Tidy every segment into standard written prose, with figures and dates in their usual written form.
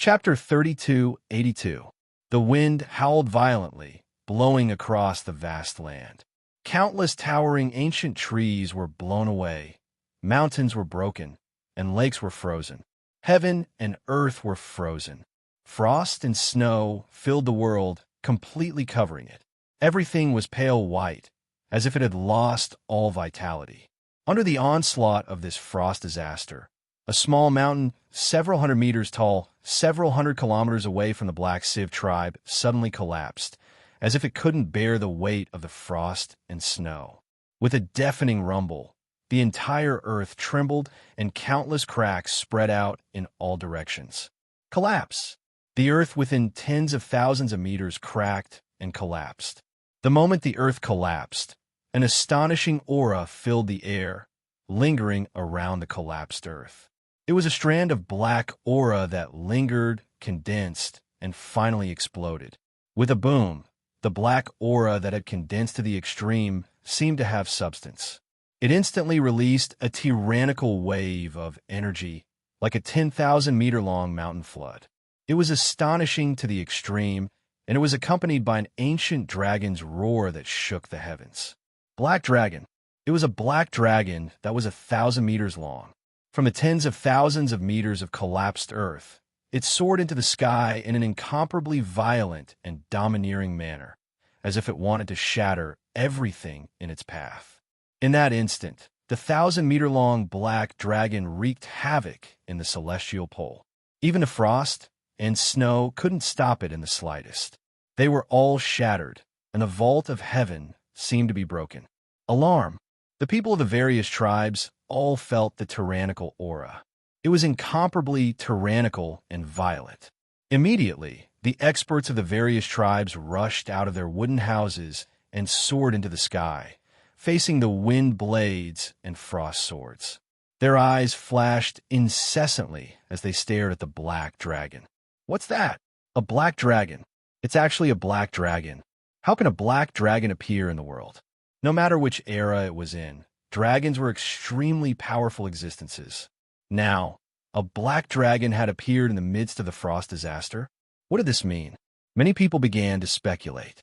Chapter 3282. The wind howled violently, blowing across the vast land. Countless towering ancient trees were blown away, mountains were broken, and lakes were frozen. Heaven and earth were frozen. Frost and snow filled the world, completely covering it. Everything was pale white, as if it had lost all vitality. Under the onslaught of this frost disaster, a small mountain, several hundred meters tall, several hundred kilometers away from the Black Civ tribe, suddenly collapsed, as if it couldn't bear the weight of the frost and snow. With a deafening rumble, the entire earth trembled and countless cracks spread out in all directions. Collapse! The earth within tens of thousands of meters cracked and collapsed. The moment the earth collapsed, an astonishing aura filled the air, lingering around the collapsed earth. It was a strand of black aura that lingered, condensed, and finally exploded. With a boom, the black aura that had condensed to the extreme seemed to have substance. It instantly released a tyrannical wave of energy, like a 10,000-meter-long mountain flood. It was astonishing to the extreme, and it was accompanied by an ancient dragon's roar that shook the heavens. Black dragon. It was a black dragon that was 1,000 meters long. From the tens of thousands of meters of collapsed earth, it soared into the sky in an incomparably violent and domineering manner, as if it wanted to shatter everything in its path. In that instant, the 1,000-meter-long black dragon wreaked havoc in the celestial pole. Even the frost and snow couldn't stop it in the slightest. They were all shattered, and the vault of heaven seemed to be broken. Alarm! The people of the various tribes all felt the tyrannical aura. It was incomparably tyrannical and violent. Immediately, the experts of the various tribes rushed out of their wooden houses and soared into the sky, facing the wind blades and frost swords. Their eyes flashed incessantly as they stared at the black dragon. What's that? A black dragon. It's actually a black dragon. How can a black dragon appear in the world? No matter which era it was in, dragons were extremely powerful existences. Now, a black dragon had appeared in the midst of the frost disaster. What did this mean? Many people began to speculate.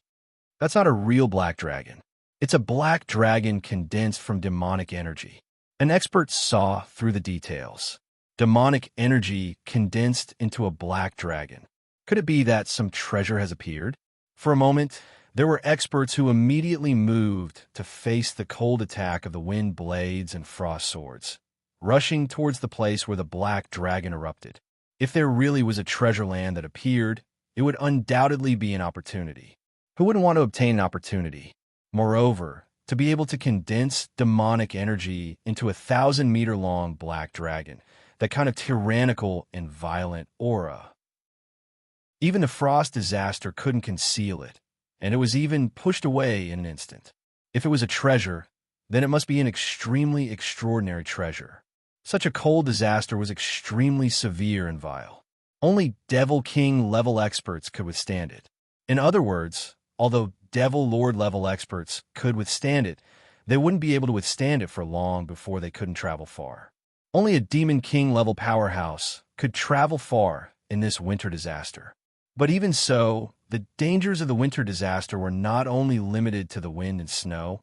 That's not a real black dragon. It's a black dragon condensed from demonic energy. An expert saw through the details. Demonic energy condensed into a black dragon. Could it be that some treasure has appeared? For a moment, there were experts who immediately moved to face the cold attack of the wind blades and frost swords, rushing towards the place where the black dragon erupted. If there really was a treasure land that appeared, it would undoubtedly be an opportunity. Who wouldn't want to obtain an opportunity? Moreover, to be able to condense demonic energy into a 1,000-meter-long black dragon, that kind of tyrannical and violent aura. Even the frost disaster couldn't conceal it, and it was even pushed away in an instant. If it was a treasure, then it must be an extremely extraordinary treasure. Such a cold disaster was extremely severe and vile. Only Devil King level experts could withstand it. In other words, although Devil Lord level experts could withstand it, they wouldn't be able to withstand it for long before they couldn't travel far. Only a Demon King level powerhouse could travel far in this winter disaster. But even so, the dangers of the winter disaster were not only limited to the wind and snow,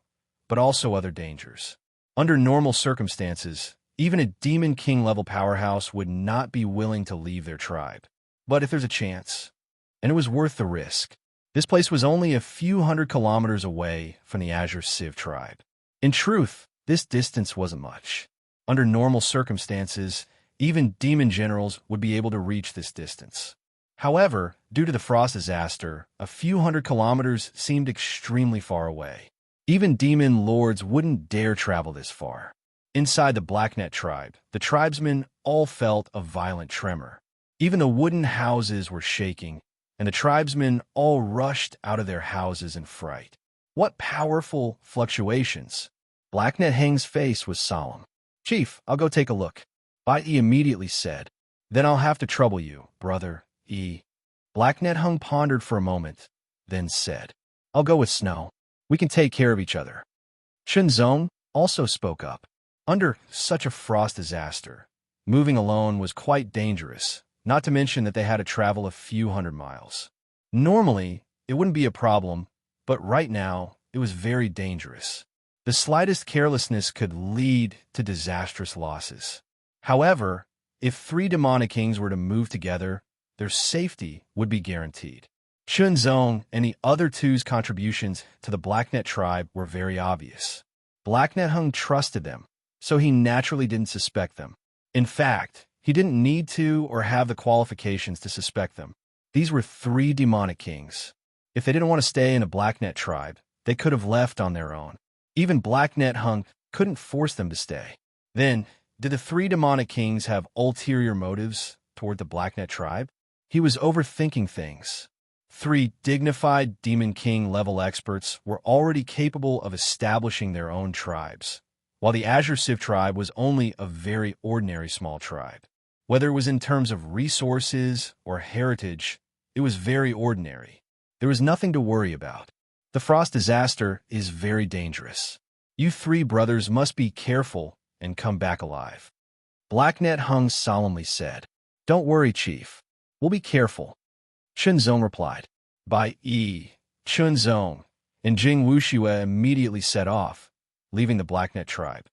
but also other dangers. Under normal circumstances, even a Demon King level powerhouse would not be willing to leave their tribe. But if there's a chance, and it was worth the risk, this place was only a few hundred kilometers away from the Azure Civ tribe. In truth, this distance wasn't much. Under normal circumstances, even demon generals would be able to reach this distance. However, due to the frost disaster, a few hundred kilometers seemed extremely far away. Even demon lords wouldn't dare travel this far. Inside the Blacknet tribe, the tribesmen all felt a violent tremor. Even the wooden houses were shaking, and the tribesmen all rushed out of their houses in fright. What powerful fluctuations! Blacknet Hang's face was solemn. "Chief, I'll go take a look." Bai immediately said. "Then I'll have to trouble you, brother E." Blacknet Hung pondered for a moment, then said, "I'll go with Snow. We can take care of each other." Shenzong also spoke up. Under such a frost disaster, moving alone was quite dangerous, not to mention that they had to travel a few hundred miles. Normally, it wouldn't be a problem, but right now, it was very dangerous. The slightest carelessness could lead to disastrous losses. However, if three demonic kings were to move together, their safety would be guaranteed. Chunzong and the other two's contributions to the Blacknet tribe were very obvious. Blacknet Hung trusted them, so he naturally didn't suspect them. In fact, he didn't need to or have the qualifications to suspect them. These were three demonic kings. If they didn't want to stay in a Blacknet tribe, they could have left on their own. Even Blacknet Hung couldn't force them to stay. Then, did the three demonic kings have ulterior motives toward the Blacknet tribe? He was overthinking things. Three dignified Demon King level experts were already capable of establishing their own tribes, while the Azure Civ tribe was only a very ordinary small tribe. Whether it was in terms of resources or heritage, it was very ordinary. There was nothing to worry about. The Frost disaster is very dangerous. You three brothers must be careful and come back alive. Blacknet Hung solemnly said. Don't worry, Chief. We'll be careful. Chunzong replied. By Chunzong and Jing Wuxue immediately set off, leaving the Blacknet tribe.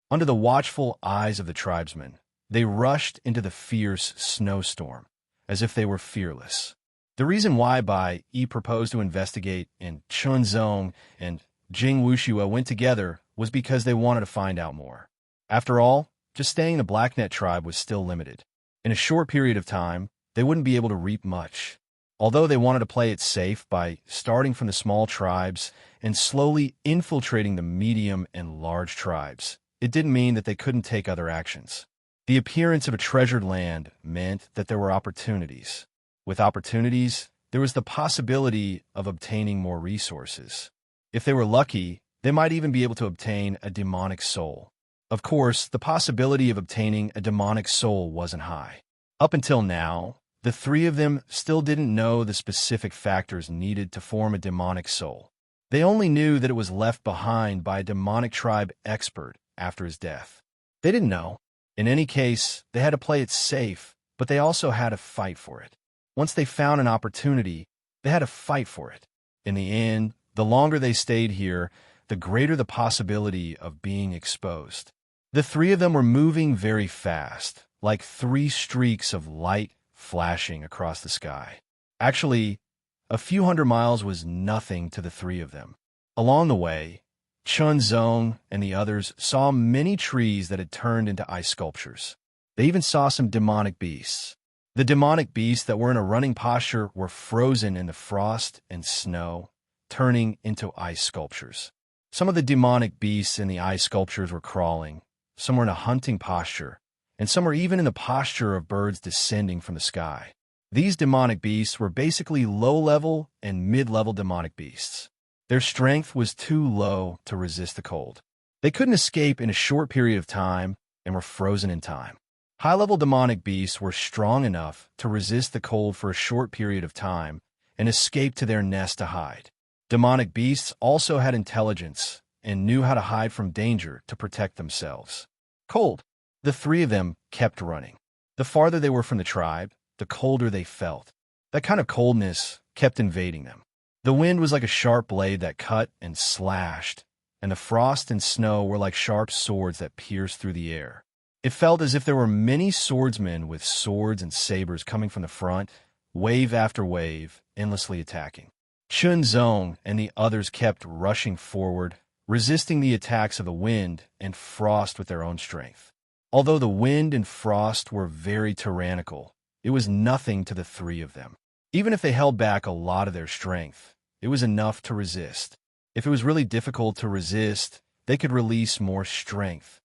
Under the watchful eyes of the tribesmen, they rushed into the fierce snowstorm, as if they were fearless. The reason why Bai Yi proposed to investigate and Chunzong and Jing Wuxue went together was because they wanted to find out more. After all, just staying in the Blacknet tribe was still limited. In a short period of time, they wouldn't be able to reap much. Although they wanted to play it safe by starting from the small tribes and slowly infiltrating the medium and large tribes, it didn't mean that they couldn't take other actions. The appearance of a treasured land meant that there were opportunities. With opportunities, there was the possibility of obtaining more resources. If they were lucky, they might even be able to obtain a demonic soul. Of course, the possibility of obtaining a demonic soul wasn't high. Up until now, the three of them still didn't know the specific factors needed to form a demonic soul. They only knew that it was left behind by a demonic tribe expert after his death. They didn't know. In any case, they had to play it safe, but they also had to fight for it. Once they found an opportunity, they had to fight for it. In the end, the longer they stayed here, the greater the possibility of being exposed. The three of them were moving very fast, like three streaks of light flashing across the sky. Actually, a few hundred miles was nothing to the three of them. Along the way, Chunzong and the others saw many trees that had turned into ice sculptures. They even saw some demonic beasts. The demonic beasts that were in a running posture were frozen in the frost and snow, turning into ice sculptures. Some of the demonic beasts in the ice sculptures were crawling, some were in a hunting posture, and some were even in the posture of birds descending from the sky. These demonic beasts were basically low-level and mid-level demonic beasts. Their strength was too low to resist the cold. They couldn't escape in a short period of time and were frozen in time. High-level demonic beasts were strong enough to resist the cold for a short period of time and escape to their nest to hide. Demonic beasts also had intelligence and knew how to hide from danger to protect themselves. Cold. The three of them kept running. The farther they were from the tribe, the colder they felt. That kind of coldness kept invading them. The wind was like a sharp blade that cut and slashed, and the frost and snow were like sharp swords that pierced through the air. It felt as if there were many swordsmen with swords and sabers coming from the front, wave after wave, endlessly attacking. Chunzong and the others kept rushing forward, resisting the attacks of the wind and frost with their own strength. Although the wind and frost were very tyrannical, it was nothing to the three of them. Even if they held back a lot of their strength, it was enough to resist. If it was really difficult to resist, they could release more strength.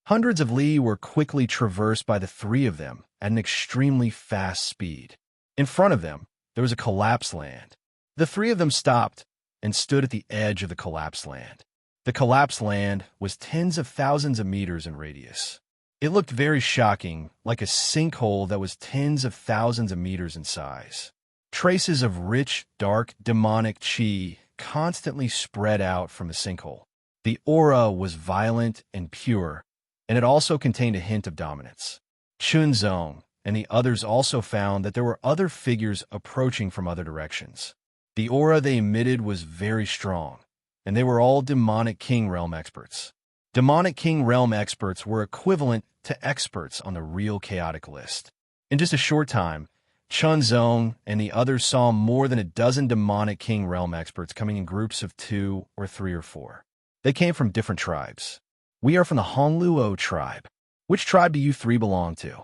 Hundreds of li were quickly traversed by the three of them at an extremely fast speed. In front of them, there was a collapsed land. The three of them stopped and stood at the edge of the collapsed land. The collapsed land was tens of thousands of meters in radius. It looked very shocking, like a sinkhole that was tens of thousands of meters in size. Traces of rich, dark, demonic chi constantly spread out from the sinkhole. The aura was violent and pure, and it also contained a hint of dominance. Chunzong and the others also found that there were other figures approaching from other directions. The aura they emitted was very strong, and they were all demonic king realm experts. Demonic king realm experts were equivalent to experts on the real chaotic list. In just a short time, Chunzong and the others saw more than a dozen demonic king realm experts coming in groups of 2 or 3 or 4. They came from different tribes. We are from the Hongluo tribe. Which tribe do you 3 belong to?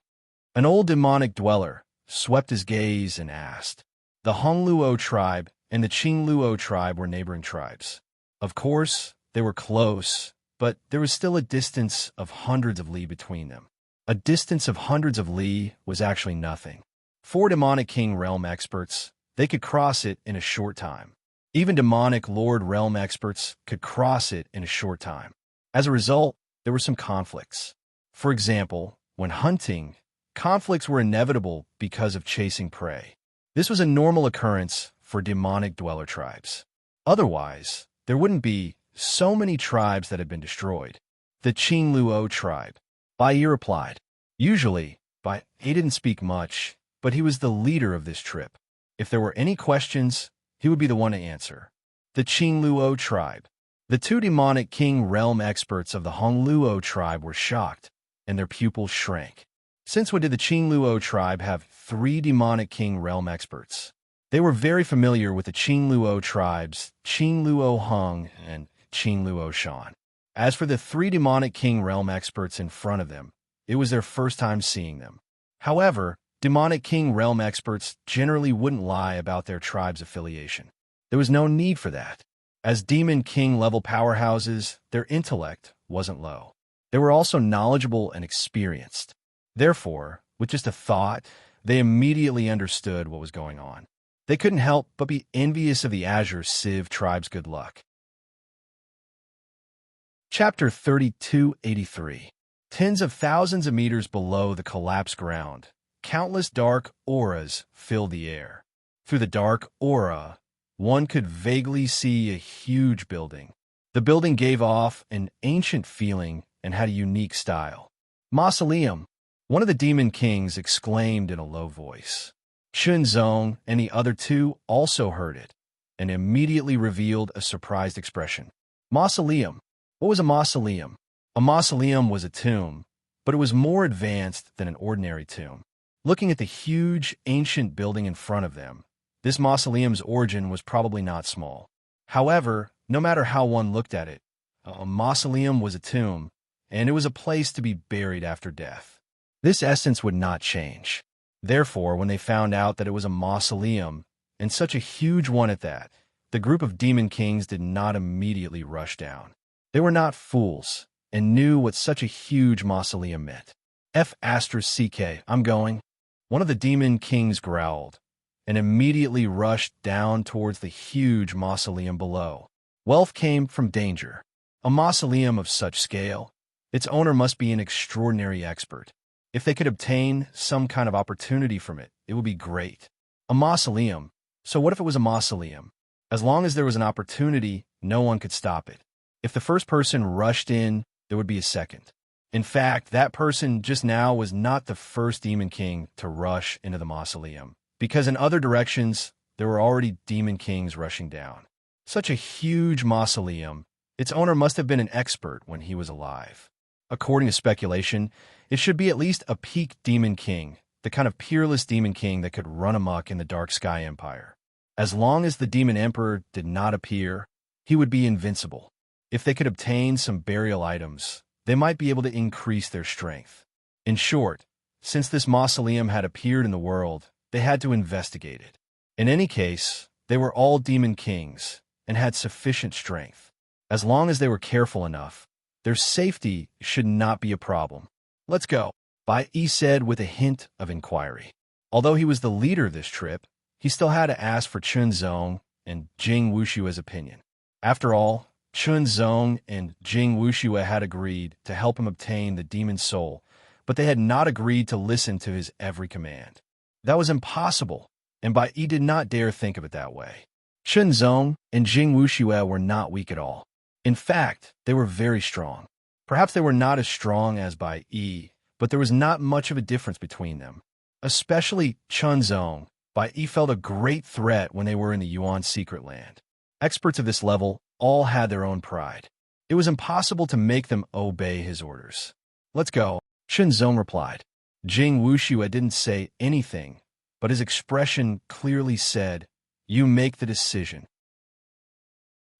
An old demonic dweller swept his gaze and asked. The Hongluo tribe and the Qingluo tribe were neighboring tribes. Of course, they were close, but there was still a distance of hundreds of li between them. A distance of hundreds of li was actually nothing. 4 demonic king realm experts, they could cross it in a short time. Even demonic lord realm experts could cross it in a short time. As a result, there were some conflicts. For example, when hunting, conflicts were inevitable because of chasing prey. This was a normal occurrence for demonic dweller tribes. Otherwise, there wouldn't be so many tribes that had been destroyed. The Qingluo tribe. Bai Yi replied. Usually, Bai Yi didn't speak much, but he was the leader of this trip. If there were any questions, he would be the one to answer. The Qingluo tribe. The 2 demonic king realm experts of the Hongluo tribe were shocked, and their pupils shrank. Since when did the Qingluo tribe have 3 demonic king realm experts? They were very familiar with the Qingluo tribes, Qingluo Hung and Qingluo Shan. As for the 3 demonic king realm experts in front of them, it was their first time seeing them. However, demonic king realm experts generally wouldn't lie about their tribe's affiliation. There was no need for that. As demon king level powerhouses, their intellect wasn't low. They were also knowledgeable and experienced. Therefore, with just a thought, they immediately understood what was going on. They couldn't help but be envious of the Azure Civ tribe's good luck. Chapter 3283. Tens of thousands of meters below the collapsed ground, countless dark auras filled the air. Through the dark aura, one could vaguely see a huge building. The building gave off an ancient feeling and had a unique style. Mausoleum, one of the demon kings exclaimed in a low voice. Chunzong and the other 2 also heard it, and immediately revealed a surprised expression. Mausoleum. What was a mausoleum? A mausoleum was a tomb, but it was more advanced than an ordinary tomb. Looking at the huge, ancient building in front of them, this mausoleum's origin was probably not small. However, no matter how one looked at it, a mausoleum was a tomb, and it was a place to be buried after death. This essence would not change. Therefore, when they found out that it was a mausoleum, and such a huge one at that, the group of demon kings did not immediately rush down. They were not fools, and knew what such a huge mausoleum meant. F***, I'm going. One of the demon kings growled, and immediately rushed down towards the huge mausoleum below. Wealth came from danger. A mausoleum of such scale, its owner must be an extraordinary expert. If they could obtain some kind of opportunity from it, it would be great. A mausoleum. So what if it was a mausoleum? As long as there was an opportunity, no one could stop it. If the first person rushed in, there would be a second. In fact, that person just now was not the first demon king to rush into the mausoleum, because in other directions, there were already demon kings rushing down. Such a huge mausoleum, its owner must have been an expert when he was alive. According to speculation, it should be at least a peak demon king, the kind of peerless demon king that could run amok in the Dark Sky Empire. As long as the demon emperor did not appear, he would be invincible. If they could obtain some burial items, they might be able to increase their strength. In short, since this mausoleum had appeared in the world, they had to investigate it. In any case, they were all demon kings and had sufficient strength. As long as they were careful enough, their safety should not be a problem. Let's go, Bai Yi said with a hint of inquiry. Although he was the leader of this trip, he still had to ask for Chunzong and Jing Wushua's opinion. After all, Chunzong and Jing Wushua had agreed to help him obtain the demon soul, but they had not agreed to listen to his every command. That was impossible, and Bai Yi did not dare think of it that way. Chunzong and Jing Wushua were not weak at all. In fact, they were very strong. Perhaps they were not as strong as Bai Yi, but there was not much of a difference between them. Especially Chunzong, by he felt a great threat when they were in the Yuan secret land. Experts of this level all had their own pride. It was impossible to make them obey his orders. "Let's go," Chunzong replied. Jing Wuxue didn't say anything, but his expression clearly said, "You make the decision."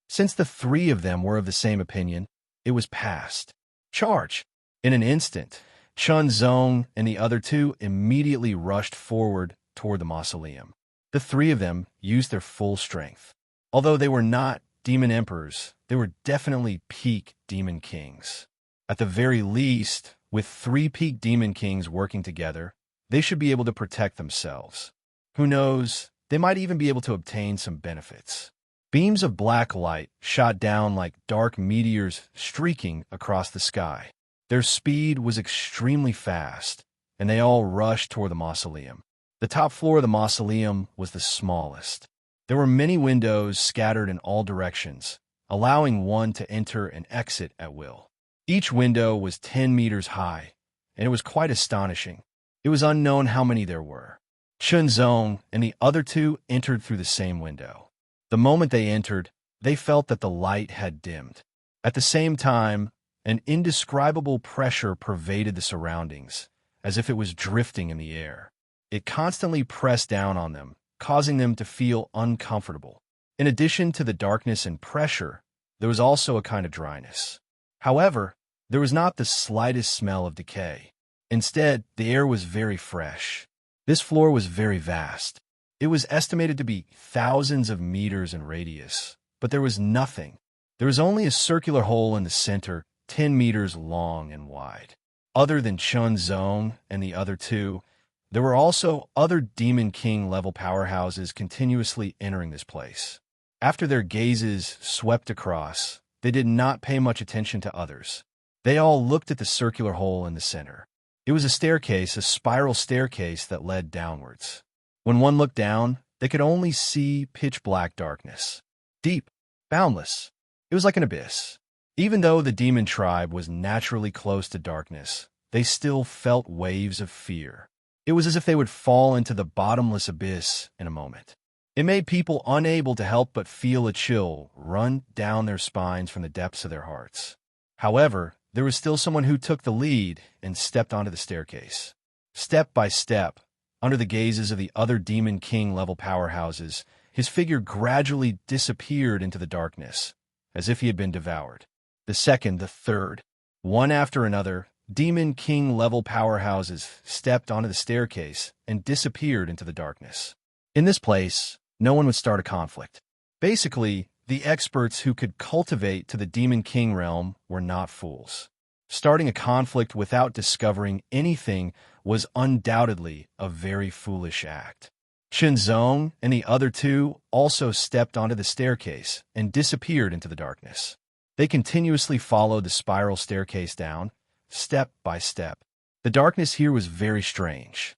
Since the three of them were of the same opinion, it was passed. "Charge!" In an instant, Chunzong and the other two immediately rushed forward toward the mausoleum. The three of them used their full strength. Although they were not demon emperors, they were definitely peak demon kings. At the very least, with three peak demon kings working together, they should be able to protect themselves. Who knows, they might even be able to obtain some benefits. Beams of black light shot down like dark meteors streaking across the sky. Their speed was extremely fast, and they all rushed toward the mausoleum. The top floor of the mausoleum was the smallest. There were many windows scattered in all directions, allowing one to enter and exit at will. Each window was 10 meters high, and it was quite astonishing. It was unknown how many there were. Chunzong and the other two entered through the same window. The moment they entered, they felt that the light had dimmed. At the same time, an indescribable pressure pervaded the surroundings, as if it was drifting in the air. It constantly pressed down on them, causing them to feel uncomfortable. In addition to the darkness and pressure, there was also a kind of dryness. However, there was not the slightest smell of decay. Instead, the air was very fresh. This floor was very vast. It was estimated to be thousands of meters in radius, but there was nothing. There was only a circular hole in the center, 10 meters long and wide. Other than Chunzong and the other two, there were also other Demon King level powerhouses continuously entering this place. After their gazes swept across, they did not pay much attention to others. They all looked at the circular hole in the center. It was a staircase, a spiral staircase that led downwards. When one looked down, they could only see pitch-black darkness. Deep, boundless. It was like an abyss. Even though the demon tribe was naturally close to darkness, they still felt waves of fear. It was as if they would fall into the bottomless abyss in a moment. It made people unable to help but feel a chill run down their spines from the depths of their hearts. However, there was still someone who took the lead and stepped onto the staircase. Step by step, under the gazes of the other Demon King level powerhouses, his figure gradually disappeared into the darkness, as if he had been devoured. The second, the third, one after another, Demon King level powerhouses stepped onto the staircase and disappeared into the darkness. In this place, no one would start a conflict. Basically, the experts who could cultivate to the Demon King realm were not fools. Starting a conflict without discovering anything was undoubtedly a very foolish act. Chunzong and the other two also stepped onto the staircase and disappeared into the darkness. They continuously followed the spiral staircase down, step by step. The darkness here was very strange.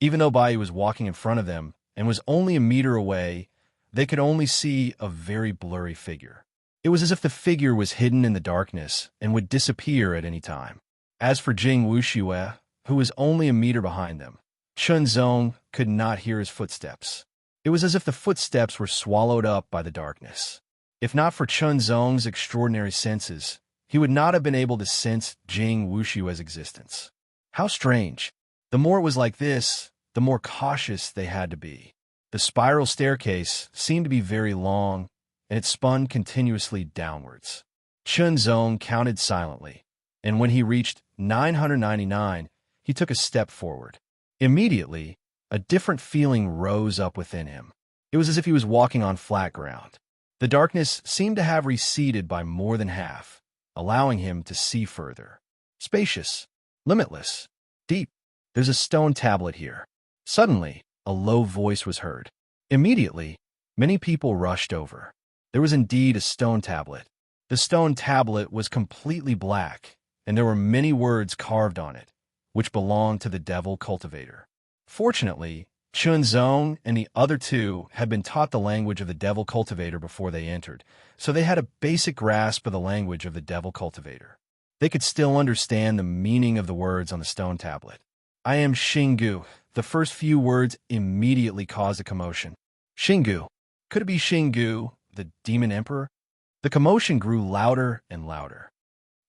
Even though Bai was walking in front of them and was only a meter away, they could only see a very blurry figure. It was as if the figure was hidden in the darkness and would disappear at any time. As for Jing Wuxue, who was only a meter behind them, Chunzong could not hear his footsteps. It was as if the footsteps were swallowed up by the darkness. If not for Chunzong's extraordinary senses, he would not have been able to sense Jing Wuxue's existence. How strange. The more it was like this, the more cautious they had to be. The spiral staircase seemed to be very long, and it spun continuously downwards. Chunzong counted silently, and when he reached 999, he took a step forward. Immediately, a different feeling rose up within him. It was as if he was walking on flat ground. The darkness seemed to have receded by more than half, allowing him to see further. Spacious, limitless, deep. There's a stone tablet here. Suddenly, a low voice was heard. Immediately, many people rushed over. There was indeed a stone tablet. The stone tablet was completely black, and there were many words carved on it, which belonged to the devil cultivator. Fortunately, Chunzong and the other two had been taught the language of the devil cultivator before they entered, so they had a basic grasp of the language of the devil cultivator. They could still understand the meaning of the words on the stone tablet. I am Xingu. The first few words immediately caused a commotion. Xingu. Could it be Xingu, the demon emperor? The commotion grew louder and louder.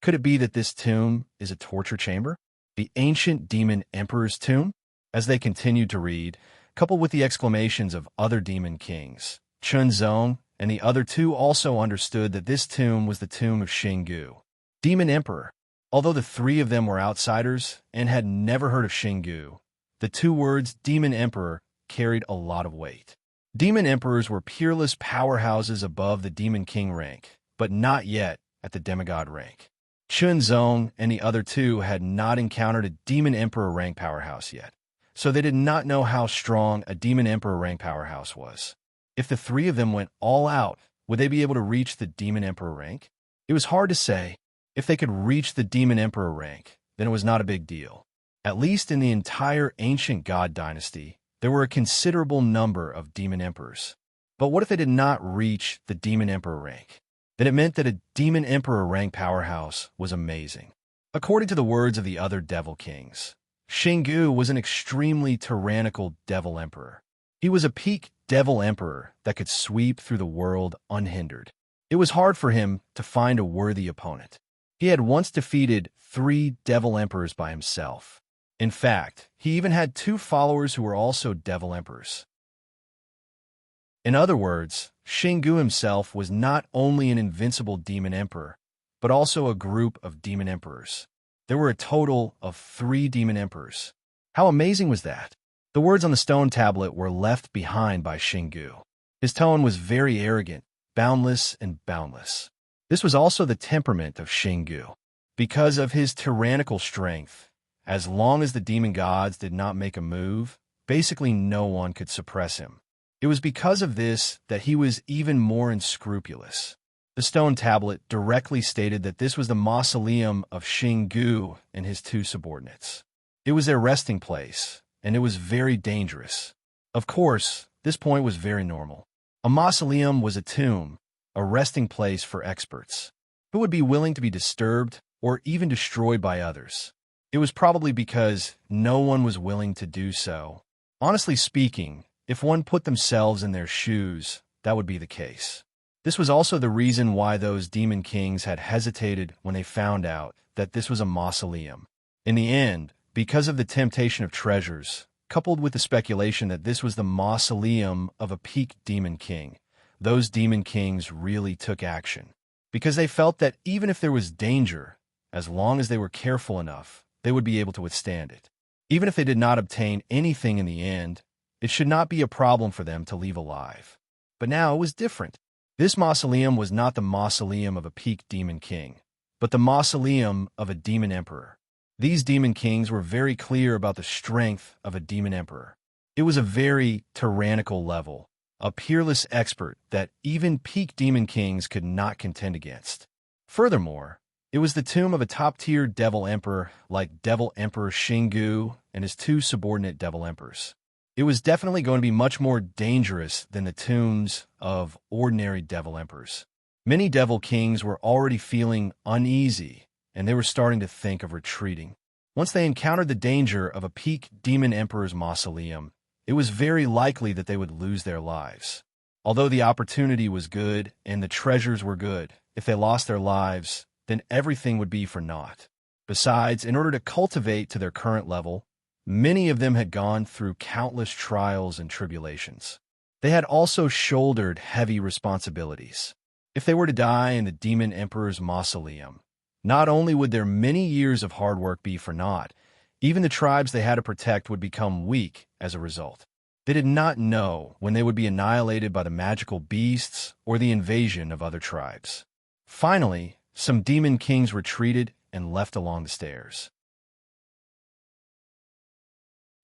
Could it be that this tomb is a torture chamber? The ancient demon emperor's tomb? As they continued to read, coupled with the exclamations of other demon kings, Chunzong and the other two also understood that this tomb was the tomb of Xingu, demon emperor. Although the three of them were outsiders and had never heard of Xingu, the two words demon emperor carried a lot of weight. Demon emperors were peerless powerhouses above the demon king rank, but not yet at the demigod rank. Chunzong and the other two had not encountered a demon emperor rank powerhouse yet, so they did not know how strong a demon emperor rank powerhouse was. If the three of them went all out, would they be able to reach the demon emperor rank? It was hard to say. If they could reach the demon emperor rank, then it was not a big deal. At least in the entire ancient god dynasty, there were a considerable number of demon emperors. But what if they did not reach the demon emperor rank? Then it meant that a demon emperor rank powerhouse was amazing. According to the words of the other devil kings, Xingu was an extremely tyrannical devil emperor. He was a peak devil emperor that could sweep through the world unhindered. It was hard for him to find a worthy opponent. He had once defeated 3 devil emperors by himself. In fact, he even had 2 followers who were also devil emperors. In other words, Xingu himself was not only an invincible demon emperor, but also a group of demon emperors. There were a total of 3 demon emperors. How amazing was that? The words on the stone tablet were left behind by Xingu. His tone was very arrogant, boundless and boundless. This was also the temperament of Xingu. Because of his tyrannical strength, as long as the demon gods did not make a move, basically no one could suppress him. It was because of this that he was even more unscrupulous. The stone tablet directly stated that this was the mausoleum of Xingu and his 2 subordinates. It was their resting place, and it was very dangerous. Of course, this point was very normal. A mausoleum was a tomb, a resting place for experts, who would be willing to be disturbed or even destroyed by others. It was probably because no one was willing to do so. Honestly speaking, if one put themselves in their shoes, that would be the case. This was also the reason why those demon kings had hesitated when they found out that this was a mausoleum. In the end, because of the temptation of treasures, coupled with the speculation that this was the mausoleum of a peak demon king, those demon kings really took action. Because they felt that even if there was danger, as long as they were careful enough, they would be able to withstand it. Even if they did not obtain anything in the end, it should not be a problem for them to leave alive. But now it was different. This mausoleum was not the mausoleum of a peak demon king, but the mausoleum of a demon emperor. These demon kings were very clear about the strength of a demon emperor. It was a very tyrannical level, a peerless expert that even peak demon kings could not contend against. Furthermore, it was the tomb of a top-tier devil emperor like Devil Emperor Xingu and his 2 subordinate devil emperors. It was definitely going to be much more dangerous than the tombs of ordinary devil emperors. Many devil kings were already feeling uneasy, and they were starting to think of retreating. Once they encountered the danger of a peak demon emperor's mausoleum, it was very likely that they would lose their lives. Although the opportunity was good and the treasures were good, if they lost their lives, then everything would be for naught. Besides, in order to cultivate to their current level, many of them had gone through countless trials and tribulations. They had also shouldered heavy responsibilities. If they were to die in the demon emperor's mausoleum, not only would their many years of hard work be for naught, even the tribes they had to protect would become weak as a result. They did not know when they would be annihilated by the magical beasts or the invasion of other tribes. Finally, some demon kings retreated and left along the stairs.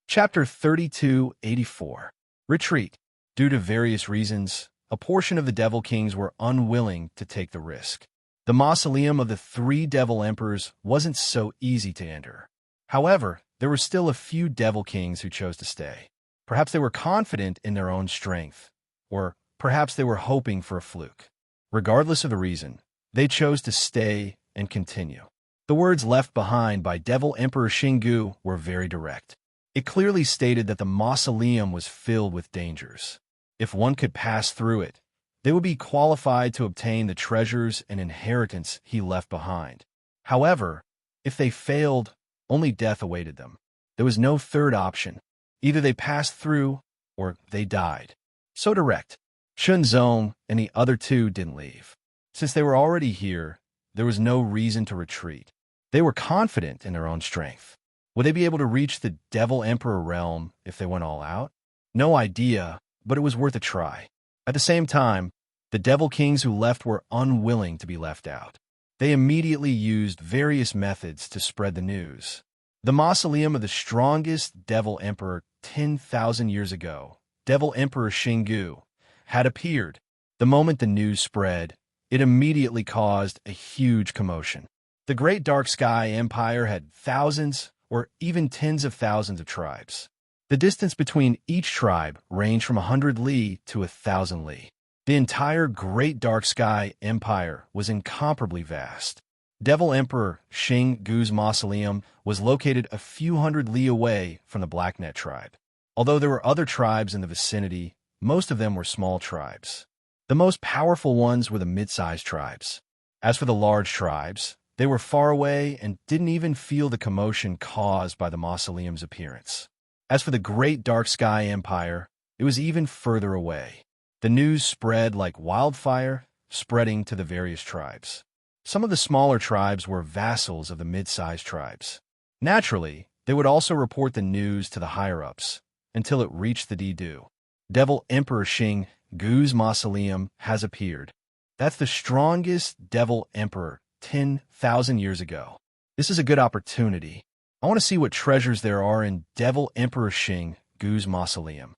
Chapter 3284. Retreat. Due to various reasons, a portion of the devil kings were unwilling to take the risk. The mausoleum of the 3 devil emperors wasn't so easy to enter. However, there were still a few devil kings who chose to stay. Perhaps they were confident in their own strength, or perhaps they were hoping for a fluke. Regardless of the reason, they chose to stay and continue. The words left behind by Devil Emperor Xingu were very direct. It clearly stated that the mausoleum was filled with dangers. If one could pass through it, they would be qualified to obtain the treasures and inheritance he left behind. However, if they failed, only death awaited them. There was no third option. Either they passed through, or they died. So direct. Shunzong and the other two didn't leave. Since they were already here, there was no reason to retreat. They were confident in their own strength. Would they be able to reach the Devil Emperor realm if they went all out? No idea, but it was worth a try. At the same time, the Devil Kings who left were unwilling to be left out. They immediately used various methods to spread the news. The mausoleum of the strongest Devil Emperor 10,000 years ago, Devil Emperor Xingu, had appeared. The moment the news spread, it immediately caused a huge commotion. The Great Dark Sky Empire had thousands or even tens of thousands of tribes. The distance between each tribe ranged from 100 li to 1,000 li. The entire Great Dark Sky Empire was incomparably vast. Devil Emperor Xingu's mausoleum was located a few hundred li away from the Blacknet tribe. Although there were other tribes in the vicinity, most of them were small tribes. The most powerful ones were the mid-sized tribes. As for the large tribes, they were far away and didn't even feel the commotion caused by the mausoleum's appearance. As for the Great Dark Sky Empire, it was even further away. The news spread like wildfire, spreading to the various tribes. Some of the smaller tribes were vassals of the mid-sized tribes. Naturally, they would also report the news to the higher-ups, until it reached the Didu. Devil Emperor Xingu's mausoleum has appeared. That's the strongest Devil Emperor 10,000 years ago. This is a good opportunity. I want to see what treasures there are in Devil Emperor Xingu's mausoleum.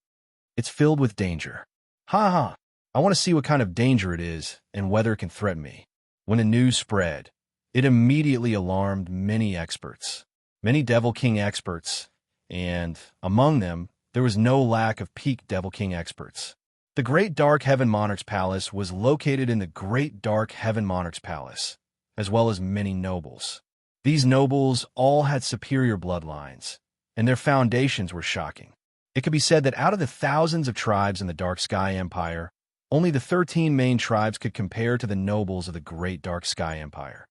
It's filled with danger. Ha ha! I want to see what kind of danger it is and whether it can threaten me. When the news spread, it immediately alarmed many experts, many Devil King experts, and among them, there was no lack of peak Devil King experts. The Great Dark Heaven Monarch's Palace was located in the Great Dark Heaven Monarch's Palace, as well as many nobles. These nobles all had superior bloodlines, and their foundations were shocking. It could be said that out of the thousands of tribes in the Dark Sky Empire, only the 13 main tribes could compare to the nobles of the Great Dark Sky Empire.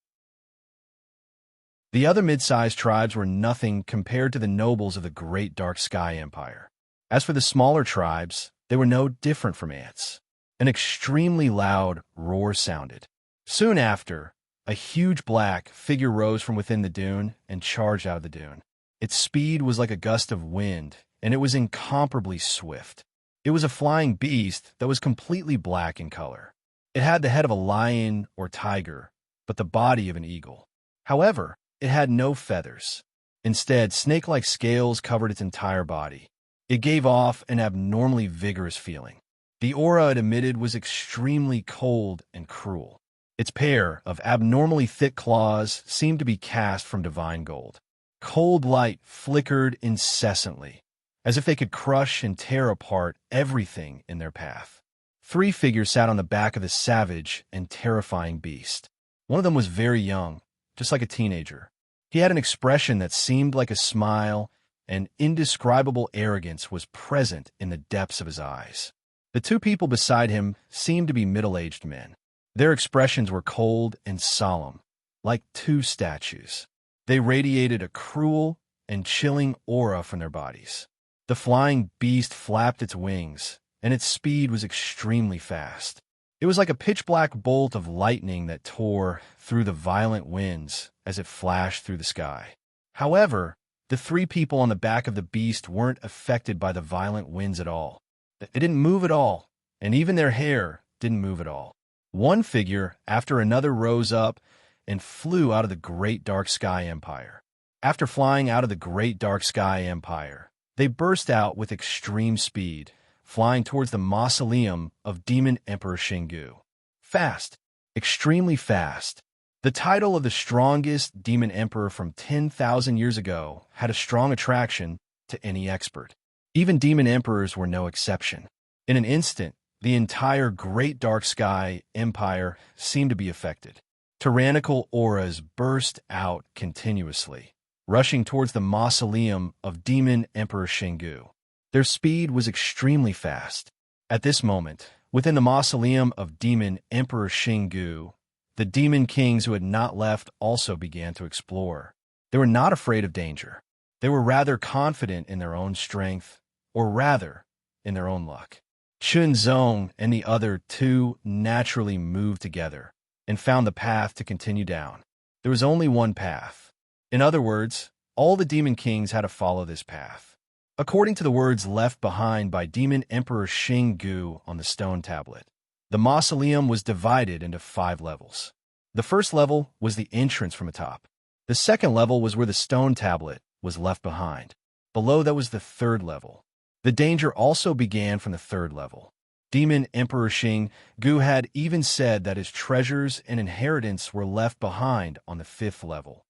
The other mid-sized tribes were nothing compared to the nobles of the Great Dark Sky Empire. As for the smaller tribes, they were no different from ants. An extremely loud roar sounded. Soon after, a huge black figure rose from within the dune and charged out of the dune. Its speed was like a gust of wind, and it was incomparably swift. It was a flying beast that was completely black in color. It had the head of a lion or tiger, but the body of an eagle. However, it had no feathers. Instead, snake-like scales covered its entire body. It gave off an abnormally vigorous feeling. The aura it emitted was extremely cold and cruel. Its pair of abnormally thick claws seemed to be cast from divine gold. Cold light flickered incessantly, as if they could crush and tear apart everything in their path. 3 figures sat on the back of the savage and terrifying beast. One of them was very young, just like a teenager. He had an expression that seemed like a smile, and indescribable arrogance was present in the depths of his eyes. The 2 people beside him seemed to be middle-aged men. Their expressions were cold and solemn, like 2 statues. They radiated a cruel and chilling aura from their bodies. The flying beast flapped its wings, and its speed was extremely fast. It was like a pitch-black bolt of lightning that tore through the violent winds as it flashed through the sky. However, the 3 people on the back of the beast weren't affected by the violent winds at all. It didn't move at all, and even their hair didn't move at all. One figure after another rose up and flew out of the Great Dark Sky Empire. After flying out of the Great Dark Sky Empire, they burst out with extreme speed, flying towards the mausoleum of Demon Emperor Xingu. Fast, extremely fast. The title of the strongest Demon Emperor from 10,000 years ago had a strong attraction to any expert. Even Demon Emperors were no exception. In an instant, the entire Great Dark Sky Empire seemed to be affected. Tyrannical auras burst out continuously, rushing towards the mausoleum of Demon Emperor Shingu. Their speed was extremely fast. At this moment, within the mausoleum of Demon Emperor Shingu, the demon kings who had not left also began to explore. They were not afraid of danger. They were rather confident in their own strength, or rather, in their own luck. Chunzong and the other two naturally moved together and found the path to continue down. There was only one path. In other words, all the demon kings had to follow this path. According to the words left behind by Demon Emperor Shingu on the stone tablet, the mausoleum was divided into 5 levels. The first level was the entrance from atop. The second level was where the stone tablet was left behind. Below that was the 3rd level. The danger also began from the 3rd level. Demon Emperor Shingu had even said that his treasures and inheritance were left behind on the 5th level.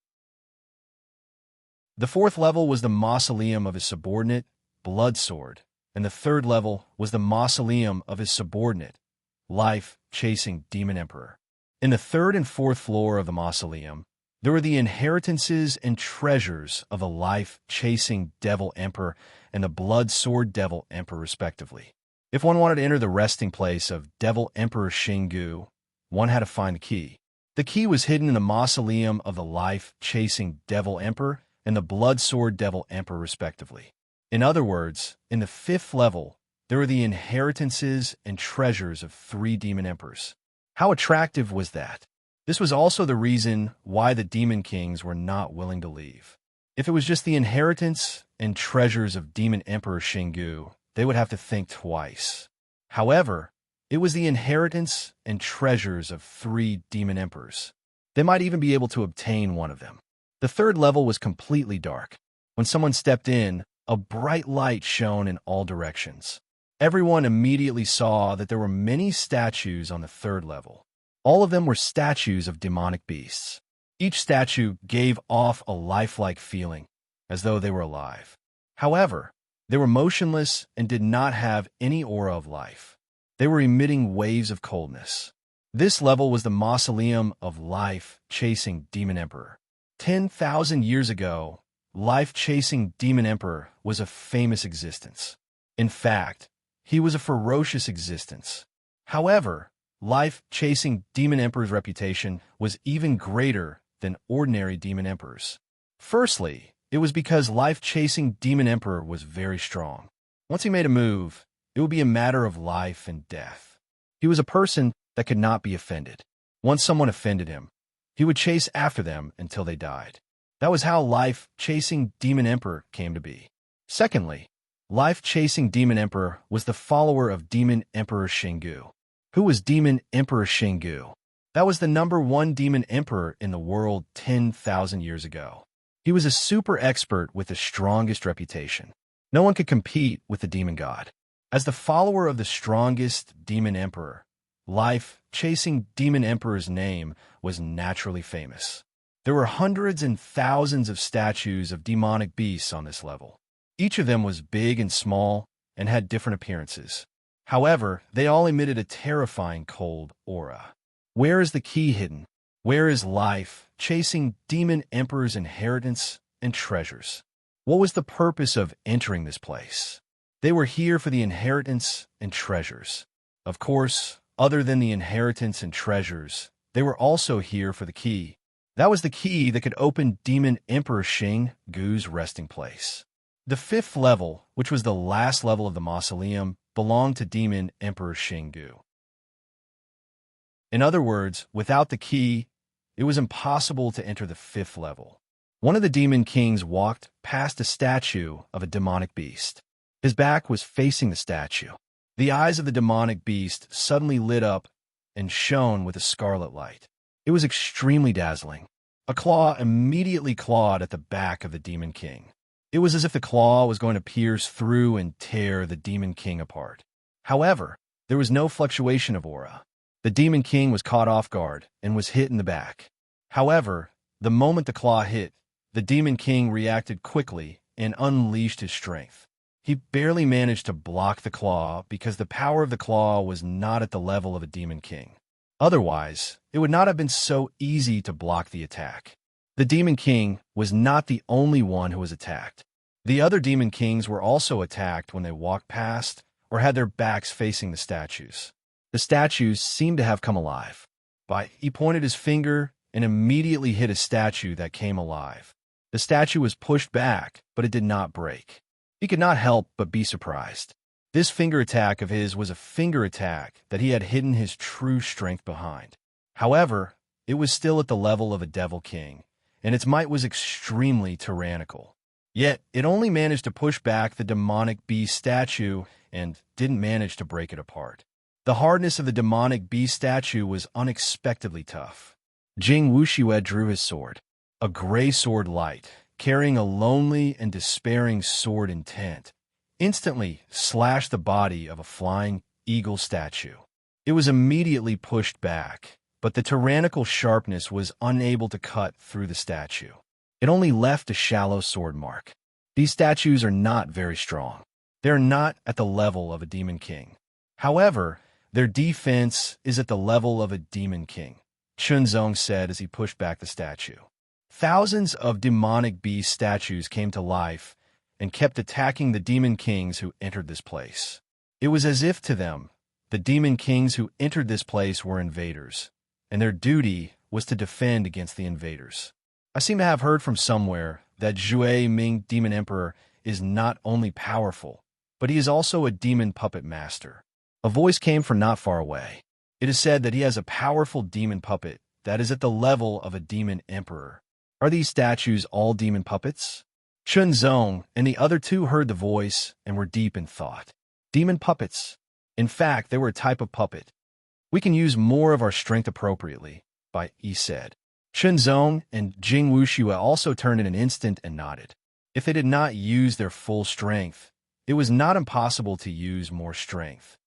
The 4th level was the mausoleum of his subordinate, Blood Sword, and the 3rd level was the mausoleum of his subordinate, Life-Chasing Demon Emperor. In the 3rd and 4th floor of the mausoleum, there were the inheritances and treasures of the Life-Chasing Devil Emperor and the Blood Sword Devil Emperor, respectively. If one wanted to enter the resting place of Devil Emperor Shingu, one had to find the key. The key was hidden in the mausoleum of the Life-Chasing Devil Emperor and the Blood Sword Devil Emperor, respectively. In other words, in the 5th level, there were the inheritances and treasures of 3 demon emperors. How attractive was that? This was also the reason why the demon kings were not willing to leave. If it was just the inheritance and treasures of Demon Emperor Shingu, they would have to think twice. However, it was the inheritance and treasures of 3 demon emperors. They might even be able to obtain one of them. The 3rd level was completely dark. When someone stepped in, a bright light shone in all directions. Everyone immediately saw that there were many statues on the 3rd level. All of them were statues of demonic beasts. Each statue gave off a lifelike feeling, as though they were alive. However, they were motionless and did not have any aura of life. They were emitting waves of coldness. This level was the mausoleum of Life-Chasing Demon Emperor. 10,000 years ago, Life-Chasing Demon Emperor was a famous existence. In fact, he was a ferocious existence. However, Life-Chasing Demon Emperor's reputation was even greater than ordinary demon emperors. Firstly, it was because Life-Chasing Demon Emperor was very strong. Once he made a move, it would be a matter of life and death. He was a person that could not be offended. Once someone offended him, he would chase after them until they died. That was how Life-Chasing Demon Emperor came to be. Secondly, Life-Chasing Demon Emperor was the follower of Demon Emperor Shingu. Who was Demon Emperor Shingu? That was the #1 demon emperor in the world 10,000 years ago. He was a super expert with the strongest reputation. No one could compete with the demon god. As the follower of the strongest demon emperor, Life-Chasing Demon Emperor's name was naturally famous. There were hundreds and thousands of statues of demonic beasts on this level. Each of them was big and small and had different appearances. However, they all emitted a terrifying cold aura. Where is the key hidden? Where is Life-Chasing Demon Emperor's inheritance and treasures? What was the purpose of entering this place? They were here for the inheritance and treasures. Of course, other than the inheritance and treasures, they were also here for the key. That was the key that could open Demon Emperor Shingu's resting place. The 5th level, which was the last level of the mausoleum, belonged to Demon Emperor Shingu. In other words, without the key, it was impossible to enter the 5th level. One of the demon kings walked past a statue of a demonic beast. His back was facing the statue. The eyes of the demonic beast suddenly lit up and shone with a scarlet light. It was extremely dazzling. A claw immediately clawed at the back of the demon king. It was as if the claw was going to pierce through and tear the demon king apart. However, there was no fluctuation of aura. The demon king was caught off guard and was hit in the back. However, the moment the claw hit, the demon king reacted quickly and unleashed his strength. He barely managed to block the claw because the power of the claw was not at the level of a demon king. Otherwise, it would not have been so easy to block the attack. The Demon King was not the only one who was attacked. The other Demon Kings were also attacked when they walked past or had their backs facing the statues. The statues seemed to have come alive. He pointed his finger and immediately hit a statue that came alive. The statue was pushed back, but it did not break. He could not help but be surprised. This finger attack of his was a finger attack that he had hidden his true strength behind. However, it was still at the level of a Devil King, and its might was extremely tyrannical. Yet, it only managed to push back the demonic beast statue and didn't manage to break it apart. The hardness of the demonic beast statue was unexpectedly tough. Jing Wuxue drew his sword, a gray sword light, carrying a lonely and despairing sword intent, instantly slashed the body of a flying eagle statue. It was immediately pushed back, but the tyrannical sharpness was unable to cut through the statue. It only left a shallow sword mark. These statues are not very strong. They are not at the level of a Demon King. However, their defense is at the level of a Demon King, Chunzong said as he pushed back the statue. Thousands of demonic beast statues came to life and kept attacking the Demon Kings who entered this place. It was as if to them, the Demon Kings who entered this place were invaders, and their duty was to defend against the invaders. I seem to have heard from somewhere that Zhui Ming Demon Emperor is not only powerful, but he is also a demon puppet master. A voice came from not far away. It is said that he has a powerful demon puppet that is at the level of a demon emperor. Are these statues all demon puppets? Chunzong and the other two heard the voice and were deep in thought. Demon puppets. In fact, they were a type of puppet. We can use more of our strength appropriately, he said. Chunzong and Jing Wuxue also turned in an instant and nodded. If they did not use their full strength, it was not impossible to use more strength.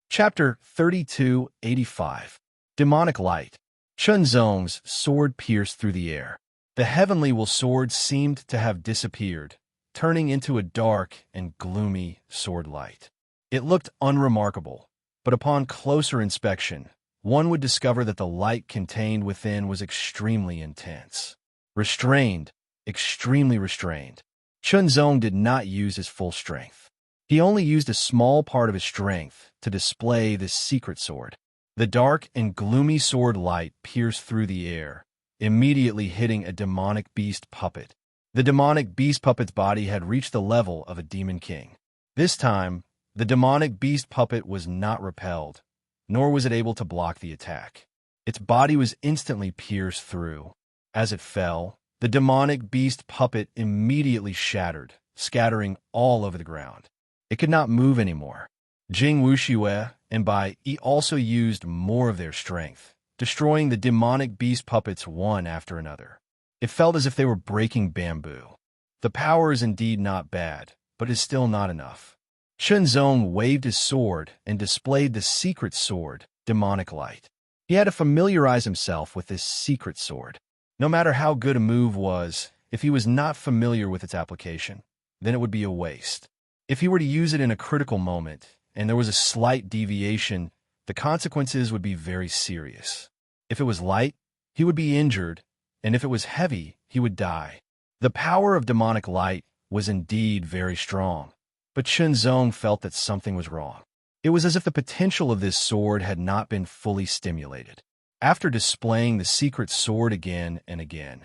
Chapter 3285. Demonic Light. Chunzong's sword pierced through the air. The heavenly will sword seemed to have disappeared, turning into a dark and gloomy sword light. It looked unremarkable, but upon closer inspection, one would discover that the light contained within was extremely intense. Restrained, extremely restrained. Chunzong did not use his full strength. He only used a small part of his strength to display this secret sword. The dark and gloomy sword light pierced through the air, immediately hitting a demonic beast puppet. The demonic beast puppet's body had reached the level of a Demon King. This time, the demonic beast puppet was not repelled, nor was it able to block the attack. Its body was instantly pierced through. As it fell, the demonic beast puppet immediately shattered, scattering all over the ground. It could not move anymore. Jing Wuxue and Bai also used more of their strength, destroying the demonic beast puppets one after another. It felt as if they were breaking bamboo. The power is indeed not bad, but is still not enough. Chunzong waved his sword and displayed the secret sword, Demonic Light. He had to familiarize himself with this secret sword. No matter how good a move was, if he was not familiar with its application, then it would be a waste. If he were to use it in a critical moment, and there was a slight deviation, the consequences would be very serious. If it was light, he would be injured, and if it was heavy, he would die. The power of demonic light was indeed very strong, but Chunzong felt that something was wrong. It was as if the potential of this sword had not been fully stimulated. After displaying the secret sword again and again,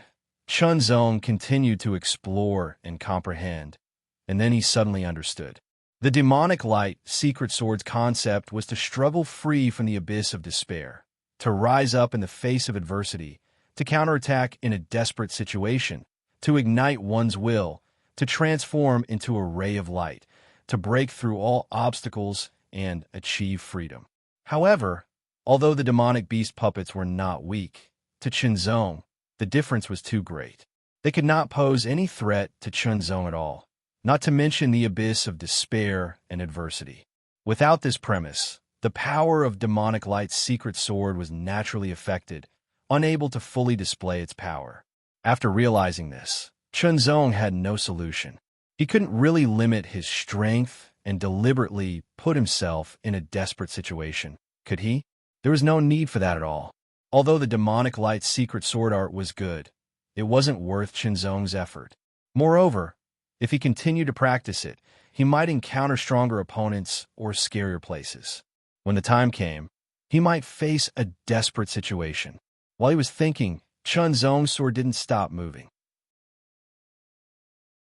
Chunzong continued to explore and comprehend, and then he suddenly understood. The demonic light secret sword's concept was to struggle free from the abyss of despair, to rise up in the face of adversity, to counterattack in a desperate situation, to ignite one's will, to transform into a ray of light, to break through all obstacles and achieve freedom. However, although the demonic beast puppets were not weak, to Chunzong, the difference was too great. They could not pose any threat to Chunzong at all, not to mention the abyss of despair and adversity. Without this premise, the power of demonic light's secret sword was naturally affected, unable to fully display its power. After realizing this, Chunzong had no solution. He couldn't really limit his strength and deliberately put himself in a desperate situation. Could he? There was no need for that at all. Although the demonic light's secret sword art was good, it wasn't worth Qinzong's effort. Moreover, if he continued to practice it, he might encounter stronger opponents or scarier places. When the time came, he might face a desperate situation. While he was thinking, Qinzong's sword didn't stop moving.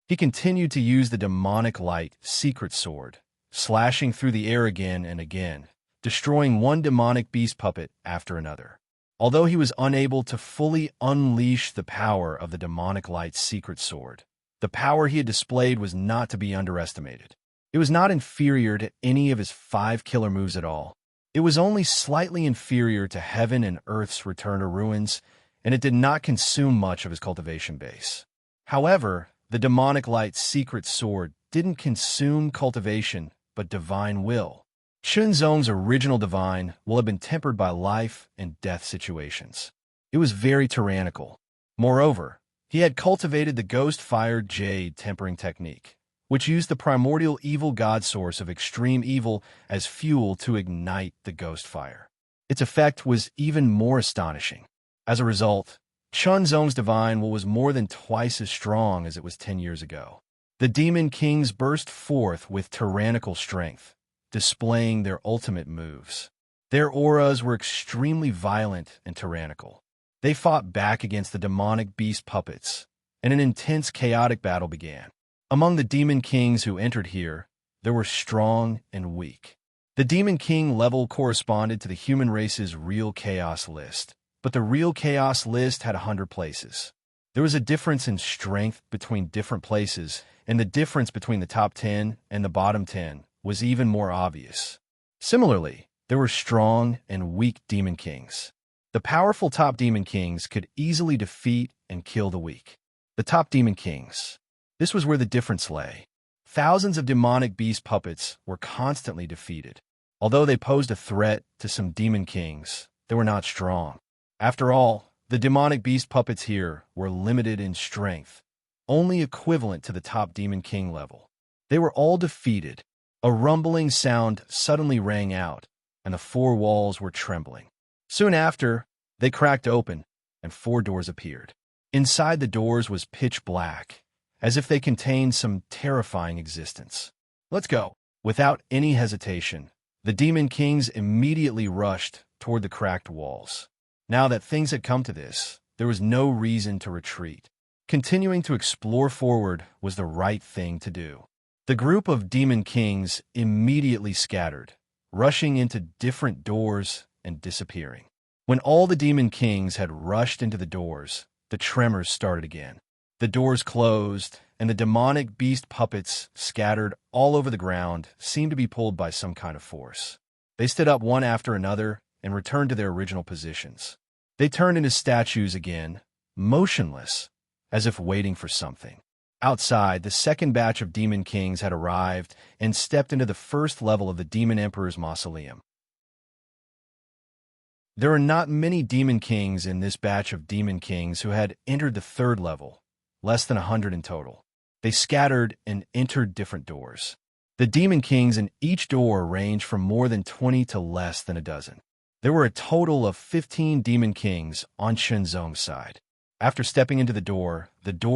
He continued to use the demonic light secret sword, slashing through the air again and again, destroying one demonic beast puppet after another. Although he was unable to fully unleash the power of the demonic light's secret sword, the power he had displayed was not to be underestimated. It was not inferior to any of his 5 killer moves at all. It was only slightly inferior to Heaven and Earth's Return to Ruins, and it did not consume much of his cultivation base. However, the demonic light's secret sword didn't consume cultivation, but divine will. Qinzong's original divine will have been tempered by life and death situations. It was very tyrannical. Moreover, he had cultivated the ghost-fired jade tempering technique, which used the primordial evil god source of extreme evil as fuel to ignite the ghost fire. Its effect was even more astonishing. As a result, Qinzong's divine will was more than twice as strong as it was 10 years ago. The demon kings burst forth with tyrannical strength, displaying their ultimate moves. Their auras were extremely violent and tyrannical. They fought back against the demonic beast puppets, and an intense chaotic battle began. Among the demon kings who entered here, there were strong and weak. The demon king level corresponded to the human race's real chaos list, but the real chaos list had 100 places. There was a difference in strength between different places, and the difference between the top 10 and the bottom 10 was even more obvious. Similarly, there were strong and weak demon kings. The powerful top demon kings could easily defeat and kill the weak. The top demon kings. This was where the difference lay. Thousands of demonic beast puppets were constantly defeated. Although they posed a threat to some demon kings, they were not strong. After all, the demonic beast puppets here were limited in strength, only equivalent to the top demon king level. They were all defeated. A rumbling sound suddenly rang out, and the 4 walls were trembling. Soon after, they cracked open, and 4 doors appeared. Inside the doors was pitch black, as if they contained some terrifying existence. "Let's go." Without any hesitation, the demon kings immediately rushed toward the cracked walls. Now that things had come to this, there was no reason to retreat. Continuing to explore forward was the right thing to do. The group of demon kings immediately scattered, rushing into different doors and disappearing. When all the demon kings had rushed into the doors, the tremors started again. The doors closed, and the demonic beast puppets, scattered all over the ground, seemed to be pulled by some kind of force. They stood up one after another and returned to their original positions. They turned into statues again, motionless, as if waiting for something. Outside, the second batch of demon kings had arrived and stepped into the first level of the demon emperor's mausoleum. There are not many demon kings in this batch of demon kings who had entered the 3rd level, less than 100 in total. They scattered and entered different doors. The demon kings in each door ranged from more than 20 to less than a dozen. There were a total of 15 demon kings on Qinzong's side. After stepping into the door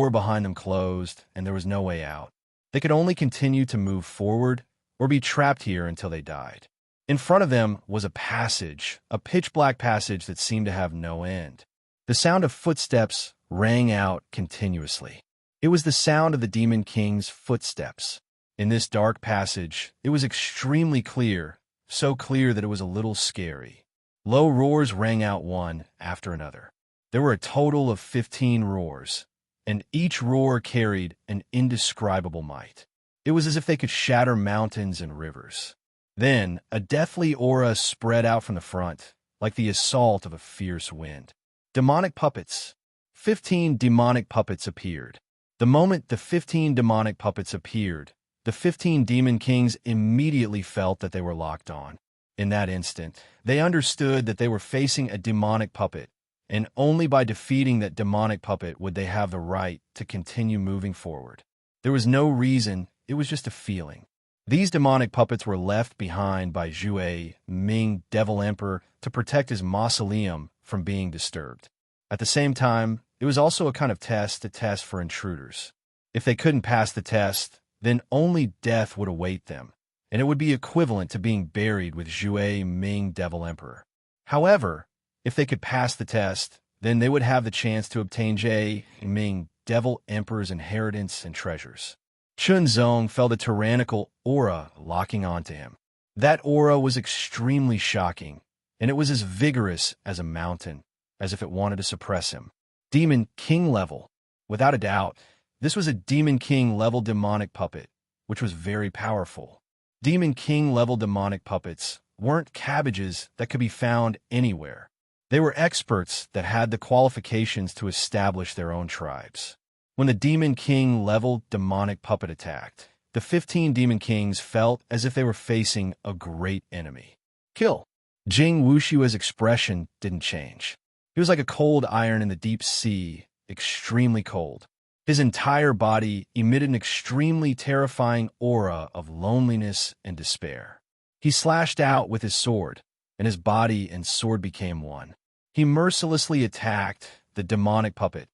behind them closed, and there was no way out. They could only continue to move forward or be trapped here until they died. In front of them was a passage, a pitch-black passage that seemed to have no end. The sound of footsteps rang out continuously. It was the sound of the demon king's footsteps. In this dark passage, it was extremely clear, so clear that it was a little scary. Low roars rang out one after another. There were a total of 15 roars, and each roar carried an indescribable might. It was as if they could shatter mountains and rivers. Then, a deathly aura spread out from the front, like the assault of a fierce wind. Demonic puppets. 15 demonic puppets appeared. The moment the 15 demonic puppets appeared, the 15 demon kings immediately felt that they were locked on. In that instant, they understood that they were facing a demonic puppet, and only by defeating that demonic puppet would they have the right to continue moving forward. There was no reason, it was just a feeling. These demonic puppets were left behind by Zhue Ming, Devil Emperor, to protect his mausoleum from being disturbed. At the same time, it was also a kind of test to test for intruders. If they couldn't pass the test, then only death would await them, and it would be equivalent to being buried with Zhue Ming, Devil Emperor. However, if they could pass the test, then they would have the chance to obtain Zhue Ming, Devil Emperor's inheritance and treasures. Chunzong felt a tyrannical aura locking onto him. That aura was extremely shocking, and it was as vigorous as a mountain, as if it wanted to suppress him. Demon King level. Without a doubt, this was a Demon King level demonic puppet, which was very powerful. Demon King level demonic puppets weren't cabbages that could be found anywhere. They were experts that had the qualifications to establish their own tribes. When the Demon King level demonic puppet attacked, the 15 Demon Kings felt as if they were facing a great enemy. Kill. Jing Wushua's expression didn't change. He was like a cold iron in the deep sea, extremely cold. His entire body emitted an extremely terrifying aura of loneliness and despair. He slashed out with his sword, and his body and sword became one. He mercilessly attacked the demonic puppet,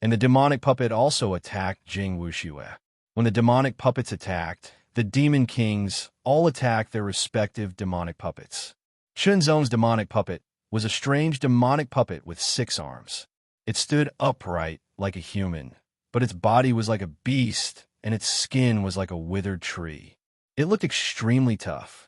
and the demonic puppet also attacked Jing Wuxue. When the demonic puppets attacked, the Demon Kings all attacked their respective demonic puppets. Chunzong's demonic puppet was a strange demonic puppet with 6 arms. It stood upright like a human, but its body was like a beast, and its skin was like a withered tree. It looked extremely tough.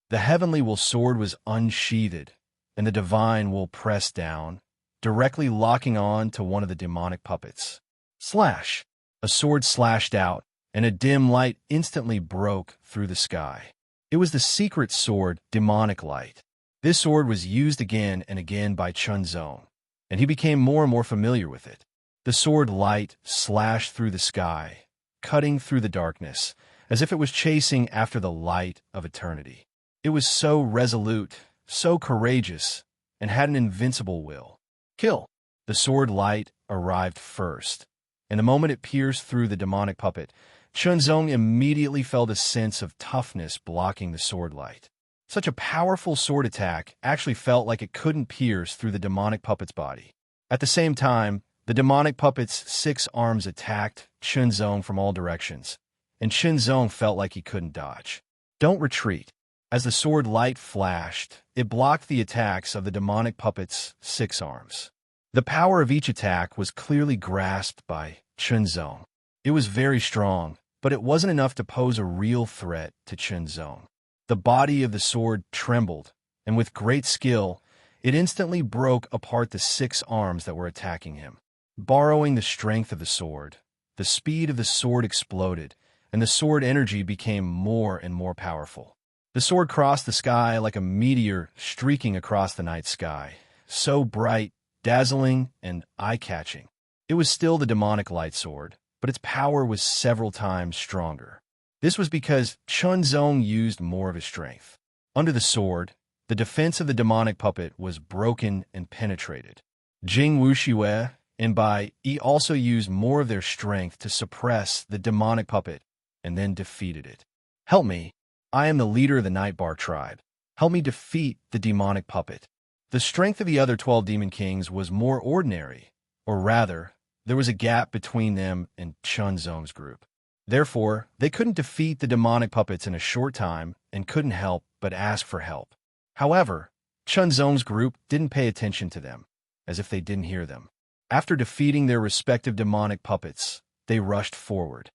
The heavenly will sword was unsheathed, and the divine will pressed down, directly locking on to one of the demonic puppets. Slash! A sword slashed out, and a dim light instantly broke through the sky. It was the secret sword, Demonic Light. This sword was used again and again by Chunzong, and he became more and more familiar with it. The sword light slashed through the sky, cutting through the darkness, as if it was chasing after the light of eternity. It was so resolute, so courageous, and had an invincible will. Kill. The sword light arrived first, and the moment it pierced through the demonic puppet, Chunzong immediately felt a sense of toughness blocking the sword light. Such a powerful sword attack actually felt like it couldn't pierce through the demonic puppet's body. At the same time, the demonic puppet's 6 arms attacked Chunzong from all directions, and Chunzong felt like he couldn't dodge. Don't retreat. As the sword light flashed, it blocked the attacks of the demonic puppet's 6 arms. The power of each attack was clearly grasped by Chunzong. It was very strong, but it wasn't enough to pose a real threat to Chunzong. The body of the sword trembled, and with great skill, it instantly broke apart the 6 arms that were attacking him. Borrowing the strength of the sword, the speed of the sword exploded, and the sword energy became more and more powerful. The sword crossed the sky like a meteor streaking across the night sky, so bright, dazzling, and eye-catching. It was still the demonic light sword, but its power was several times stronger. This was because Chunzong used more of his strength. Under the sword, the defense of the demonic puppet was broken and penetrated. Jing Wuxue and Bai Yi also used more of their strength to suppress the demonic puppet and then defeated it. Help me. I am the leader of the Nightbar tribe. Help me defeat the demonic puppet. The strength of the other 12 Demon Kings was more ordinary, or rather, there was a gap between them and Chunzong's group. Therefore, they couldn't defeat the demonic puppets in a short time and couldn't help but ask for help. However, Chunzong's group didn't pay attention to them, as if they didn't hear them. After defeating their respective demonic puppets, they rushed forward.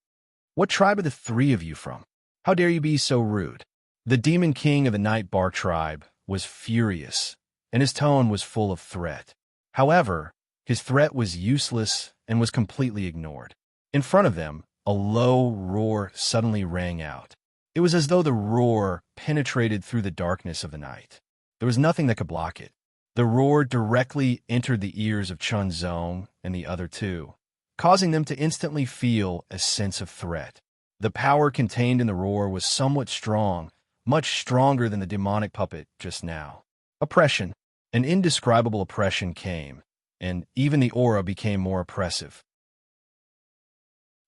What tribe are the 3 of you from? How dare you be so rude? The Demon King of the Nightbar tribe was furious, and his tone was full of threat. However, his threat was useless and was completely ignored. In front of them, a low roar suddenly rang out. It was as though the roar penetrated through the darkness of the night. There was nothing that could block it. The roar directly entered the ears of Chunzong and the other 2, causing them to instantly feel a sense of threat. The power contained in the roar was somewhat strong, much stronger than the demonic puppet just now. Oppression. An indescribable oppression came, and even the aura became more oppressive.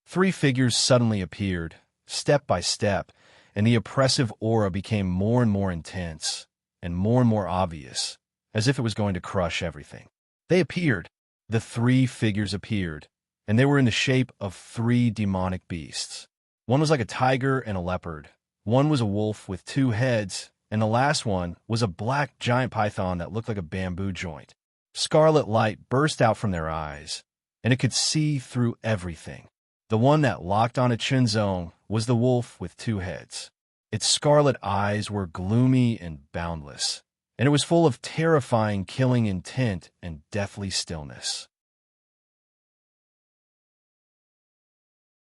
3 figures suddenly appeared, step by step, and the oppressive aura became more and more intense and more obvious, as if it was going to crush everything. They appeared. The three figures appeared, and they were in the shape of three demonic beasts. One was like a tiger and a leopard. One was a wolf with two heads, and the last one was a black giant python that looked like a bamboo joint. Scarlet light burst out from their eyes, and it could see through everything. The one that locked onto Chunzong was the wolf with two heads. Its scarlet eyes were gloomy and boundless, and it was full of terrifying killing intent and deathly stillness.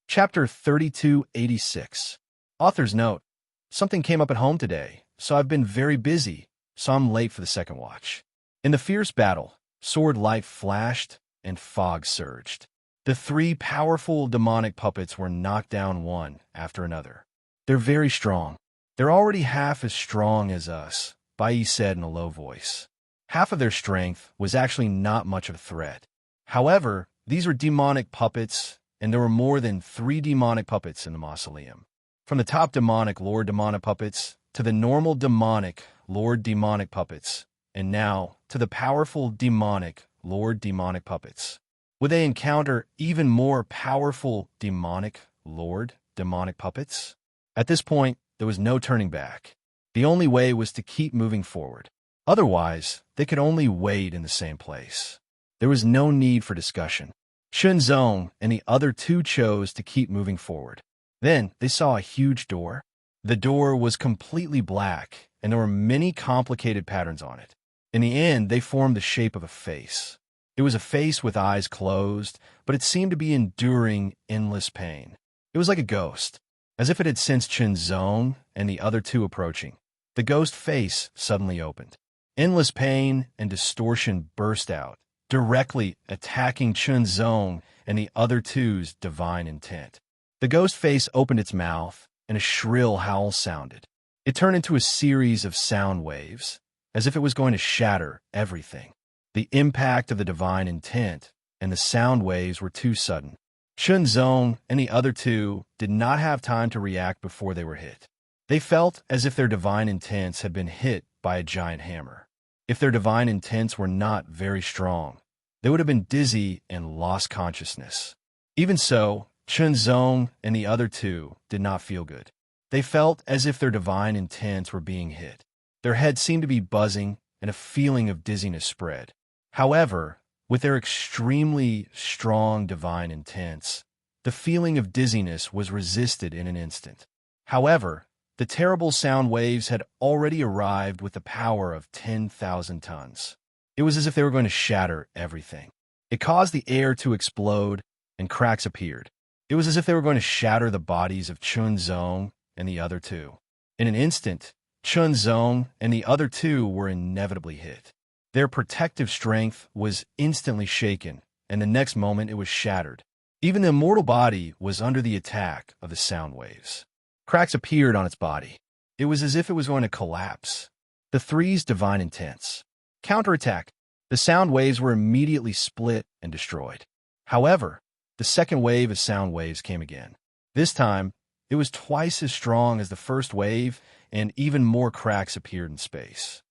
Chapter 3286. Author's note: something came up at home today, so I've been very busy, so I'm late for the second watch. In the fierce battle, sword light flashed and fog surged. The three powerful demonic puppets were knocked down one after another. They're very strong. They're already half as strong as us, Bai said in a low voice. Half of their strength was actually not much of a threat. However, these were demonic puppets, and there were more than 3 demonic puppets in the mausoleum. From the top demonic Lord Demonic puppets to the normal demonic Lord Demonic puppets, and now to the powerful demonic Lord Demonic puppets. Would they encounter even more powerful demonic Lord Demonic puppets? At this point, there was no turning back. The only way was to keep moving forward. Otherwise, they could only wait in the same place. There was no need for discussion. Chunzong and the other two chose to keep moving forward. Then they saw a huge door. The door was completely black, and there were many complicated patterns on it. In the end, they formed the shape of a face. It was a face with eyes closed, but it seemed to be enduring endless pain. It was like a ghost, as if it had sensed Chunzong and the other two approaching. The ghost face suddenly opened. Endless pain and distortion burst out, directly attacking Chunzong and the other two's divine intent. The ghost face opened its mouth, and a shrill howl sounded. It turned into a series of sound waves, as if it was going to shatter everything. The impact of the divine intent and the sound waves were too sudden. Chunzong and the other two did not have time to react before they were hit. They felt as if their divine intents had been hit by a giant hammer. If their divine intents were not very strong, they would have been dizzy and lost consciousness. Even so, Chunzong and the other two did not feel good. They felt as if their divine intents were being hit. Their heads seemed to be buzzing, and a feeling of dizziness spread. However, with their extremely strong divine intents, the feeling of dizziness was resisted in an instant. However, the terrible sound waves had already arrived with the power of 10,000 tons. It was as if they were going to shatter everything. It caused the air to explode, and cracks appeared. It was as if they were going to shatter the bodies of Chunzong and the other two. In an instant, Chunzong and the other two were inevitably hit. Their protective strength was instantly shaken, and the next moment it was shattered. Even the immortal body was under the attack of the sound waves. Cracks appeared on its body. It was as if it was going to collapse. The three's divine intents. Counterattack. The sound waves were immediately split and destroyed. However, the second wave of sound waves came again. This time, it was twice as strong as the first wave, and even more cracks appeared in space.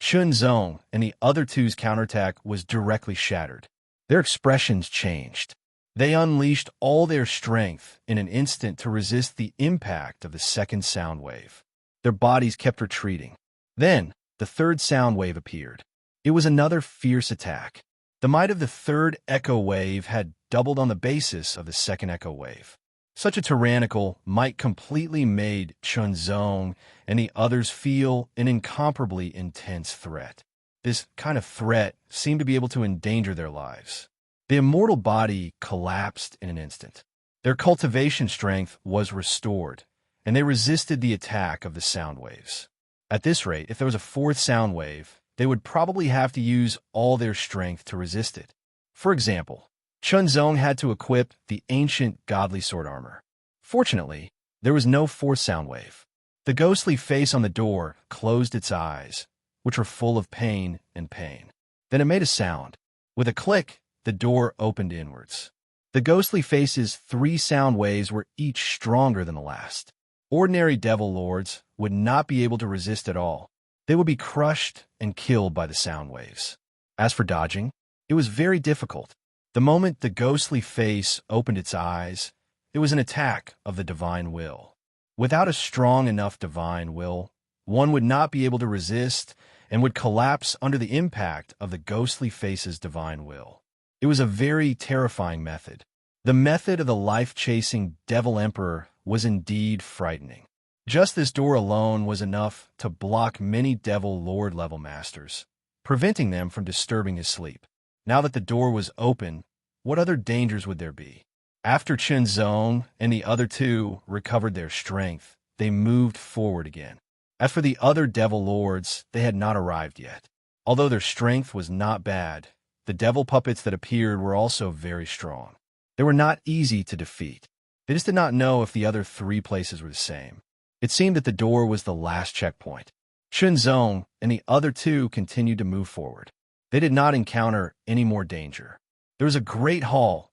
Chunzong and the other two's counterattack was directly shattered. Their expressions changed. They unleashed all their strength in an instant to resist the impact of the second sound wave. Their bodies kept retreating. Then, the third sound wave appeared. It was another fierce attack. The might of the third echo wave had doubled on the basis of the second echo wave. Such a tyrannical might completely made Chunzong and the others feel an incomparably intense threat. This kind of threat seemed to be able to endanger their lives. The immortal body collapsed in an instant. Their cultivation strength was restored, and they resisted the attack of the sound waves. At this rate, if there was a fourth sound wave, they would probably have to use all their strength to resist it. For example, Chunzong had to equip the ancient godly sword armor. Fortunately, there was no fourth sound wave. The ghostly face on the door closed its eyes, which were full of pain and pain. Then it made a sound. With a click, the door opened inwards. The ghostly face's 3 sound waves were each stronger than the last. Ordinary devil lords would not be able to resist at all. They would be crushed and killed by the sound waves. As for dodging, it was very difficult. The moment the ghostly face opened its eyes, it was an attack of the divine will. Without a strong enough divine will, one would not be able to resist and would collapse under the impact of the ghostly face's divine will. It was a very terrifying method. The method of the life-chasing Devil Emperor was indeed frightening. Just this door alone was enough to block many Devil Lord-level masters, preventing them from disturbing his sleep. Now that the door was open, what other dangers would there be? After Chen Zong and the other 2 recovered their strength, they moved forward again. As for the other Devil Lords, they had not arrived yet. Although their strength was not bad, the devil puppets that appeared were also very strong. They were not easy to defeat. They just did not know if the other 3 places were the same. It seemed that the door was the last checkpoint. Chen Zong and the other 2 continued to move forward. They did not encounter any more danger. There was a great hall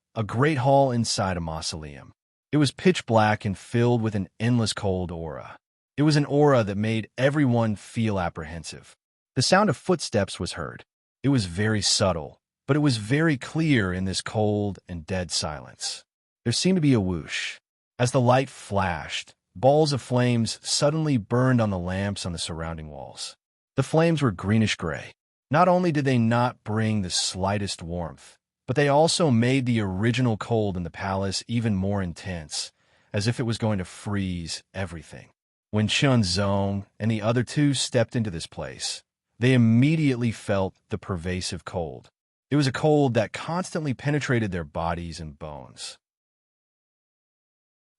inside a mausoleum. It was pitch black and filled with an endless cold aura. It was an aura that made everyone feel apprehensive. The sound of footsteps was heard. It was very subtle, but it was very clear in this cold and dead silence. There seemed to be a whoosh. As the light flashed, balls of flames suddenly burned on the lamps on the surrounding walls. The flames were greenish-gray. Not only did they not bring the slightest warmth, but they also made the original cold in the palace even more intense, as if it was going to freeze everything. When Chen Zong and the other 2 stepped into this place, they immediately felt the pervasive cold. It was a cold that constantly penetrated their bodies and bones.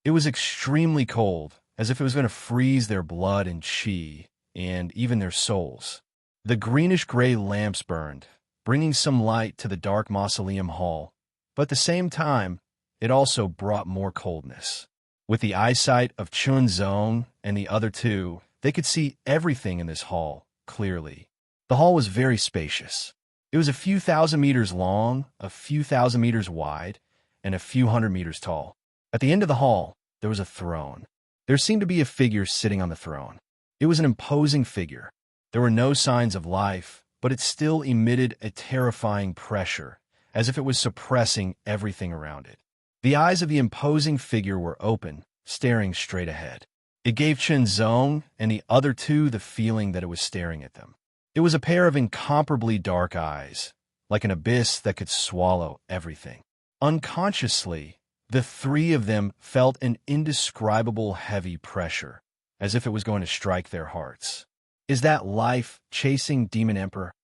It was extremely cold, as if it was going to freeze their blood and qi, and even their souls. The greenish-gray lamps burned, bringing some light to the dark mausoleum hall, but at the same time, it also brought more coldness. With the eyesight of Chen Zong and the other 2, they could see everything in this hall clearly. The hall was very spacious. It was a few thousand meters long, a few thousand meters wide, and a few hundred meters tall. At the end of the hall, there was a throne. There seemed to be a figure sitting on the throne. It was an imposing figure. There were no signs of life, but it still emitted a terrifying pressure, as if it was suppressing everything around it. The eyes of the imposing figure were open, staring straight ahead. It gave Chen Zong and the other 2 the feeling that it was staring at them. It was a pair of incomparably dark eyes, like an abyss that could swallow everything. Unconsciously, the 3 of them felt an indescribable heavy pressure, as if it was going to strike their hearts. Is that life-chasing Demon Emperor?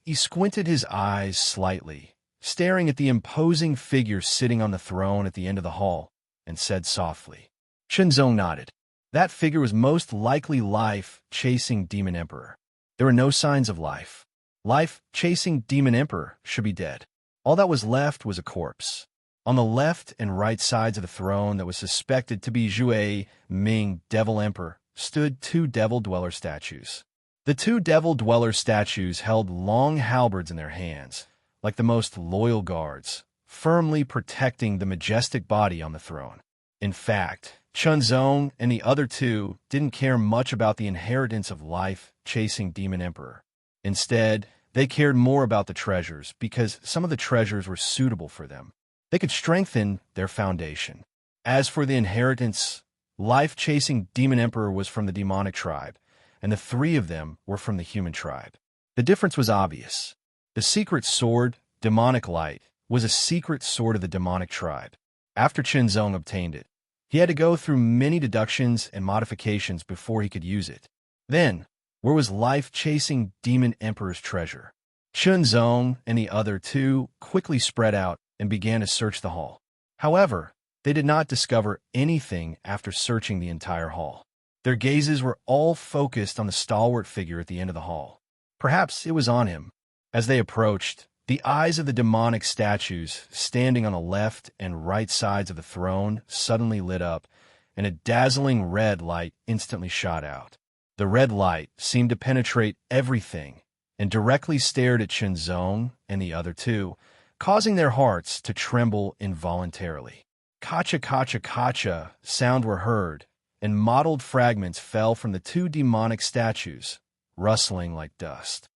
He squinted his eyes slightly, staring at the imposing figure sitting on the throne at the end of the hall, and said softly. Chen Zong nodded. That figure was most likely life-chasing Demon Emperor. There were no signs of life. Life-chasing Demon Emperor should be dead. All that was left was a corpse. On the left and right sides of the throne that was suspected to be Zhui Ming Devil Emperor stood 2 Devil Dweller statues. The 2 Devil Dweller statues held long halberds in their hands, like the most loyal guards, firmly protecting the majestic body on the throne. In fact, Chen Zong and the other 2 didn't care much about the inheritance of life-chasing Demon Emperor. Instead, they cared more about the treasures because some of the treasures were suitable for them. They could strengthen their foundation. As for the inheritance, life-chasing Demon Emperor was from the demonic tribe, and the 3 of them were from the human tribe. The difference was obvious. The secret sword, Demonic Light, was a secret sword of the demonic tribe. After Chen Zong obtained it, he had to go through many deductions and modifications before he could use it. Then, where was life-chasing Demon Emperor's treasure? Chen Zong and the other 2 quickly spread out and began to search the hall. However, they did not discover anything after searching the entire hall. Their gazes were all focused on the stalwart figure at the end of the hall. Perhaps it was on him. As they approached, the eyes of the demonic statues standing on the left and right sides of the throne suddenly lit up, and a dazzling red light instantly shot out. The red light seemed to penetrate everything and directly stared at Chen Zong and the other 2, causing their hearts to tremble involuntarily. Kacha, kacha, kacha sound were heard, and mottled fragments fell from the two demonic statues, rustling like dust.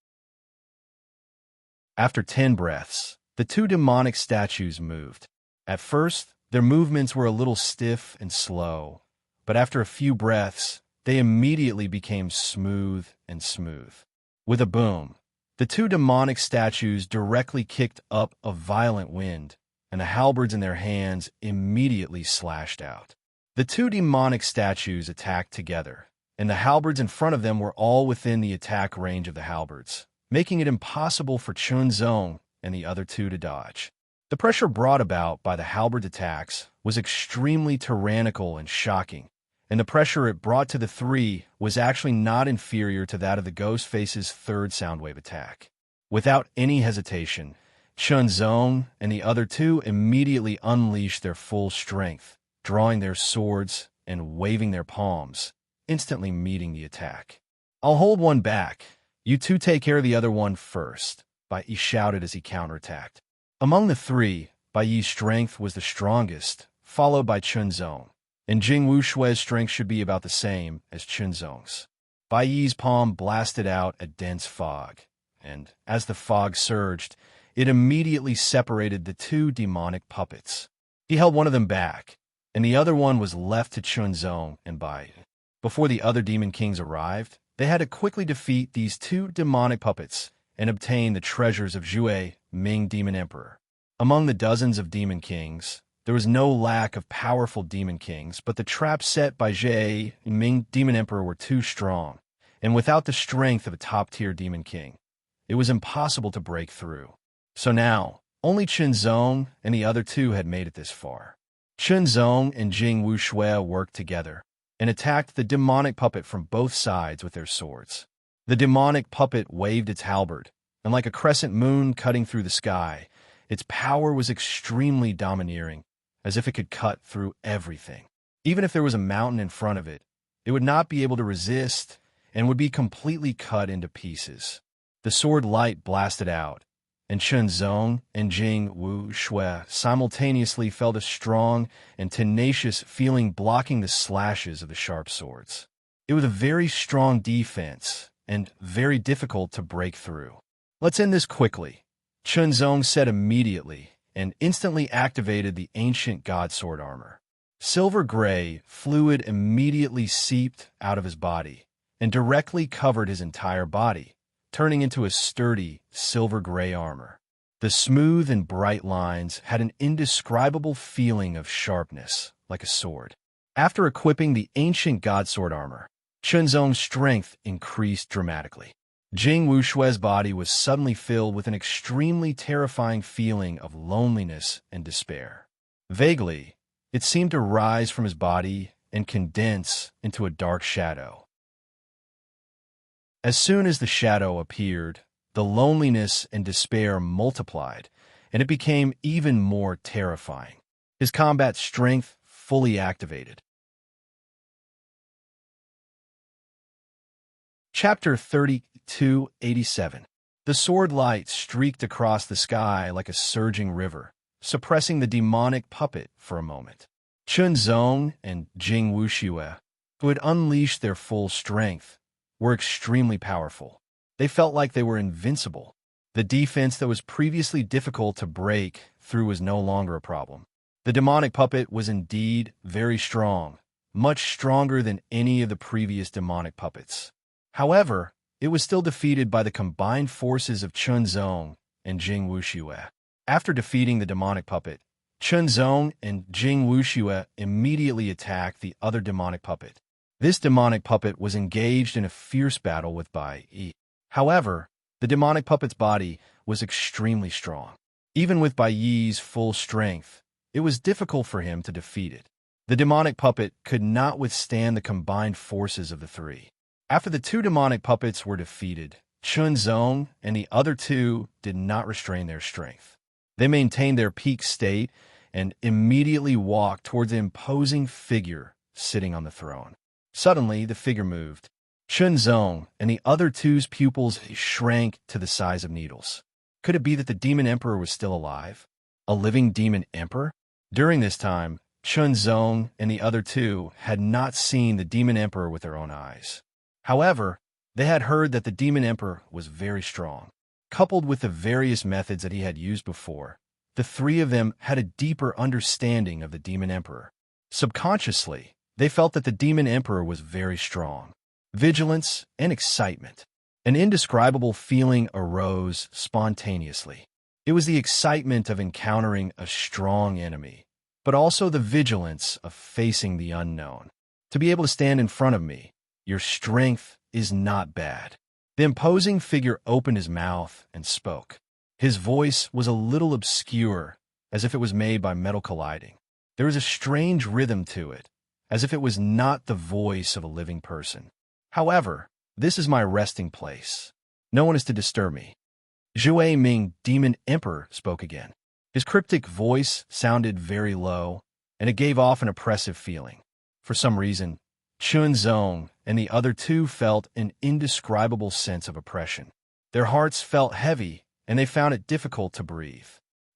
After 10 breaths, the two demonic statues moved. At first, their movements were a little stiff and slow, but after a few breaths, they immediately became smooth and smooth. With a boom, the two demonic statues directly kicked up a violent wind, and the halberds in their hands immediately slashed out. The two demonic statues attacked together, and the halberds in front of them were all within the attack range of the halberds, making it impossible for Chunzong and the other two to dodge. The pressure brought about by the halberd attacks was extremely tyrannical and shocking, and the pressure it brought to the three was actually not inferior to that of the Ghostface's third Soundwave attack. Without any hesitation, Chunzong and the other two immediately unleashed their full strength, drawing their swords and waving their palms, instantly meeting the attack. "I'll hold one back. You two take care of the other one first," Bai Yi shouted as he counterattacked. Among the three, Bai Yi's strength was the strongest, followed by Chunzong, and Jing Wushui's strength should be about the same as Chunzong's. Bai Yi's palm blasted out a dense fog, and as the fog surged, it immediately separated the two demonic puppets. He held one of them back, and the other one was left to Chunzong and Bai Yi. Before the other demon kings arrived, they had to quickly defeat these two demonic puppets and obtain the treasures of Zhui, Ming Demon Emperor. Among the dozens of demon kings, there was no lack of powerful demon kings, but the traps set by Zhui, Ming Demon Emperor were too strong, and without the strength of a top-tier demon king, it was impossible to break through. So now, only Chunzong and the other two had made it this far. Chunzong and Jing Wushui worked together and attacked the demonic puppet from both sides with their swords. The demonic puppet waved its halberd, and like a crescent moon cutting through the sky, its power was extremely domineering, as if it could cut through everything. Even if there was a mountain in front of it, it would not be able to resist and would be completely cut into pieces. The sword light blasted out, and Chunzong and Jing Wushui simultaneously felt a strong and tenacious feeling blocking the slashes of the sharp swords. It was a very strong defense, and very difficult to break through. "Let's end this quickly," Chunzong said immediately, and instantly activated the ancient god sword armor. Silver gray fluid immediately seeped out of his body, and directly covered his entire body, turning into a sturdy silver gray armor. The smooth and bright lines had an indescribable feeling of sharpness, like a sword. After equipping the ancient god sword armor, Chunzong's strength increased dramatically. Jing Wushui's body was suddenly filled with an extremely terrifying feeling of loneliness and despair. Vaguely, it seemed to rise from his body and condense into a dark shadow. As soon as the shadow appeared, the loneliness and despair multiplied, and it became even more terrifying. His combat strength fully activated. Chapter 3287. The sword light streaked across the sky like a surging river, suppressing the demonic puppet for a moment. Chunzong and Jing Wushui, who had unleashed their full strength, were extremely powerful. They felt like they were invincible. The defense that was previously difficult to break through was no longer a problem. The demonic puppet was indeed very strong, much stronger than any of the previous demonic puppets. However, it was still defeated by the combined forces of Chunzong and Jing Wushui. After defeating the demonic puppet, Chunzong and Jing Wushui immediately attacked the other demonic puppet. This demonic puppet was engaged in a fierce battle with Bai Yi. However, the demonic puppet's body was extremely strong. Even with Bai Yi's full strength, it was difficult for him to defeat it. The demonic puppet could not withstand the combined forces of the three. After the two demonic puppets were defeated, Chunzong and the other two did not restrain their strength. They maintained their peak state and immediately walked towards the imposing figure sitting on the throne. Suddenly, the figure moved. Chunzong and the other two's pupils shrank to the size of needles. Could it be that the demon emperor was still alive? A living demon emperor? During this time, Chunzong and the other two had not seen the demon emperor with their own eyes. However, they had heard that the demon emperor was very strong. Coupled with the various methods that he had used before, the three of them had a deeper understanding of the demon emperor. Subconsciously, they felt that the demon emperor was very strong. Vigilance and excitement. An indescribable feeling arose spontaneously. It was the excitement of encountering a strong enemy, but also the vigilance of facing the unknown. To be able to stand in front of me, your strength is not bad. The imposing figure opened his mouth and spoke. His voice was a little obscure, as if it was made by metal colliding. There was a strange rhythm to it, as if it was not the voice of a living person. However, this is my resting place. No one is to disturb me. Zhui Ming, Demon Emperor, spoke again. His cryptic voice sounded very low, and it gave off an oppressive feeling. For some reason, Chunzong and the other two felt an indescribable sense of oppression. Their hearts felt heavy, and they found it difficult to breathe.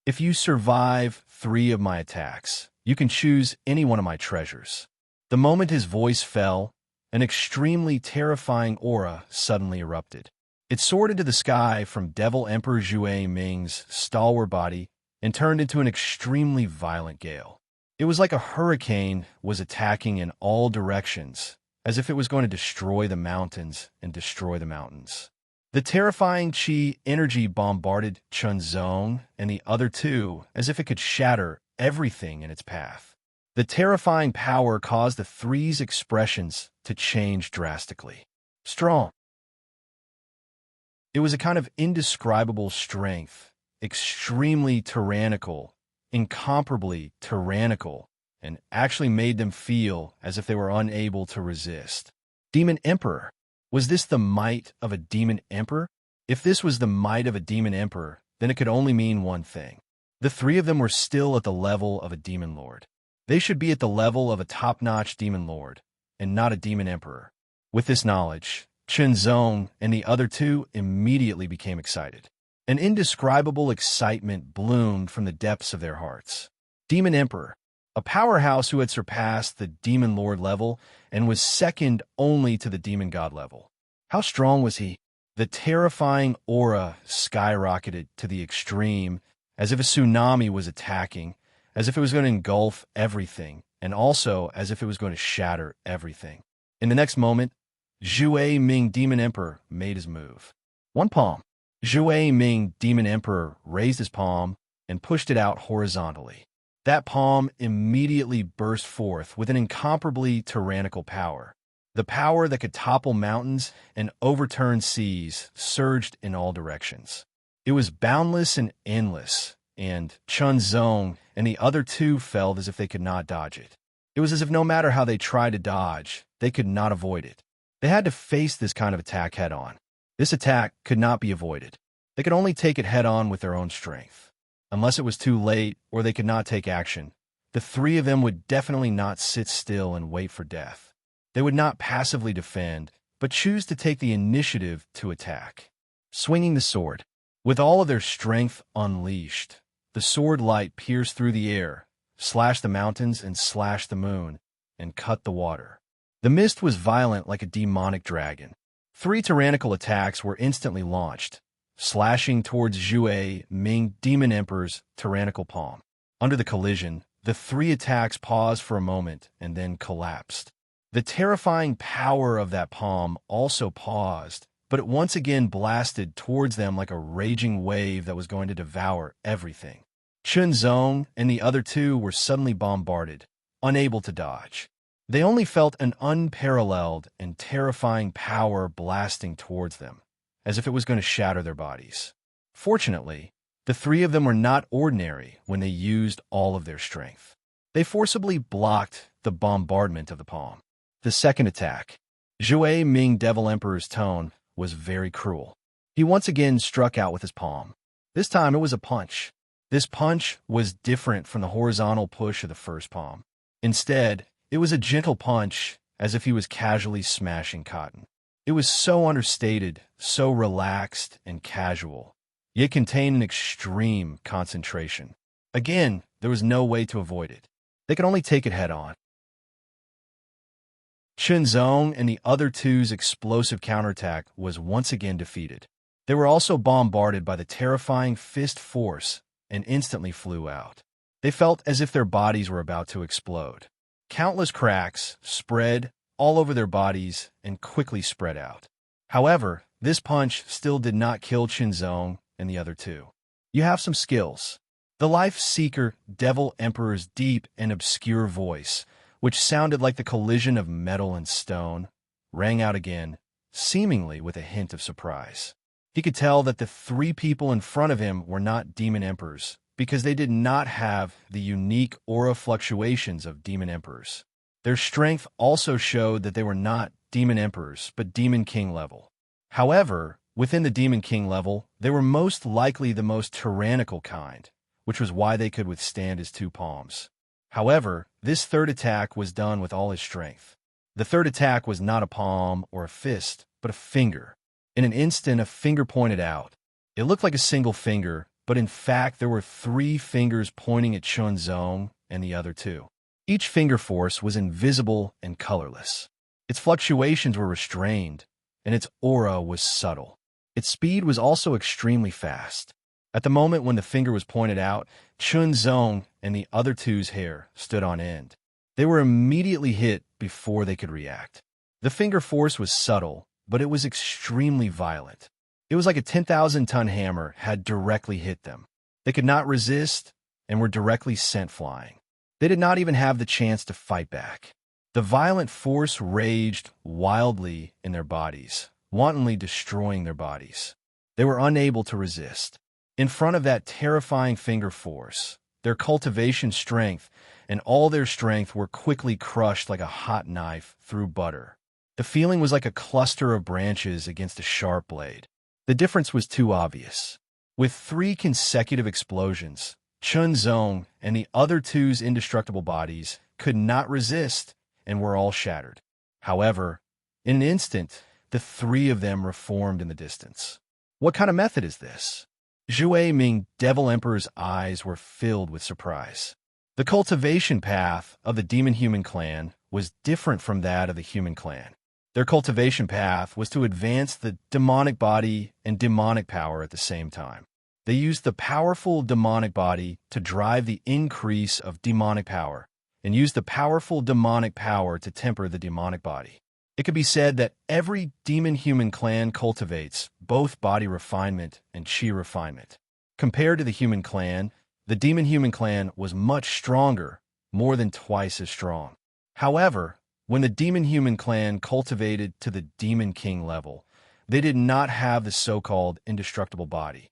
If you survive 3 of my attacks, you can choose any one of my treasures. The moment his voice fell, an extremely terrifying aura suddenly erupted. It soared into the sky from Devil Emperor Zhui Ming's stalwart body and turned into an extremely violent gale. It was like a hurricane was attacking in all directions, as if it was going to destroy the mountains and destroy the mountains. The terrifying chi energy bombarded Chunzong and the other two as if it could shatter everything in its path. The terrifying power caused the three's expressions to change drastically. Strong. It was a kind of indescribable strength, extremely tyrannical, incomparably tyrannical, and actually made them feel as if they were unable to resist. Demon Emperor. Was this the might of a demon emperor? If this was the might of a demon emperor, then it could only mean one thing. The 3 of them were still at the level of a demon lord. They should be at the level of a top-notch demon lord, and not a demon emperor. With this knowledge, Chunzong and the other two immediately became excited. An indescribable excitement bloomed from the depths of their hearts. Demon Emperor, a powerhouse who had surpassed the demon lord level and was second only to the demon god level. How strong was he? The terrifying aura skyrocketed to the extreme, as if a tsunami was attacking, as if it was going to engulf everything, and also as if it was going to shatter everything. In the next moment, Zhui Ming, Demon Emperor, made his move. One palm. Zhui Ming, Demon Emperor, raised his palm and pushed it out horizontally. That palm immediately burst forth with an incomparably tyrannical power. The power that could topple mountains and overturn seas surged in all directions. It was boundless and endless, and Chunzong and the other two felt as if they could not dodge it. It was as if no matter how they tried to dodge, they could not avoid it. They had to face this kind of attack head-on. This attack could not be avoided. They could only take it head-on with their own strength. Unless it was too late or they could not take action, the 3 of them would definitely not sit still and wait for death. They would not passively defend, but choose to take the initiative to attack. Swinging the sword. With all of their strength unleashed, the sword light pierced through the air, slashed the mountains and slashed the moon, and cut the water. The mist was violent like a demonic dragon. 3 tyrannical attacks were instantly launched, slashing towards Zhui Ming, Demon Emperor's tyrannical palm. Under the collision, the 3 attacks paused for a moment and then collapsed. The terrifying power of that palm also paused, but it once again blasted towards them like a raging wave that was going to devour everything. Chunzong and the other two were suddenly bombarded, unable to dodge. They only felt an unparalleled and terrifying power blasting towards them, as if it was going to shatter their bodies. Fortunately, the 3 of them were not ordinary when they used all of their strength. They forcibly blocked the bombardment of the palm. The second attack. Zhui Ming, Devil Emperor's tone was very cruel. He once again struck out with his palm. This time it was a punch. This punch was different from the horizontal push of the first palm. Instead, it was a gentle punch, as if he was casually smashing cotton. It was so understated, so relaxed and casual, yet contained an extreme concentration. Again, there was no way to avoid it. They could only take it head-on. Chunzong and the other two's explosive counterattack was once again defeated. They were also bombarded by the terrifying fist force and instantly flew out. They felt as if their bodies were about to explode. Countless cracks spread all over their bodies and quickly spread out. However, this punch still did not kill Chunzong and the other two. You have some skills. The Life-Seeker Devil Emperor's deep and obscure voice, which sounded like the collision of metal and stone, rang out again, seemingly with a hint of surprise. He could tell that the three people in front of him were not demon emperors, because they did not have the unique aura fluctuations of demon emperors. Their strength also showed that they were not demon emperors, but demon king level. However, within the demon king level, they were most likely the most tyrannical kind, which was why they could withstand his two palms. However, this third attack was done with all his strength. The third attack was not a palm or a fist, but a finger. In an instant, a finger pointed out. It looked like a single finger, but in fact there were 3 fingers pointing at Chunzong and the other two. Each finger force was invisible and colorless. Its fluctuations were restrained, and its aura was subtle. Its speed was also extremely fast. At the moment when the finger was pointed out, Chunzong and the other two's hair stood on end. They were immediately hit before they could react. The finger force was subtle, but it was extremely violent. It was like a 10,000-ton hammer had directly hit them. They could not resist and were directly sent flying. They did not even have the chance to fight back. The violent force raged wildly in their bodies, wantonly destroying their bodies. They were unable to resist. In front of that terrifying finger force, their cultivation strength and all their strength were quickly crushed like a hot knife through butter. The feeling was like a cluster of branches against a sharp blade. The difference was too obvious. With 3 consecutive explosions, Chunzong and the other two's indestructible bodies could not resist and were all shattered. However, in an instant, the 3 of them reformed in the distance. What kind of method is this? Zhue Ming Devil Emperor's eyes were filled with surprise. The cultivation path of the demon-human clan was different from that of the human clan. Their cultivation path was to advance the demonic body and demonic power at the same time. They used the powerful demonic body to drive the increase of demonic power, and used the powerful demonic power to temper the demonic body. It could be said that every demon-human clan cultivates both body refinement and chi refinement. Compared to the human clan, the demon-human clan was much stronger, more than twice as strong. However, when the demon-human clan cultivated to the demon king level, they did not have the so-called indestructible body.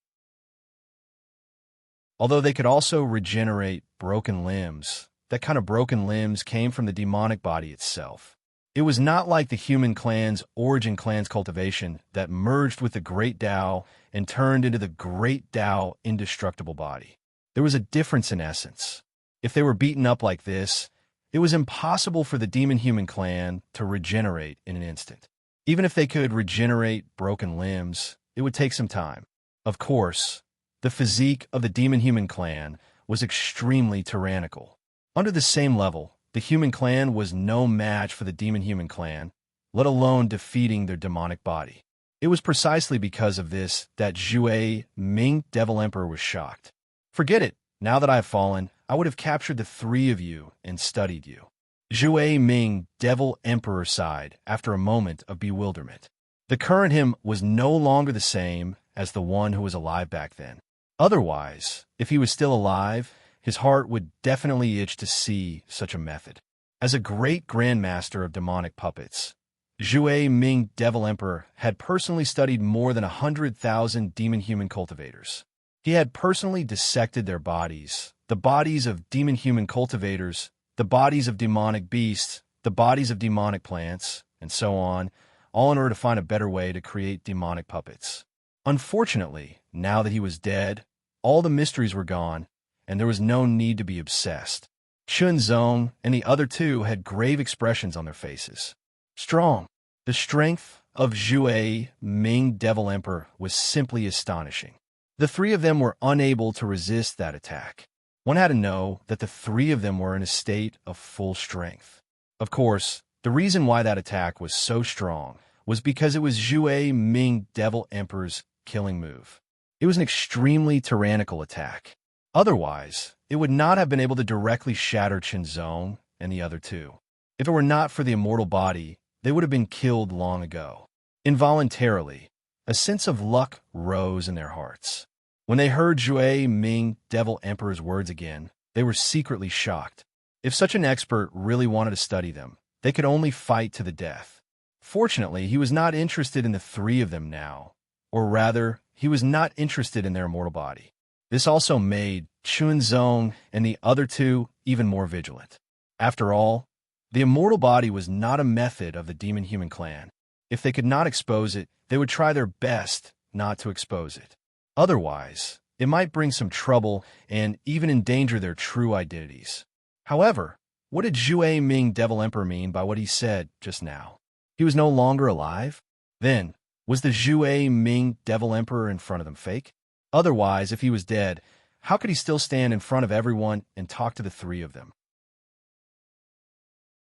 Although they could also regenerate broken limbs, that kind of broken limbs came from the demonic body itself. It was not like the human clan's origin clan's cultivation that merged with the Great Tao and turned into the Great Tao indestructible body. There was a difference in essence. If they were beaten up like this, it was impossible for the demon-human clan to regenerate in an instant. Even if they could regenerate broken limbs, it would take some time. Of course, the physique of the demon-human clan was extremely tyrannical. Under the same level, the human clan was no match for the demon-human clan, let alone defeating their demonic body. It was precisely because of this that Zhue Ming Devil Emperor was shocked. Forget it. Now that I have fallen, I would have captured the 3 of you and studied you. Zhue Ming Devil Emperor sighed after a moment of bewilderment. The current him was no longer the same as the one who was alive back then. Otherwise, if he was still alive, his heart would definitely itch to see such a method. As a great grandmaster of demonic puppets, Zhue Ming Devil Emperor had personally studied more than 100,000 demon-human cultivators. He had personally dissected their bodies, the bodies of demon-human cultivators, the bodies of demonic beasts, the bodies of demonic plants, and so on, all in order to find a better way to create demonic puppets. Unfortunately, now that he was dead, all the mysteries were gone, and there was no need to be obsessed. Chunzong and the other two had grave expressions on their faces. Strong. The strength of Zhue Ming Devil Emperor was simply astonishing. The three of them were unable to resist that attack. One had to know that the three of them were in a state of full strength. Of course, the reason why that attack was so strong was because it was Zhue Ming Devil Emperor's killing move. It was an extremely tyrannical attack. Otherwise, it would not have been able to directly shatter Qinzong and the other two. If it were not for the immortal body, they would have been killed long ago. Involuntarily, a sense of luck rose in their hearts. When they heard Zhue Ming Devil Emperor's words again, they were secretly shocked. If such an expert really wanted to study them, they could only fight to the death. Fortunately, he was not interested in the three of them now, or rather, he was not interested in their immortal body. This also made Qinzong and the other two even more vigilant. After all, the immortal body was not a method of the demon-human clan. If they could not expose it, they would try their best not to expose it. Otherwise, it might bring some trouble and even endanger their true identities. However, what did Zhue Ming Devil Emperor mean by what he said just now? He was no longer alive? Then, was the Zhue Ming Devil Emperor in front of them fake? Otherwise, if he was dead, how could he still stand in front of everyone and talk to the three of them?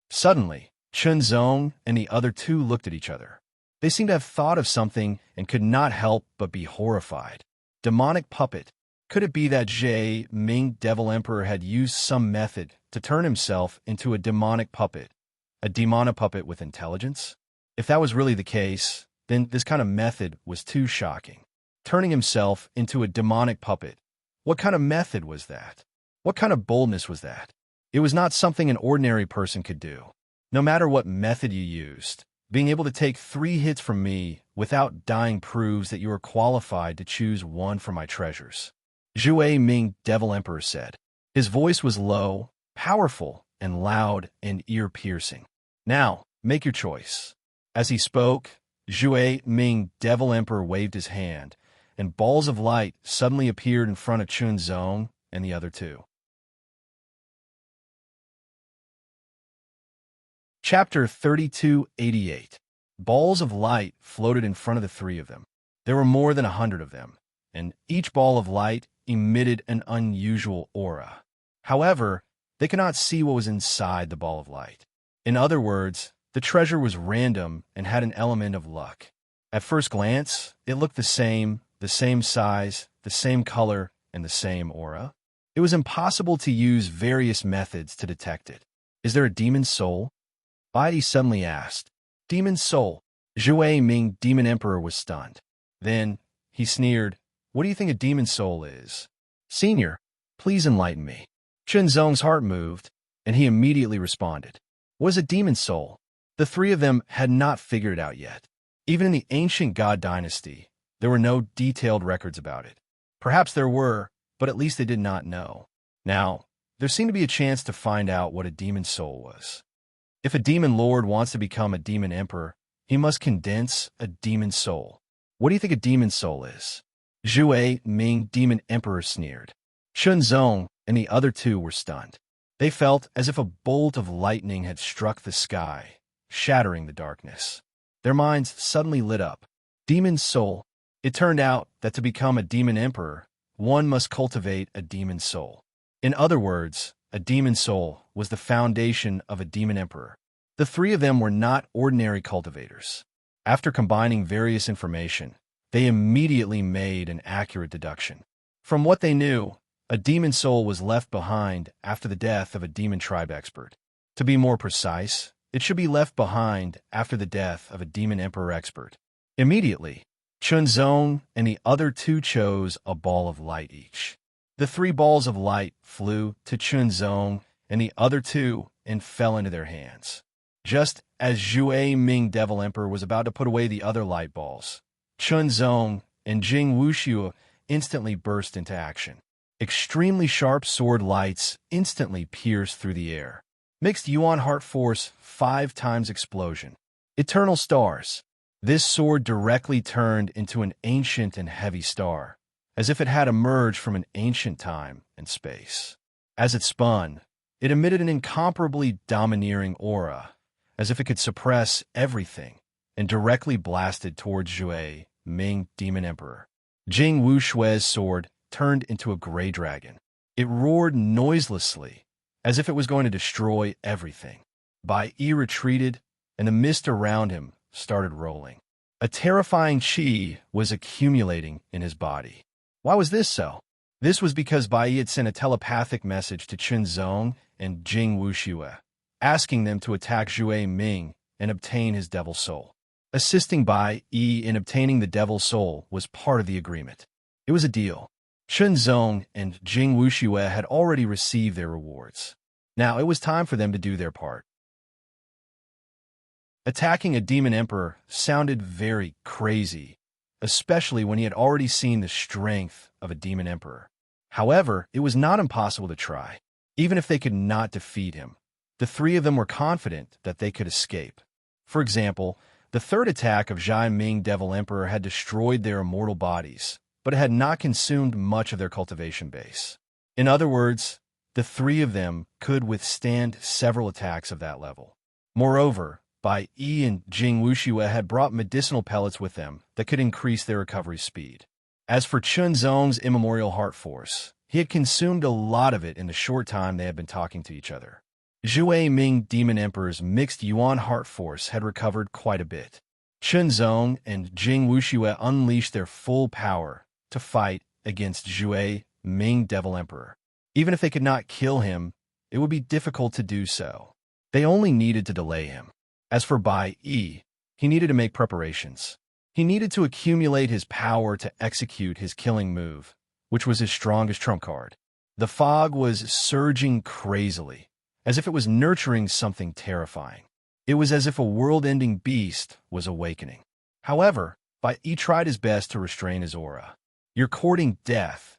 Suddenly, Qinzong and the other two looked at each other. They seemed to have thought of something and could not help but be horrified. Demonic puppet. Could it be that Zhue Ming Devil Emperor had used some method to turn himself into a demonic puppet? A demonic puppet with intelligence? If that was really the case, then this kind of method was too shocking. Turning himself into a demonic puppet. What kind of method was that? What kind of boldness was that? It was not something an ordinary person could do. No matter what method you used, being able to take 3 hits from me without dying proves that you are qualified to choose one from my treasures. Zhue Ming Devil Emperor said. His voice was low, powerful, and loud and ear-piercing. Now, make your choice. As he spoke, Zhue Ming Devil Emperor waved his hand, and balls of light suddenly appeared in front of Qinzong and the other two. Chapter 3288. Balls of light floated in front of the three of them. There were more than 100 of them, and each ball of light emitted an unusual aura. However, they could not see what was inside the ball of light. In other words, the treasure was random and had an element of luck. At first glance, it looked the same size, the same color, and the same aura. It was impossible to use various methods to detect it. Is there a demon soul? Baidi suddenly asked. Demon soul. Zhue Ming Demon Emperor was stunned. Then, he sneered, what do you think a demon soul is? Senior, please enlighten me. Qinzong's heart moved, and he immediately responded. What is a demon soul? The three of them had not figured it out yet. Even in the ancient God dynasty, there were no detailed records about it. Perhaps there were, but at least they did not know. Now, there seemed to be a chance to find out what a demon soul was. If a demon lord wants to become a demon emperor, he must condense a demon soul. What do you think a demon soul is? Zhue Ming Demon Emperor sneered. Qinzong and the other two were stunned. They felt as if a bolt of lightning had struck the sky, shattering the darkness. Their minds suddenly lit up. Demon soul. It turned out that to become a demon emperor, one must cultivate a demon soul. In other words, a demon soul was the foundation of a demon emperor. The three of them were not ordinary cultivators. After combining various information, they immediately made an accurate deduction. From what they knew, a demon soul was left behind after the death of a demon tribe expert. To be more precise, it should be left behind after the death of a demon emperor expert. Immediately, Qinzong and the other two chose a ball of light each. The 3 balls of light flew to Qinzong and the other two and fell into their hands. Just as Zhue Ming Devil Emperor was about to put away the other light balls, Qinzong and Jing Wuxiu instantly burst into action. Extremely sharp sword lights instantly pierced through the air. Mixed Yuan Heart Force 5 times explosion. Eternal stars. This sword directly turned into an ancient and heavy star, as if it had emerged from an ancient time and space. As it spun, it emitted an incomparably domineering aura, as if it could suppress everything, and directly blasted towards Zhue Ming Demon Emperor. Jing Wushui's sword turned into a gray dragon. It roared noiselessly, as if it was going to destroy everything. Bai Yi retreated, and the mist around him started rolling. A terrifying qi was accumulating in his body. Why was this so? This was because Bai Yi had sent a telepathic message to Chen Zong and Jing Wushui, asking them to attack Zhue Ming and obtain his devil soul. Assisting Bai Yi in obtaining the devil soul was part of the agreement. It was a deal. Chen Zong and Jing Wushui had already received their rewards. Now it was time for them to do their part. Attacking a demon emperor sounded very crazy, especially when he had already seen the strength of a demon emperor. However, it was not impossible to try. Even if they could not defeat him, the three of them were confident that they could escape. For example, the third attack of Zhai Ming Devil Emperor had destroyed their immortal bodies, but it had not consumed much of their cultivation base. In other words, the three of them could withstand several attacks of that level. Moreover, Bai Yi and Jing Wushui had brought medicinal pellets with them that could increase their recovery speed. As for Chen Zong's immemorial heart force, he had consumed a lot of it in the short time they had been talking to each other. Zhue Ming Demon Emperor's mixed Yuan heart force had recovered quite a bit. Chen Zong and Jing Wushui unleashed their full power to fight against Zhue Ming Devil Emperor. Even if they could not kill him, it would be difficult to do so. They only needed to delay him. As for Bai Yi, he needed to make preparations. He needed to accumulate his power to execute his killing move, which was his strongest trump card. The fog was surging crazily, as if it was nurturing something terrifying. It was as if a world-ending beast was awakening. However, Bai Yi tried his best to restrain his aura. "You're courting death."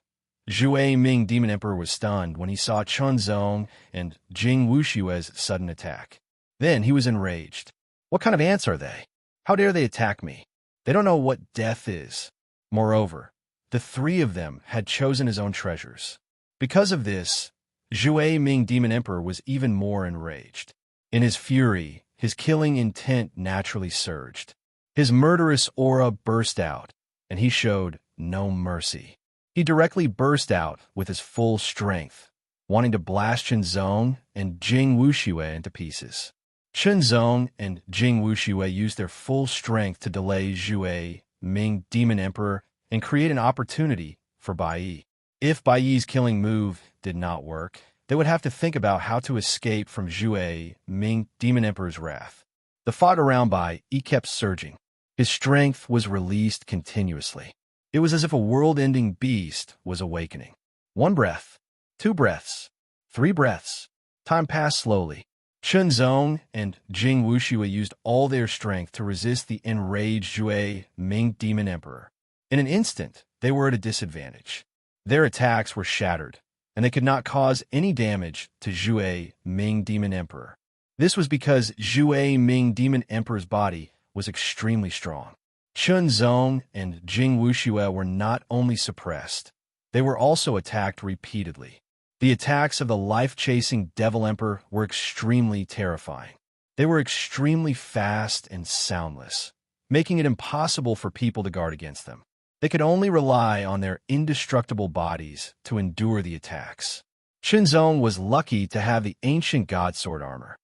Zhue Ming Demon Emperor was stunned when he saw Chen Zong and Jing Wushui's sudden attack. Then he was enraged. What kind of ants are they? How dare they attack me? They don't know what death is. Moreover, the three of them had chosen his own treasures. Because of this, Zhue Ming Demon Emperor was even more enraged. In his fury, his killing intent naturally surged. His murderous aura burst out, and he showed no mercy. He directly burst out with his full strength, wanting to blast Chen Zong and Jing Wushui into pieces. Chen Zong and Jing Wushui used their full strength to delay Zhue Ming Demon Emperor and create an opportunity for Bai Yi. If Bai Yi's killing move did not work, they would have to think about how to escape from Zhue Ming Demon Emperor's wrath. The fog around Bai Yi kept surging. His strength was released continuously. It was as if a world-ending beast was awakening. 1 breath, 2 breaths, 3 breaths. Time passed slowly. Chen Zong and Jing Wushui used all their strength to resist the enraged Zhue Ming Demon Emperor. In an instant, they were at a disadvantage. Their attacks were shattered, and they could not cause any damage to Zhue Ming Demon Emperor. This was because Zhue Ming Demon Emperor's body was extremely strong. Chen Zong and Jing Wushui were not only suppressed, they were also attacked repeatedly. The attacks of the life-chasing Devil Emperor were extremely terrifying. They were extremely fast and soundless, making it impossible for people to guard against them. They could only rely on their indestructible bodies to endure the attacks. Chen Zong was lucky to have the ancient god sword armor.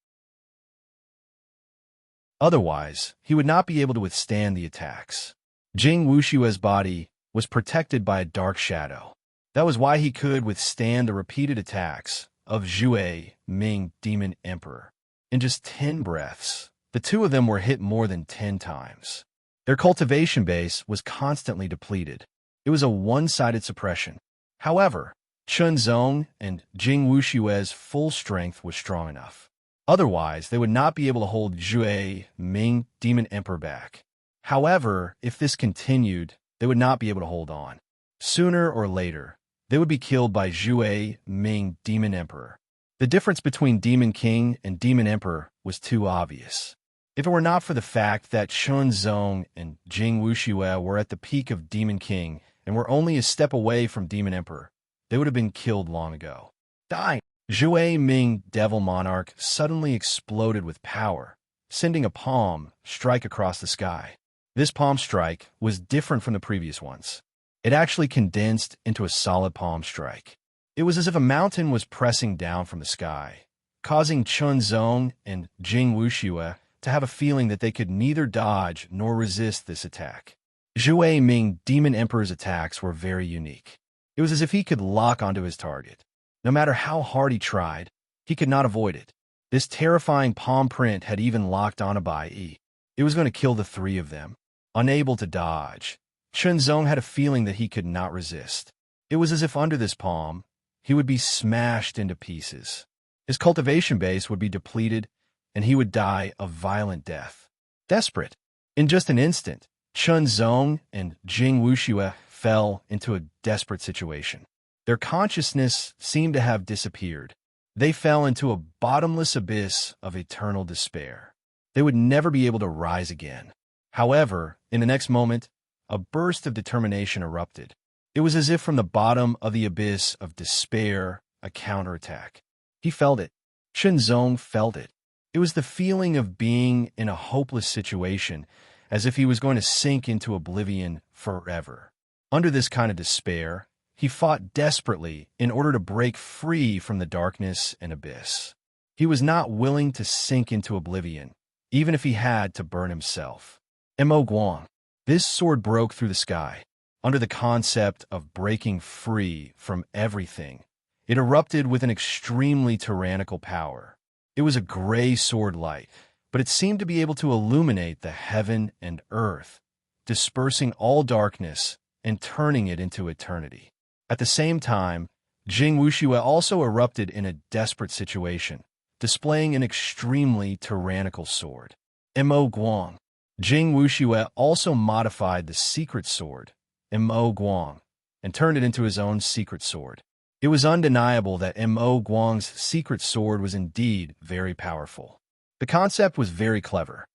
Otherwise, he would not be able to withstand the attacks. Jing Wushui's body was protected by a dark shadow. That was why he could withstand the repeated attacks of Zhue Ming Demon Emperor. In just 10 breaths, the two of them were hit more than 10 times. Their cultivation base was constantly depleted. It was a one-sided suppression. However, Chen Zong and Jing Wushui's full strength was strong enough. Otherwise, they would not be able to hold Zhue Ming Demon Emperor back. However, if this continued, they would not be able to hold on. Sooner or later, they would be killed by Zhue Ming Demon Emperor. The difference between Demon King and Demon Emperor was too obvious. If it were not for the fact that Chen Zong and Jing Wushui were at the peak of Demon King and were only a step away from Demon Emperor, they would have been killed long ago. Dying. Zhue Ming Devil Monarch suddenly exploded with power, sending a palm strike across the sky. This palm strike was different from the previous ones. It actually condensed into a solid palm strike. It was as if a mountain was pressing down from the sky, causing Chun Zong and Jing Wuxue to have a feeling that they could neither dodge nor resist this attack. Zhue Ming Demon Emperor's attacks were very unique. It was as if he could lock onto his target. No matter how hard he tried, he could not avoid it. This terrifying palm print had even locked on a Bai Yi. It was going to kill the three of them. Unable to dodge, Chun Zong had a feeling that he could not resist. It was as if under this palm, he would be smashed into pieces. His cultivation base would be depleted, and he would die a violent death. Desperate. In just an instant, Chun Zong and Jing Wuxue fell into a desperate situation. Their consciousness seemed to have disappeared. They fell into a bottomless abyss of eternal despair. They would never be able to rise again. However, in the next moment, a burst of determination erupted. It was as if from the bottom of the abyss of despair, a counterattack. He felt it. Chun Zong felt it. It was the feeling of being in a hopeless situation, as if he was going to sink into oblivion forever. Under this kind of despair, he fought desperately in order to break free from the darkness and abyss. He was not willing to sink into oblivion, even if he had to burn himself. Mo Guang. This sword broke through the sky. Under the concept of breaking free from everything, it erupted with an extremely tyrannical power. It was a gray sword light, but it seemed to be able to illuminate the heaven and earth, dispersing all darkness and turning it into eternity. At the same time, Jing Wuxue also erupted in a desperate situation, displaying an extremely tyrannical sword. Mo Guang. Jing Wuxue also modified the secret sword, Mo Guang, and turned it into his own secret sword. It was undeniable that Mo Guang's secret sword was indeed very powerful. The concept was very clever.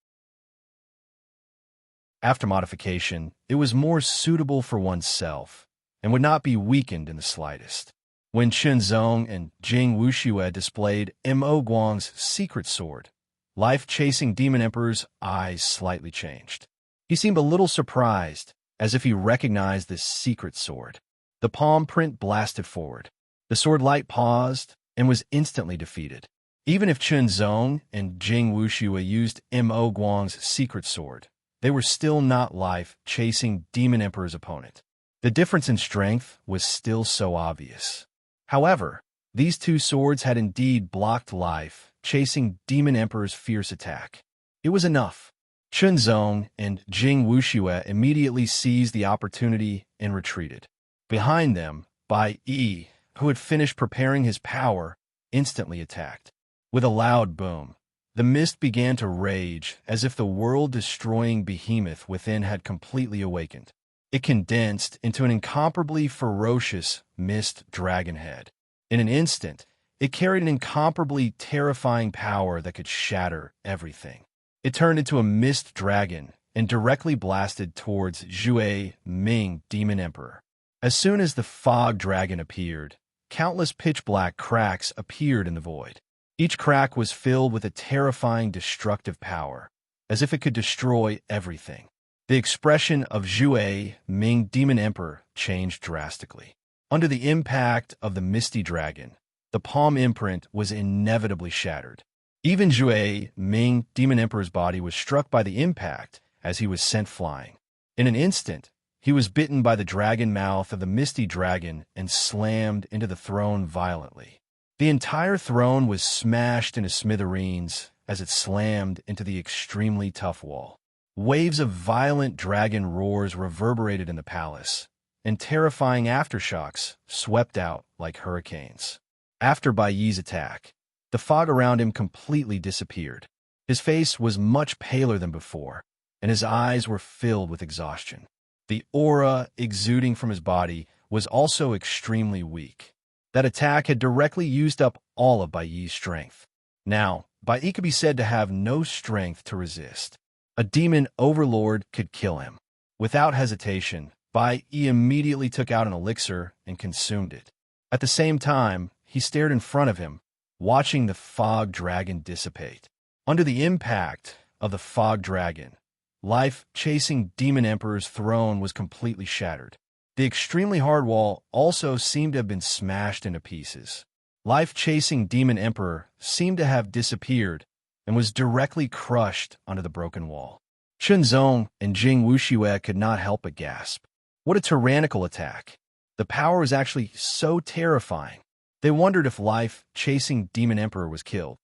After modification, it was more suitable for oneself and would not be weakened in the slightest. When Chun Zong and Jing Wuxue displayed Mo Guang's secret sword, life-chasing Demon Emperor's eyes slightly changed. He seemed a little surprised, as if he recognized this secret sword. The palm print blasted forward. The sword light paused and was instantly defeated. Even if Chun Zong and Jing Wuxue used Mo Guang's secret sword, they were still not life-chasing Demon Emperor's opponent. The difference in strength was still so obvious. However, these two swords had indeed blocked life, chasing Demon Emperor's fierce attack. It was enough. Chun Zong and Jing Wuxue immediately seized the opportunity and retreated. Behind them, Bai Yi, who had finished preparing his power, instantly attacked. With a loud boom, the mist began to rage as if the world-destroying behemoth within had completely awakened. It condensed into an incomparably ferocious mist dragon head. In an instant, it carried an incomparably terrifying power that could shatter everything. It turned into a mist dragon and directly blasted towards Zhue Ming Demon Emperor. As soon as the fog dragon appeared, countless pitch-black cracks appeared in the void. Each crack was filled with a terrifying destructive power, as if it could destroy everything. The expression of Zhue Ming Demon Emperor changed drastically. Under the impact of the misty dragon, the palm imprint was inevitably shattered. Even Zhue Ming Demon Emperor's body was struck by the impact as he was sent flying. In an instant, he was bitten by the dragon mouth of the misty dragon and slammed into the throne violently. The entire throne was smashed into smithereens as it slammed into the extremely tough wall. Waves of violent dragon roars reverberated in the palace, and terrifying aftershocks swept out like hurricanes. After Bai Yi's attack, the fog around him completely disappeared. His face was much paler than before, and his eyes were filled with exhaustion. The aura exuding from his body was also extremely weak. That attack had directly used up all of Bai Yi's strength. Now, Bai Yi could be said to have no strength to resist. A demon overlord could kill him. Without hesitation, Bai Yi immediately took out an elixir and consumed it. At the same time, he stared in front of him, watching the fog dragon dissipate. Under the impact of the fog dragon, life-chasing Demon Emperor's throne was completely shattered. The extremely hard wall also seemed to have been smashed into pieces. Life-chasing Demon Emperor seemed to have disappeared and was directly crushed under the broken wall. Chunzong and Jing Wuxue could not help but gasp. What a tyrannical attack! The power was actually so terrifying. They wondered if life-chasing Demon Emperor was killed.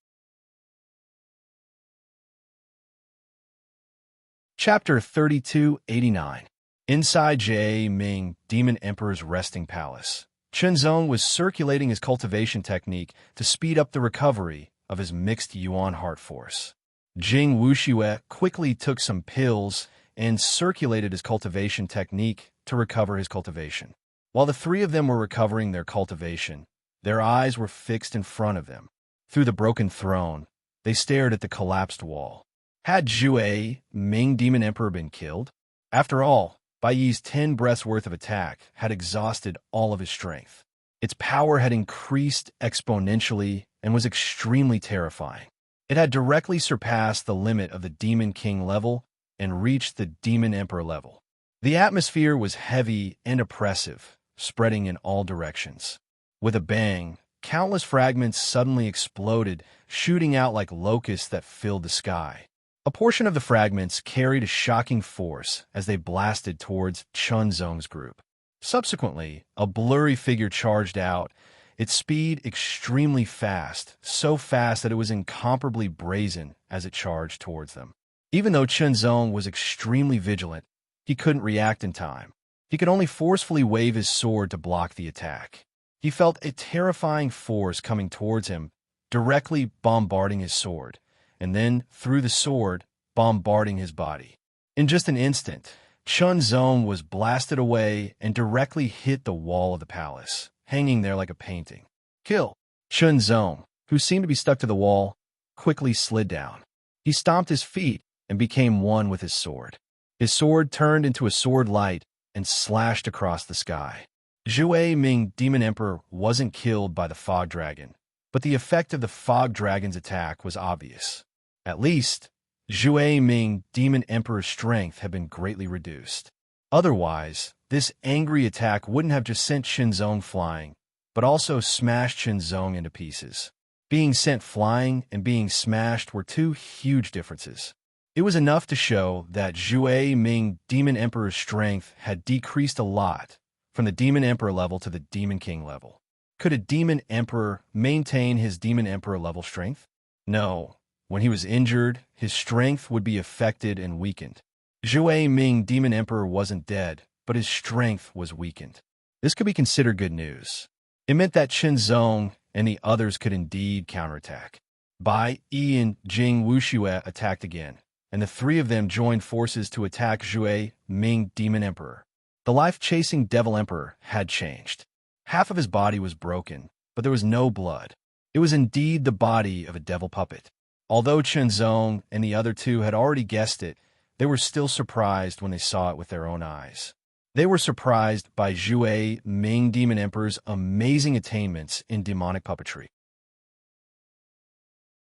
Chapter 3289. Inside Jie Ming, Demon Emperor's resting palace, Chunzong was circulating his cultivation technique to speed up the recovery of his mixed Yuan heart force. Jing Wuxue quickly took some pills and circulated his cultivation technique to recover his cultivation. While the three of them were recovering their cultivation, their eyes were fixed in front of them. Through the broken throne, they stared at the collapsed wall. Had Jie Ming Demon Emperor been killed? After all, Bai Yi's 10 breaths worth of attack had exhausted all of his strength. Its power had increased exponentially and was extremely terrifying. It had directly surpassed the limit of the Demon King level and reached the Demon Emperor level. The atmosphere was heavy and oppressive, spreading in all directions. With a bang, countless fragments suddenly exploded, shooting out like locusts that filled the sky. A portion of the fragments carried a shocking force as they blasted towards Chunzong's group. Subsequently, a blurry figure charged out, its speed extremely fast, so fast that it was incomparably brazen as it charged towards them. Even though Chunzong was extremely vigilant, he couldn't react in time. He could only forcefully wave his sword to block the attack. He felt a terrifying force coming towards him, directly bombarding his sword, and then, through the sword, bombarding his body. In just an instant, Chunzong was blasted away and directly hit the wall of the palace, hanging there like a painting. Kill! Chunzong, who seemed to be stuck to the wall, quickly slid down. He stomped his feet and became one with his sword. His sword turned into a sword light and slashed across the sky. Jie Ming Demon Emperor wasn't killed by the fog dragon, but the effect of the fog dragon's attack was obvious. At least, Jie Ming Demon Emperor's strength had been greatly reduced. Otherwise, this angry attack wouldn't have just sent Chunzong flying, but also smashed Chunzong into pieces. Being sent flying and being smashed were two huge differences. It was enough to show that Jie Ming Demon Emperor's strength had decreased a lot from the Demon Emperor level to the Demon King level. Could a Demon Emperor maintain his Demon Emperor level strength? No. When he was injured, his strength would be affected and weakened. Jie Ming Demon Emperor wasn't dead, but his strength was weakened. This could be considered good news. It meant that Chunzong and the others could indeed counterattack. Bai Yi and Jing Wuxue attacked again, and the three of them joined forces to attack Jie Ming Demon Emperor. The life-chasing Devil Emperor had changed. Half of his body was broken, but there was no blood. It was indeed the body of a devil puppet. Although Chunzong and the other two had already guessed it, they were still surprised when they saw it with their own eyes. They were surprised by Jie Ming Demon Emperor's amazing attainments in demonic puppetry.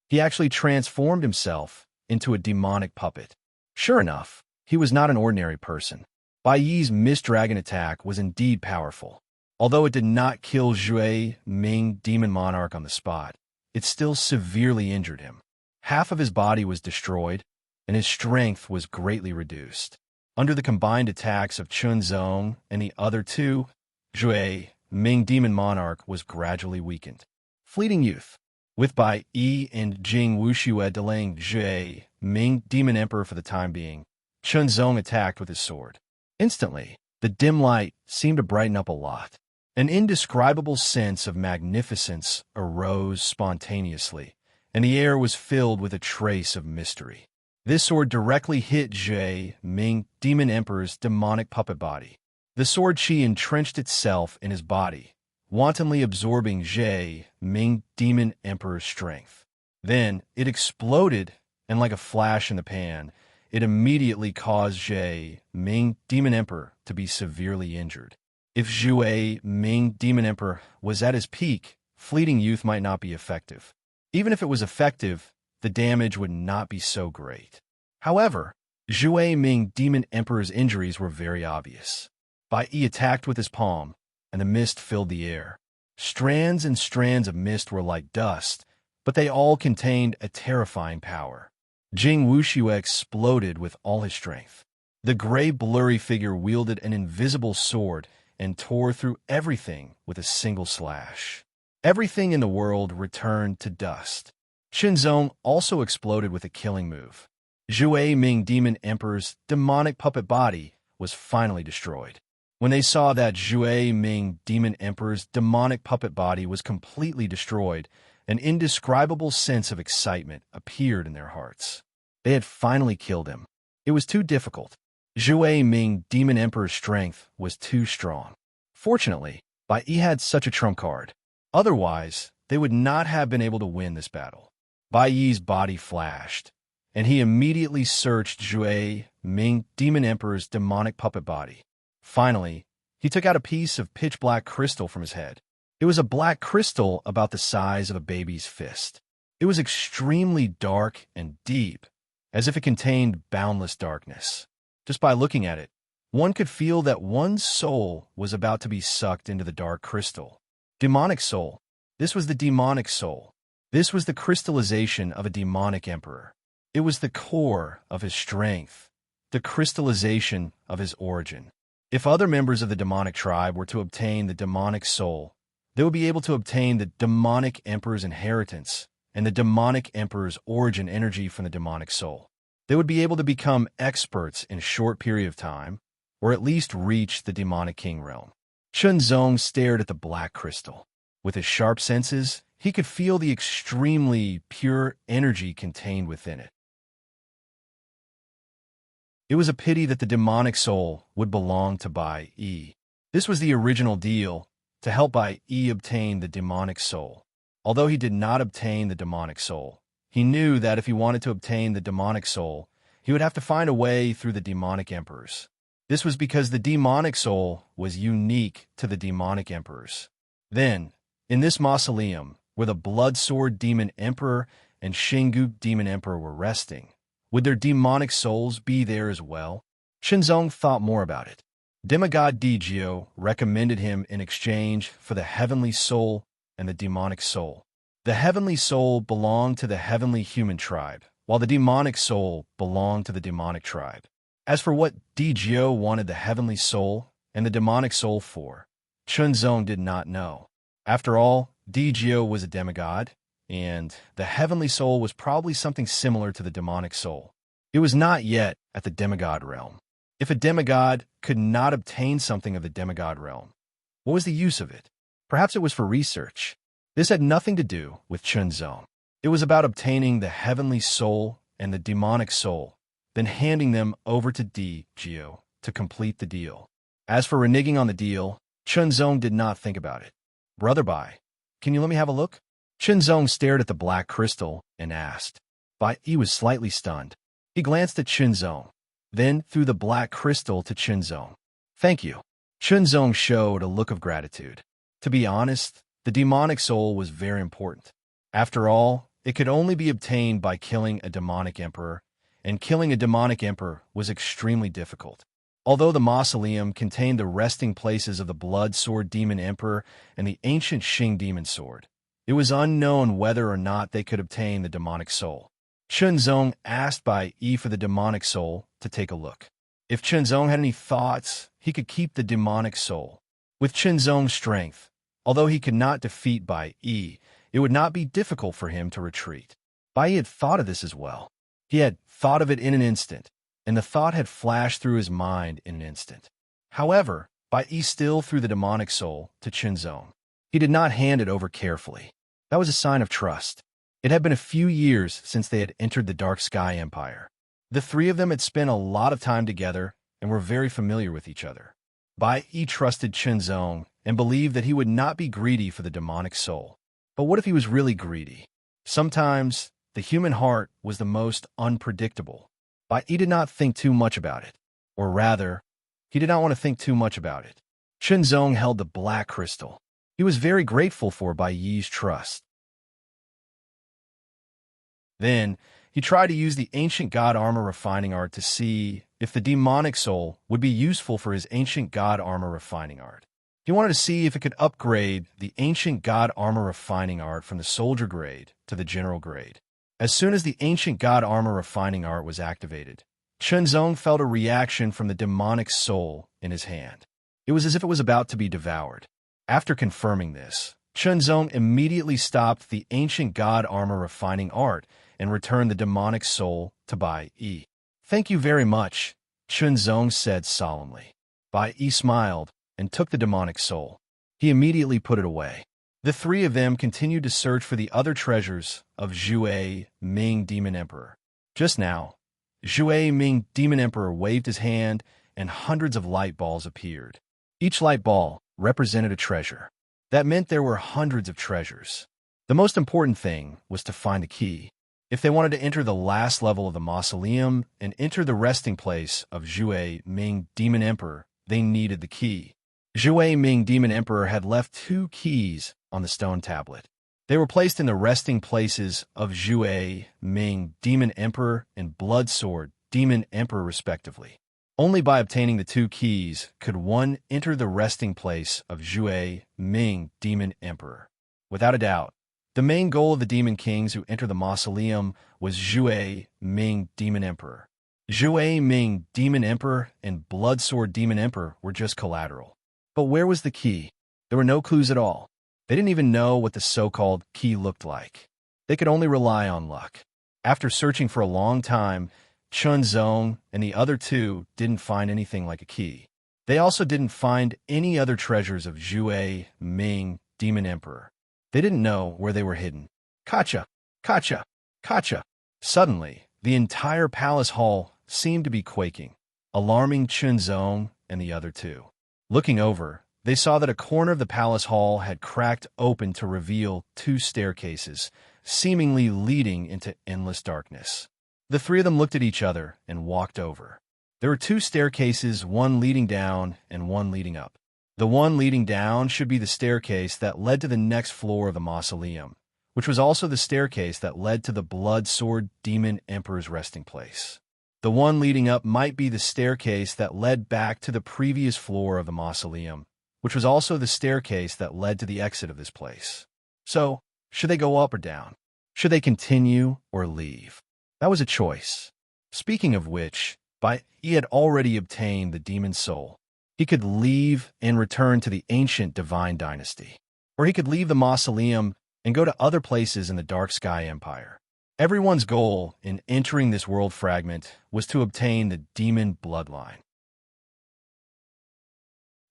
He actually transformed himself into a demonic puppet. Sure enough, he was not an ordinary person. Bai Yi's Mist Dragon attack was indeed powerful. Although it did not kill Jie Ming Demon Monarch on the spot, it still severely injured him. Half of his body was destroyed, and his strength was greatly reduced. Under the combined attacks of Chunzong and the other two, Jie Ming Demon Monarch was gradually weakened. Fleeting youth. With Bai Yi and Jing Wuxue delaying Jie Ming Demon Emperor for the time being, Chunzong attacked with his sword. Instantly, the dim light seemed to brighten up a lot. An indescribable sense of magnificence arose spontaneously, and the air was filled with a trace of mystery. This sword directly hit Jie Ming Demon Emperor's demonic puppet body. The sword chi entrenched itself in his body, wantonly absorbing Jie Ming Demon Emperor's strength. Then it exploded, and like a flash in the pan, it immediately caused Jie Ming Demon Emperor to be severely injured. If Jie Ming Demon Emperor was at his peak, fleeting youth might not be effective. Even if it was effective, the damage would not be so great. However, Jie Ming Demon Emperor's injuries were very obvious. Bai Yi attacked with his palm, and the mist filled the air. Strands and strands of mist were like dust, but they all contained a terrifying power. Jing Wuxiu exploded with all his strength. The gray, blurry figure wielded an invisible sword and tore through everything with a single slash. Everything in the world returned to dust. Qinzong also exploded with a killing move. Zhui Ming Demon Emperor's demonic puppet body was finally destroyed. When they saw that Zhui Ming Demon Emperor's demonic puppet body was completely destroyed, an indescribable sense of excitement appeared in their hearts. They had finally killed him. It was too difficult. Zhui Ming Demon Emperor's strength was too strong. Fortunately, Bai Yi had such a trump card. Otherwise, they would not have been able to win this battle. Bai Yi's body flashed, and he immediately searched Zhui Ming Demon Emperor's demonic puppet body. Finally, he took out a piece of pitch-black crystal from his head. It was a black crystal about the size of a baby's fist. It was extremely dark and deep, as if it contained boundless darkness. Just by looking at it, one could feel that one's soul was about to be sucked into the dark crystal. Demonic soul. This was the demonic soul. This was the crystallization of a demonic emperor. It was the core of his strength, the crystallization of his origin. If other members of the demonic tribe were to obtain the demonic soul, they would be able to obtain the demonic emperor's inheritance and the demonic emperor's origin energy from the demonic soul. They would be able to become experts in a short period of time, or at least reach the demonic king realm. Qinzong stared at the black crystal. With his sharp senses, he could feel the extremely pure energy contained within it. It was a pity that the demonic soul would belong to Bai Yi. This was the original deal, to help Bai Yi obtain the demonic soul. Although he did not obtain the demonic soul, he knew that if he wanted to obtain the demonic soul, he would have to find a way through the demonic emperors. This was because the demonic soul was unique to the demonic emperors. Then, in this mausoleum, where the Blood Sword Demon Emperor and Shingu Demon Emperor were resting, would their demonic souls be there as well? Qinzong thought more about it. Demigod Dijio recommended him in exchange for the heavenly soul and the demonic soul. The heavenly soul belonged to the heavenly human tribe, while the demonic soul belonged to the demonic tribe. As for what Dijio wanted the heavenly soul and the demonic soul for, Qinzong did not know. After all, Dijio was a demigod, and the heavenly soul was probably something similar to the demonic soul. It was not yet at the demigod realm. If a demigod could not obtain something of the demigod realm, what was the use of it? Perhaps it was for research. This had nothing to do with Qinzong. It was about obtaining the heavenly soul and the demonic soul, then handing them over to Dijio to complete the deal. As for reneging on the deal, Qinzong did not think about it. Brother Bai, can you let me have a look? Qinzong stared at the black crystal and asked. Bai Yi was slightly stunned. He glanced at Qinzong, then threw the black crystal to Qinzong. Thank you. Qinzong showed a look of gratitude. To be honest, the demonic soul was very important. After all, it could only be obtained by killing a demonic emperor, and killing a demonic emperor was extremely difficult. Although the mausoleum contained the resting places of the Blood Sword Demon Emperor and the ancient Xing Demon Sword, it was unknown whether or not they could obtain the demonic soul. Qinzong asked Bai Yi for the demonic soul to take a look. If Qinzong had any thoughts, he could keep the demonic soul. With Qinzong's strength, although he could not defeat Bai Yi, it would not be difficult for him to retreat. Bai Yi had thought of this as well. He had thought of it in an instant, and the thought had flashed through his mind in an instant. However, Bai Yi still threw the demonic soul to Qinzong. He did not hand it over carefully. That was a sign of trust. It had been a few years since they had entered the Dark Sky Empire. The three of them had spent a lot of time together and were very familiar with each other. Bai Yi trusted Qinzong and believed that he would not be greedy for the demonic soul. But what if he was really greedy? Sometimes, the human heart was the most unpredictable. Bai Yi did not think too much about it. Or rather, he did not want to think too much about it. Qinzong held the black crystal. He was very grateful for Bai Yi's trust. Then, he tried to use the ancient god armor refining art to see if the demonic soul would be useful for his ancient god armor refining art. He wanted to see if it could upgrade the ancient god armor refining art from the soldier grade to the general grade. As soon as the ancient god armor refining art was activated, Chunzong felt a reaction from the demonic soul in his hand. It was as if it was about to be devoured. After confirming this, Chunzong immediately stopped the ancient god armor refining art and returned the demonic soul to Bai Yi. "Thank you very much," Chunzong said solemnly. Bai Yi smiled and took the demonic soul. He immediately put it away. The three of them continued to search for the other treasures of Zhuai Ming Demon Emperor. Just now, Zhuai Ming Demon Emperor waved his hand and hundreds of light balls appeared. Each light ball represented a treasure. That meant there were hundreds of treasures. The most important thing was to find the key. If they wanted to enter the last level of the mausoleum and enter the resting place of Zhuai Ming Demon Emperor, they needed the key. Zhuai Ming Demon Emperor had left 2 keys on the stone tablet. They were placed in the resting places of Zhuai Ming Demon Emperor and Blood Sword Demon Emperor respectively. Only by obtaining the 2 keys could one enter the resting place of Zhuai Ming Demon Emperor. Without a doubt, the main goal of the Demon Kings who enter the mausoleum was Zhuai Ming Demon Emperor. Zhuai Ming Demon Emperor and Blood Sword Demon Emperor were just collateral. But where was the key? There were no clues at all. They didn't even know what the so-called key looked like. They could only rely on luck. After searching for a long time, Chunzong and the other 2 didn't find anything like a key. They also didn't find any other treasures of Zhuai Ming Demon Emperor. They didn't know where they were hidden. Kacha! Kacha! Kacha! Suddenly, the entire palace hall seemed to be quaking, alarming Chunzong and the other 2. Looking over, they saw that a corner of the palace hall had cracked open to reveal 2 staircases, seemingly leading into endless darkness. The 3 of them looked at each other and walked over. There were 2 staircases, one leading down and one leading up. The one leading down should be the staircase that led to the next floor of the mausoleum, which was also the staircase that led to the Blood Sword Demon Emperor's resting place. The one leading up might be the staircase that led back to the previous floor of the mausoleum, which was also the staircase that led to the exit of this place. So, should they go up or down? Should they continue or leave? That was a choice. Speaking of which, he had already obtained the demon soul. He could leave and return to the ancient divine dynasty. Or he could leave the mausoleum and go to other places in the Dark Sky Empire. Everyone's goal in entering this world fragment was to obtain the demon bloodline.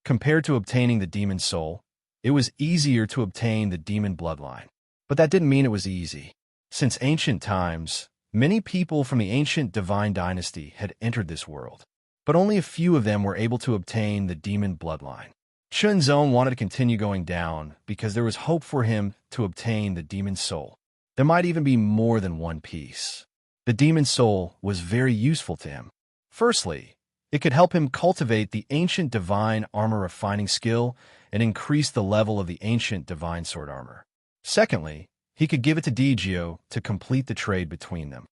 Compared to obtaining the demon soul, it was easier to obtain the demon bloodline. But that didn't mean it was easy. Since ancient times, many people from the ancient divine dynasty had entered this world, but only a few of them were able to obtain the demon bloodline. Chunzong wanted to continue going down because there was hope for him to obtain the demon soul. There might even be more than one piece. The demon soul was very useful to him. Firstly, it could help him cultivate the ancient divine armor refining skill and increase the level of the ancient divine sword armor. Secondly, he could give it to Digio to complete the trade between them.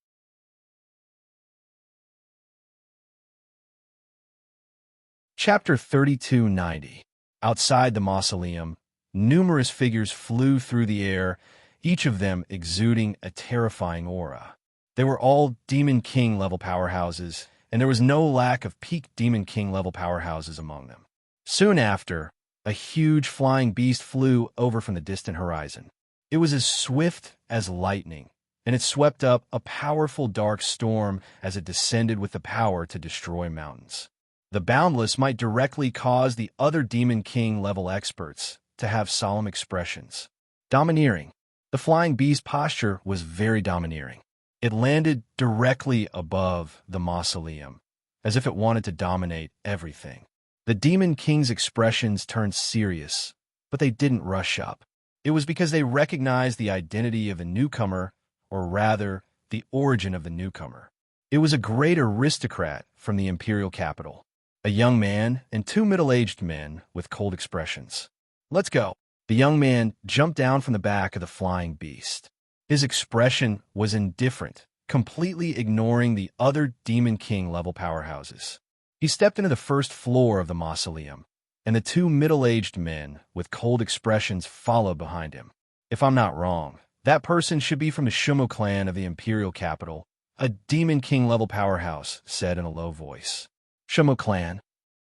Chapter 3290. Outside the mausoleum, numerous figures flew through the air, each of them exuding a terrifying aura. They were all Demon King level powerhouses, and there was no lack of peak Demon King level powerhouses among them. Soon after, a huge flying beast flew over from the distant horizon. It was as swift as lightning, and it swept up a powerful dark storm as it descended with the power to destroy mountains. The Boundless might directly cause the other Demon King level experts to have solemn expressions. Domineering. The flying beast posture was very domineering. It landed directly above the mausoleum, as if it wanted to dominate everything. The Demon King's expressions turned serious, but they didn't rush up. It was because they recognized the identity of a newcomer, or rather, the origin of the newcomer. It was a great aristocrat from the imperial capital, a young man and 2 middle-aged men with cold expressions. "Let's go." The young man jumped down from the back of the flying beast. His expression was indifferent, completely ignoring the other Demon King level powerhouses. He stepped into the first floor of the mausoleum, and the two middle-aged men with cold expressions followed behind him. If I'm not wrong, that person should be from the Shumo clan of the Imperial capital, a Demon King level powerhouse said in a low voice. Shumo clan?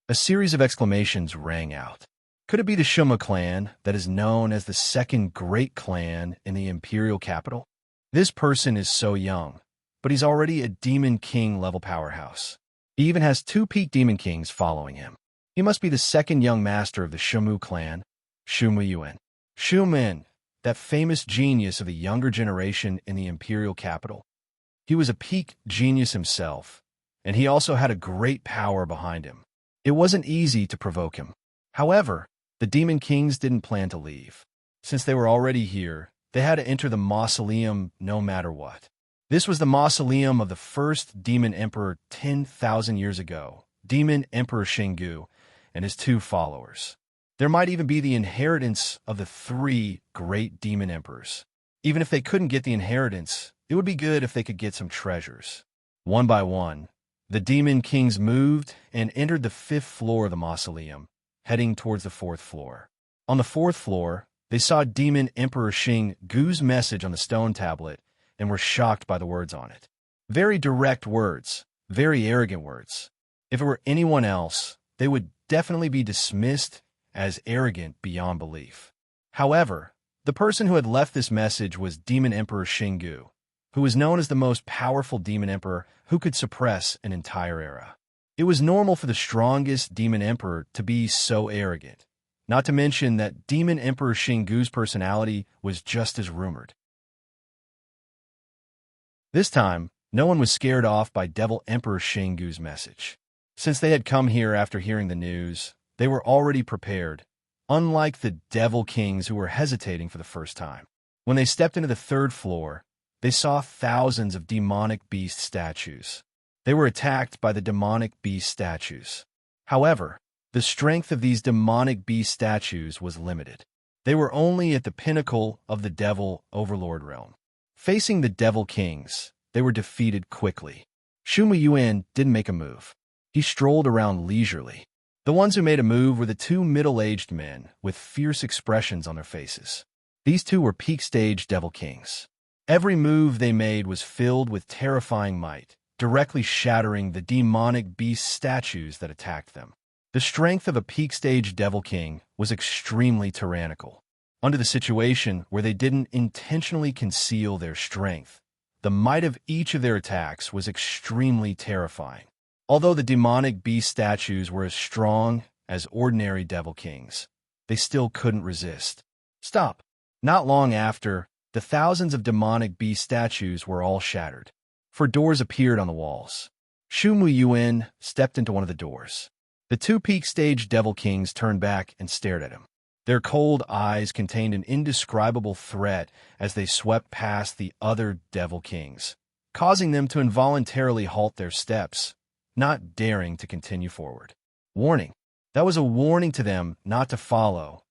A series of exclamations rang out. Could it be the Shumo clan that is known as the second great clan in the Imperial capital? This person is so young, but he's already a Demon King level powerhouse. He even has two peak Demon Kings following him. He must be the second young master of the Shumu clan, Shumu Yuan. Shumen, that famous genius of the younger generation in the Imperial capital. He was a peak genius himself, and he also had a great power behind him. It wasn't easy to provoke him. However, the Demon Kings didn't plan to leave. Since they were already here, they had to enter the mausoleum no matter what. This was the mausoleum of the first Demon Emperor 10,000 years ago, Demon Emperor Shingu, and his two followers. There might even be the inheritance of the three great Demon Emperors. Even if they couldn't get the inheritance, it would be good if they could get some treasures. One by one, the Demon Kings moved and entered the fifth floor of the mausoleum, heading towards the fourth floor. On the fourth floor, they saw Demon Emperor Shingu's message on the stone tablet and were shocked by the words on it. Very direct words, very arrogant words. If it were anyone else, they would definitely be dismissed as arrogant beyond belief. However, the person who had left this message was Demon Emperor Shingu, who was known as the most powerful Demon Emperor who could suppress an entire era. It was normal for the strongest Demon Emperor to be so arrogant, not to mention that Demon Emperor Shingu's personality was just as rumored. This time, no one was scared off by Devil Emperor Shingu's message. Since they had come here after hearing the news, they were already prepared, unlike the Devil Kings who were hesitating for the first time. When they stepped into the third floor, they saw thousands of demonic beast statues. They were attacked by the demonic beast statues. However, the strength of these demonic beast statues was limited. They were only at the pinnacle of the Devil Overlord realm. Facing the Devil Kings, they were defeated quickly. Shumu Yuan didn't make a move. He strolled around leisurely. The ones who made a move were the two middle-aged men with fierce expressions on their faces. These two were peak-stage Devil Kings. Every move they made was filled with terrifying might, directly shattering the demonic beast statues that attacked them. The strength of a peak-stage Devil King was extremely tyrannical. Under the situation where they didn't intentionally conceal their strength, the might of each of their attacks was extremely terrifying. Although the demonic beast statues were as strong as ordinary Devil Kings, they still couldn't resist. Stop! Not long after, the thousands of demonic beast statues were all shattered, for doors appeared on the walls. Shumu Yuan stepped into one of the doors. The two peak-stage Devil Kings turned back and stared at him. Their cold eyes contained an indescribable threat as they swept past the other Devil Kings, causing them to involuntarily halt their steps, not daring to continue forward. Warning. That was a warning to them not to follow,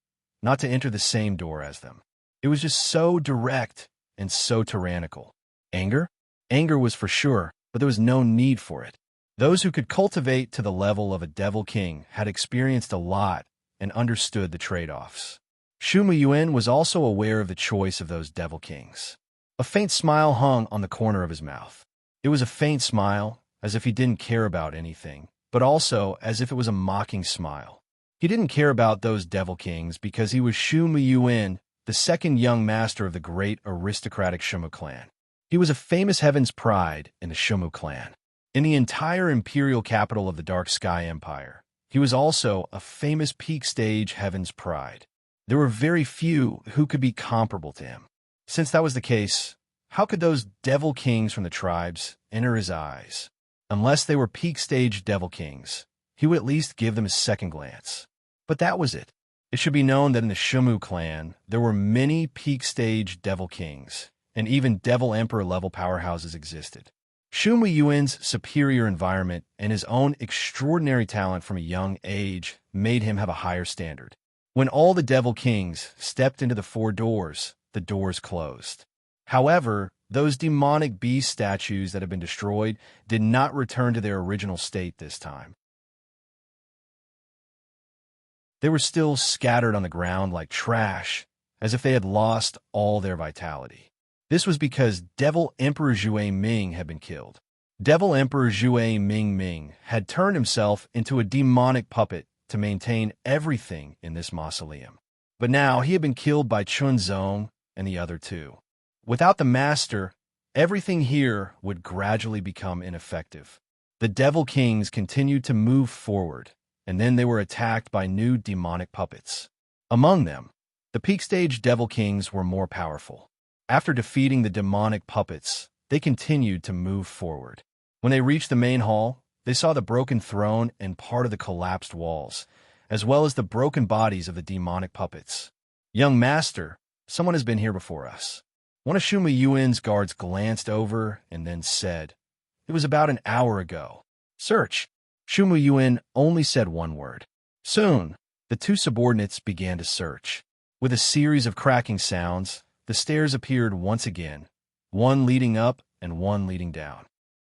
not to enter the same door as them. It was just so direct and so tyrannical. Anger? Anger was for sure, but there was no need for it. Those who could cultivate to the level of a Devil King had experienced a lot and understood the trade-offs. Shumu Yuan was also aware of the choice of those Devil Kings. A faint smile hung on the corner of his mouth. It was a faint smile, as if he didn't care about anything, but also as if it was a mocking smile. He didn't care about those Devil Kings because he was Shumu Yuan, the second young master of the great aristocratic Shumu clan. He was a famous heaven's pride in the Shumu clan. In the entire imperial capital of the Dark Sky Empire, he was also a famous peak-stage heaven's pride. There were very few who could be comparable to him. Since that was the case, how could those Devil Kings from the tribes enter his eyes? Unless they were peak-stage Devil Kings, he would at least give them a second glance. But that was it. It should be known that in the Shumu clan, there were many peak-stage Devil Kings, and even Devil Emperor-level powerhouses existed. Shumu Yuan's superior environment and his own extraordinary talent from a young age made him have a higher standard. When all the Devil Kings stepped into the four doors, the doors closed. However, Those demonic beast statues that had been destroyed did not return to their original state this time. They were still scattered on the ground like trash, as if they had lost all their vitality. This was because Devil Emperor Zhui Ming had been killed. Devil Emperor Zhui Ming had turned himself into a demonic puppet to maintain everything in this mausoleum. But now he had been killed by Chun Zong and the other two. Without the master, everything here would gradually become ineffective. The Devil Kings continued to move forward, and then they were attacked by new demonic puppets. Among them, the peak stage Devil Kings were more powerful. After defeating the demonic puppets, they continued to move forward. When they reached the main hall, they saw the broken throne and part of the collapsed walls, as well as the broken bodies of the demonic puppets. "Young master, someone has been here before us." One of Shuma Yuan's guards glanced over and then said, "It was about an hour ago." "Search." Shuma Yuan only said one word. Soon, the two subordinates began to search. With a series of cracking sounds, the stairs appeared once again, one leading up and one leading down.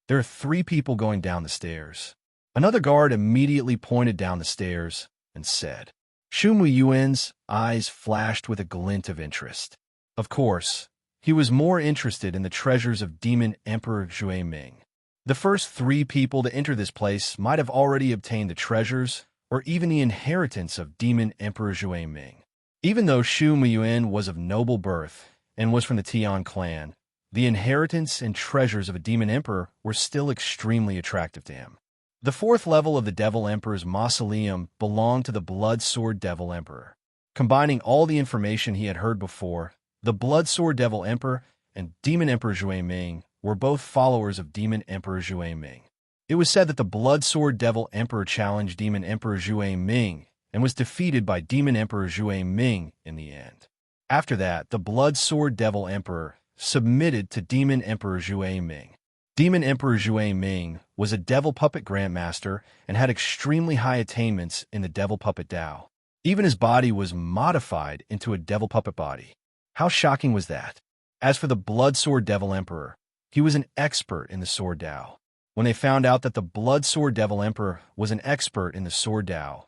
"There are 3 people going down the stairs." Another guard immediately pointed down the stairs and said. Shuma Yuan's eyes flashed with a glint of interest. Of course, he was more interested in the treasures of Demon Emperor Zhui Ming. The first 3 people to enter this place might have already obtained the treasures or even the inheritance of Demon Emperor Zhui Ming. Even though Shuma Yuan was of noble birth and was from the Tian clan, the inheritance and treasures of a demon emperor were still extremely attractive to him. The 4th level of the Devil Emperor's mausoleum belonged to the Blood Sword Devil Emperor. Combining all the information he had heard before, the Blood Sword Devil Emperor and Demon Emperor Zhui Ming were both followers of Demon Emperor Zhui Ming. It was said that the Blood Sword Devil Emperor challenged Demon Emperor Zhui Ming and was defeated by Demon Emperor Zhui Ming in the end. After that, the Blood Sword Devil Emperor submitted to Demon Emperor Zhui Ming. Demon Emperor Zhui Ming was a devil puppet grandmaster and had extremely high attainments in the devil puppet Dao. Even his body was modified into a devil puppet body. How shocking was that? As for the Blood Sword Devil Emperor, he was an expert in the Sword Dao. When they found out that the Blood Sword Devil Emperor was an expert in the Sword Dao,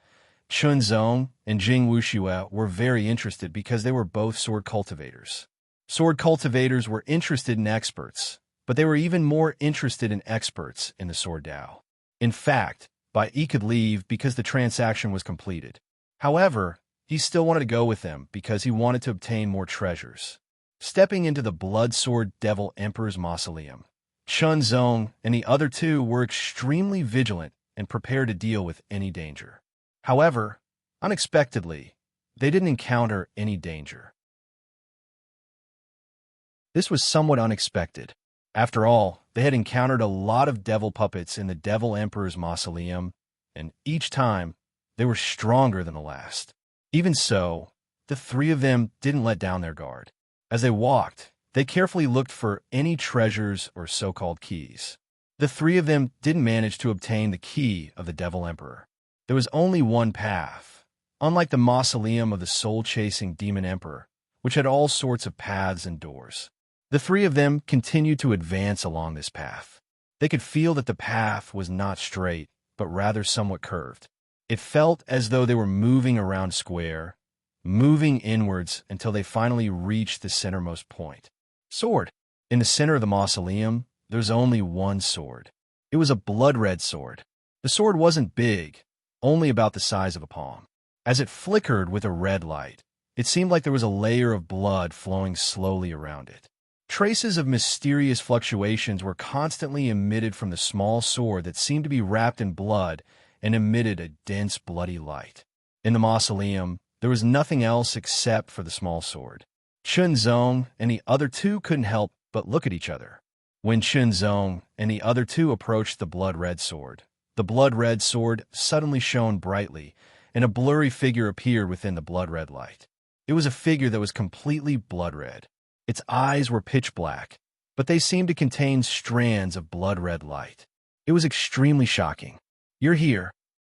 Chun Zong and Jing Wuxue were very interested because they were both sword cultivators. Sword cultivators were interested in experts, but they were even more interested in experts in the Sword Dao. In fact, Bai Yi could leave because the transaction was completed. However, he still wanted to go with them because he wanted to obtain more treasures. Stepping into the Blood Sword Devil Emperor's mausoleum, Chun Zong and the other 2 were extremely vigilant and prepared to deal with any danger. However, unexpectedly, they didn't encounter any danger. This was somewhat unexpected. After all, they had encountered a lot of devil puppets in the Devil Emperor's mausoleum, and each time, they were stronger than the last. Even so, the 3 of them didn't let down their guard. As they walked, they carefully looked for any treasures or so-called keys. The 3 of them didn't manage to obtain the key of the Devil Emperor. There was only one path, unlike the mausoleum of the soul-chasing Demon Emperor, which had all sorts of paths and doors. The 3 of them continued to advance along this path. They could feel that the path was not straight, but rather somewhat curved. It felt as though they were moving around square, moving inwards until they finally reached the centermost point. Sword. In the center of the mausoleum, there was only one sword. It was a blood-red sword. The sword wasn't big, only about the size of a palm. As it flickered with a red light, it seemed like there was a layer of blood flowing slowly around it. Traces of mysterious fluctuations were constantly emitted from the small sword that seemed to be wrapped in blood and emitted a dense bloody light. In the mausoleum, there was nothing else except for the small sword. Chun Zong and the other 2 couldn't help but look at each other. When Chun Zong and the other 2 approached the blood-red sword, the blood-red sword suddenly shone brightly, and a blurry figure appeared within the blood-red light. It was a figure that was completely blood-red. Its eyes were pitch black, but they seemed to contain strands of blood-red light. It was extremely shocking. "You're here,"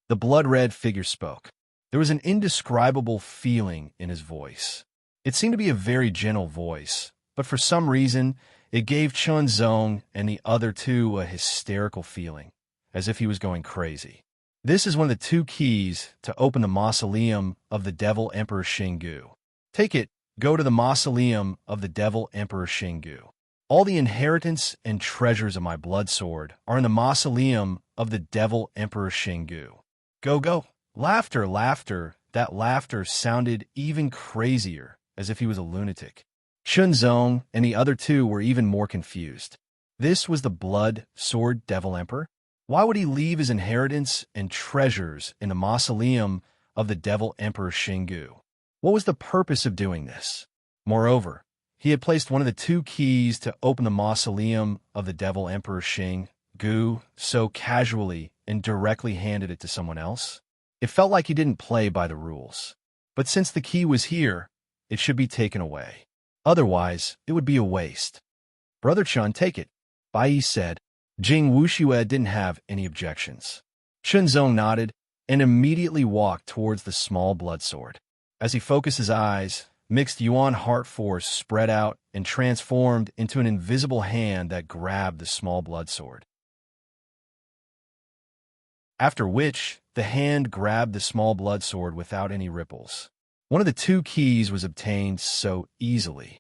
the blood-red figure spoke. There was an indescribable feeling in his voice. It seemed to be a very gentle voice, but for some reason, It gave Chun Zong and the other two a hysterical feeling, as if he was going crazy. This is one of the two keys to open the mausoleum of the Devil Emperor Xingu. Take it, go to the mausoleum of the Devil Emperor Xingu. All the inheritance and treasures of my blood sword are in the mausoleum of the Devil Emperor Xingu. Go, go. Laughter, laughter. That laughter sounded even crazier, as if he was a lunatic. Chun Zong and the other two were even more confused. This was the Blood Sword Devil Emperor? Why would he leave his inheritance and treasures in the mausoleum of the Devil Emperor Xingu? What was the purpose of doing this? Moreover, he had placed one of the two keys to open the mausoleum of the Devil Emperor Xingu so casually and directly handed it to someone else. It felt like he didn't play by the rules. But since the key was here, it should be taken away. Otherwise, it would be a waste. Brother Chun, take it, Bai Yi said. Jing Wuxue didn't have any objections. Chun Zong nodded and immediately walked towards the small blood sword. As he focused his eyes, mixed Yuan heart force spread out and transformed into an invisible hand that grabbed the small blood sword. After which, the hand grabbed the small blood sword without any ripples. One of the two keys was obtained so easily.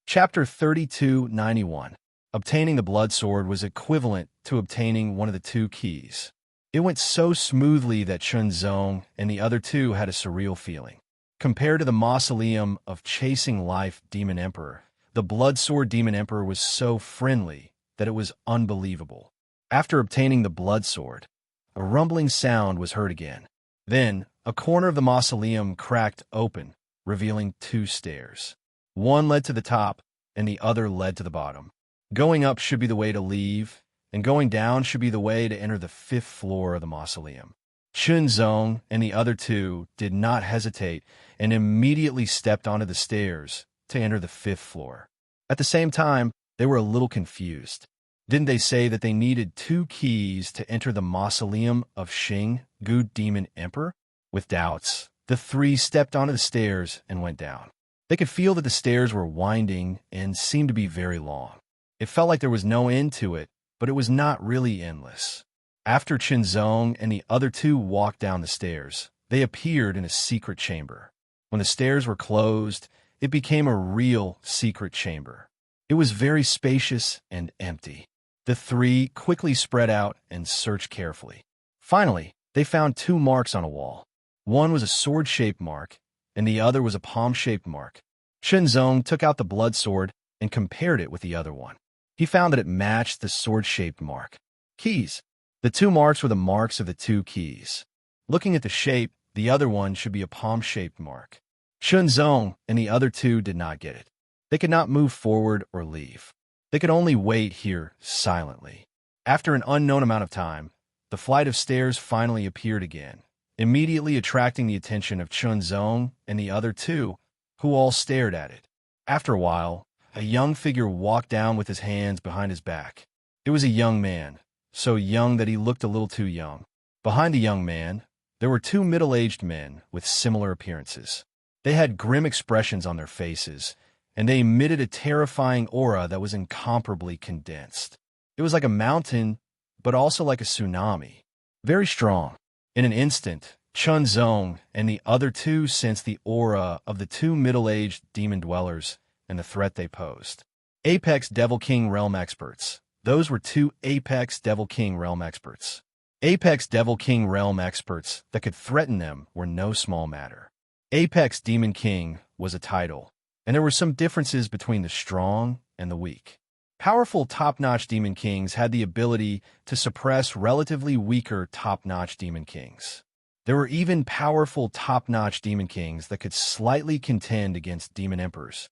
Chapter 3291. Obtaining the blood sword was equivalent to obtaining one of the two keys. It went so smoothly that Chun Zong and the other two had a surreal feeling. Compared to the mausoleum of Chasing Life Demon Emperor, the Blood Sword Demon Emperor was so friendly that it was unbelievable. After obtaining the blood sword, a rumbling sound was heard again. Then, a corner of the mausoleum cracked open, revealing two stairs. One led to the top, and the other led to the bottom. Going up should be the way to leave, and going down should be the way to enter the 5th floor of the mausoleum. Chun Zong and the other two did not hesitate and immediately stepped onto the stairs to enter the 5th floor. At the same time, they were a little confused. Didn't they say that they needed two keys to enter the mausoleum of Xingu Demon Emperor? With doubts, the three stepped onto the stairs and went down. They could feel that the stairs were winding and seemed to be very long. It felt like there was no end to it, but it was not really endless. After Chun Zong and the other two walked down the stairs, they appeared in a secret chamber. When the stairs were closed, it became a real secret chamber. It was very spacious and empty. The three quickly spread out and searched carefully. Finally, they found two marks on a wall. One was a sword-shaped mark, and the other was a palm-shaped mark. Chun Zong took out the blood sword and compared it with the other one. He found that it matched the sword-shaped mark. Keys. The two marks were the marks of the two keys. Looking at the shape, the other one should be a palm-shaped mark. Chun Zong and the other two did not get it. They could not move forward or leave. They could only wait here silently. After an unknown amount of time, the flight of stairs finally appeared again, immediately attracting the attention of Chun Zong and the other two, who all stared at it. After a while, a young figure walked down with his hands behind his back. It was a young man, so young that he looked a little too young. Behind the young man, there were two middle-aged men with similar appearances. They had grim expressions on their faces, and they emitted a terrifying aura that was incomparably condensed. It was like a mountain, but also like a tsunami. Very strong. In an instant, Chun Zong and the other two sensed the aura of the two middle-aged demon dwellers and the threat they posed. Apex Devil King Realm Experts. Those were two Apex Devil King Realm Experts. Apex Devil King Realm Experts that could threaten them were no small matter. Apex Demon King was a title, and there were some differences between the strong and the weak. Powerful top-notch Demon Kings had the ability to suppress relatively weaker top-notch Demon Kings. There were even powerful top-notch Demon Kings that could slightly contend against Demon Emperors.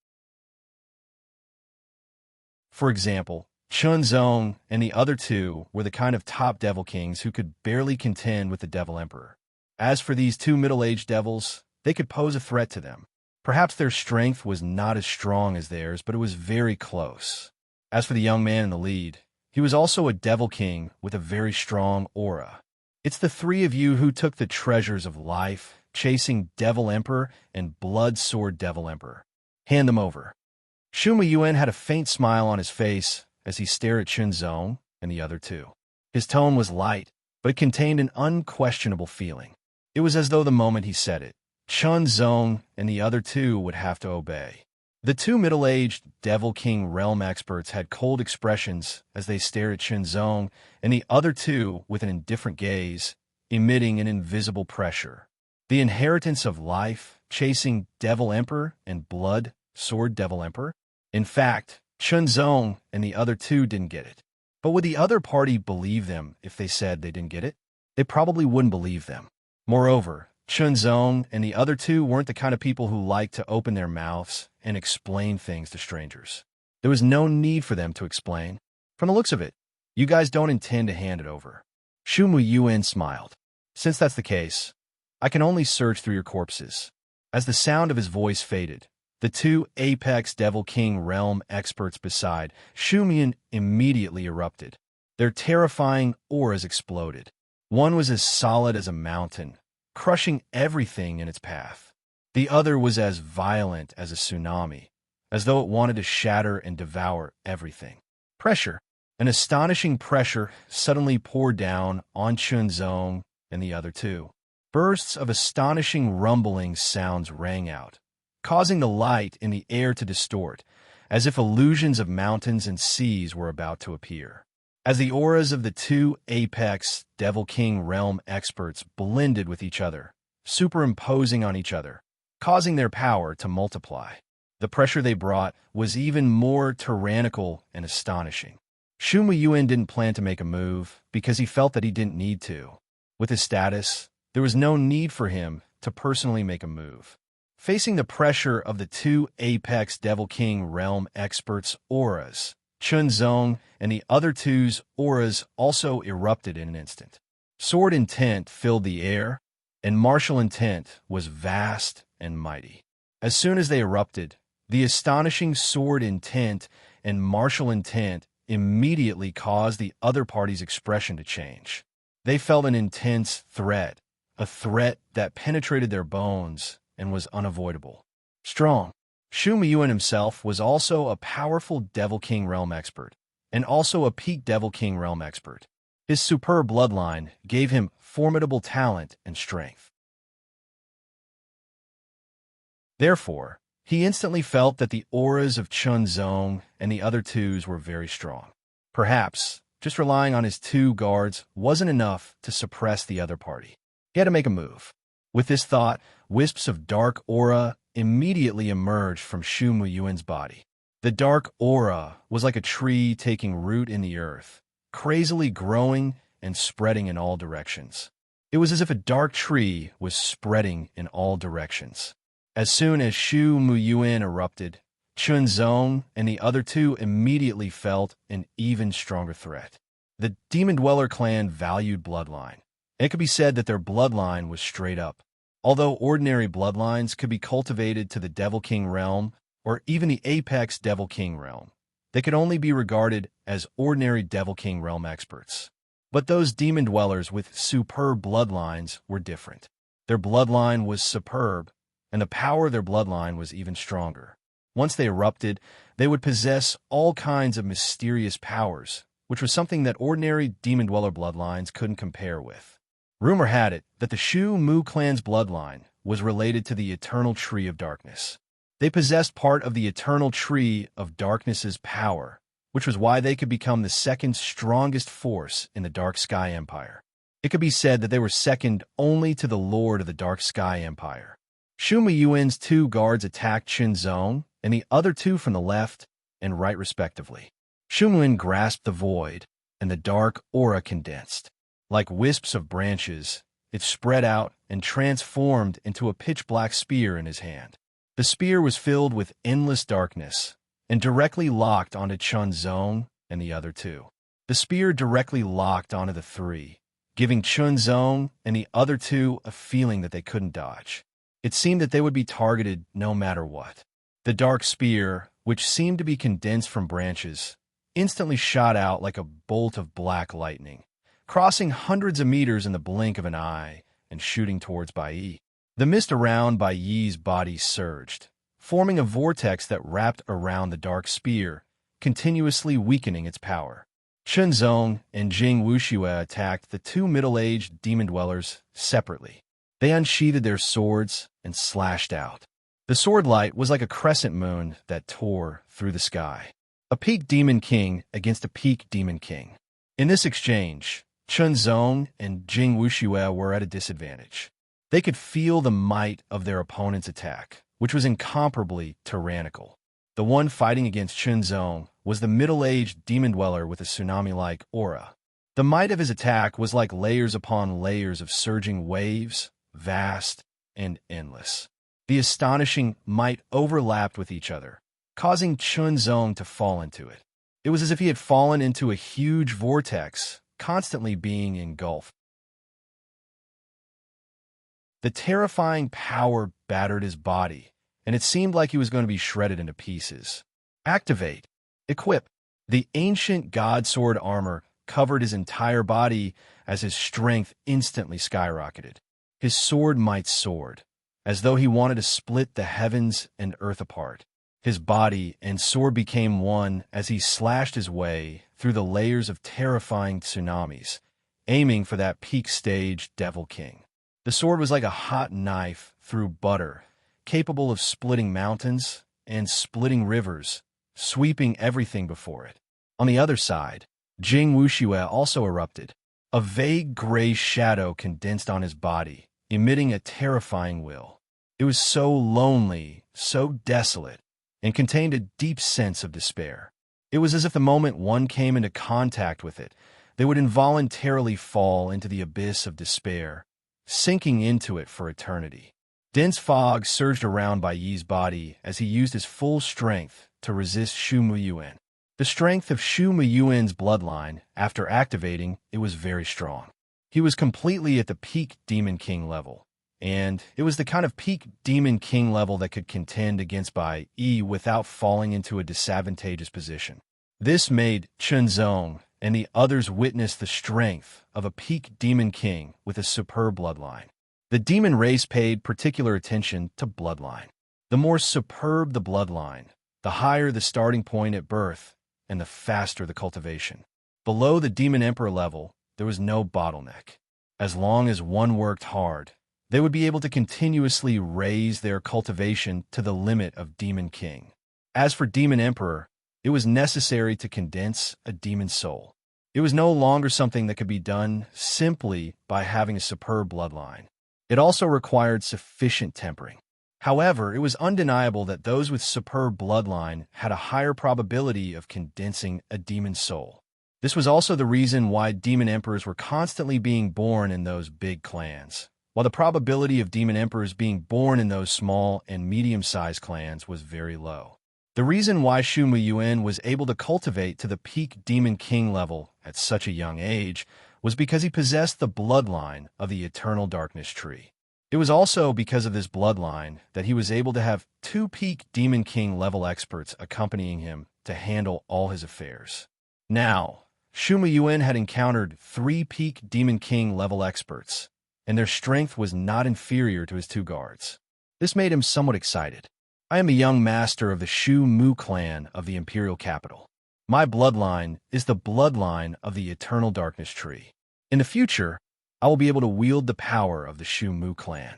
For example, Chun Zong and the other two were the kind of top Devil Kings who could barely contend with the Devil Emperor. As for these two middle-aged devils, they could pose a threat to them. Perhaps their strength was not as strong as theirs, but it was very close. As for the young man in the lead, he was also a Devil King with a very strong aura. It's the three of you who took the treasures of life, chasing Devil Emperor and Blood Sword Devil Emperor. Hand them over. Shu Muyuan had a faint smile on his face as he stared at Chunzong and the other two. His tone was light, but it contained an unquestionable feeling. It was as though the moment he said it, Chunzong and the other two would have to obey. The two middle-aged Devil King realm experts had cold expressions as they stared at Chunzong and the other two with an indifferent gaze, emitting an invisible pressure. The inheritance of life, chasing Devil Emperor and Blood Sword Devil Emperor? In fact, Chunzong and the other two didn't get it. But would the other party believe them if they said they didn't get it? They probably wouldn't believe them. Moreover, Chunzong and the other two weren't the kind of people who liked to open their mouths and explain things to strangers. There was no need for them to explain. From the looks of it, you guys don't intend to hand it over. Shu Muyuan smiled. Since that's the case, I can only search through your corpses. As the sound of his voice faded, the two Apex Devil King realm experts beside Shu Muyuan immediately erupted. Their terrifying auras exploded. One was as solid as a mountain, crushing everything in its path. The other was as violent as a tsunami, as though it wanted to shatter and devour everything. Pressure, an astonishing pressure, suddenly poured down on Chunzong and the other two. Bursts of astonishing rumbling sounds rang out, causing the light in the air to distort, as if illusions of mountains and seas were about to appear. As the auras of the two Apex Devil King realm experts blended with each other, superimposing on each other, causing their power to multiply, the pressure they brought was even more tyrannical and astonishing. Shu Muyuan didn't plan to make a move because he felt that he didn't need to. With his status, there was no need for him to personally make a move. Facing the pressure of the two Apex Devil King realm experts' auras, Chunzong and the other two's auras also erupted in an instant. Sword intent filled the air, and martial intent was vast and mighty. As soon as they erupted, the astonishing sword intent and martial intent immediately caused the other party's expression to change. They felt an intense threat, a threat that penetrated their bones and was unavoidable. Strong. Shu Muyuan himself was also a powerful Devil King realm expert, and also a peak Devil King realm expert. His superb bloodline gave him formidable talent and strength. Therefore, he instantly felt that the auras of Chunzong and the other twos were very strong. Perhaps, just relying on his two guards wasn't enough to suppress the other party. He had to make a move. With this thought, wisps of dark aura immediately emerged from Shu Muyuan's body. The dark aura was like a tree taking root in the earth, crazily growing and spreading in all directions. It was as if a dark tree was spreading in all directions. As soon as Shu Muyuan erupted, Chunzong and the other two immediately felt an even stronger threat. The Demon Dweller clan valued bloodline. It could be said that their bloodline was straight up. Although ordinary bloodlines could be cultivated to the Devil King realm or even the Apex Devil King realm, they could only be regarded as ordinary Devil King realm experts. But those demon dwellers with superb bloodlines were different. Their bloodline was superb, and the power of their bloodline was even stronger. Once they erupted, they would possess all kinds of mysterious powers, which was something that ordinary demon dweller bloodlines couldn't compare with. Rumor had it that the Shu Mu clan's bloodline was related to the Eternal Tree of Darkness. They possessed part of the Eternal Tree of Darkness's power, which was why they could become the second strongest force in the Dark Sky Empire. It could be said that they were second only to the Lord of the Dark Sky Empire. Shu Muyuan's two guards attacked Chunzong and the other two from the left and right respectively. Shu Muyuan grasped the void, and the dark aura condensed. Like wisps of branches, it spread out and transformed into a pitch-black spear in his hand. The spear was filled with endless darkness and directly locked onto Chunzong and the other two. The spear directly locked onto the three, giving Chunzong and the other two a feeling that they couldn't dodge. It seemed that they would be targeted no matter what. The dark spear, which seemed to be condensed from branches, instantly shot out like a bolt of black lightning, crossing hundreds of meters in the blink of an eye and shooting towards Bai. The mist around Bai Yi's body surged, forming a vortex that wrapped around the dark spear, continuously weakening its power. Chunzong and Jing Wuxue attacked the two middle-aged demon dwellers separately. They unsheathed their swords and slashed out. The sword light was like a crescent moon that tore through the sky. A peak demon king against a peak demon king. In this exchange, Chunzong and Jing Wuxue were at a disadvantage. They could feel the might of their opponent's attack, which was incomparably tyrannical. The one fighting against Chunzong was the middle-aged demon dweller with a tsunami-like aura. The might of his attack was like layers upon layers of surging waves, vast and endless. The astonishing might overlapped with each other, causing Chunzong to fall into it. It was as if he had fallen into a huge vortex, constantly being engulfed. The terrifying power battered his body, and it seemed like he was going to be shredded into pieces. Activate. Equip. The ancient god sword armor covered his entire body as his strength instantly skyrocketed. His sword might soared, as though he wanted to split the heavens and earth apart. His body and sword became one as he slashed his way through the layers of terrifying tsunamis, aiming for that peak stage Devil King. The sword was like a hot knife through butter, capable of splitting mountains and splitting rivers, sweeping everything before it. On the other side, Jing Wuxue also erupted. A vague gray shadow condensed on his body, emitting a terrifying will. It was so lonely, so desolate, and contained a deep sense of despair. It was as if the moment one came into contact with it, they would involuntarily fall into the abyss of despair, sinking into it for eternity. Dense fog surged around Bai Yi's body as he used his full strength to resist Shu Muyuan. The strength of Shu Muyuan's bloodline, after activating, it was very strong. He was completely at the peak Demon King level, and it was the kind of peak Demon King level that could contend against Bai Yi without falling into a disadvantageous position. This made Chunzong and the others witness the strength of a peak Demon King with a superb bloodline. The demon race paid particular attention to bloodline. The more superb the bloodline, the higher the starting point at birth, and the faster the cultivation. Below the Demon Emperor level, there was no bottleneck. As long as one worked hard, they would be able to continuously raise their cultivation to the limit of Demon King. As for Demon Emperor, it was necessary to condense a demon soul. It was no longer something that could be done simply by having a superb bloodline. It also required sufficient tempering. However, it was undeniable that those with superb bloodline had a higher probability of condensing a demon soul. This was also the reason why demon emperors were constantly being born in those big clans, while the probability of demon emperors being born in those small and medium-sized clans was very low. The reason why Shu Muyuan was able to cultivate to the peak Demon King level at such a young age was because he possessed the bloodline of the Eternal Darkness Tree. It was also because of this bloodline that he was able to have 2 peak Demon King level experts accompanying him to handle all his affairs. Now, Shu Muyuan had encountered 3 peak Demon King level experts, and their strength was not inferior to his 2 guards. This made him somewhat excited. I am a young master of the Shu Mu clan of the Imperial Capital. My bloodline is the bloodline of the Eternal Darkness Tree. In the future, I will be able to wield the power of the Shu Mu clan.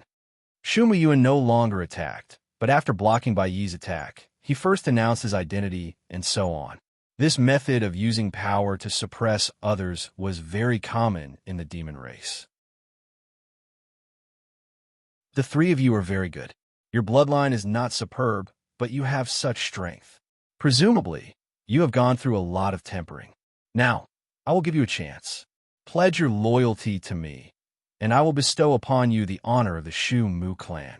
Shu Muyuan no longer attacked, but after blocking Bai Yi's attack, he first announced his identity and so on. This method of using power to suppress others was very common in the demon race. The 3 of you are very good. Your bloodline is not superb, but you have such strength. Presumably, you have gone through a lot of tempering. Now, I will give you a chance. Pledge your loyalty to me, and I will bestow upon you the honor of the Shu Mu clan.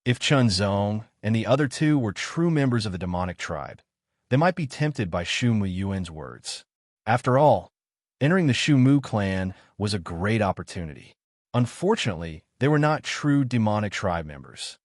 If Chunzong and the other 2 were true members of the demonic tribe, they might be tempted by Shu Muyuan's words. After all, entering the Shu Mu clan was a great opportunity. Unfortunately, they were not true demonic tribe members.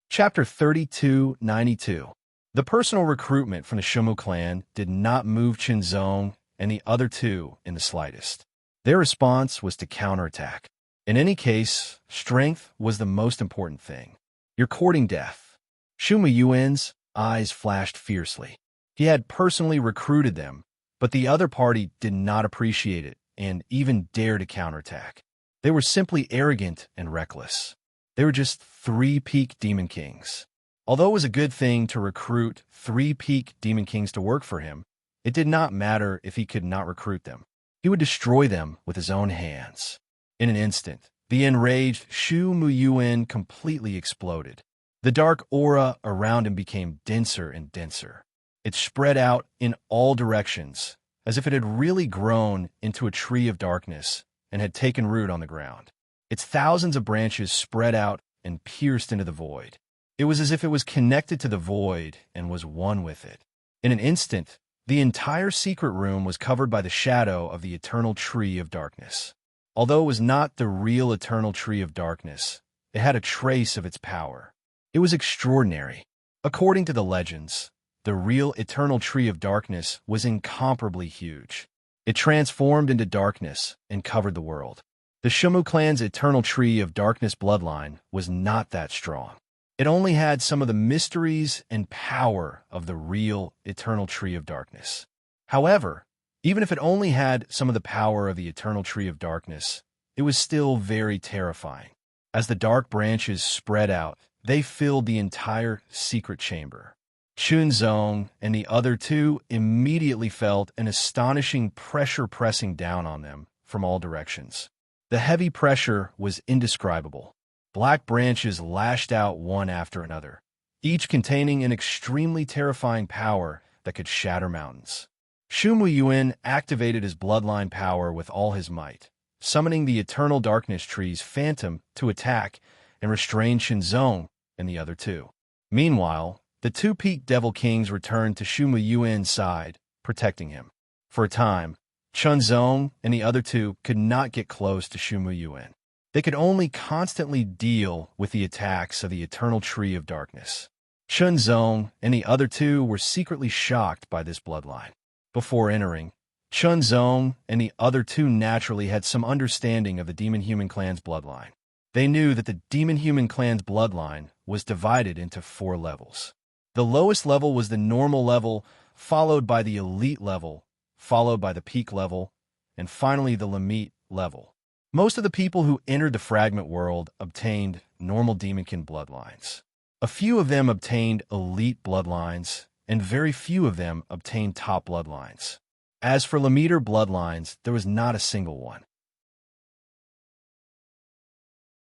Chapter 3292. The personal recruitment from the Shumu clan did not move Chunzong and the other two in the slightest. Their response was to counterattack. In any case, strength was the most important thing. "You're courting death." Shu Yuan's eyes flashed fiercely. He had personally recruited them, but the other party did not appreciate it and even dare to counterattack. They were simply arrogant and reckless. They were just three peak demon kings. Although it was a good thing to recruit three peak demon kings to work for him, it did not matter if he could not recruit them. He would destroy them with his own hands. In an instant, the enraged Shu Muyuan completely exploded. The dark aura around him became denser and denser. It spread out in all directions, as if it had really grown into a tree of darkness and had taken root on the ground. Its thousands of branches spread out and pierced into the void. It was as if it was connected to the void and was one with it. In an instant, the entire secret room was covered by the shadow of the eternal tree of darkness. Although it was not the real eternal tree of darkness, it had a trace of its power. It was extraordinary. According to the legends, the real eternal tree of darkness was incomparably huge. It transformed into darkness and covered the world. The Shumu clan's eternal tree of darkness bloodline was not that strong. It only had some of the mysteries and power of the real eternal tree of darkness. However, even if it only had some of the power of the eternal tree of darkness, it was still very terrifying. As the dark branches spread out, they filled the entire secret chamber. Chunzong and the other two immediately felt an astonishing pressure pressing down on them from all directions. The heavy pressure was indescribable. Black branches lashed out one after another, each containing an extremely terrifying power that could shatter mountains. Shu Muyuan activated his bloodline power with all his might, summoning the Eternal Darkness Tree's phantom to attack and restrain Chunzong and the other two. Meanwhile, the two peak devil kings returned to Shu Muyuan's side, protecting him. For a time, Chunzong and the other two could not get close to Shu Muyuan. They could only constantly deal with the attacks of the Eternal Tree of Darkness. Chunzong and the other two were secretly shocked by this bloodline. Before entering, Chunzong and the other two naturally had some understanding of the Demon-Human clan's bloodline. They knew that the Demon-Human clan's bloodline was divided into 4 levels. The lowest level was the normal level, followed by the elite level, followed by the peak level, and finally the Limite level. Most of the people who entered the fragment world obtained normal demonkin bloodlines. A few of them obtained elite bloodlines, and very few of them obtained top bloodlines. As for Limiter bloodlines, there was not a single one.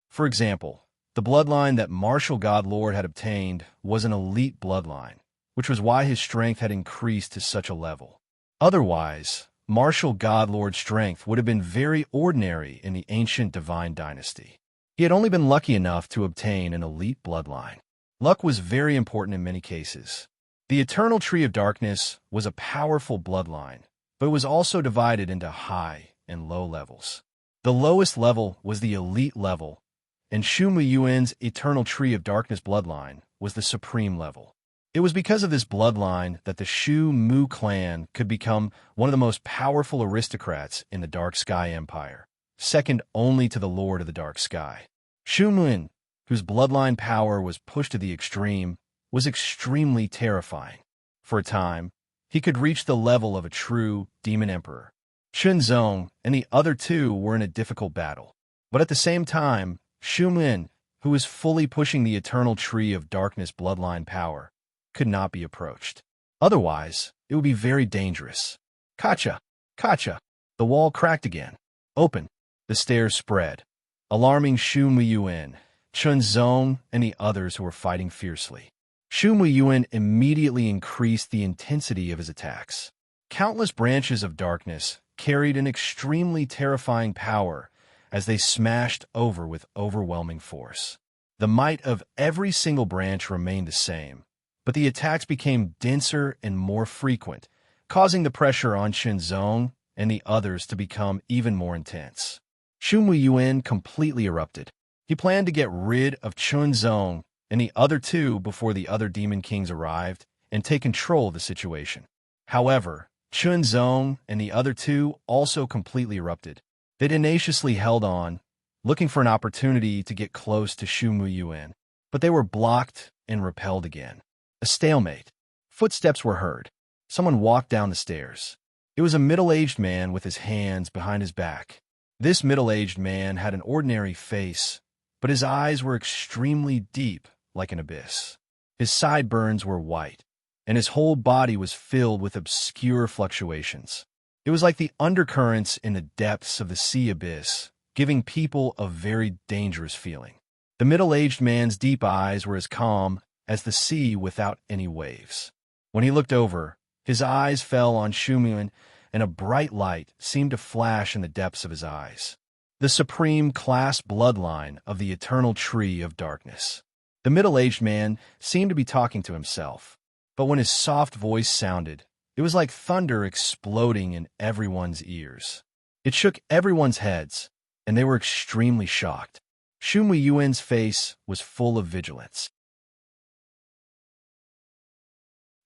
For example, the bloodline that Martial God Lord had obtained was an elite bloodline, which was why his strength had increased to such a level. Otherwise, Martial God Lord's strength would have been very ordinary in the ancient divine dynasty. He had only been lucky enough to obtain an elite bloodline. Luck was very important in many cases. The Eternal Tree of Darkness was a powerful bloodline, but it was also divided into high and low levels. The lowest level was the elite level, and Shu Muyuan's Eternal Tree of Darkness bloodline was the supreme level. It was because of this bloodline that the Shu Mu clan could become one of the most powerful aristocrats in the Dark Sky Empire, second only to the Lord of the Dark Sky. Shu Mun, whose bloodline power was pushed to the extreme, was extremely terrifying. For a time, he could reach the level of a true demon emperor. Chunzong and the other two were in a difficult battle. But at the same time, Shu Mun, who was fully pushing the Eternal Tree of Darkness bloodline power, could not be approached. Otherwise, it would be very dangerous. Kacha! Kacha! The wall cracked again. Open. The stairs spread, alarming Shu Muyuan, Chunzong, and the others who were fighting fiercely. Shu Muyuan immediately increased the intensity of his attacks. Countless branches of darkness carried an extremely terrifying power as they smashed over with overwhelming force. The might of every single branch remained the same, but the attacks became denser and more frequent, causing the pressure on Chunzong and the others to become even more intense. Shu Muyuan completely erupted. He planned to get rid of Chunzong and the other two before the other demon kings arrived and take control of the situation. However, Chunzong and the other two also completely erupted. They tenaciously held on, looking for an opportunity to get close to Shu Muyuan, but they were blocked and repelled again. A stalemate. Footsteps were heard. Someone walked down the stairs. It was a middle-aged man with his hands behind his back. This middle-aged man had an ordinary face, but his eyes were extremely deep, like an abyss. His sideburns were white, and his whole body was filled with obscure fluctuations. It was like the undercurrents in the depths of the sea abyss, giving people a very dangerous feeling. The middle-aged man's deep eyes were as calm as the sea without any waves. When he looked over, his eyes fell on Shumuan, and a bright light seemed to flash in the depths of his eyes. The supreme class bloodline of the eternal tree of darkness. The middle-aged man seemed to be talking to himself, but when his soft voice sounded, it was like thunder exploding in everyone's ears. It shook everyone's heads, and they were extremely shocked. Shu Muyuan's face was full of vigilance.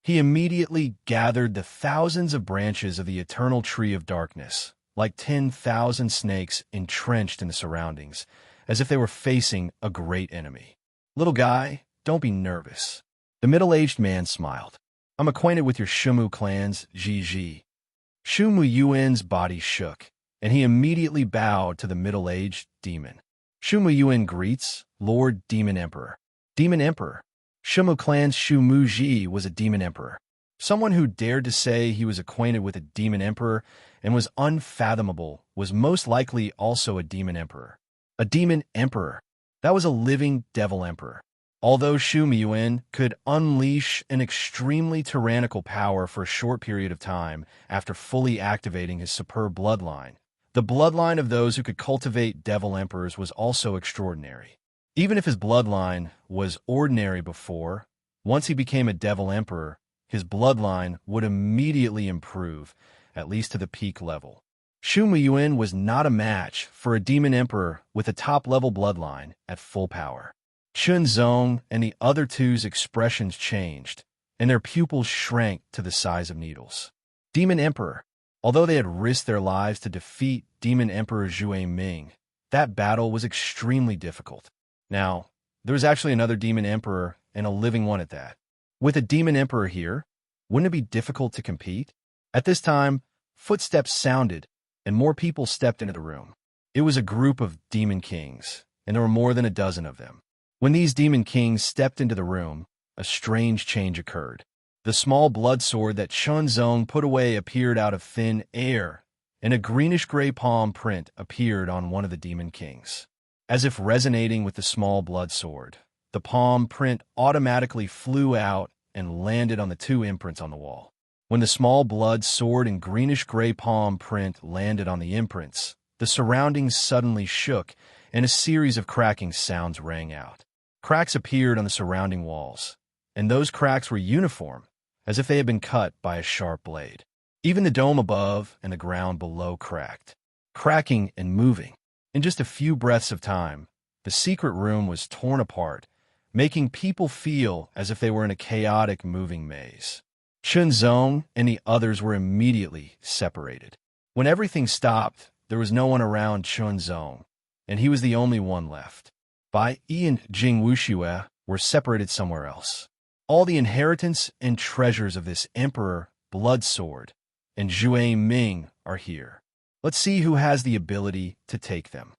He immediately gathered the thousands of branches of the eternal tree of darkness, like 10,000 snakes entrenched in the surroundings, as if they were facing a great enemy. "Little guy, don't be nervous." The middle-aged man smiled. "I'm acquainted with your Shumu clan's Ji. Shu Muyuan's body shook, and he immediately bowed to the middle-aged demon. "Shu Muyuan greets, Lord Demon Emperor." Demon Emperor. Shumu clan's Shu Muji was a demon emperor. Someone who dared to say he was acquainted with a demon emperor and was unfathomable was most likely also a demon emperor. A demon emperor. That was a living devil emperor. Although Shu Muyuan could unleash an extremely tyrannical power for a short period of time after fully activating his superb bloodline, the bloodline of those who could cultivate devil emperors was also extraordinary. Even if his bloodline was ordinary before, once he became a devil emperor, his bloodline would immediately improve, at least to the peak level. Shu Muyuan was not a match for a demon emperor with a top-level bloodline at full power. Chunzong and the other two's expressions changed, and their pupils shrank to the size of needles. Demon Emperor. Although they had risked their lives to defeat Demon Emperor Zhue Ming, that battle was extremely difficult. Now, there was actually another Demon Emperor, and a living one at that. With a Demon Emperor here, wouldn't it be difficult to compete? At this time, footsteps sounded, and more people stepped into the room. It was a group of Demon Kings, and there were more than a dozen of them. When these Demon Kings stepped into the room, a strange change occurred. The small blood sword that Chunzong put away appeared out of thin air, and a greenish-gray palm print appeared on one of the Demon Kings. As if resonating with the small blood sword, the palm print automatically flew out and landed on the two imprints on the wall. When the small blood sword and greenish-gray palm print landed on the imprints, the surroundings suddenly shook, and a series of cracking sounds rang out. Cracks appeared on the surrounding walls, and those cracks were uniform, as if they had been cut by a sharp blade. Even the dome above and the ground below cracked, cracking and moving. In just a few breaths of time, the secret room was torn apart, making people feel as if they were in a chaotic moving maze. Chunzong and the others were immediately separated. When everything stopped, there was no one around Chunzong, and he was the only one left. Bai Yi and Jing Wuxue were separated somewhere else. All the inheritance and treasures of this Emperor Blood Sword and Zhue Ming are here. Let's see who has the ability to take them.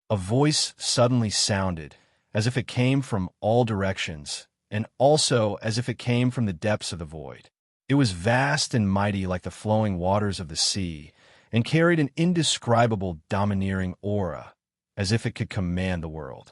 A voice suddenly sounded, as if it came from all directions, and also as if it came from the depths of the void. It was vast and mighty like the flowing waters of the sea, and carried an indescribable domineering aura, as if it could command the world.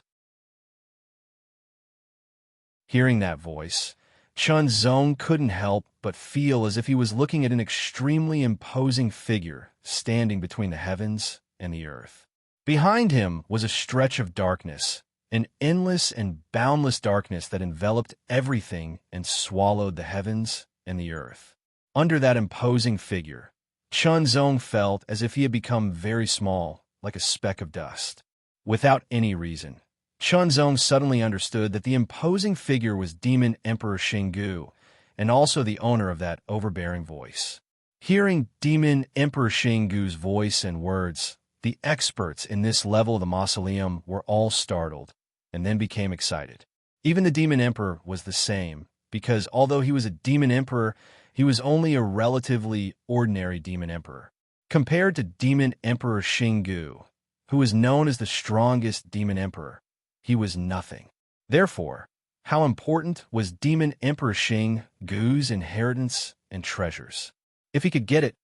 Hearing that voice, Chunzong couldn't help but feel as if he was looking at an extremely imposing figure standing between the heavens and the earth. Behind him was a stretch of darkness, an endless and boundless darkness that enveloped everything and swallowed the heavens and the earth. Under that imposing figure, Chunzong felt as if he had become very small, like a speck of dust. Without any reason, Chunzong suddenly understood that the imposing figure was Demon Emperor Xinggu, and also the owner of that overbearing voice. Hearing Demon Emperor Shingu's voice and words, the experts in this level of the mausoleum were all startled and then became excited. Even the Demon Emperor was the same, because although he was a Demon Emperor, he was only a relatively ordinary Demon Emperor. Compared to Demon Emperor Shingu, who was known as the strongest Demon Emperor, he was nothing. Therefore, how important was Demon Emperor Shingu's inheritance and treasures? If he could get it,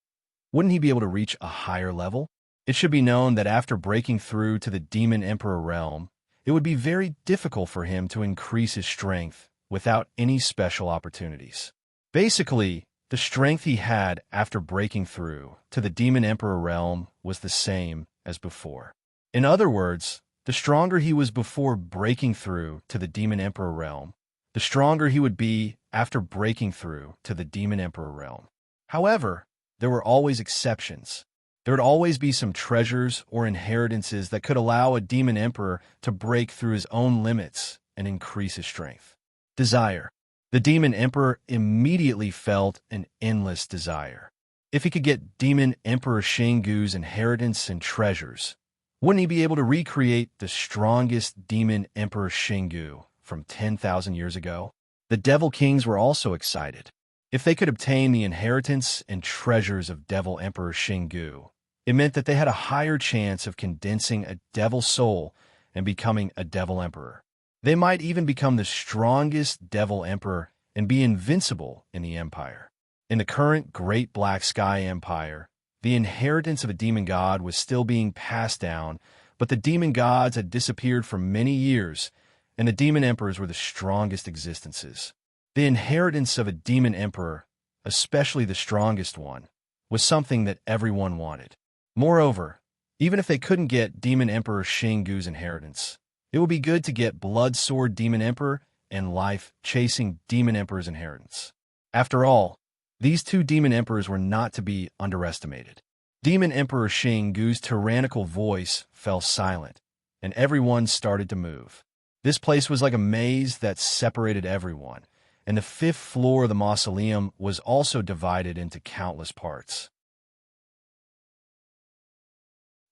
wouldn't he be able to reach a higher level? It should be known that after breaking through to the Demon Emperor realm, it would be very difficult for him to increase his strength without any special opportunities. Basically, the strength he had after breaking through to the Demon Emperor realm was the same as before. In other words, the stronger he was before breaking through to the Demon Emperor realm, the stronger he would be after breaking through to the Demon Emperor realm. However, there were always exceptions. There would always be some treasures or inheritances that could allow a Demon Emperor to break through his own limits and increase his strength. Desire. The Demon Emperor immediately felt an endless desire. If he could get Demon Emperor Shingu's inheritance and treasures, wouldn't he be able to recreate the strongest Demon Emperor Shingu from 10,000 years ago? The Devil Kings were also excited. If they could obtain the inheritance and treasures of Devil Emperor Shingu, it meant that they had a higher chance of condensing a devil soul and becoming a Devil Emperor. They might even become the strongest Devil Emperor and be invincible in the Empire. In the current Great Black Sky Empire, the inheritance of a demon god was still being passed down, but the demon gods had disappeared for many years, and the demon emperors were the strongest existences. The inheritance of a demon emperor, especially the strongest one, was something that everyone wanted. Moreover, even if they couldn't get Demon Emperor Shingu's inheritance, it would be good to get Blood Sword Demon Emperor and Life Chasing Demon Emperor's inheritance. After all, these two demon emperors were not to be underestimated. Demon Emperor Shingu's tyrannical voice fell silent, and everyone started to move. This place was like a maze that separated everyone, and the fifth floor of the mausoleum was also divided into countless parts.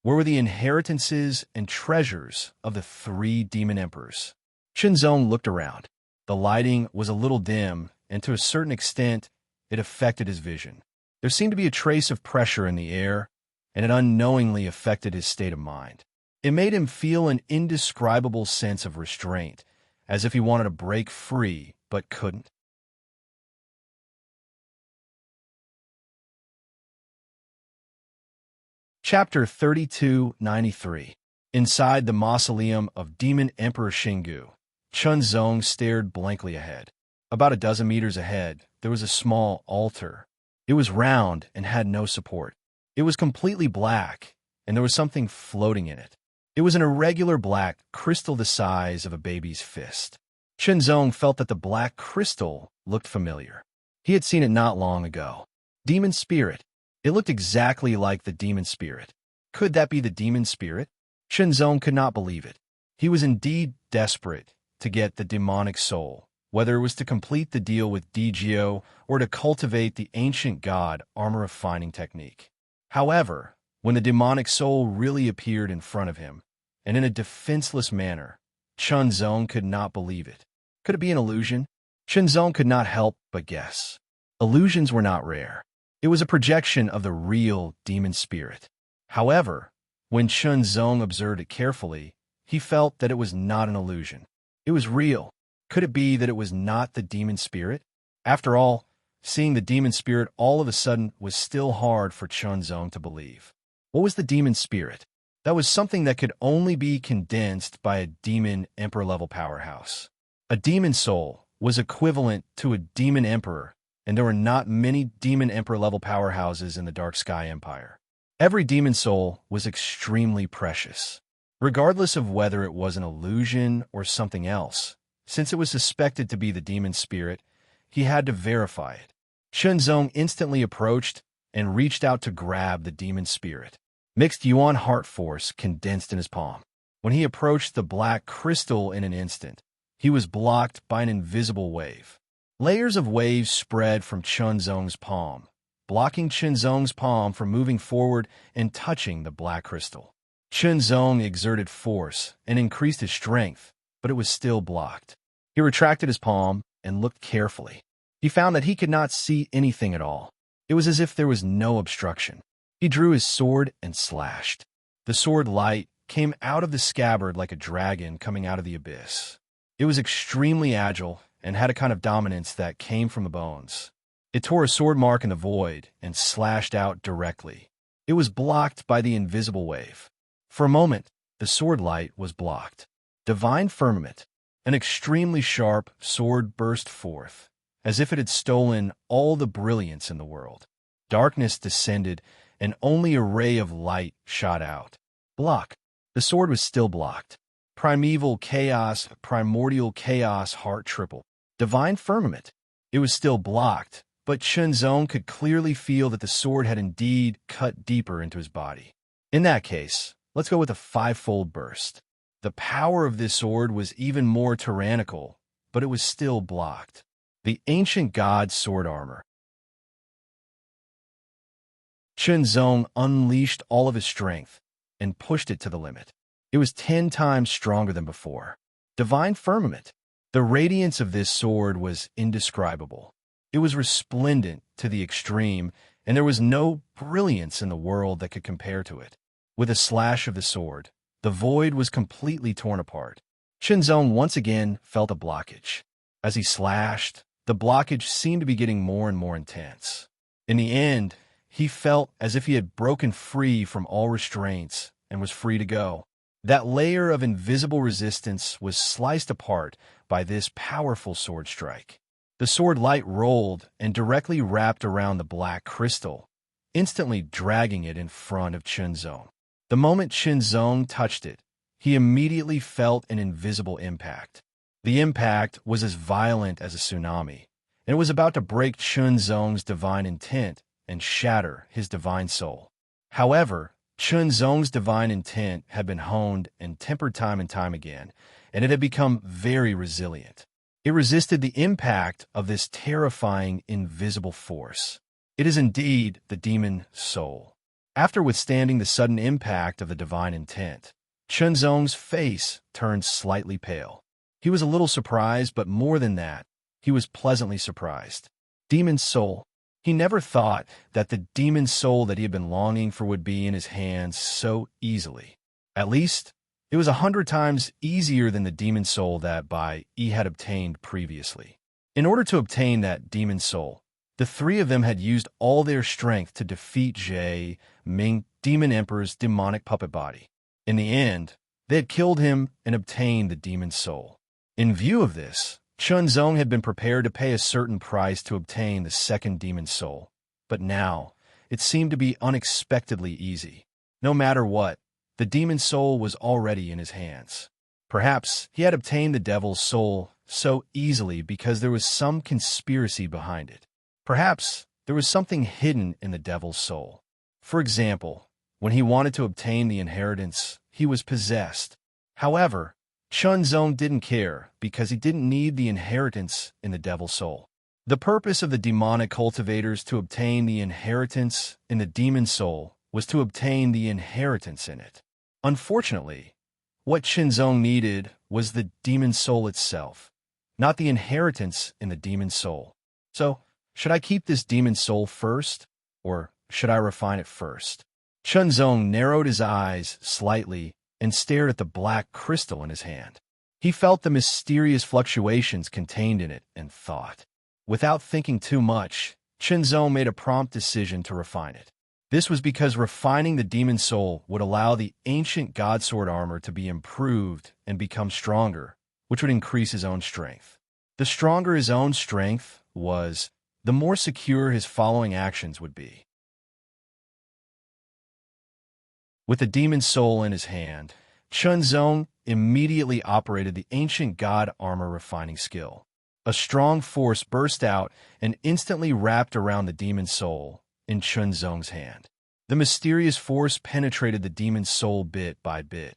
Where were the inheritances and treasures of the three demon emperors? Shinzong looked around. The lighting was a little dim, and to a certain extent, it affected his vision. There seemed to be a trace of pressure in the air, and it unknowingly affected his state of mind. It made him feel an indescribable sense of restraint, as if he wanted to break free but couldn't. Chapter 3293. Inside the mausoleum of Demon Emperor Shingu, Chunzong stared blankly ahead. About a dozen meters ahead, there was a small altar. It was round and had no support. It was completely black, and there was something floating in it. It was an irregular black crystal the size of a baby's fist. Chunzong felt that the black crystal looked familiar. He had seen it not long ago. Demon Spirit. It looked exactly like the demon spirit. Could that be the demon spirit? Chunzong could not believe it. He was indeed desperate to get the demonic soul, whether it was to complete the deal with Digio or to cultivate the ancient god armor-refining technique. However, when the demonic soul really appeared in front of him, and in a defenseless manner, Chunzong could not believe it. Could it be an illusion? Chunzong could not help but guess. Illusions were not rare. It was a projection of the real demon spirit. However, when Chunzong observed it carefully, he felt that it was not an illusion. It was real. Could it be that it was not the demon spirit? After all, seeing the demon spirit all of a sudden was still hard for Chunzong to believe. What was the demon spirit? That was something that could only be condensed by a demon emperor-level powerhouse. A demon soul was equivalent to a demon emperor, and there were not many demon emperor-level powerhouses in the Dark Sky Empire. Every demon soul was extremely precious, regardless of whether it was an illusion or something else. Since it was suspected to be the demon spirit, he had to verify it. Chunzong instantly approached and reached out to grab the demon spirit. Mixed Yuan heart force condensed in his palm. When he approached the black crystal in an instant, he was blocked by an invisible wave. Layers of waves spread from Chunzong's palm, blocking Qinzong's palm from moving forward and touching the black crystal. Qinzong exerted force and increased his strength, but it was still blocked. He retracted his palm and looked carefully. He found that he could not see anything at all. It was as if there was no obstruction. He drew his sword and slashed. The sword light came out of the scabbard like a dragon coming out of the abyss. It was extremely agile and had a kind of dominance that came from the bones. It tore a sword mark in the void and slashed out directly. It was blocked by the invisible wave. For a moment, the sword light was blocked. Divine firmament, an extremely sharp sword burst forth, as if it had stolen all the brilliance in the world. Darkness descended, and only a ray of light shot out. Block. The sword was still blocked. Primeval chaos, primordial chaos, heart triple. Divine firmament. It was still blocked, but Qinzong could clearly feel that the sword had indeed cut deeper into his body. In that case, let's go with a fivefold burst. The power of this sword was even more tyrannical, but it was still blocked. The ancient god's sword armor. Qinzong unleashed all of his strength and pushed it to the limit. It was 10 times stronger than before. Divine firmament. The radiance of this sword was indescribable. It was resplendent to the extreme, and there was no brilliance in the world that could compare to it. With a slash of the sword, the void was completely torn apart. Qinzong once again felt a blockage. As he slashed, the blockage seemed to be getting more and more intense. In the end, he felt as if he had broken free from all restraints and was free to go. That layer of invisible resistance was sliced apart by this powerful sword strike. The sword light rolled and directly wrapped around the black crystal, instantly dragging it in front of Qinzong. The moment Qinzong touched it, he immediately felt an invisible impact. The impact was as violent as a tsunami, and it was about to break Qinzong's divine intent and shatter his divine soul. However, Qinzong's divine intent had been honed and tempered time and time again, and it had become very resilient. It resisted the impact of this terrifying, invisible force. It is indeed the demon soul. After withstanding the sudden impact of the divine intent, Qinzong's face turned slightly pale. He was a little surprised, but more than that, he was pleasantly surprised. Demon soul. He never thought that the demon soul that he had been longing for would be in his hands so easily. At least, it was 100 times easier than the demon soul that he had obtained previously. In order to obtain that demon soul, the three of them had used all their strength to defeat Jie Ming, Demon Emperor's demonic puppet body. In the end, they had killed him and obtained the demon soul. In view of this, Qinzong had been prepared to pay a certain price to obtain the second demon soul, but now it seemed to be unexpectedly easy. No matter what, the demon soul was already in his hands. Perhaps he had obtained the devil's soul so easily because there was some conspiracy behind it. Perhaps there was something hidden in the devil's soul. For example, when he wanted to obtain the inheritance, he was possessed. However, Qinzong didn't care because he didn't need the inheritance in the devil's soul. The purpose of the demonic cultivators to obtain the inheritance in the demon soul was to obtain the inheritance in it. Unfortunately, what Qinzong needed was the demon soul itself, not the inheritance in the demon soul. So, should I keep this demon soul first, or should I refine it first? Qinzong narrowed his eyes slightly and stared at the black crystal in his hand. He felt the mysterious fluctuations contained in it and thought. Without thinking too much, Qinzong made a prompt decision to refine it. This was because refining the demon soul would allow the ancient god sword armor to be improved and become stronger, which would increase his own strength. The stronger his own strength was, the more secure his following actions would be. With the demon soul in his hand, Qinzong immediately operated the ancient god armor refining skill. A strong force burst out and instantly wrapped around the demon soul in Qinzong's hand. The mysterious force penetrated the demon soul bit by bit,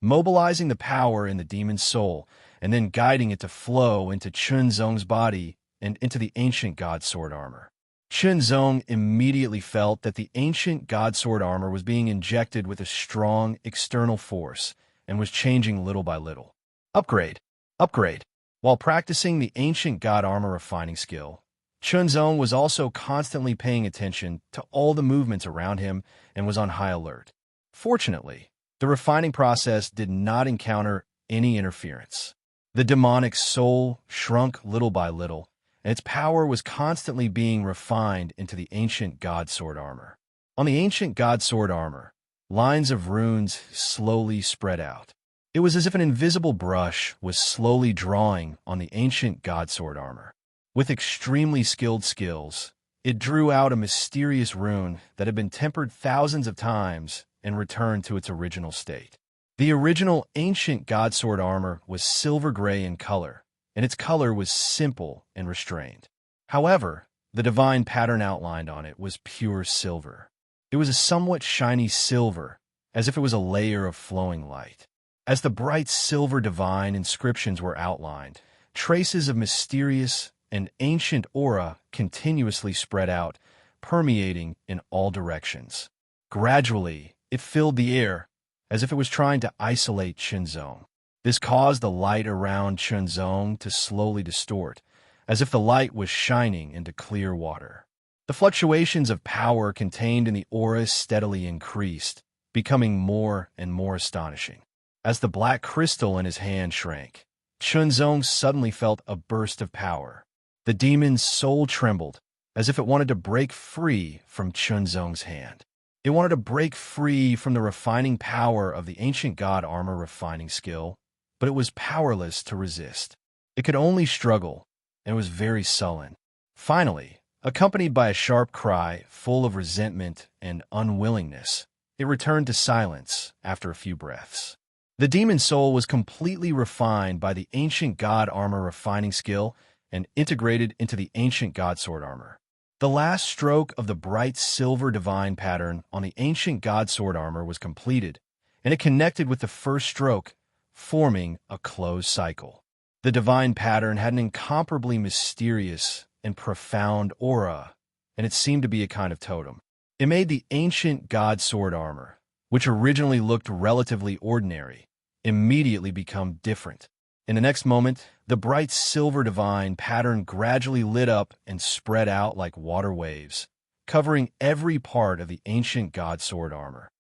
mobilizing the power in the demon soul and then guiding it to flow into Qinzong's body and into the ancient god sword armor. Chunzong immediately felt that the ancient god sword armor was being injected with a strong external force and was changing little by little. Upgrade. Upgrade. While practicing the ancient god armor refining skill, Chunzong was also constantly paying attention to all the movements around him and was on high alert. Fortunately, the refining process did not encounter any interference. The demonic soul shrunk little by little, and its power was constantly being refined into the ancient god sword armor. On the ancient god sword armor, lines of runes slowly spread out. It was as if an invisible brush was slowly drawing on the ancient god sword armor. With extremely skilled skills, it drew out a mysterious rune that had been tempered thousands of times and returned to its original state. The original ancient god sword armor was silver gray in color, and its color was simple and restrained. However, the divine pattern outlined on it was pure silver. It was a somewhat shiny silver, as if it was a layer of flowing light. As the bright silver divine inscriptions were outlined, traces of mysterious and ancient aura continuously spread out, permeating in all directions. Gradually, it filled the air, as if it was trying to isolate Chunzong. This caused the light around Chunzong to slowly distort, as if the light was shining into clear water. The fluctuations of power contained in the aura steadily increased, becoming more and more astonishing. As the black crystal in his hand shrank, Chunzong suddenly felt a burst of power. The demon's soul trembled, as if it wanted to break free from Chunzong's hand. It wanted to break free from the refining power of the ancient god armor refining skill, but it was powerless to resist. It could only struggle, and was very sullen. Finally, accompanied by a sharp cry full of resentment and unwillingness, it returned to silence after a few breaths. The demon's soul was completely refined by the ancient god armor refining skill and integrated into the ancient god sword armor. The last stroke of the bright silver divine pattern on the ancient god sword armor was completed, and it connected with the first stroke, forming a closed cycle. The divine pattern had an incomparably mysterious and profound aura, and it seemed to be a kind of totem. It made the ancient god sword armor, which originally looked relatively ordinary, immediately become different. In the next moment, the bright silver divine pattern gradually lit up and spread out like water waves, covering every part of the ancient god sword armor.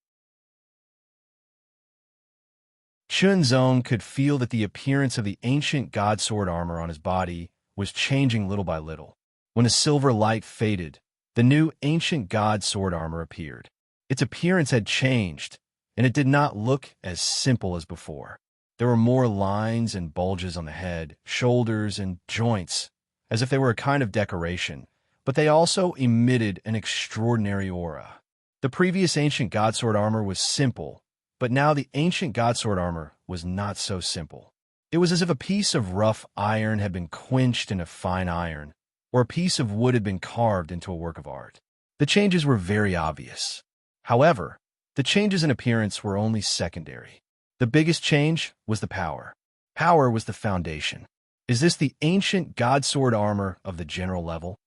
Chunzong could feel that the appearance of the ancient god sword armor on his body was changing little by little. When the silver light faded, the new ancient god sword armor appeared. Its appearance had changed, and it did not look as simple as before. There were more lines and bulges on the head, shoulders, and joints, as if they were a kind of decoration, but they also emitted an extraordinary aura. The previous ancient god sword armor was simple, but now the ancient god sword armor was not so simple. It was as if a piece of rough iron had been quenched into fine iron, or a piece of wood had been carved into a work of art. The changes were very obvious. However, the changes in appearance were only secondary. The biggest change was the power. Power was the foundation. Is this the ancient god sword armor of the general level?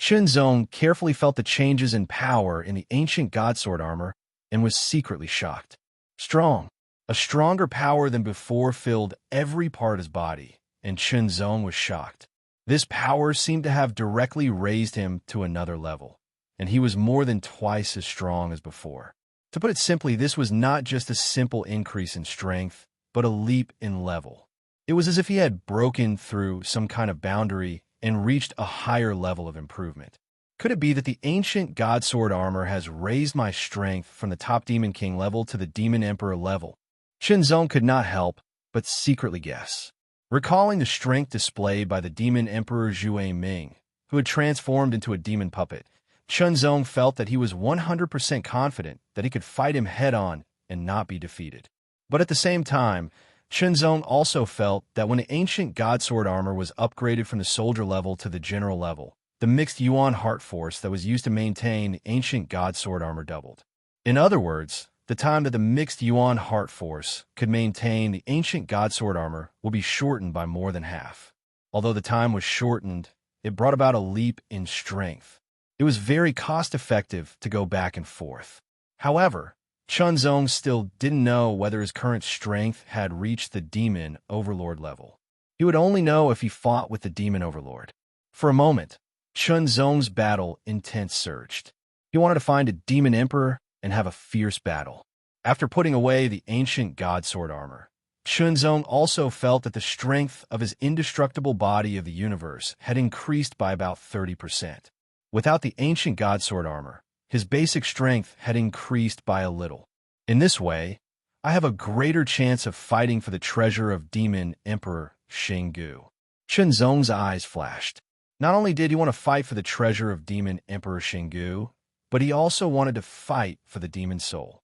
Chunzong carefully felt the changes in power in the ancient god sword armor and was secretly shocked. Strong. A stronger power than before filled every part of his body, and Chunzong was shocked. This power seemed to have directly raised him to another level, and he was more than twice as strong as before. To put it simply, this was not just a simple increase in strength, but a leap in level. It was as if he had broken through some kind of boundary and reached a higher level of improvement. Could it be that the ancient god sword armor has raised my strength from the top demon king level to the demon emperor level? Chunzong could not help but secretly guess. Recalling the strength displayed by the demon emperor Zhue Ming, who had transformed into a demon puppet, Chunzong felt that he was 100% confident that he could fight him head-on and not be defeated. But at the same time, Chunzong also felt that when the ancient god sword armor was upgraded from the soldier level to the general level, the mixed Yuan heart force that was used to maintain the ancient god sword armor doubled. In other words, the time that the mixed Yuan heart force could maintain the ancient god sword armor will be shortened by more than half. Although the time was shortened, it brought about a leap in strength. It was very cost-effective to go back and forth. However, Chunzong still didn't know whether his current strength had reached the demon overlord level. He would only know if he fought with the demon overlord. For a moment, Chunzong's battle intent surged. He wanted to find a demon emperor and have a fierce battle. After putting away the ancient god sword armor, Chunzong also felt that the strength of his indestructible body of the universe had increased by about 30%. Without the ancient god sword armor, his basic strength had increased by a little. In this way, I have a greater chance of fighting for the treasure of Demon Emperor Xinggu. Chunzong's eyes flashed. Not only did he want to fight for the treasure of Demon Emperor Xinggu, but he also wanted to fight for the demon soul.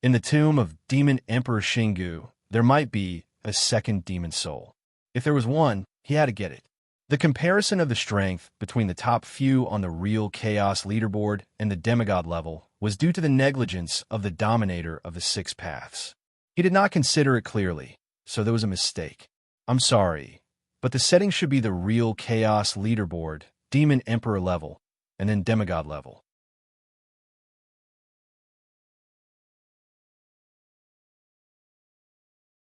In the tomb of Demon Emperor Xinggu, there might be a second demon soul. If there was one, he had to get it. The comparison of the strength between the top few on the real chaos leaderboard and the demigod level was due to the negligence of the dominator of the six paths. He did not consider it clearly, so there was a mistake. I'm sorry, but the setting should be the real chaos leaderboard, demon emperor level, and then demigod level.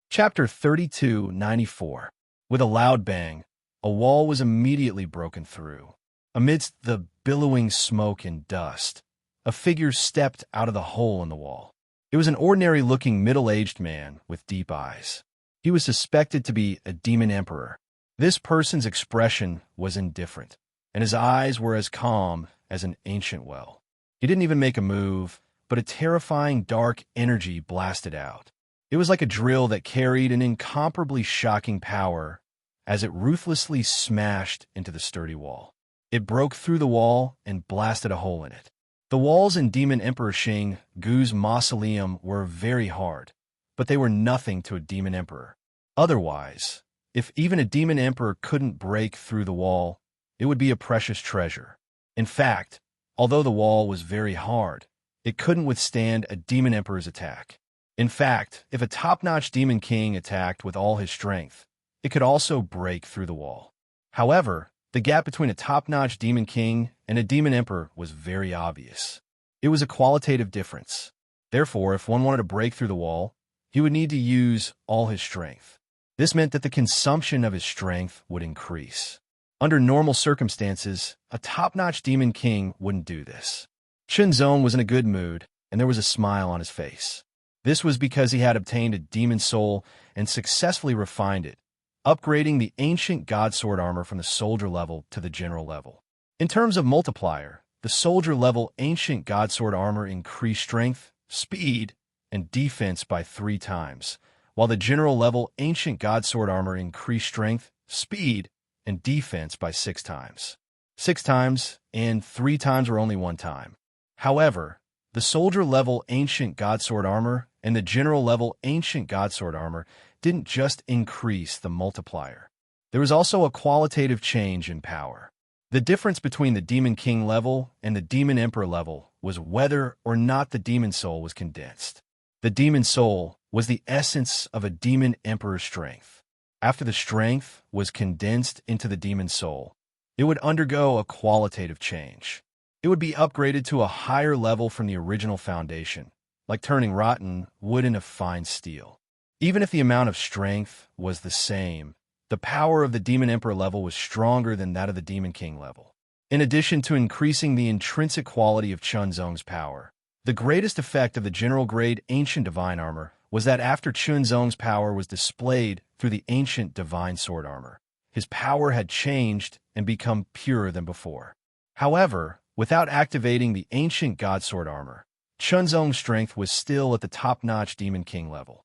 Chapter 3294. With a loud bang, a wall was immediately broken through. Amidst the billowing smoke and dust, a figure stepped out of the hole in the wall. It was an ordinary-looking middle-aged man with deep eyes. He was suspected to be a demon emperor. This person's expression was indifferent, and his eyes were as calm as an ancient well. He didn't even make a move, but a terrifying dark energy blasted out. It was like a drill that carried an incomparably shocking power as it ruthlessly smashed into the sturdy wall. It broke through the wall and blasted a hole in it. The walls in Demon Emperor Xinggu's mausoleum were very hard, but they were nothing to a demon emperor. Otherwise, if even a demon emperor couldn't break through the wall, it would be a precious treasure. In fact, although the wall was very hard, it couldn't withstand a demon emperor's attack. In fact, if a top-notch demon king attacked with all his strength, it could also break through the wall. However, the gap between a top-notch demon king and a demon emperor was very obvious. It was a qualitative difference. Therefore, if one wanted to break through the wall, he would need to use all his strength. This meant that the consumption of his strength would increase. Under normal circumstances, a top-notch demon king wouldn't do this. Chunzong was in a good mood, and there was a smile on his face. This was because he had obtained a demon soul and successfully refined it, upgrading the ancient god sword armor from the soldier level to the general level. In terms of multiplier, the soldier level ancient god sword armor increased strength, speed, and defense by 3 times, while the general level ancient god sword armor increased strength, speed, and defense by 6 times. 6 times and 3 times were only 1 time. However, the soldier level ancient god sword armor and the general level ancient god sword armor didn't just increase the multiplier. There was also a qualitative change in power. The difference between the Demon King level and the Demon Emperor level was whether or not the Demon Soul was condensed. The Demon Soul was the essence of a Demon Emperor's strength. After the strength was condensed into the Demon Soul, it would undergo a qualitative change. It would be upgraded to a higher level from the original foundation, like turning rotten wood into fine steel. Even if the amount of strength was the same, the power of the Demon Emperor level was stronger than that of the Demon King level. In addition to increasing the intrinsic quality of Chunzong's power, the greatest effect of the general grade Ancient Divine Armor was that after Chunzong's power was displayed through the Ancient Divine Sword Armor, his power had changed and become purer than before. However, without activating the Ancient God Sword Armor, Chunzong's strength was still at the top-notch Demon King level.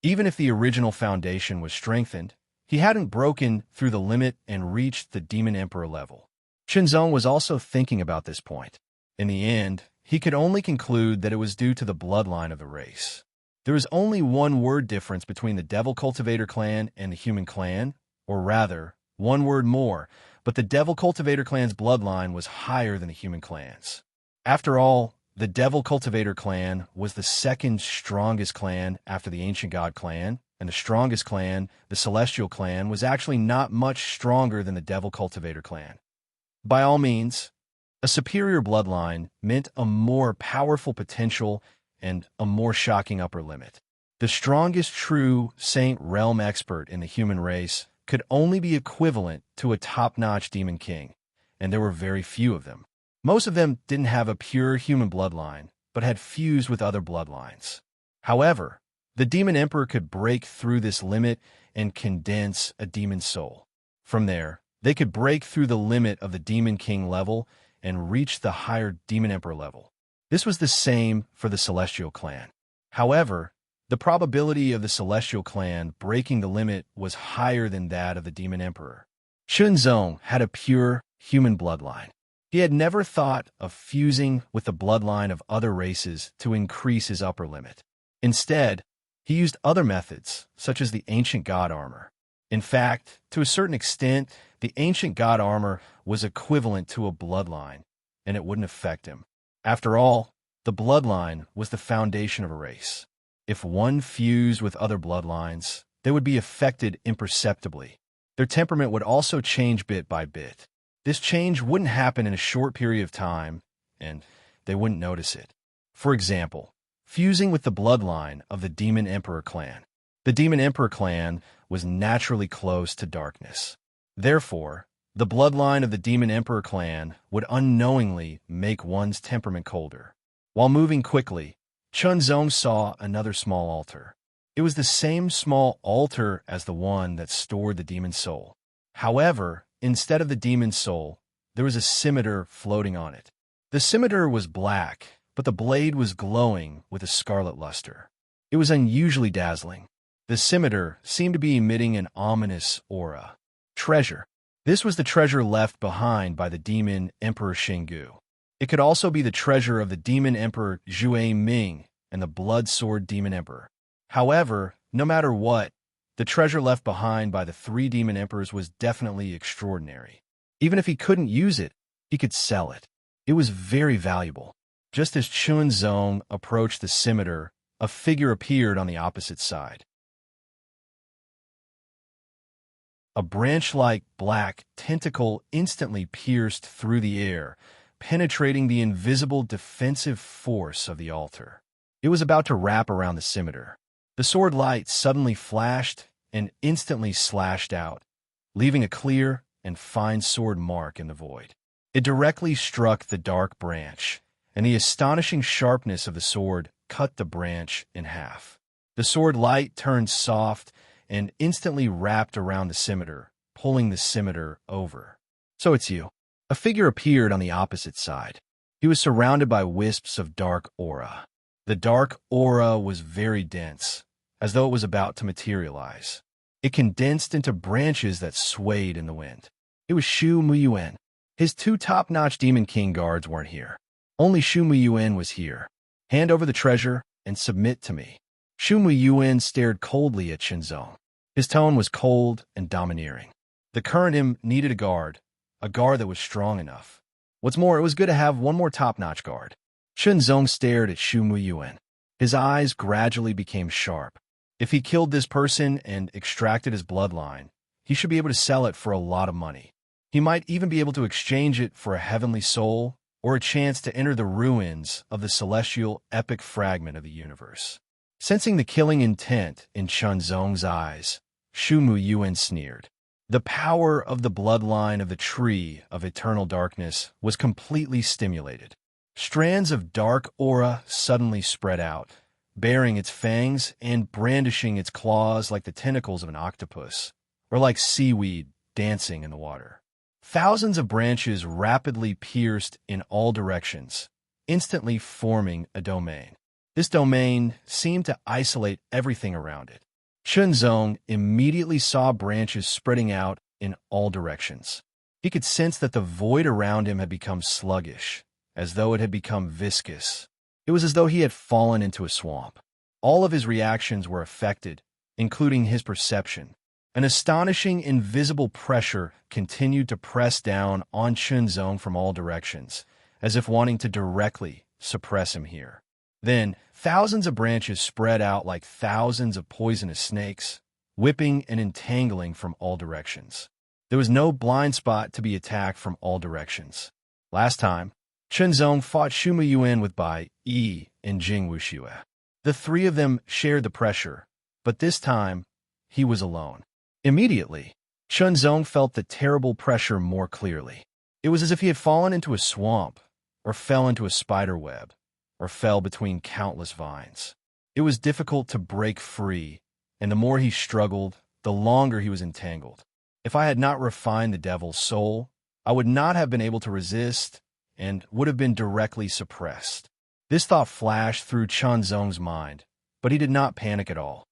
Even if the original foundation was strengthened, he hadn't broken through the limit and reached the Demon Emperor level. Chunzong was also thinking about this point. In the end, he could only conclude that it was due to the bloodline of the race. There was only one word difference between the Devil Cultivator clan and the Human clan, or rather, one word more, but the Devil Cultivator clan's bloodline was higher than the Human clan's. After all, the Devil Cultivator clan was the second strongest clan after the Ancient God clan, and the strongest clan, the Celestial clan, was actually not much stronger than the Devil Cultivator clan. By all means, a superior bloodline meant a more powerful potential and a more shocking upper limit. The strongest true Saint Realm expert in the human race could only be equivalent to a top-notch demon king, and there were very few of them. Most of them didn't have a pure human bloodline, but had fused with other bloodlines. However, the demon emperor could break through this limit and condense a demon soul. From there, they could break through the limit of the demon king level and reach the higher demon emperor level. This was the same for the Celestial clan. However, the probability of the Celestial clan breaking the limit was higher than that of the demon emperor. Chunzong had a pure human bloodline. He had never thought of fusing with the bloodline of other races to increase his upper limit. Instead, he used other methods, such as the ancient god armor. In fact, to a certain extent, the ancient god armor was equivalent to a bloodline, and it wouldn't affect him. After all, the bloodline was the foundation of a race. If one fused with other bloodlines, they would be affected imperceptibly. Their temperament would also change bit by bit. This change wouldn't happen in a short period of time, and they wouldn't notice it. For example, fusing with the bloodline of the Demon Emperor clan. The Demon Emperor clan was naturally close to darkness. Therefore, the bloodline of the Demon Emperor clan would unknowingly make one's temperament colder. While moving quickly, Chunzong saw another small altar. It was the same small altar as the one that stored the demon soul. However, instead of the demon soul, there was a scimitar floating on it. The scimitar was black, but the blade was glowing with a scarlet luster. It was unusually dazzling. The scimitar seemed to be emitting an ominous aura. Treasure. This was the treasure left behind by the demon Emperor Shingu. It could also be the treasure of the demon Emperor Zhue Ming and the blood sword demon emperor. However, no matter what, the treasure left behind by the three demon emperors was definitely extraordinary. Even if he couldn't use it, he could sell it. It was very valuable. Just as Chunzong approached the scimitar, a figure appeared on the opposite side. A branch-like black tentacle instantly pierced through the air, penetrating the invisible defensive force of the altar. It was about to wrap around the scimitar. The sword light suddenly flashed and instantly slashed out, leaving a clear and fine sword mark in the void. It directly struck the dark branch, and the astonishing sharpness of the sword cut the branch in half. The sword light turned soft and instantly wrapped around the scimitar, pulling the scimitar over. "So it's you." A figure appeared on the opposite side. He was surrounded by wisps of dark aura. The dark aura was very dense, as though it was about to materialize. It condensed into branches that swayed in the wind. It was Shu Muyuan. His two top-notch Demon King guards weren't here. Only Shu Muyuan was here. "Hand over the treasure and submit to me." Shu Muyuan stared coldly at Chunzong. His tone was cold and domineering. The current him needed a guard that was strong enough. What's more, it was good to have one more top-notch guard. Chunzong stared at Shu Muyuan. His eyes gradually became sharp. If he killed this person and extracted his bloodline, he should be able to sell it for a lot of money. He might even be able to exchange it for a heavenly soul or a chance to enter the ruins of the celestial epic fragment of the universe. Sensing the killing intent in Chunzong's eyes, Shu Muyuan sneered. The power of the bloodline of the Tree of Eternal Darkness was completely stimulated. Strands of dark aura suddenly spread out, baring its fangs and brandishing its claws like the tentacles of an octopus, or like seaweed dancing in the water. Thousands of branches rapidly pierced in all directions, instantly forming a domain. This domain seemed to isolate everything around it. Chunzong immediately saw branches spreading out in all directions. He could sense that the void around him had become sluggish, as though it had become viscous. It was as though he had fallen into a swamp. All of his reactions were affected, including his perception. An astonishing invisible pressure continued to press down on Chunzong from all directions, as if wanting to directly suppress him here. Then, thousands of branches spread out like thousands of poisonous snakes, whipping and entangling from all directions. There was no blind spot to be attacked from all directions. Last time, Chenzong fought Shuma Yuan with Bai, Yi, and Jing Wuxue. The three of them shared the pressure, but this time, he was alone. Immediately, Chenzong felt the terrible pressure more clearly. It was as if he had fallen into a swamp, or fell into a spider web, or fell between countless vines. It was difficult to break free, and the more he struggled, the longer he was entangled. If I had not refined the devil's soul, I would not have been able to resist and would have been directly suppressed. This thought flashed through Chenzong's mind, but he did not panic at all.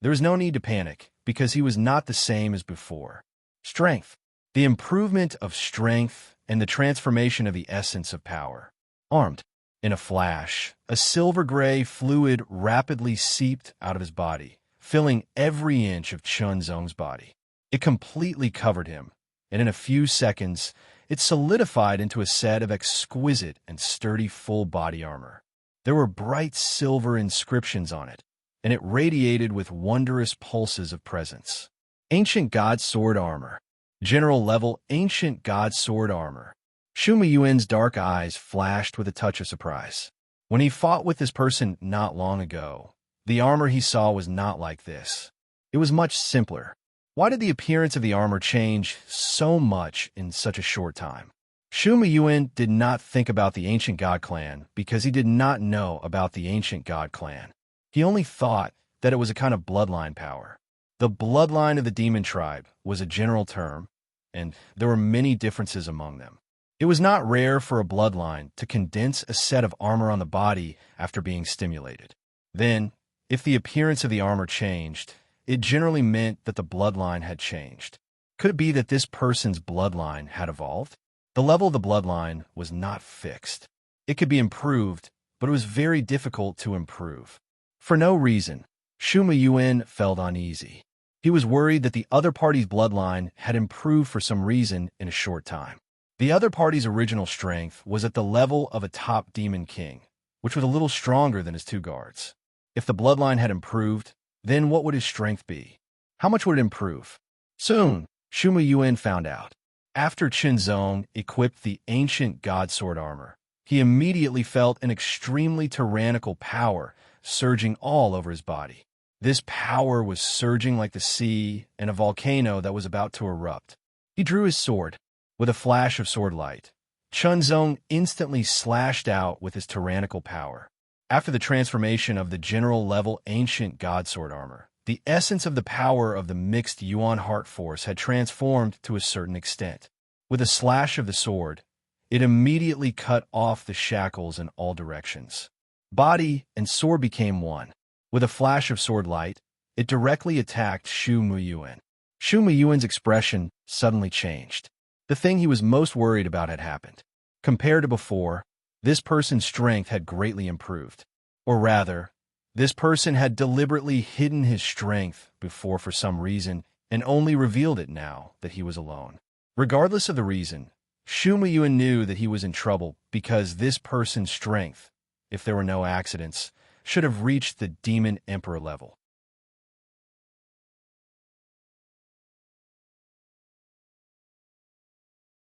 There was no need to panic, because he was not the same as before. Strength. The improvement of strength and the transformation of the essence of power. Armed. In a flash, a silver-gray fluid rapidly seeped out of his body, filling every inch of Chenzong's body. It completely covered him, and in a few seconds, it solidified into a set of exquisite and sturdy full-body armor. There were bright silver inscriptions on it, and it radiated with wondrous pulses of presence. Ancient God Sword Armor. General Level Ancient God Sword Armor. Shuma Yuan's dark eyes flashed with a touch of surprise. When he fought with this person not long ago, the armor he saw was not like this. It was much simpler. Why did the appearance of the armor change so much in such a short time? Shuma Yuan did not think about the Ancient God Clan because he did not know about the Ancient God Clan. He only thought that it was a kind of bloodline power. The bloodline of the demon tribe was a general term, and there were many differences among them. It was not rare for a bloodline to condense a set of armor on the body after being stimulated. Then, if the appearance of the armor changed, it generally meant that the bloodline had changed. Could it be that this person's bloodline had evolved? The level of the bloodline was not fixed. It could be improved, but it was very difficult to improve. For no reason, Shuma Yuan felt uneasy. He was worried that the other party's bloodline had improved for some reason in a short time. The other party's original strength was at the level of a top demon king, which was a little stronger than his two guards. If the bloodline had improved, then what would his strength be? How much would it improve? Soon, Shuma Yuan found out. After Chenzong equipped the ancient God Sword armor, he immediately felt an extremely tyrannical power surging all over his body. This power was surging like the sea and a volcano that was about to erupt. He drew his sword. With a flash of sword light, Chenzong instantly slashed out with his tyrannical power. After the transformation of the general-level ancient God Sword armor, the essence of the power of the mixed Yuan heart force had transformed to a certain extent. With a slash of the sword, it immediately cut off the shackles in all directions. Body and sword became one. With a flash of sword light, it directly attacked Shuma Yuan. Shuma Yuan's expression suddenly changed. The thing he was most worried about had happened. Compared to before, this person's strength had greatly improved. Or rather, this person had deliberately hidden his strength before for some reason and only revealed it now that he was alone. Regardless of the reason, Shuma Yuan knew that he was in trouble because this person's strength, if there were no accidents, should have reached the Demon Emperor level.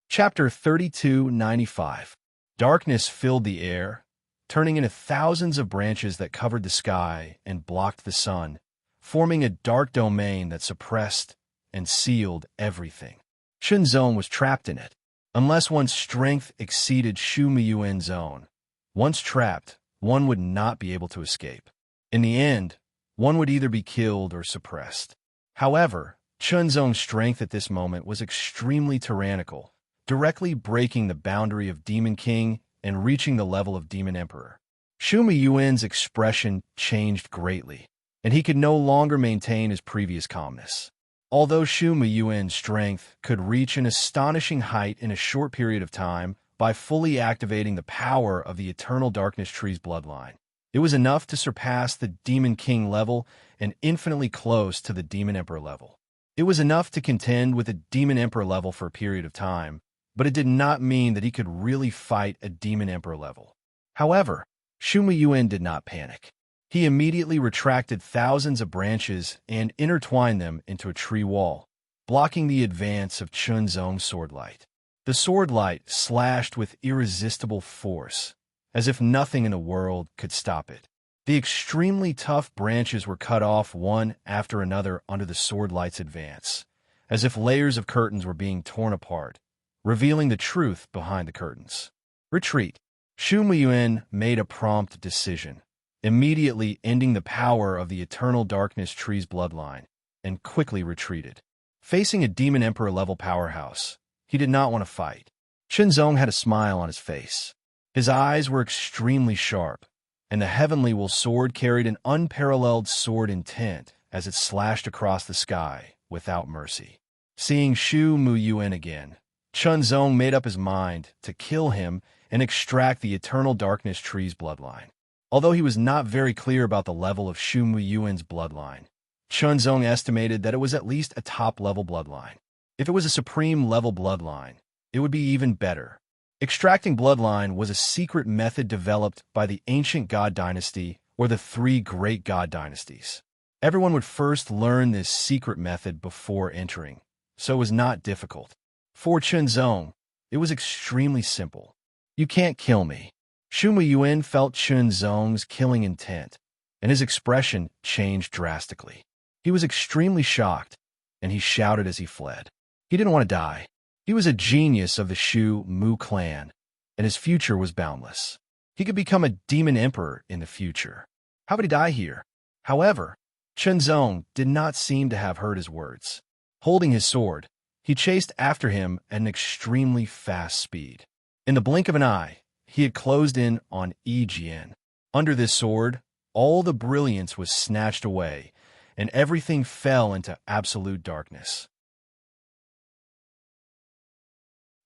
Chapter 3295. Darkness filled the air, turning into thousands of branches that covered the sky and blocked the sun, forming a dark domain that suppressed and sealed everything. Chenzong was trapped in it. Unless one's strength exceeded Shuma Yuan's own, once trapped, one would not be able to escape. In the end, one would either be killed or suppressed. However, Chenzong's strength at this moment was extremely tyrannical, directly breaking the boundary of Demon King and reaching the level of Demon Emperor. Shuma Yuan's expression changed greatly, and he could no longer maintain his previous calmness. Although Shuma Yuan's strength could reach an astonishing height in a short period of time by fully activating the power of the Eternal Darkness Tree's bloodline, it was enough to surpass the Demon King level and infinitely close to the Demon Emperor level. It was enough to contend with the Demon Emperor level for a period of time, but it did not mean that he could really fight at Demon Emperor level. However, Shu Muyuan did not panic. He immediately retracted thousands of branches and intertwined them into a tree wall, blocking the advance of Chunzong's sword light. The sword light slashed with irresistible force, as if nothing in the world could stop it. The extremely tough branches were cut off one after another under the sword light's advance, as if layers of curtains were being torn apart, revealing the truth behind the curtains. Retreat. Shu Muyuan made a prompt decision, immediately ending the power of the Eternal Darkness Tree's bloodline, and quickly retreated. Facing a Demon Emperor level powerhouse, he did not want to fight. Chunzong had a smile on his face. His eyes were extremely sharp, and the Heavenly Will sword carried an unparalleled sword intent as it slashed across the sky without mercy. Seeing Shu Muyuan again, Chunzong made up his mind to kill him and extract the Eternal Darkness Tree's bloodline. Although he was not very clear about the level of Shu Muyuan's bloodline, Chunzong estimated that it was at least a top-level bloodline. If it was a supreme-level bloodline, it would be even better. Extracting bloodline was a secret method developed by the ancient god dynasty or the three great god dynasties. Everyone would first learn this secret method before entering, so it was not difficult. For Chunzong, it was extremely simple. You can't kill me. Shu Muyuan felt Chunzong's killing intent, and his expression changed drastically. He was extremely shocked, and he shouted as he fled. He didn't want to die. He was a genius of the Shu Mu clan, and his future was boundless. He could become a demon emperor in the future. How would he die here? However, Chunzong did not seem to have heard his words. Holding his sword, he chased after him at an extremely fast speed. In the blink of an eye, he had closed in on Yi Jian. Under this sword, all the brilliance was snatched away, and everything fell into absolute darkness.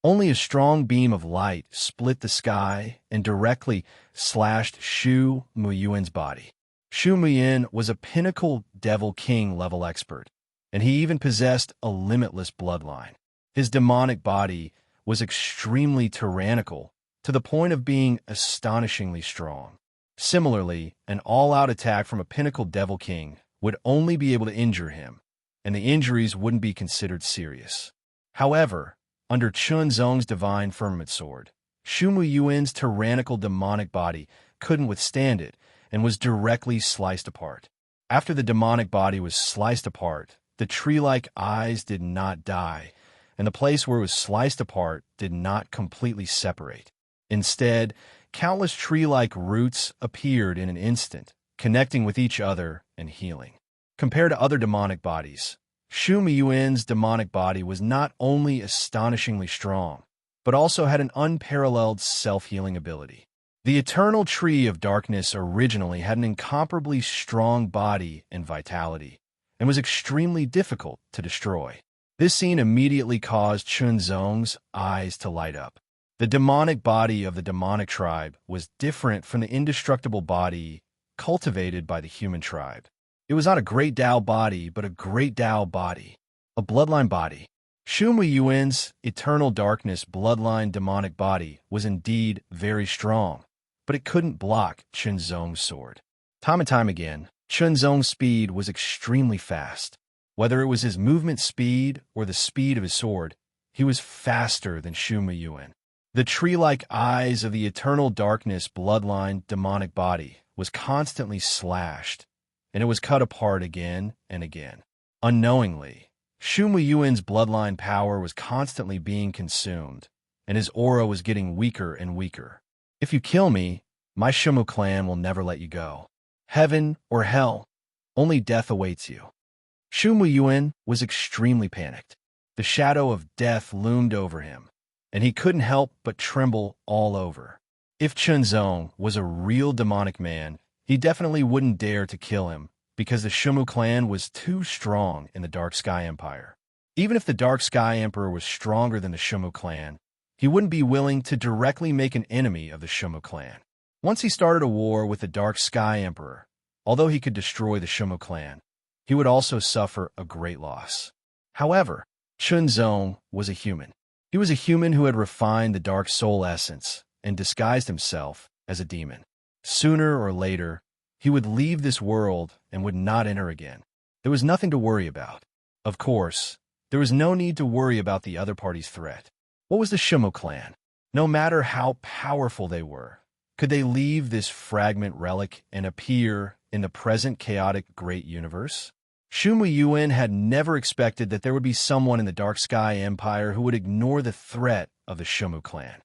Only a strong beam of light split the sky and directly slashed Shu Muyuan's body. Shu Muyuan was a pinnacle Devil King level expert, and he even possessed a limitless bloodline. His demonic body was extremely tyrannical, to the point of being astonishingly strong. Similarly, an all-out attack from a pinnacle Devil King would only be able to injure him, and the injuries wouldn't be considered serious. However, under Chunzong's Divine Firmament Sword, Shu Muyuan's tyrannical demonic body couldn't withstand it and was directly sliced apart. After the demonic body was sliced apart, the tree-like eyes did not die, and the place where it was sliced apart did not completely separate. Instead, countless tree-like roots appeared in an instant, connecting with each other and healing. Compared to other demonic bodies, Shu Muyuan's demonic body was not only astonishingly strong, but also had an unparalleled self-healing ability. The Eternal Tree of Darkness originally had an incomparably strong body and vitality, and was extremely difficult to destroy. This scene immediately caused Chunzong's eyes to light up. The demonic body of the demonic tribe was different from the indestructible body cultivated by the human tribe. It was not a great Dao body, but a great Dao body, a bloodline body. Shu Muyuan's Eternal Darkness bloodline demonic body was indeed very strong, but it couldn't block Chunzong's sword. Time and time again, Chunzong's speed was extremely fast. Whether it was his movement speed or the speed of his sword, he was faster than Shu Muyuan. The tree-like eyes of the Eternal Darkness bloodline demonic body was constantly slashed, and it was cut apart again and again. Unknowingly, Shu Muyuan's bloodline power was constantly being consumed, and his aura was getting weaker and weaker. If you kill me, my Shumu clan will never let you go. Heaven or hell, only death awaits you. Shu Muyuan was extremely panicked. The shadow of death loomed over him, and he couldn't help but tremble all over. If Chunzong was a real demonic man, he definitely wouldn't dare to kill him, because the Shumu clan was too strong in the Dark Sky Empire. Even if the Dark Sky Emperor was stronger than the Shumu clan, he wouldn't be willing to directly make an enemy of the Shumu clan. Once he started a war with the Dark Sky Emperor, although he could destroy the Shumu clan, he would also suffer a great loss. However, Chunzong was a human. He was a human who had refined the dark soul essence and disguised himself as a demon. Sooner or later, he would leave this world and would not enter again. There was nothing to worry about. Of course, there was no need to worry about the other party's threat. What was the Shimo clan? No matter how powerful they were, could they leave this fragment relic and appear in the present chaotic great universe? Shumu Yuan had never expected that there would be someone in the Dark Sky Empire who would ignore the threat of the Shumu clan.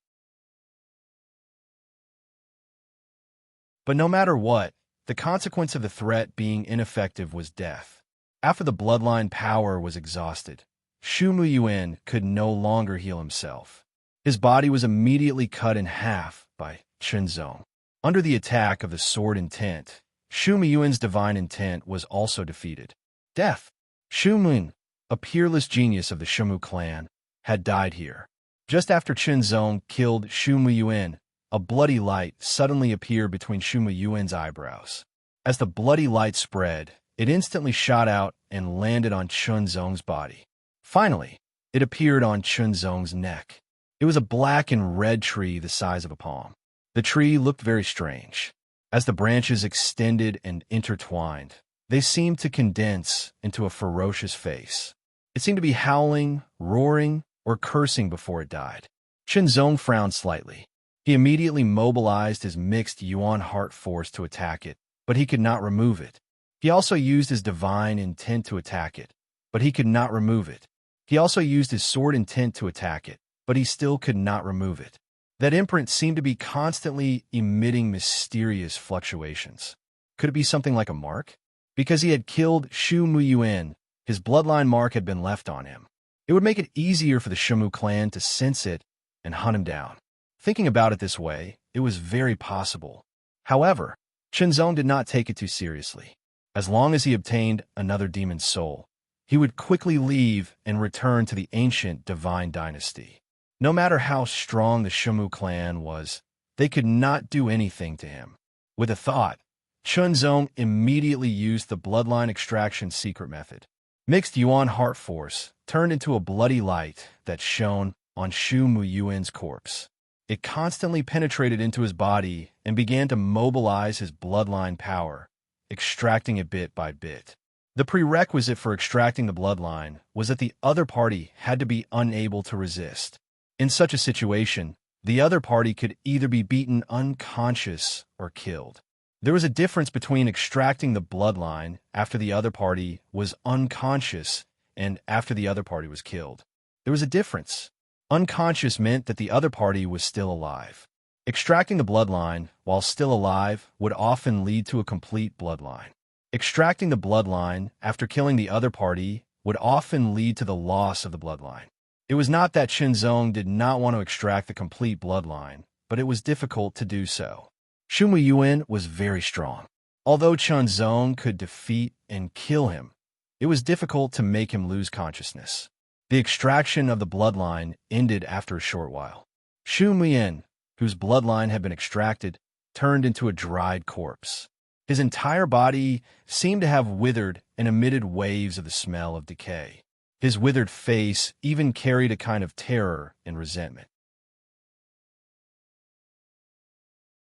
But no matter what, the consequence of the threat being ineffective was death. After the bloodline power was exhausted, Shumu Yuan could no longer heal himself. His body was immediately cut in half by Chenzong. Under the attack of the sword intent, Shumu Yuan's divine intent was also defeated. Death. Shumu, a peerless genius of the Shumu clan, had died here. Just after Chenzong killed Shumu Yuan, a bloody light suddenly appeared between Shumu Yuan's eyebrows. As the bloody light spread, it instantly shot out and landed on Chenzong's body. Finally, it appeared on Chenzong's neck. It was a black and red tree the size of a palm. The tree looked very strange. As the branches extended and intertwined, they seemed to condense into a ferocious face. It seemed to be howling, roaring, or cursing before it died. Chenzong frowned slightly. He immediately mobilized his mixed Yuan heart force to attack it, but he could not remove it. He also used his divine intent to attack it, but he could not remove it. He also used his sword intent to attack it, but he still could not remove it. That imprint seemed to be constantly emitting mysterious fluctuations. Could it be something like a mark? Because he had killed Shumu Yuan, his bloodline mark had been left on him. It would make it easier for the Shumu clan to sense it and hunt him down. Thinking about it this way, it was very possible. However, Chenzong did not take it too seriously. As long as he obtained another demon's soul, he would quickly leave and return to the ancient divine dynasty. No matter how strong the Shumu clan was, they could not do anything to him. With a thought, Chenzong immediately used the bloodline extraction secret method. Mixed Yuan heart force turned into a bloody light that shone on Shumu Yuan's corpse. It constantly penetrated into his body and began to mobilize his bloodline power, extracting it bit by bit. The prerequisite for extracting the bloodline was that the other party had to be unable to resist. In such a situation, the other party could either be beaten unconscious or killed. There was a difference between extracting the bloodline after the other party was unconscious and after the other party was killed. There was a difference. Unconscious meant that the other party was still alive. Extracting the bloodline while still alive would often lead to a complete bloodline. Extracting the bloodline after killing the other party would often lead to the loss of the bloodline. It was not that Chenzong did not want to extract the complete bloodline, but it was difficult to do so. Shumu Yuan was very strong. Although Chenzong could defeat and kill him, it was difficult to make him lose consciousness. The extraction of the bloodline ended after a short while. Shumu Yuan, whose bloodline had been extracted, turned into a dried corpse. His entire body seemed to have withered and emitted waves of the smell of decay. His withered face even carried a kind of terror and resentment.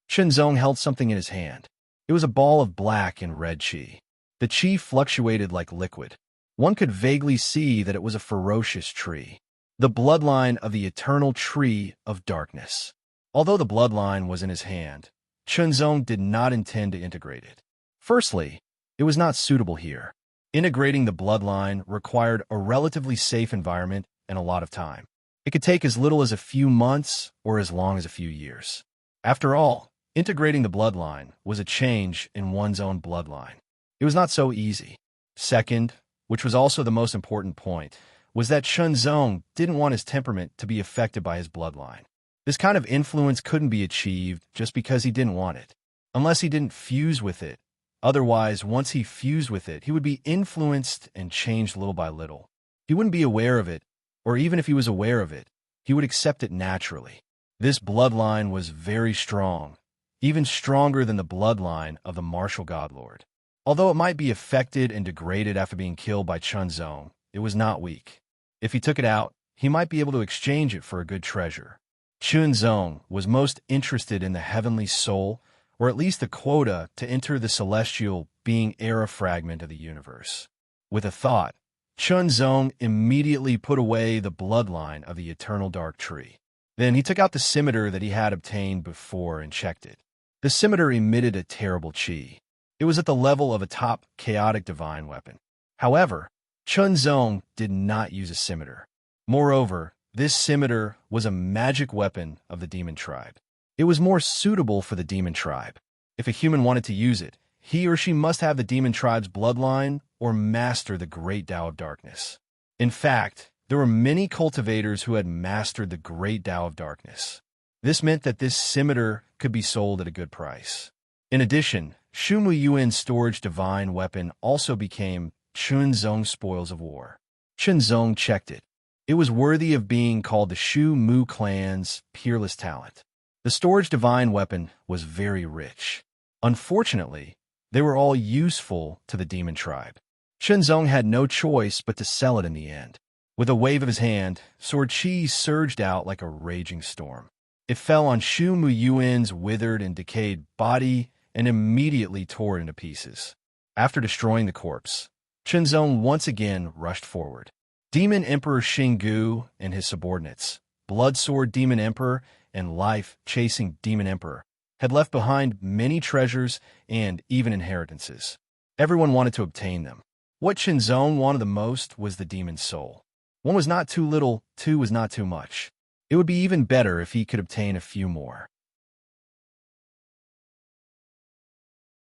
Chenzong held something in his hand. It was a ball of black and red qi. The qi fluctuated like liquid. One could vaguely see that it was a ferocious tree, the bloodline of the eternal tree of darkness. Although the bloodline was in his hand, Chenzong did not intend to integrate it. Firstly, it was not suitable here. Integrating the bloodline required a relatively safe environment and a lot of time. It could take as little as a few months or as long as a few years. After all, integrating the bloodline was a change in one's own bloodline. It was not so easy. Second, which was also the most important point, was that Chenzong didn't want his temperament to be affected by his bloodline. This kind of influence couldn't be achieved just because he didn't want it, unless he didn't fuse with it. Otherwise, once he fused with it, he would be influenced and changed little by little. He wouldn't be aware of it, or even if he was aware of it, he would accept it naturally. This bloodline was very strong, even stronger than the bloodline of the martial godlord. Although it might be affected and degraded after being killed by Chenzong, it was not weak. If he took it out, he might be able to exchange it for a good treasure. Chunzong was most interested in the heavenly soul, or at least the quota to enter the celestial being era fragment of the universe. With a thought, Chunzong immediately put away the bloodline of the eternal dark tree. Then he took out the scimitar that he had obtained before and checked it. The scimitar emitted a terrible chi. It was at the level of a top chaotic divine weapon. However, Chunzong did not use a scimitar. Moreover, this scimitar was a magic weapon of the demon tribe. It was more suitable for the demon tribe. If a human wanted to use it, he or she must have the demon tribe's bloodline or master the great Tao of darkness. In fact, there were many cultivators who had mastered the great Tao of darkness. This meant that this scimitar could be sold at a good price. In addition, Shumu Yuan's storage divine weapon also became Chunzong's spoils of war. Chunzong checked it. It was worthy of being called the Shu Mu clan's peerless talent. The storage divine weapon was very rich. Unfortunately, they were all useful to the demon tribe. Chunzong had no choice but to sell it in the end. With a wave of his hand, sword chi surged out like a raging storm. It fell on Shu Mu Yuan's withered and decayed body and immediately tore it into pieces. After destroying the corpse, Chunzong once again rushed forward. Demon Emperor Xinggu and his subordinates, Blood Sword Demon Emperor and Life-Chasing Demon Emperor, had left behind many treasures and even inheritances. Everyone wanted to obtain them. What Chunzong wanted the most was the demon's soul. One was not too little, two was not too much. It would be even better if he could obtain a few more.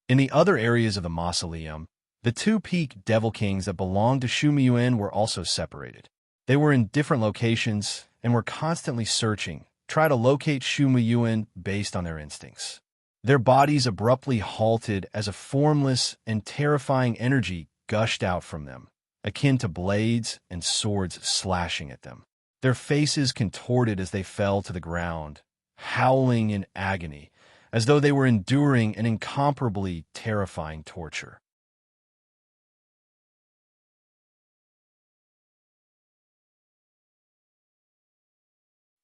In the other areas of the mausoleum, the two peak devil kings that belonged to Shumu Yuan were also separated. They were in different locations and were constantly searching, trying to locate Shumu Yuan based on their instincts. Their bodies abruptly halted as a formless and terrifying energy gushed out from them, akin to blades and swords slashing at them. Their faces contorted as they fell to the ground, howling in agony, as though they were enduring an incomparably terrifying torture.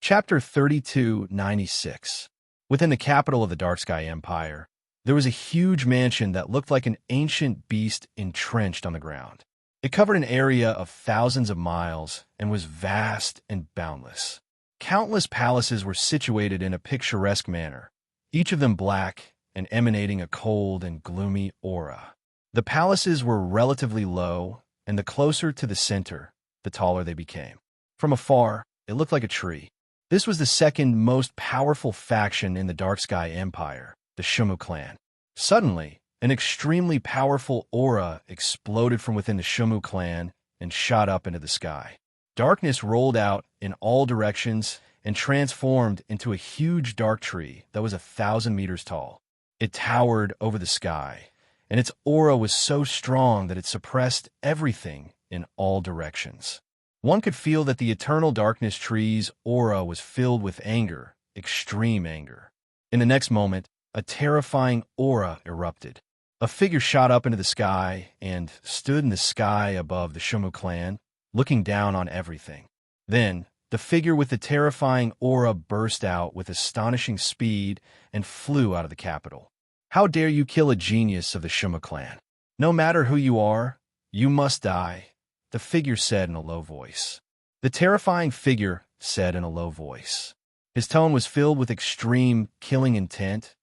Chapter 3296. Within the capital of the Dark Sky Empire, there was a huge mansion that looked like an ancient beast entrenched on the ground. It covered an area of thousands of miles and was vast and boundless. Countless palaces were situated in a picturesque manner, each of them black and emanating a cold and gloomy aura. The palaces were relatively low, and the closer to the center, the taller they became. From afar, it looked like a tree. This was the second most powerful faction in the Dark Sky Empire, the Shumu clan. Suddenly, an extremely powerful aura exploded from within the Shumu clan and shot up into the sky. Darkness rolled out in all directions and transformed into a huge dark tree that was 1,000 meters tall. It towered over the sky, and its aura was so strong that it suppressed everything in all directions. One could feel that the eternal darkness tree's aura was filled with anger, extreme anger. In the next moment, a terrifying aura erupted. A figure shot up into the sky and stood in the sky above the Shumu clan, looking down on everything. Then, the figure with the terrifying aura burst out with astonishing speed and flew out of the capital. "How dare you kill a genius of the Shumu clan? No matter who you are, you must die," the figure said in a low voice. The terrifying figure said in a low voice. His tone was filled with extreme killing intent,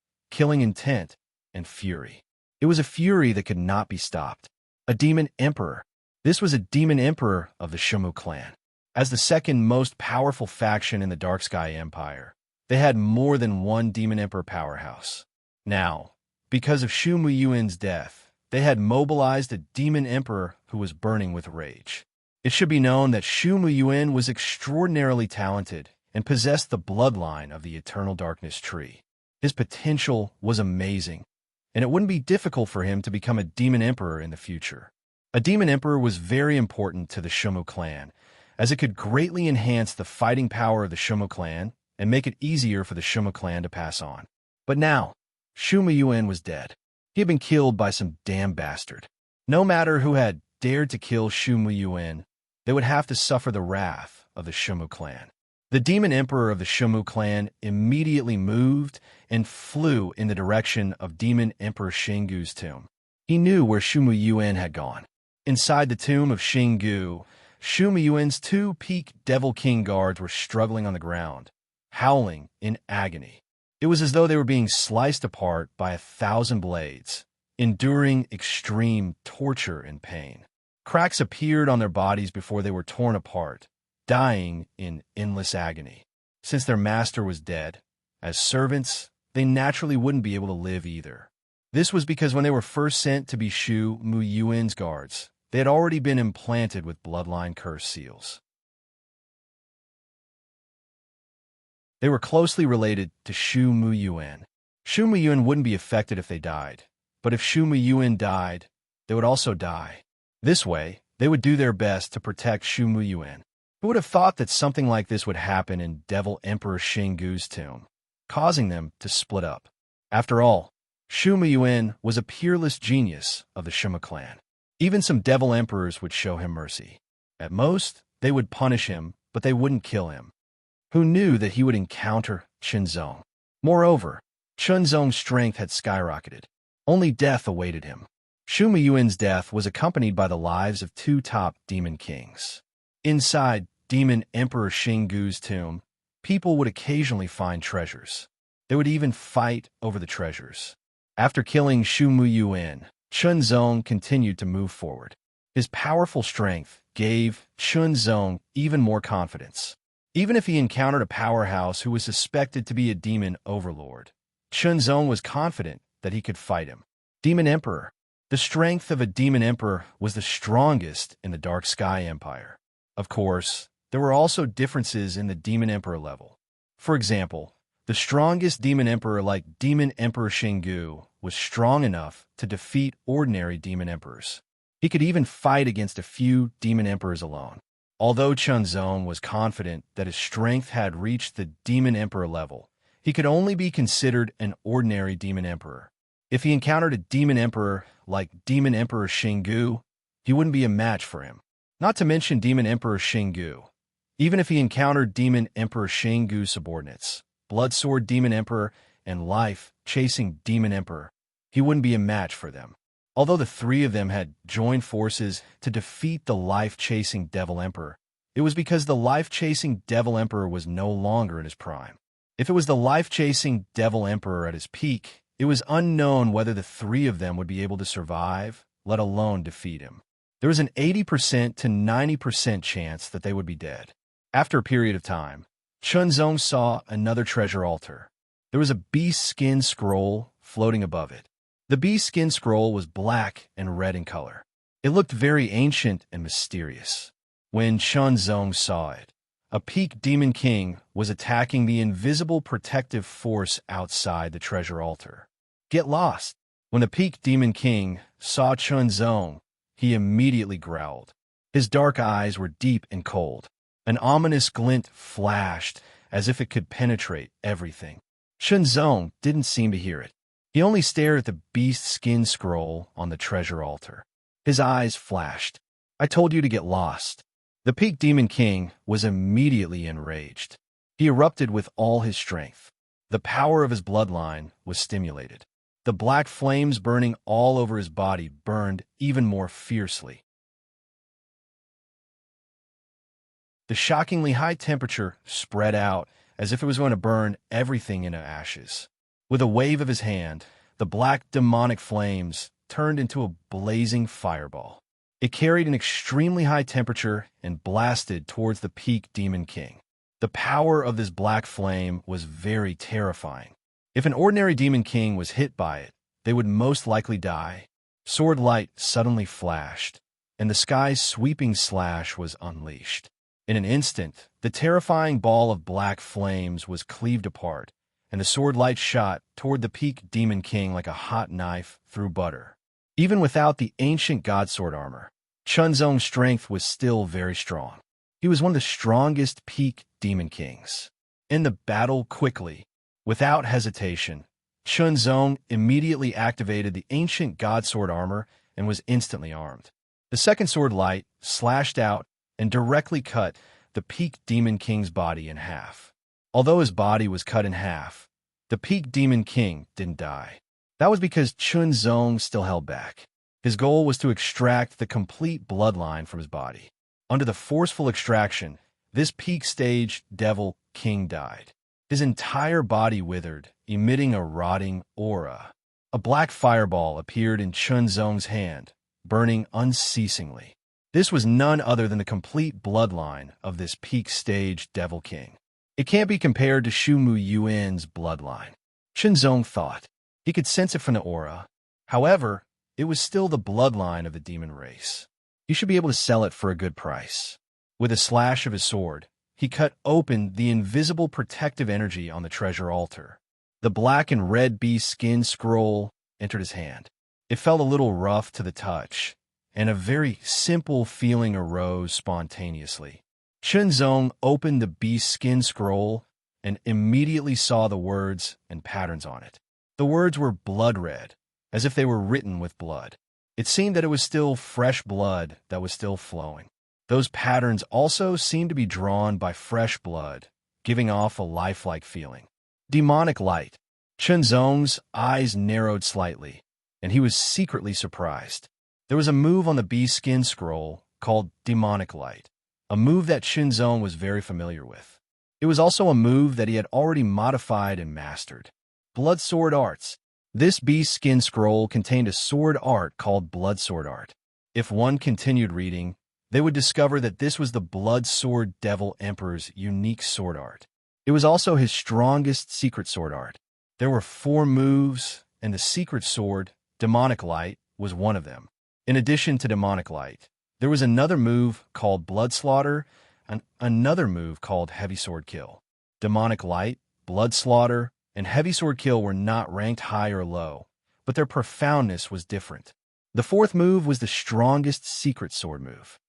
and fury. It was a fury that could not be stopped. A demon emperor. This was a demon emperor of the Shumu clan. As the second most powerful faction in the Dark Sky Empire, they had more than one demon emperor powerhouse. Now, because of Shumu Yuan's death, they had mobilized a demon emperor who was burning with rage. It should be known that Shumu Yuan was extraordinarily talented and possessed the bloodline of the Eternal Darkness Tree. His potential was amazing, and it wouldn't be difficult for him to become a demon emperor in the future. A demon emperor was very important to the Shumu clan, as it could greatly enhance the fighting power of the Shumu clan and make it easier for the Shumu clan to pass on. But now, Shumu Yuan was dead. He had been killed by some damn bastard. No matter who had dared to kill Shumu Yuan, they would have to suffer the wrath of the Shumu clan. The demon emperor of the Shumu clan immediately moved and flew in the direction of demon emperor Xingu's tomb. He knew where Shumu Yuan had gone. Inside the tomb of Xingu, Shumu Yuan's two peak devil king guards were struggling on the ground, howling in agony. It was as though they were being sliced apart by 1,000 blades, enduring extreme torture and pain. Cracks appeared on their bodies before they were torn apart, dying in endless agony. Since their master was dead, as servants, they naturally wouldn't be able to live either. This was because when they were first sent to be Shu Mu Yuan's guards, they had already been implanted with bloodline curse seals. They were closely related to Shu Mu Yuan. Shu Mu Yuan wouldn't be affected if they died, but if Shu Mu Yuan died, they would also die. This way, they would do their best to protect Shu Mu Yuan. Who would have thought that something like this would happen in Devil Emperor Xingu's tomb, causing them to split up? After all, Shu Mu Yuan was a peerless genius of the Shumu clan. Even some devil emperors would show him mercy. At most, they would punish him, but they wouldn't kill him. Who knew that he would encounter Chunzong? Moreover, Chunzong's strength had skyrocketed. Only death awaited him. Shu Mu Yuan's death was accompanied by the lives of two top demon kings. Inside Demon Emperor Xingu's tomb, people would occasionally find treasures. They would even fight over the treasures. After killing Shu Mu Yuan, Chunzong continued to move forward. His powerful strength gave Chunzong even more confidence. Even if he encountered a powerhouse who was suspected to be a demon overlord, Chunzong was confident that he could fight him. Demon Emperor. The strength of a demon emperor was the strongest in the Dark Sky Empire. Of course, there were also differences in the demon emperor level. For example, the strongest demon emperor like Demon Emperor Xingu was strong enough to defeat ordinary demon emperors. He could even fight against a few demon emperors alone. Although Chunzong was confident that his strength had reached the demon emperor level, he could only be considered an ordinary demon emperor. If he encountered a demon emperor like Demon Emperor Xingu, he wouldn't be a match for him. Not to mention Demon Emperor Xingu. Even if he encountered Demon Emperor Xingu's subordinates, Bloodsword Demon Emperor and Life-Chasing Demon Emperor, he wouldn't be a match for them. Although the three of them had joined forces to defeat the Life-Chasing Devil Emperor, it was because the Life-Chasing Devil Emperor was no longer in his prime. If it was the Life-Chasing Devil Emperor at his peak, it was unknown whether the three of them would be able to survive, let alone defeat him. There was an 80% to 90% chance that they would be dead. After a period of time, Chunzong saw another treasure altar. There was a beast skin scroll floating above it. The beast skin scroll was black and red in color. It looked very ancient and mysterious. When Chunzong saw it, a peak demon king was attacking the invisible protective force outside the treasure altar. Get lost! When the peak demon king saw Chunzong, he immediately growled. His dark eyes were deep and cold. An ominous glint flashed as if it could penetrate everything. Chunzong didn't seem to hear it. He only stared at the beast skin scroll on the treasure altar. His eyes flashed. I told you to get lost. The peak demon king was immediately enraged. He erupted with all his strength. The power of his bloodline was stimulated. The black flames burning all over his body burned even more fiercely. The shockingly high temperature spread out as if it was going to burn everything into ashes. With a wave of his hand, the black demonic flames turned into a blazing fireball. It carried an extremely high temperature and blasted towards the peak demon king. The power of this black flame was very terrifying. If an ordinary demon king was hit by it, they would most likely die. Sword light suddenly flashed, and the sky's sweeping slash was unleashed. In an instant, the terrifying ball of black flames was cleaved apart, and the sword light shot toward the peak demon king like a hot knife through butter. Even without the ancient god sword armor, Chunzong's strength was still very strong. He was one of the strongest peak demon kings. In the battle quickly, without hesitation, Chunzong immediately activated the ancient god sword armor and was instantly armed. The second sword light slashed out and directly cut the peak demon king's body in half. Although his body was cut in half, the peak demon king didn't die. That was because Chunzong still held back. His goal was to extract the complete bloodline from his body. Under the forceful extraction, this peak stage devil king died. His entire body withered, emitting a rotting aura. A black fireball appeared in Chunzong's hand, burning unceasingly. This was none other than the complete bloodline of this peak stage devil king. It can't be compared to Shu Mu Yuan's bloodline. Chunzong thought. He could sense it from the aura. However, it was still the bloodline of the demon race. He should be able to sell it for a good price. With a slash of his sword, he cut open the invisible protective energy on the treasure altar. The black and red beast skin scroll entered his hand. It felt a little rough to the touch, and a very simple feeling arose spontaneously. Chunzong opened the beast skin scroll and immediately saw the words and patterns on it. The words were blood red, as if they were written with blood. It seemed that it was still fresh blood that was still flowing. Those patterns also seemed to be drawn by fresh blood, giving off a lifelike feeling. Demonic light. Chunzong's eyes narrowed slightly, and he was secretly surprised. There was a move on the beast skin scroll called demonic light, a move that Chunzong was very familiar with. It was also a move that he had already modified and mastered. Blood sword arts. This beast skin scroll contained a sword art called blood sword art. If one continued reading, they would discover that this was the Blood Sword Devil Emperor's unique sword art. It was also his strongest secret sword art. There were 4 moves, and the secret sword, Demonic Light, was one of them. In addition to Demonic Light, there was another move called Blood Slaughter and another move called Heavy Sword Kill. Demonic Light, Blood Slaughter, and Heavy Sword Kill were not ranked high or low, but their profoundness was different. The 4th move was the strongest secret sword move.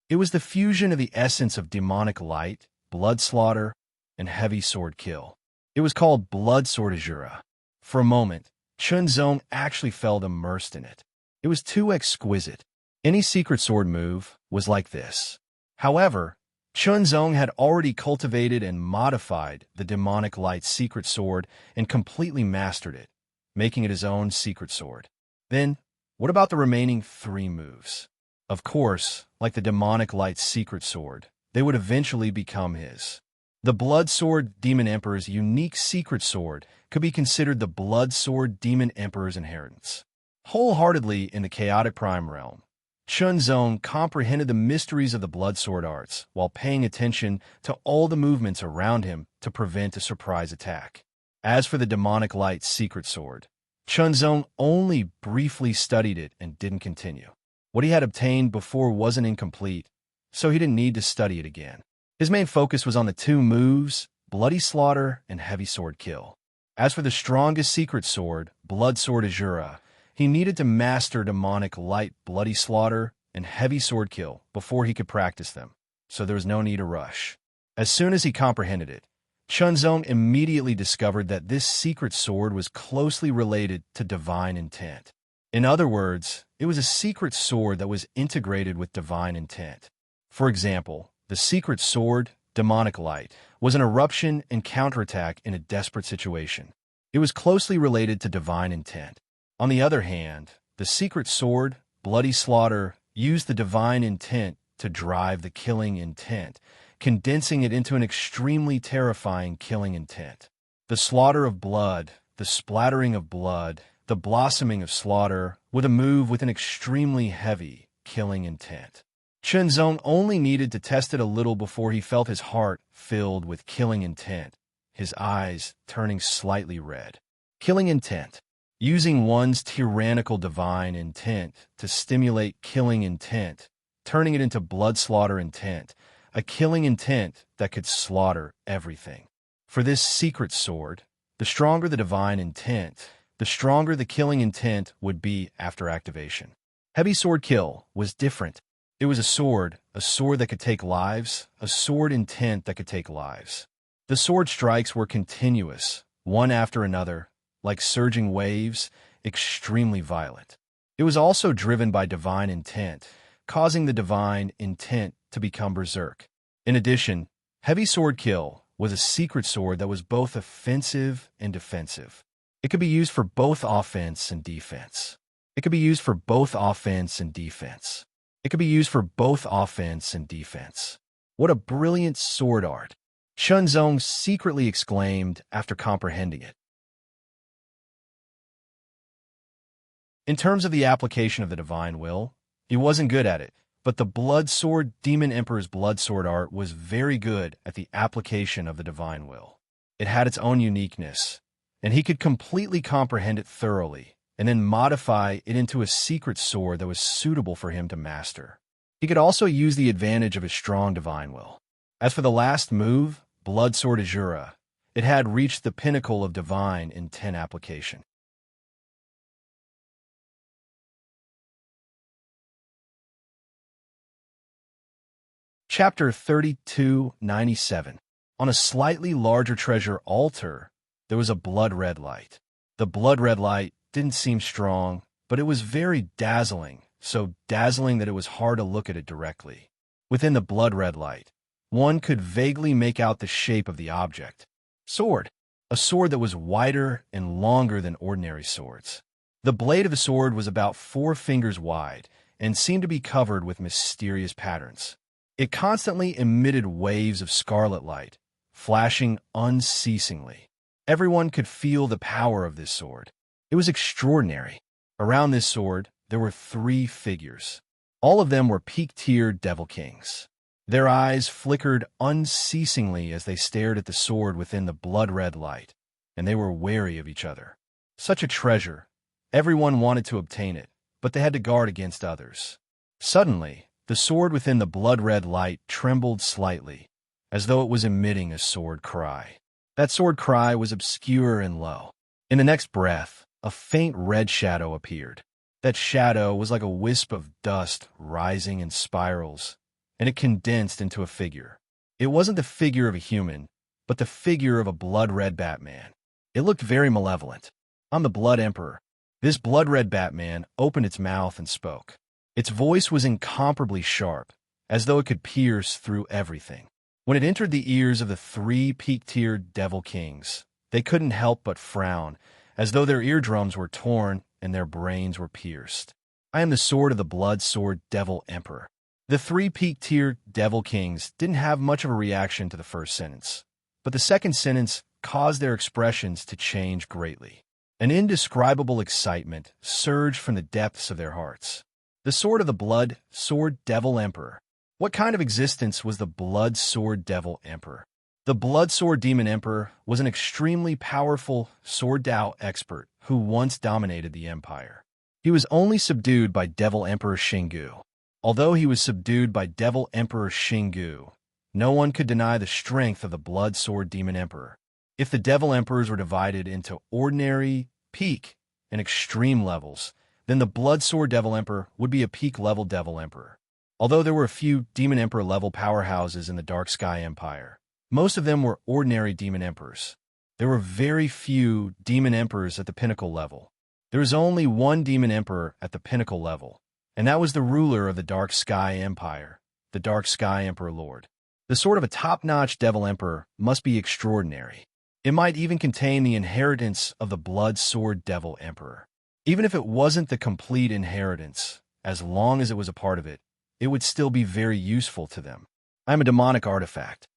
It was the fusion of the essence of Demonic Light, Blood Slaughter, and Heavy Sword Kill. It was called Blood Sword Azura. For a moment, Chunzong actually felt immersed in it. It was too exquisite. Any secret sword move was like this. However, Chunzong had already cultivated and modified the Demonic Light secret sword and completely mastered it, making it his own secret sword. Then, what about the remaining 3 moves? Of course, like the Demonic Light secret sword, they would eventually become his. The Blood Sword Demon Emperor's unique secret sword could be considered the Blood Sword Demon Emperor's inheritance. Wholeheartedly in the chaotic prime realm, Chunzong comprehended the mysteries of the Blood Sword arts while paying attention to all the movements around him to prevent a surprise attack. As for the Demonic Light secret sword, Chunzong only briefly studied it and didn't continue. What he had obtained before wasn't incomplete, so he didn't need to study it again. His main focus was on the 2 moves, Bloody Slaughter and Heavy Sword Kill. As for the strongest secret sword, Blood Sword Azura, he needed to master Demonic Light, Bloody Slaughter, and Heavy Sword Kill before he could practice them, so there was no need to rush. As soon as he comprehended it, Chunzong immediately discovered that this secret sword was closely related to divine intent. In other words, it was a secret sword that was integrated with divine intent. For example, the secret sword, Demonic Light, was an eruption and counterattack in a desperate situation. It was closely related to divine intent. On the other hand, the secret sword, Bloody Slaughter, used the divine intent to drive the killing intent, condensing it into an extremely terrifying killing intent. The slaughter of blood, the splattering of blood, the blossoming of slaughter, with a move with an extremely heavy killing intent. Chunzong only needed to test it a little before he felt his heart filled with killing intent, his eyes turning slightly red. Killing intent. Using one's tyrannical divine intent to stimulate killing intent, turning it into blood slaughter intent, a killing intent that could slaughter everything. For this secret sword, the stronger the divine intent, the stronger the killing intent would be after activation. Heavy Sword Kill was different. It was a sword that could take lives, a sword intent that could take lives. The sword strikes were continuous, one after another, like surging waves, extremely violent. It was also driven by divine intent, causing the divine intent to become berserk. In addition, heavy sword kill was a secret sword that was both offensive and defensive. It could be used for both offense and defense. It could be used for both offense and defense. It could be used for both offense and defense. What a brilliant sword art! Shunzong secretly exclaimed after comprehending it. In terms of the application of the divine will, he wasn't good at it, but the Blood Sword Demon Emperor's Blood Sword art was very good at the application of the divine will. It had its own uniqueness, and he could completely comprehend it thoroughly, and then modify it into a secret sword that was suitable for him to master. He could also use the advantage of his strong divine will. As for the last move, Blood Sword Azura, it had reached the pinnacle of divine intent application. Chapter 3297. On a slightly larger treasure altar, there was a blood-red light. The blood-red light didn't seem strong, but it was very dazzling, so dazzling that it was hard to look at it directly. Within the blood-red light, one could vaguely make out the shape of the object. Sword. A sword that was wider and longer than ordinary swords. The blade of the sword was about 4 fingers wide and seemed to be covered with mysterious patterns. It constantly emitted waves of scarlet light, flashing unceasingly. Everyone could feel the power of this sword. It was extraordinary. Around this sword, there were 3 figures. All of them were peak-tier devil kings. Their eyes flickered unceasingly as they stared at the sword within the blood-red light, and they were wary of each other. Such a treasure. Everyone wanted to obtain it, but they had to guard against others. Suddenly, the sword within the blood-red light trembled slightly, as though it was emitting a sword cry. That sword cry was obscure and low. In the next breath, a faint red shadow appeared. That shadow was like a wisp of dust rising in spirals, and it condensed into a figure. It wasn't the figure of a human, but the figure of a blood-red Batman. It looked very malevolent. "I'm the Blood Emperor." This blood-red Batman opened its mouth and spoke. Its voice was incomparably sharp, as though it could pierce through everything. When it entered the ears of the 3 peak-tier devil kings, they couldn't help but frown, as though their eardrums were torn and their brains were pierced. "I am the sword of the Blood Sword Devil Emperor." The 3 peak-tier devil kings didn't have much of a reaction to the first sentence, but the second sentence caused their expressions to change greatly. An indescribable excitement surged from the depths of their hearts. The sword of the Blood Sword Devil Emperor. What kind of existence was the Blood Sword Devil Emperor? The Blood Sword Demon Emperor was an extremely powerful sword Dao expert who once dominated the empire. He was only subdued by Devil Emperor Xinggu. Although he was subdued by Devil Emperor Xinggu, no one could deny the strength of the Blood Sword Demon Emperor. If the Devil Emperors were divided into ordinary, peak, and extreme levels, then the Blood Sword Devil Emperor would be a peak-level Devil Emperor. Although there were a few Demon Emperor-level powerhouses in the Dark Sky Empire, most of them were ordinary Demon Emperors. There were very few Demon Emperors at the pinnacle level. There was only one Demon Emperor at the pinnacle level, and that was the ruler of the Dark Sky Empire, the Dark Sky Emperor Lord. The sword of a top-notch Devil Emperor must be extraordinary. It might even contain the inheritance of the Blood Sword Devil Emperor. Even if it wasn't the complete inheritance, as long as it was a part of it, it would still be very useful to them. I'm a demonic artifact.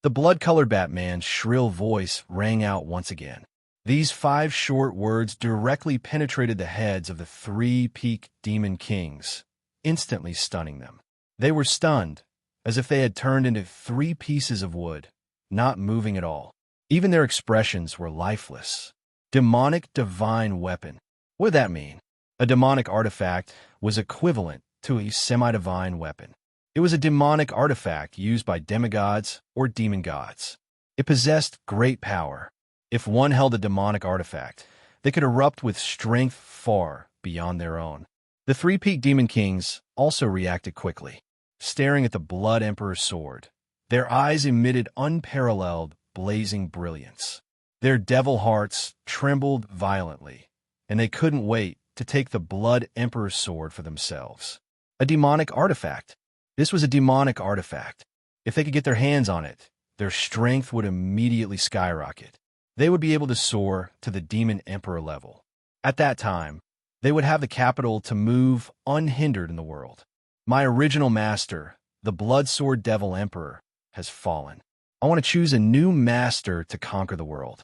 The blood-colored Batman's shrill voice rang out once again. These 5 short words directly penetrated the heads of the 3 peak demon kings, instantly stunning them. They were stunned, as if they had turned into 3 pieces of wood, not moving at all. Even their expressions were lifeless. Demonic divine weapon. What did that mean? A demonic artifact was equivalent to a semi-divine weapon. It was a demonic artifact used by demigods or demon gods. It possessed great power. If one held a demonic artifact, they could erupt with strength far beyond their own. The 3 peak demon kings also reacted quickly, staring at the Blood Emperor's sword. Their eyes emitted unparalleled, blazing brilliance. Their devil hearts trembled violently, and they couldn't wait to take the Blood Emperor's sword for themselves. A demonic artifact. This was a demonic artifact. If they could get their hands on it, their strength would immediately skyrocket. They would be able to soar to the Demon Emperor level. At that time, they would have the capital to move unhindered in the world. My original master, the Blood Sword Devil Emperor, has fallen. I want to choose a new master to conquer the world.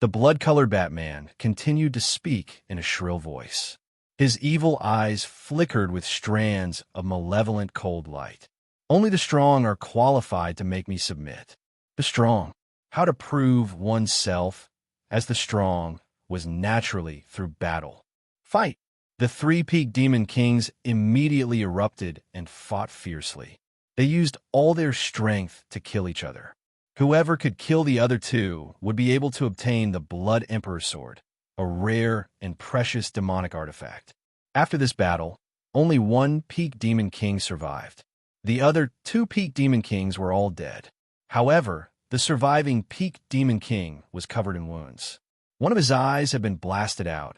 The blood-colored Batman continued to speak in a shrill voice. His evil eyes flickered with strands of malevolent cold light. Only the strong are qualified to make me submit. The strong. How to prove oneself as the strong was naturally through battle. Fight! The three-peaked demon kings immediately erupted and fought fiercely. They used all their strength to kill each other. Whoever could kill the other two would be able to obtain the Blood Emperor's sword, a rare and precious demonic artifact. After this battle, only one peak demon king survived. The other two peak demon kings were all dead. However, the surviving peak demon king was covered in wounds. One of his eyes had been blasted out,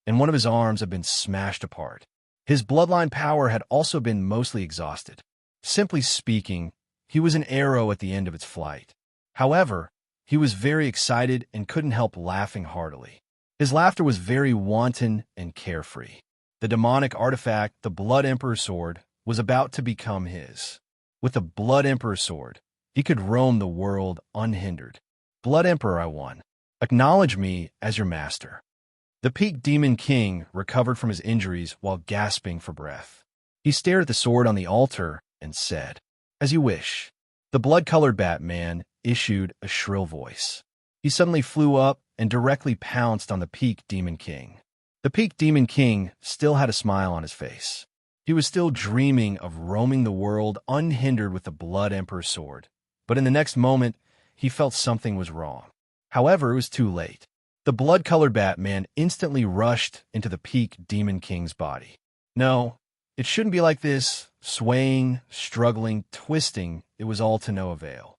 and one of his arms had been smashed apart. His bloodline power had also been mostly exhausted. Simply speaking, he was an arrow at the end of its flight. However, he was very excited and couldn't help laughing heartily. His laughter was very wanton and carefree. The demonic artifact, the Blood Emperor's sword, was about to become his. With the Blood Emperor's sword, he could roam the world unhindered. Blood Emperor, I won. Acknowledge me as your master. The peak demon king recovered from his injuries while gasping for breath. He stared at the sword on the altar and said, "As you wish." The blood-colored Batman issued a shrill voice. He suddenly flew up and directly pounced on the peak demon king. The peak demon king still had a smile on his face. He was still dreaming of roaming the world unhindered with the Blood Emperor's sword. But in the next moment, he felt something was wrong. However, it was too late. The blood-colored Batman instantly rushed into the peak demon king's body. No, it shouldn't be like this. Swaying, struggling, twisting, it was all to no avail.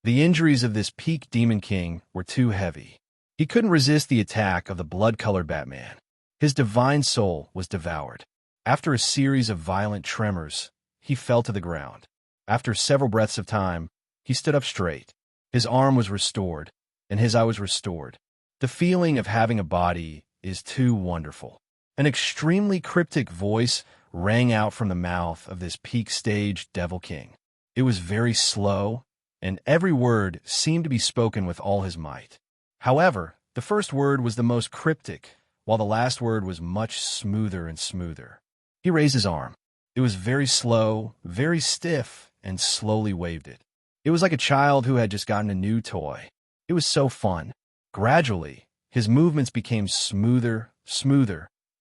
The injuries of this peak demon king were too heavy. He couldn't resist the attack of the blood-colored Batman. His divine soul was devoured. After a series of violent tremors, he fell to the ground. After several breaths of time, he stood up straight. His arm was restored, and his eye was restored. The feeling of having a body is too wonderful. An extremely cryptic voice rang out from the mouth of this peak stage devil king. It was very slow, and every word seemed to be spoken with all his might. However, the first word was the most cryptic, while the last word was much smoother and smoother. He raised his arm. It was very slow, very stiff, and slowly waved it. It was like a child who had just gotten a new toy. It was so fun. Gradually, his movements became smoother,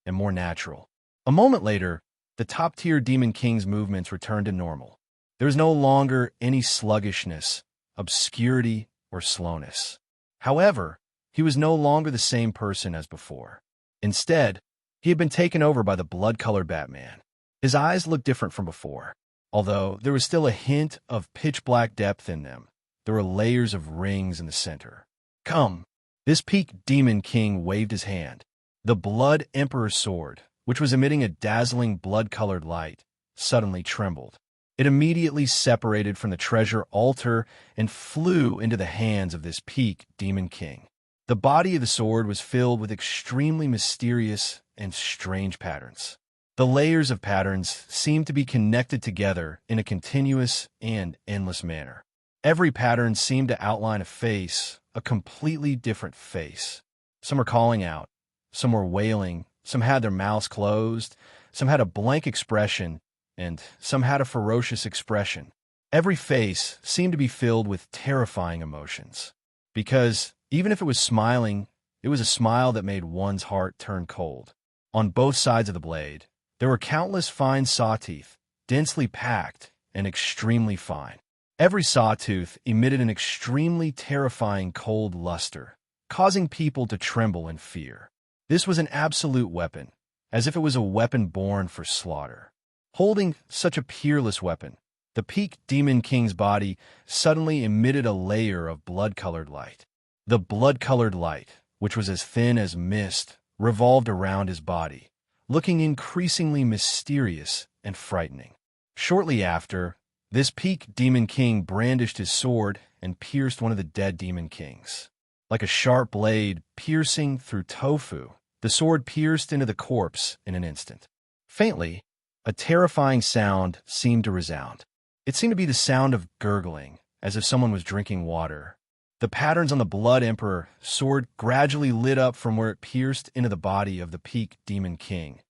and more natural. A moment later, the top-tier Demon King's movements returned to normal. There was no longer any sluggishness, obscurity, or slowness. However, he was no longer the same person as before. Instead, he had been taken over by the blood-colored Batman. His eyes looked different from before. Although there was still a hint of pitch-black depth in them, there were layers of rings in the center. Come! This peak Demon King waved his hand. The Blood Emperor's sword, which was emitting a dazzling blood-colored light, suddenly trembled. It immediately separated from the treasure altar and flew into the hands of this peak Demon King. The body of the sword was filled with extremely mysterious and strange patterns. The layers of patterns seemed to be connected together in a continuous and endless manner. Every pattern seemed to outline a face, a completely different face. Some were calling out, some were wailing, some had their mouths closed, some had a blank expression, and some had a ferocious expression. Every face seemed to be filled with terrifying emotions. Because, even if it was smiling, it was a smile that made one's heart turn cold. On both sides of the blade, there were countless fine sawteeth, densely packed and extremely fine. Every sawtooth emitted an extremely terrifying cold luster, causing people to tremble in fear. This was an absolute weapon, as if it was a weapon born for slaughter. Holding such a peerless weapon, the peak Demon King's body suddenly emitted a layer of blood-colored light. The blood-colored light, which was as thin as mist, revolved around his body, looking increasingly mysterious and frightening. Shortly after, this peak demon king brandished his sword and pierced one of the dead demon kings. Like a sharp blade piercing through tofu, the sword pierced into the corpse in an instant. Faintly, a terrifying sound seemed to resound. It seemed to be the sound of gurgling, as if someone was drinking water. The patterns on the Blood Emperor sword gradually lit up from where it pierced into the body of the peak demon king,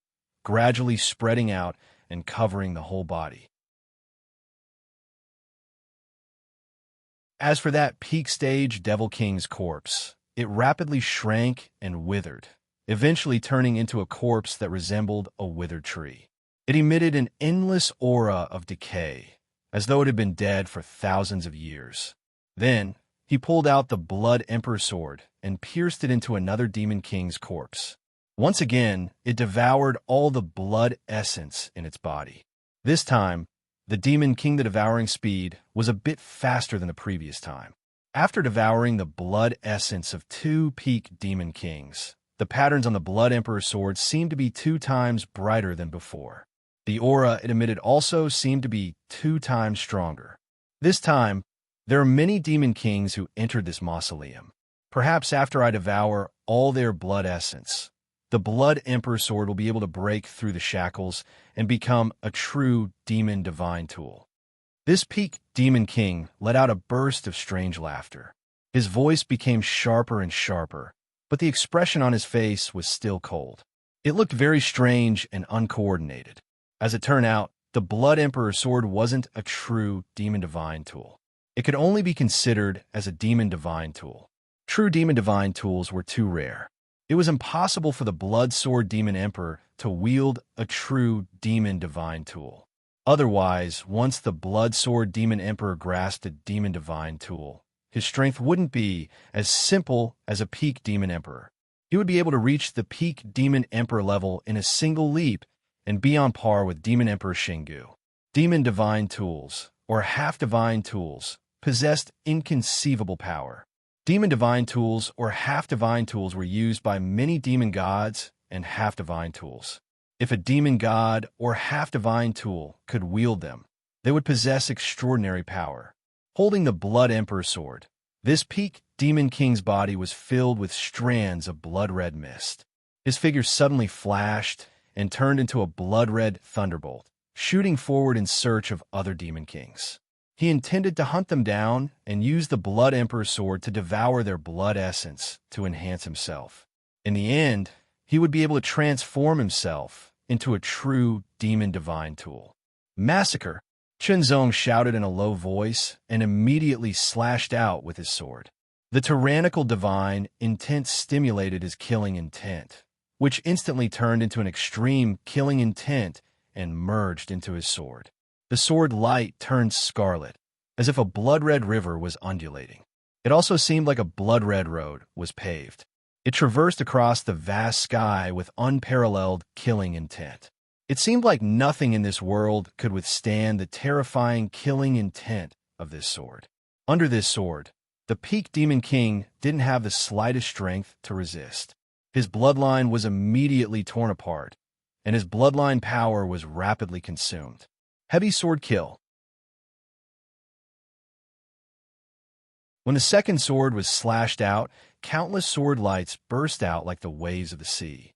gradually spreading out and covering the whole body. As for that peak stage Devil King's corpse, it rapidly shrank and withered, eventually turning into a corpse that resembled a withered tree. It emitted an endless aura of decay, as though it had been dead for thousands of years. Then, he pulled out the Blood Emperor sword and pierced it into another demon king's corpse. Once again, it devoured all the blood essence in its body. This time, the demon king, the devouring speed, was a bit faster than the previous time. After devouring the blood essence of two peak demon kings, the patterns on the Blood Emperor sword seemed to be 2 times brighter than before. The aura it emitted also seemed to be 2 times stronger. This time, there are many demon kings who entered this mausoleum. Perhaps after I devour all their blood essence, the Blood Emperor sword will be able to break through the shackles and become a true demon divine tool. This peak demon king let out a burst of strange laughter. His voice became sharper and sharper, but the expression on his face was still cold. It looked very strange and uncoordinated. As it turned out, the Blood Emperor sword wasn't a true demon divine tool. It could only be considered as a demon divine tool. True demon divine tools were too rare. It was impossible for the Blood Sword Demon Emperor to wield a true demon divine tool. Otherwise, once the Blood Sword Demon Emperor grasped a demon divine tool, his strength wouldn't be as simple as a peak demon emperor. He would be able to reach the peak demon emperor level in a single leap and be on par with Demon Emperor Shingu. Demon divine tools, or half-divine tools, possessed inconceivable power. Demon divine tools or half-divine tools were used by many demon gods and half-divine tools. If a demon god or half-divine tool could wield them, they would possess extraordinary power. Holding the Blood Emperor sword, this peak demon king's body was filled with strands of blood-red mist. His figure suddenly flashed and turned into a blood-red thunderbolt, shooting forward in search of other demon kings. He intended to hunt them down and use the Blood Emperor sword to devour their blood essence to enhance himself. In the end, he would be able to transform himself into a true demon divine tool. Massacre! Chenzong shouted in a low voice and immediately slashed out with his sword. The tyrannical divine intent stimulated his killing intent, which instantly turned into an extreme killing intent and merged into his sword. The sword light turned scarlet, as if a blood-red river was undulating. It also seemed like a blood-red road was paved. It traversed across the vast sky with unparalleled killing intent. It seemed like nothing in this world could withstand the terrifying killing intent of this sword. Under this sword, the peak demon king didn't have the slightest strength to resist. His bloodline was immediately torn apart, and his bloodline power was rapidly consumed. Heavy sword kill. When the second sword was slashed out, countless sword lights burst out like the waves of the sea.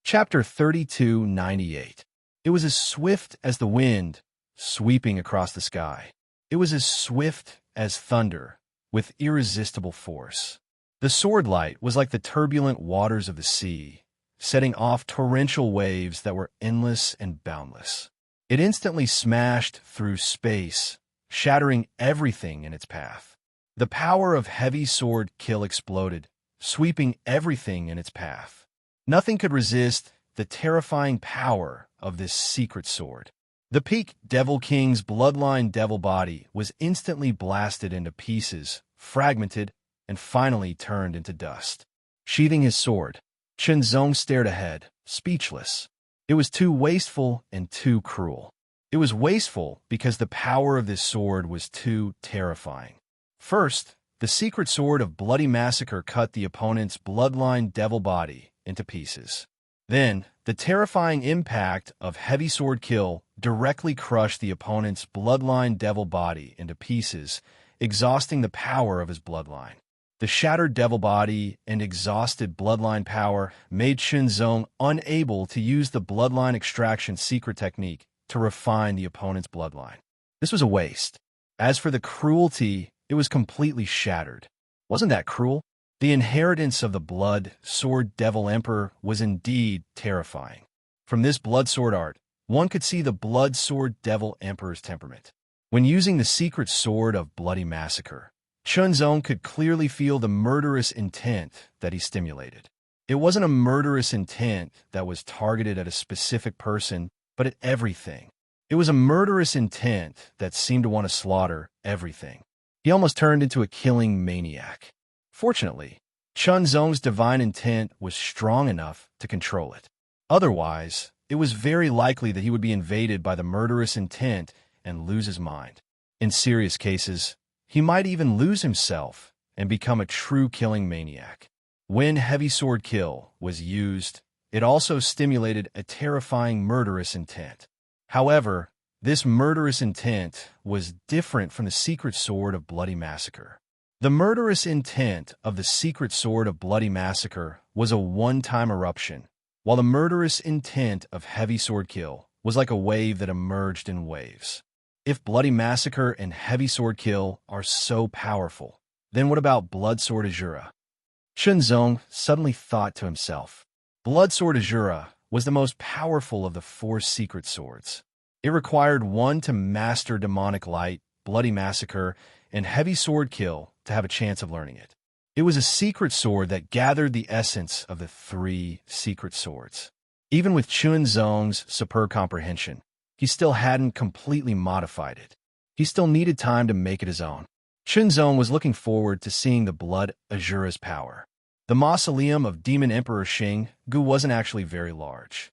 Chapter 3298. It was as swift as the wind sweeping across the sky. It was as swift as thunder, with irresistible force. The sword light was like the turbulent waters of the sea, setting off torrential waves that were endless and boundless. It instantly smashed through space, shattering everything in its path. The power of heavy sword kill exploded, sweeping everything in its path. Nothing could resist the terrifying power of this secret sword. The peak Devil King's bloodline devil body was instantly blasted into pieces, fragmented, and finally turned into dust. Sheathing his sword, Chenzong stared ahead, speechless. It was too wasteful and too cruel. It was wasteful because the power of this sword was too terrifying. First, the secret sword of bloody massacre cut the opponent's bloodline devil body into pieces. Then, the terrifying impact of heavy sword kill directly crushed the opponent's bloodline devil body into pieces, exhausting the power of his bloodline. The shattered devil body and exhausted bloodline power made Shenzong unable to use the bloodline extraction secret technique to refine the opponent's bloodline. This was a waste. As for the cruelty, it was completely shattered. Wasn't that cruel? The inheritance of the blood sword devil emperor was indeed terrifying. From this blood sword art, one could see the blood sword devil emperor's temperament. When using the secret sword of bloody massacre, Shenzong could clearly feel the murderous intent that he stimulated. It wasn't a murderous intent that was targeted at a specific person, but at everything. It was a murderous intent that seemed to want to slaughter everything. He almost turned into a killing maniac. Fortunately, Shenzong's divine intent was strong enough to control it. Otherwise, it was very likely that he would be invaded by the murderous intent and lose his mind. In serious cases, he might even lose himself and become a true killing maniac. When heavy sword kill was used, it also stimulated a terrifying murderous intent. However, this murderous intent was different from the secret sword of bloody massacre. The murderous intent of the secret sword of bloody massacre was a one-time eruption, while the murderous intent of heavy sword kill was like a wave that emerged in waves. If bloody massacre and heavy sword kill are so powerful, then what about blood sword Azura? Shenzong suddenly thought to himself. Blood sword Azura was the most powerful of the 4 secret swords. It required one to master demonic light, bloody massacre, and heavy sword kill to have a chance of learning it. It was a secret sword that gathered the essence of the 3 secret swords. Even with Shenzong's superb comprehension, he still hadn't completely modified it. He still needed time to make it his own. Shenzong was looking forward to seeing the blood Azura's power. The mausoleum of Demon Emperor Xing Gu wasn't actually very large.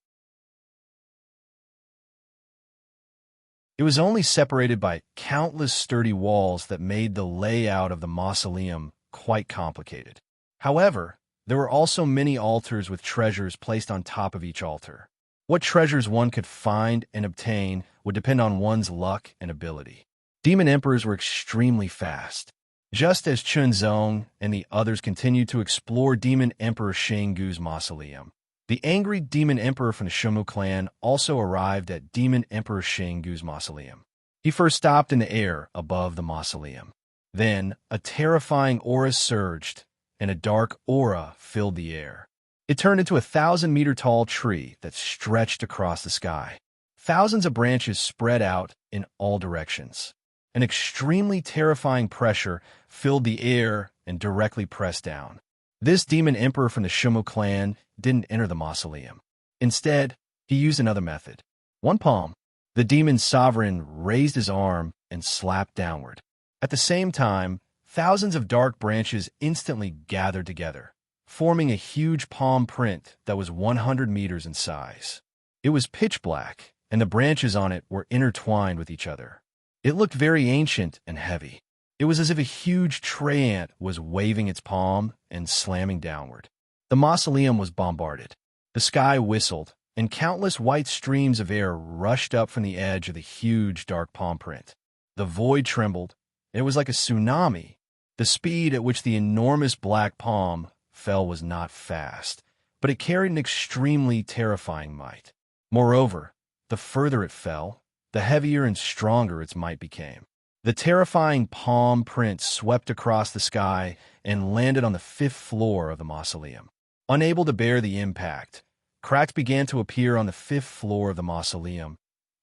It was only separated by countless sturdy walls that made the layout of the mausoleum quite complicated. However, there were also many altars with treasures placed on top of each altar. What treasures one could find and obtain would depend on one's luck and ability. Demon Emperors were extremely fast. Just as Shenzong and the others continued to explore Demon Emperor Xing Gu's mausoleum, the angry Demon Emperor from the Shumu clan also arrived at Demon Emperor Xing Gu's mausoleum. He first stopped in the air above the mausoleum. Then, a terrifying aura surged, and a dark aura filled the air. It turned into a 1,000-meter-tall tree that stretched across the sky. Thousands of branches spread out in all directions. An extremely terrifying pressure filled the air and directly pressed down. This demon emperor from the Shumu clan didn't enter the mausoleum. Instead, he used another method. One palm. The demon sovereign raised his arm and slapped downward. At the same time, thousands of dark branches instantly gathered together, forming a huge palm print that was 100 meters in size. It was pitch black, and the branches on it were intertwined with each other. It looked very ancient and heavy. It was as if a huge tree ant was waving its palm and slamming downward. The mausoleum was bombarded. The sky whistled, and countless white streams of air rushed up from the edge of the huge dark palm print. The void trembled. It was like a tsunami. The speed at which the enormous black palm fell was not fast, but it carried an extremely terrifying might. Moreover, the further it fell, the heavier and stronger its might became. The terrifying palm print swept across the sky and landed on the 5th floor of the mausoleum. Unable to bear the impact, cracks began to appear on the 5th floor of the mausoleum,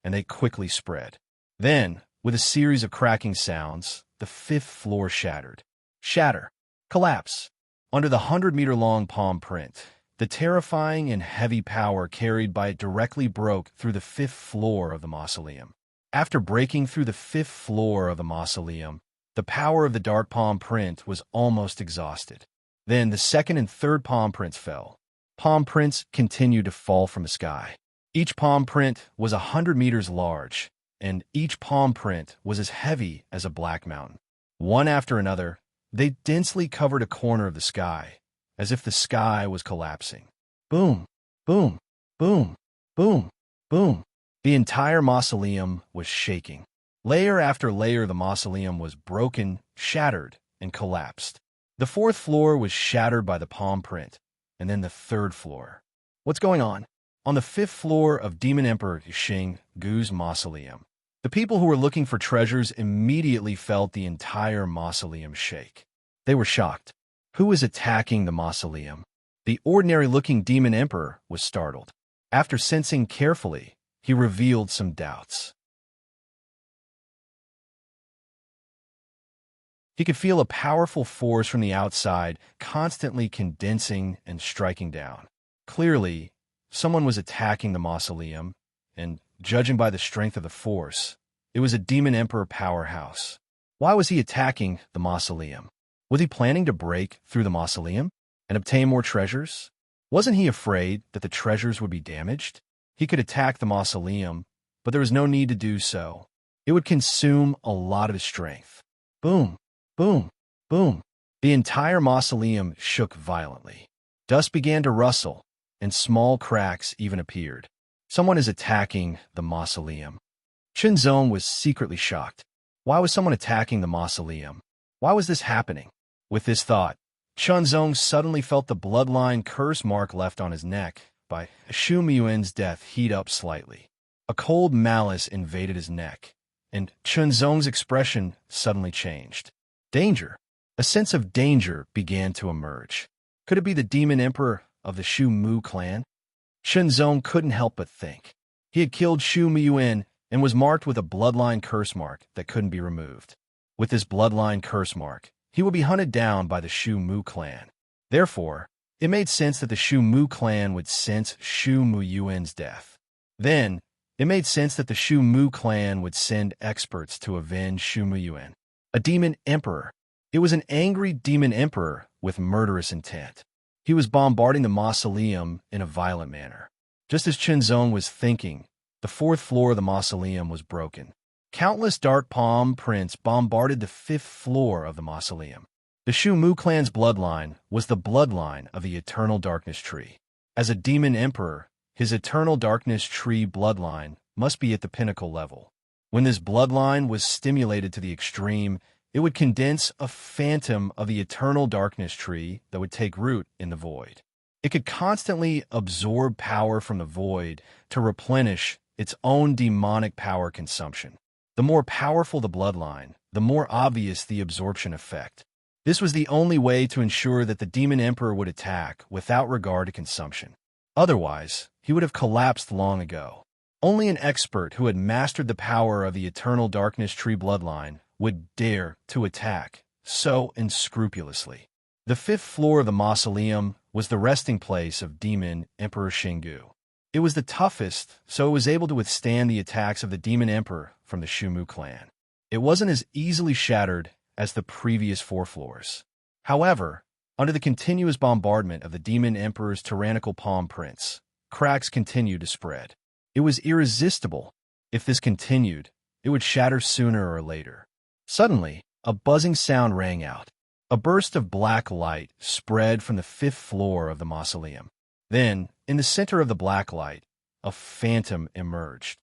and they quickly spread. Then, with a series of cracking sounds, the 5th floor shattered. Shatter. Collapse. Under the 100-meter-long palm print, the terrifying and heavy power carried by it directly broke through the 5th floor of the mausoleum. After breaking through the 5th floor of the mausoleum, the power of the dark palm print was almost exhausted. Then the 2nd and 3rd palm prints fell. Palm prints continued to fall from the sky. Each palm print was 100 meters large, and each palm print was as heavy as a black mountain. One after another, they densely covered a corner of the sky, as if the sky was collapsing. Boom, boom, boom, boom, boom. The entire mausoleum was shaking. Layer after layer, the mausoleum was broken, shattered, and collapsed. The fourth floor was shattered by the palm print, and then the third floor. What's going on? On the fifth floor of Demon Emperor Xing Gu's mausoleum, the people who were looking for treasures immediately felt the entire mausoleum shake. They were shocked. Who was attacking the mausoleum? The ordinary-looking Demon Emperor was startled. After sensing carefully, he revealed some doubts. He could feel a powerful force from the outside, constantly condensing and striking down. Clearly, someone was attacking the mausoleum, and, judging by the strength of the force, it was a Demon Emperor powerhouse. Why was he attacking the mausoleum? Was he planning to break through the mausoleum and obtain more treasures? Wasn't he afraid that the treasures would be damaged? He could attack the mausoleum, but there was no need to do so. It would consume a lot of his strength. Boom, boom, boom. The entire mausoleum shook violently. Dust began to rustle, and small cracks even appeared. Someone is attacking the mausoleum. Chunzong was secretly shocked. Why was someone attacking the mausoleum? Why was this happening? With this thought, Chunzong suddenly felt the bloodline curse mark left on his neck by Shu Miyuan's death heat up slightly. A cold malice invaded his neck, and Chunzong's expression suddenly changed. Danger. A sense of danger began to emerge. Could it be the Demon Emperor of the Shu Mu clan? Chunzong couldn't help but think. He had killed Shu Miyuan and was marked with a bloodline curse mark that couldn't be removed. With this bloodline curse mark, he would be hunted down by the Shu Mu clan. Therefore, it made sense that the Shu Mu clan would sense Shu Miyuan's death. Then, it made sense that the Shu Mu clan would send experts to avenge Shu Miyuan. A demon emperor. It was an angry demon emperor with murderous intent. He was bombarding the mausoleum in a violent manner. Just as Chunzong was thinking, the fourth floor of the mausoleum was broken. Countless dark palm prints bombarded the fifth floor of the mausoleum. The Shu Mu clan's bloodline was the bloodline of the Eternal Darkness Tree. As a demon emperor, his Eternal Darkness Tree bloodline must be at the pinnacle level. When this bloodline was stimulated to the extreme, it would condense a phantom of the Eternal Darkness Tree that would take root in the void. It could constantly absorb power from the void to replenish its own demonic power consumption. The more powerful the bloodline, the more obvious the absorption effect. This was the only way to ensure that the Demon Emperor would attack without regard to consumption. Otherwise, he would have collapsed long ago. Only an expert who had mastered the power of the Eternal Darkness Tree bloodline would dare to attack so unscrupulously. The fifth floor of the mausoleum was the resting place of Demon Emperor Xinggu. It was the toughest, so it was able to withstand the attacks of the Demon Emperor from the Shu Mu clan. It wasn't as easily shattered as the previous four floors. However, under the continuous bombardment of the Demon Emperor's tyrannical palm prints, cracks continued to spread. It was irresistible. If this continued, it would shatter sooner or later. Suddenly, a buzzing sound rang out. A burst of black light spread from the fifth floor of the mausoleum. Then, in the center of the black light, a phantom emerged.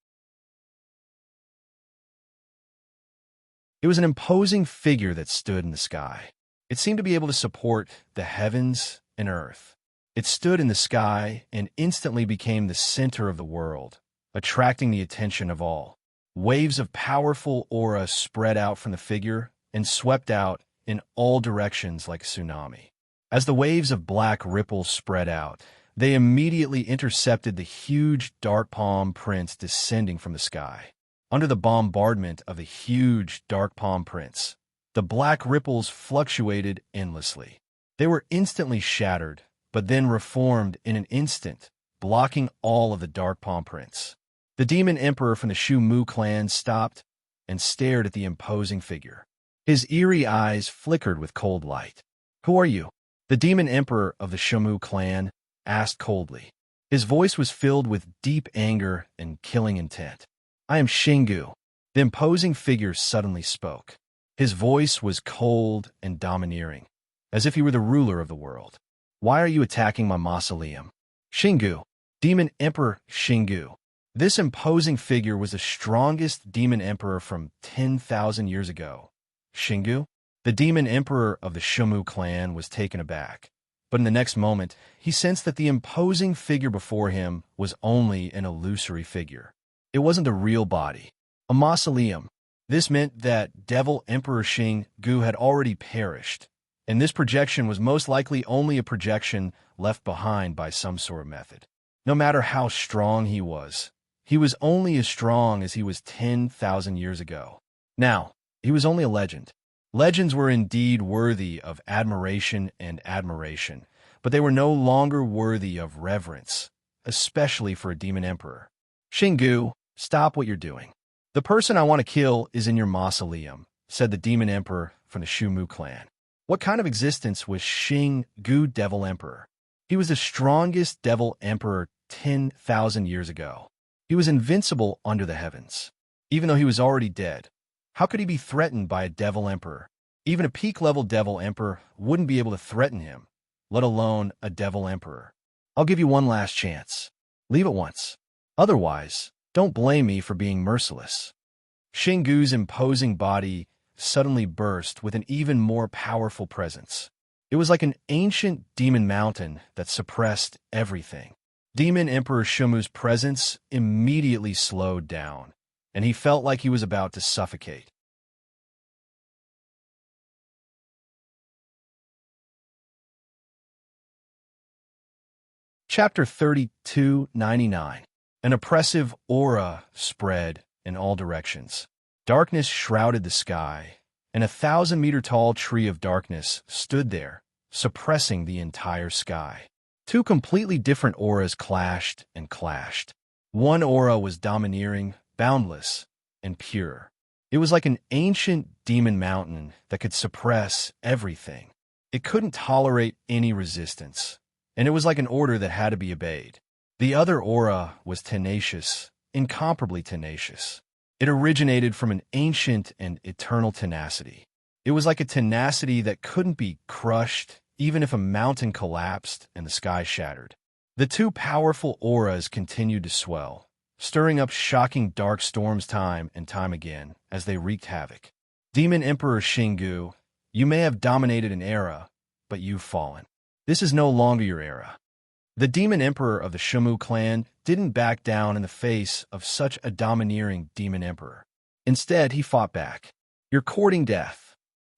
It was an imposing figure that stood in the sky. It seemed to be able to support the heavens and earth. It stood in the sky and instantly became the center of the world, attracting the attention of all. Waves of powerful aura spread out from the figure and swept out in all directions like a tsunami. As the waves of black ripples spread out, they immediately intercepted the huge dark palm prints descending from the sky. Under the bombardment of the huge dark palm prints, the black ripples fluctuated endlessly. They were instantly shattered, but then reformed in an instant, blocking all of the dark palm prints. The Demon Emperor from the Shu Mu clan stopped and stared at the imposing figure. His eerie eyes flickered with cold light. "Who are you?" The Demon Emperor of the Shu Mu clan asked coldly. His voice was filled with deep anger and killing intent. "I am Xingu." The imposing figure suddenly spoke. His voice was cold and domineering, as if he were the ruler of the world. "Why are you attacking my mausoleum?" "Xingu, Demon Emperor Xingu." This imposing figure was the strongest demon emperor from 10,000 years ago. Xingu, the demon emperor of the Shumu clan, was taken aback. But in the next moment, he sensed that the imposing figure before him was only an illusory figure. It wasn't a real body, a mausoleum. This meant that Devil Emperor Xingu had already perished, and this projection was most likely only a projection left behind by some sort of method. No matter how strong he was only as strong as he was 10,000 years ago. Now, he was only a legend. Legends were indeed worthy of admiration, but they were no longer worthy of reverence, especially for a demon emperor. "Xingu, stop what you're doing. The person I want to kill is in your mausoleum," said the demon emperor from the Shumu clan. What kind of existence was Xingu Devil Emperor? He was the strongest Devil Emperor 10,000 years ago. He was invincible under the heavens. Even though he was already dead, how could he be threatened by a Devil Emperor? Even a peak-level Devil Emperor wouldn't be able to threaten him, let alone a Devil Emperor. "I'll give you one last chance. Leave at once. Otherwise, don't blame me for being merciless." Xingu's imposing body suddenly burst with an even more powerful presence. It was like an ancient demon mountain that suppressed everything. Demon Emperor Shumu's presence immediately slowed down, and he felt like he was about to suffocate. Chapter 3299. An oppressive aura spread in all directions. Darkness shrouded the sky, and a 1,000-meter-tall tree of darkness stood there, suppressing the entire sky. Two completely different auras clashed and clashed. One aura was domineering, boundless, and pure. It was like an ancient demon mountain that could suppress everything. It couldn't tolerate any resistance, and it was like an order that had to be obeyed. The other aura was tenacious, incomparably tenacious. It originated from an ancient and eternal tenacity. It was like a tenacity that couldn't be crushed, even if a mountain collapsed and the sky shattered. The two powerful auras continued to swell, stirring up shocking dark storms time and time again as they wreaked havoc. Demon Emperor Xingu, you may have dominated an era, but you've fallen. This is no longer your era. The Demon Emperor of the Shumu clan didn't back down in the face of such a domineering Demon Emperor. Instead, he fought back. "You're courting death."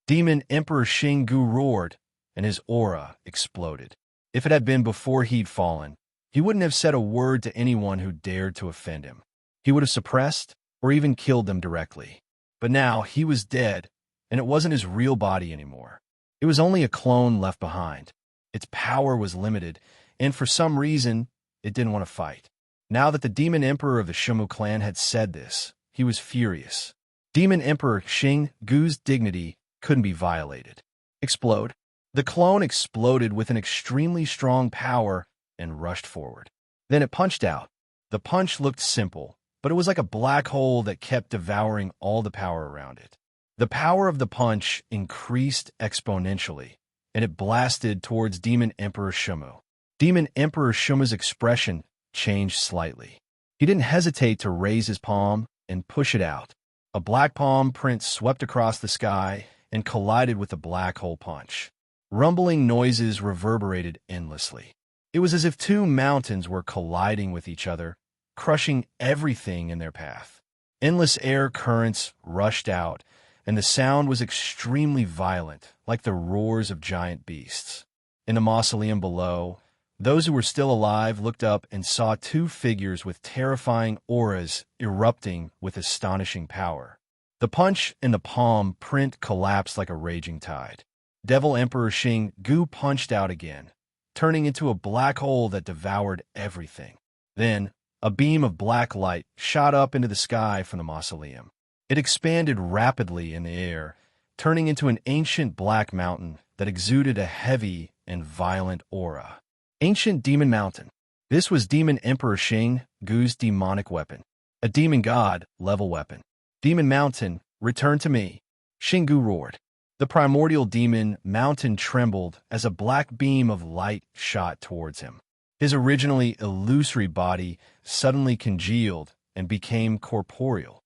Demon Emperor Xingu roared, and his aura exploded. If it had been before he'd fallen, he wouldn't have said a word to anyone who dared to offend him. He would have suppressed or even killed them directly. But now he was dead, and it wasn't his real body anymore. It was only a clone left behind. Its power was limited, and for some reason, it didn't want to fight. Now that the Demon Emperor of the Shumu clan had said this, he was furious. Demon Emperor Xingu's dignity couldn't be violated. "Explode." The clone exploded with an extremely strong power and rushed forward. Then it punched out. The punch looked simple, but it was like a black hole that kept devouring all the power around it. The power of the punch increased exponentially, and it blasted towards Demon Emperor Shumu. Demon Emperor Shumu's expression changed slightly. He didn't hesitate to raise his palm and push it out. A black palm print swept across the sky and collided with the black hole punch. Rumbling noises reverberated endlessly. It was as if two mountains were colliding with each other, crushing everything in their path. Endless air currents rushed out, and the sound was extremely violent, like the roars of giant beasts. In the mausoleum below, those who were still alive looked up and saw two figures with terrifying auras erupting with astonishing power. The punch and the palm print collapsed like a raging tide. Devil Emperor Xingu punched out again, turning into a black hole that devoured everything. Then, a beam of black light shot up into the sky from the mausoleum. It expanded rapidly in the air, turning into an ancient black mountain that exuded a heavy and violent aura. Ancient Demon Mountain. This was Demon Emperor Xing Gu's demonic weapon. A demon god, level weapon. Demon Mountain, return to me. Xing roared. The primordial demon mountain trembled as a black beam of light shot towards him. His originally illusory body suddenly congealed and became corporeal.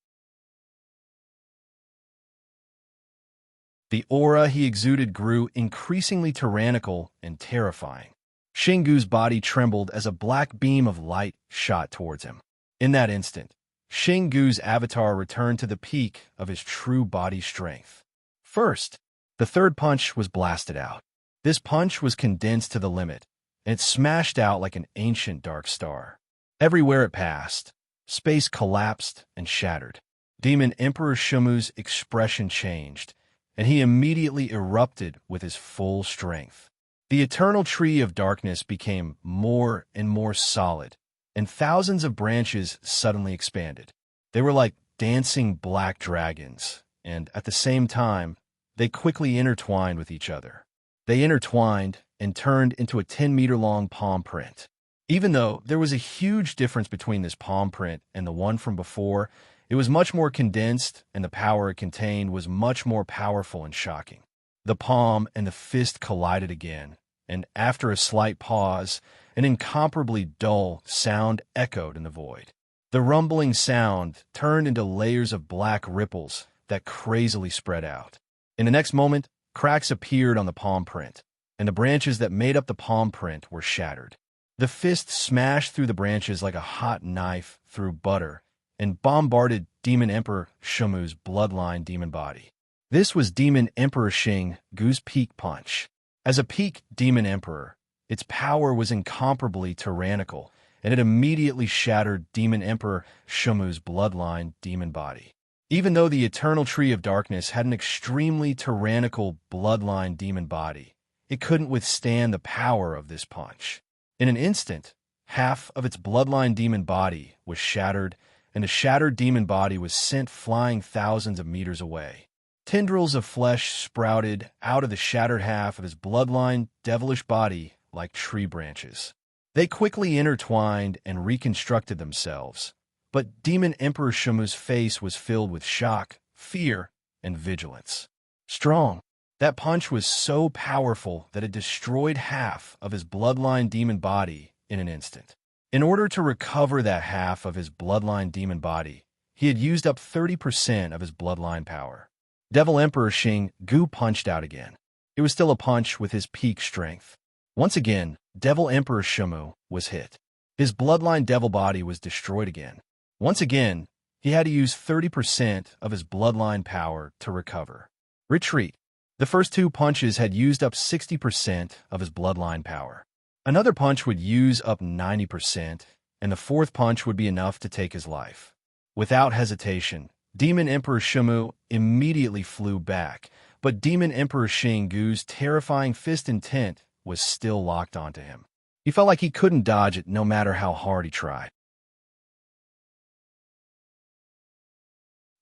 The aura he exuded grew increasingly tyrannical and terrifying. Xing body trembled as a black beam of light shot towards him. In that instant, Xing avatar returned to the peak of his true body strength. First, the third punch was blasted out. This punch was condensed to the limit, and it smashed out like an ancient dark star. Everywhere it passed, space collapsed and shattered. Demon Emperor Shumu's expression changed, and he immediately erupted with his full strength. The eternal tree of darkness became more and more solid, and thousands of branches suddenly expanded. They were like dancing black dragons, and at the same time, they quickly intertwined with each other. They intertwined and turned into a 10-meter-long palm print. Even though there was a huge difference between this palm print and the one from before, it was much more condensed, and the power it contained was much more powerful and shocking. The palm and the fist collided again, and after a slight pause, an incomparably dull sound echoed in the void. The rumbling sound turned into layers of black ripples that crazily spread out. In the next moment, cracks appeared on the palm print, and the branches that made up the palm print were shattered. The fist smashed through the branches like a hot knife through butter, and bombarded Demon Emperor Shumu's bloodline demon body. This was Demon Emperor Xing Gu's peak punch. As a peak demon emperor, its power was incomparably tyrannical, and it immediately shattered Demon Emperor Shumu's bloodline demon body. Even though the eternal tree of darkness had an extremely tyrannical bloodline demon body, it couldn't withstand the power of this punch. In an instant, half of its bloodline demon body was shattered, and the shattered demon body was sent flying thousands of meters away. Tendrils of flesh sprouted out of the shattered half of his bloodline devilish body like tree branches. They quickly intertwined and reconstructed themselves, but Demon Emperor Shumu's face was filled with shock, fear, and vigilance. Strong. That punch was so powerful that it destroyed half of his bloodline demon body in an instant. In order to recover that half of his bloodline demon body, he had used up 30% of his bloodline power. Devil Emperor Xing Gu punched out again. It was still a punch with his peak strength. Once again, Devil Emperor Shumu was hit. His bloodline devil body was destroyed again. Once again, he had to use 30% of his bloodline power to recover. Retreat. The first two punches had used up 60% of his bloodline power. Another punch would use up 90%, and the fourth punch would be enough to take his life. Without hesitation, Demon Emperor Shumu immediately flew back, but Demon Emperor Xing Gu's terrifying fist intent was still locked onto him. He felt like he couldn't dodge it no matter how hard he tried.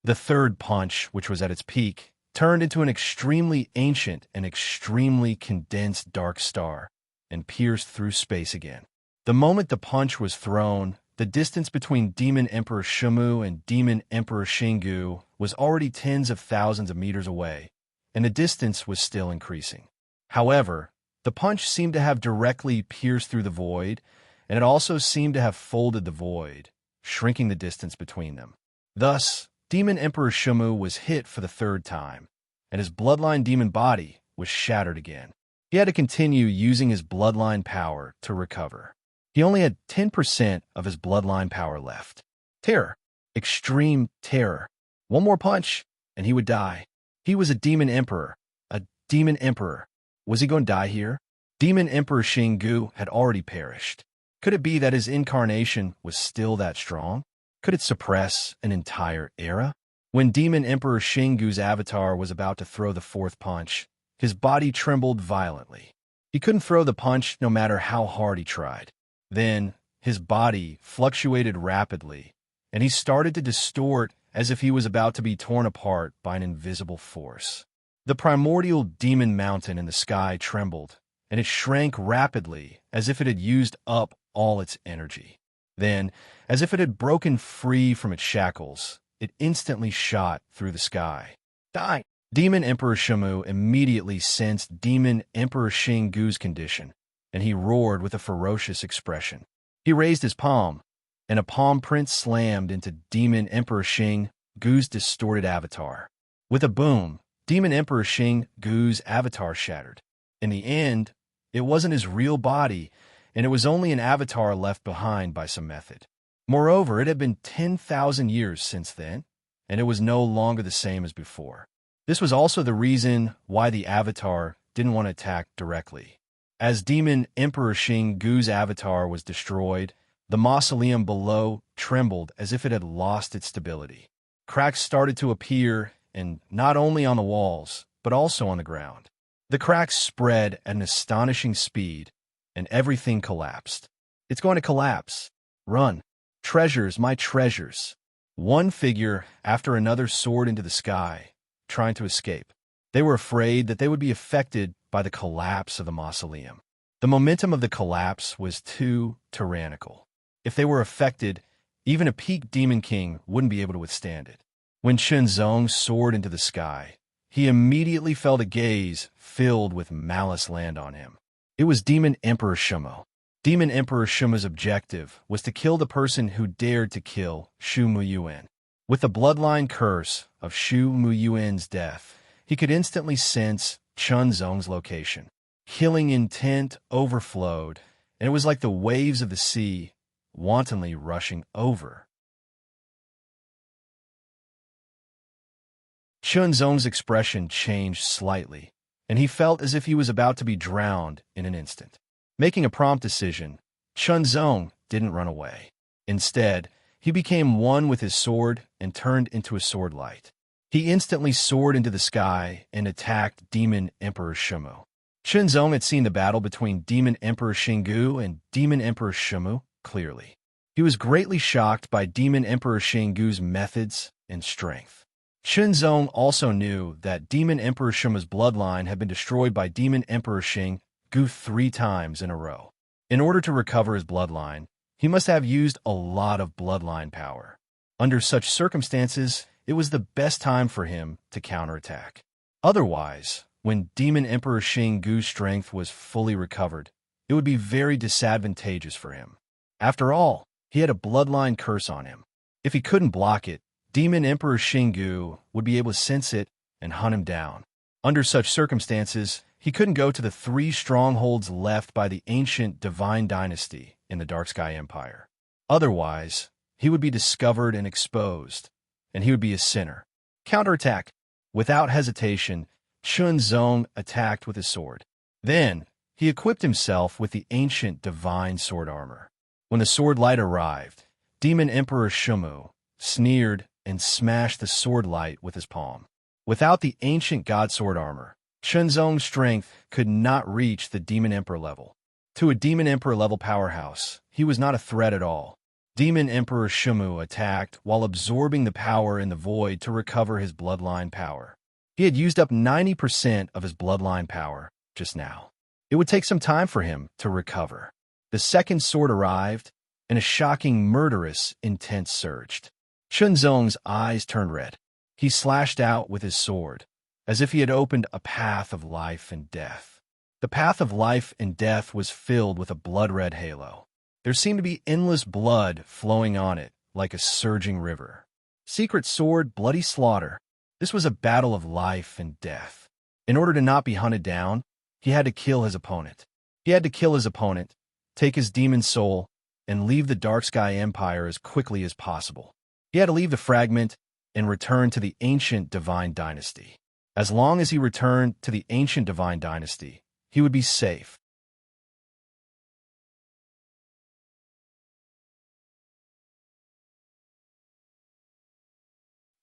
The third punch, which was at its peak, turned into an extremely ancient and extremely condensed dark star and pierced through space again. The moment the punch was thrown, the distance between Demon Emperor Shumu and Demon Emperor Xing Gu was already tens of thousands of meters away, and the distance was still increasing. However, the punch seemed to have directly pierced through the void, and it also seemed to have folded the void, shrinking the distance between them. Thus, Demon Emperor Shumu was hit for the third time, and his bloodline demon body was shattered again. He had to continue using his bloodline power to recover. He only had 10% of his bloodline power left. Terror. Extreme terror. One more punch, and he would die. He was a demon emperor. A demon emperor. Was he going to die here? Demon Emperor Xing Gu had already perished. Could it be that his incarnation was still that strong? Could it suppress an entire era? When Demon Emperor Xing Gu's avatar was about to throw the fourth punch, his body trembled violently. He couldn't throw the punch no matter how hard he tried. Then, his body fluctuated rapidly, and he started to distort as if he was about to be torn apart by an invisible force. The primordial demon mountain in the sky trembled, and it shrank rapidly as if it had used up all its energy. Then, as if it had broken free from its shackles, it instantly shot through the sky. Die! Demon Emperor Shamu immediately sensed Demon Emperor Shingu's condition, and he roared with a ferocious expression. He raised his palm, and a palm print slammed into Demon Emperor Shingu's distorted avatar. With a boom, Demon Emperor Shingu's avatar shattered. In the end, it wasn't his real body, and it was only an avatar left behind by some method. Moreover, it had been 10,000 years since then, and it was no longer the same as before. This was also the reason why the avatar didn't want to attack directly. As Demon Emperor Shingu's avatar was destroyed, the mausoleum below trembled as if it had lost its stability. Cracks started to appear, and not only on the walls, but also on the ground. The cracks spread at an astonishing speed, and everything collapsed. It's going to collapse. Run. Treasures, my treasures. One figure after another soared into the sky, trying to escape. They were afraid that they would be affected by the collapse of the mausoleum. The momentum of the collapse was too tyrannical. If they were affected, even a peak demon king wouldn't be able to withstand it. When Shenzong soared into the sky, he immediately felt a gaze filled with malice land on him. It was Demon Emperor Shumo. Demon Emperor Shumo's objective was to kill the person who dared to kill Shu Muyuan. With the bloodline curse of Shu Muyuan's death, he could instantly sense Chunzong's location. Killing intent overflowed, and it was like the waves of the sea wantonly rushing over. Chunzong's expression changed slightly, and he felt as if he was about to be drowned in an instant. Making a prompt decision, Chunzong didn't run away. Instead, he became one with his sword and turned into a sword light. He instantly soared into the sky and attacked Demon Emperor Shumo. Chunzong had seen the battle between Demon Emperor Shingu and Demon Emperor Shumo clearly. He was greatly shocked by Demon Emperor Shingu's methods and strength. Chunzong also knew that Demon Emperor Shumo's bloodline had been destroyed by Demon Emperor Shingu 3 times in a row. In order to recover his bloodline, he must have used a lot of bloodline power. Under such circumstances, it was the best time for him to counterattack. Otherwise, when Demon Emperor Shingu's strength was fully recovered, it would be very disadvantageous for him. After all, he had a bloodline curse on him. If he couldn't block it, Demon Emperor Shingu would be able to sense it and hunt him down. Under such circumstances, he couldn't go to the 3 strongholds left by the ancient divine dynasty in the Dark Sky Empire. Otherwise, he would be discovered and exposed, and he would be a sinner. Counterattack. Without hesitation, Chunzong attacked with his sword. Then, he equipped himself with the ancient divine sword armor. When the sword light arrived, Demon Emperor Shumo sneered and smashed the sword light with his palm. Without the ancient god sword armor, Chunzong's strength could not reach the Demon Emperor level. To a Demon Emperor level powerhouse, he was not a threat at all. Demon Emperor Shumo attacked while absorbing the power in the void to recover his bloodline power. He had used up 90% of his bloodline power just now. It would take some time for him to recover. The second sword arrived, and a shocking, murderous intent surged. Chunzong's eyes turned red. He slashed out with his sword, as if he had opened a path of life and death. The path of life and death was filled with a blood-red halo. There seemed to be endless blood flowing on it, like a surging river. Secret sword, bloody slaughter. This was a battle of life and death. In order to not be hunted down, he had to kill his opponent. He had to kill his opponent, take his demon soul, and leave the Dark Sky Empire as quickly as possible. He had to leave the fragment and return to the ancient divine dynasty. As long as he returned to the ancient divine dynasty, he would be safe.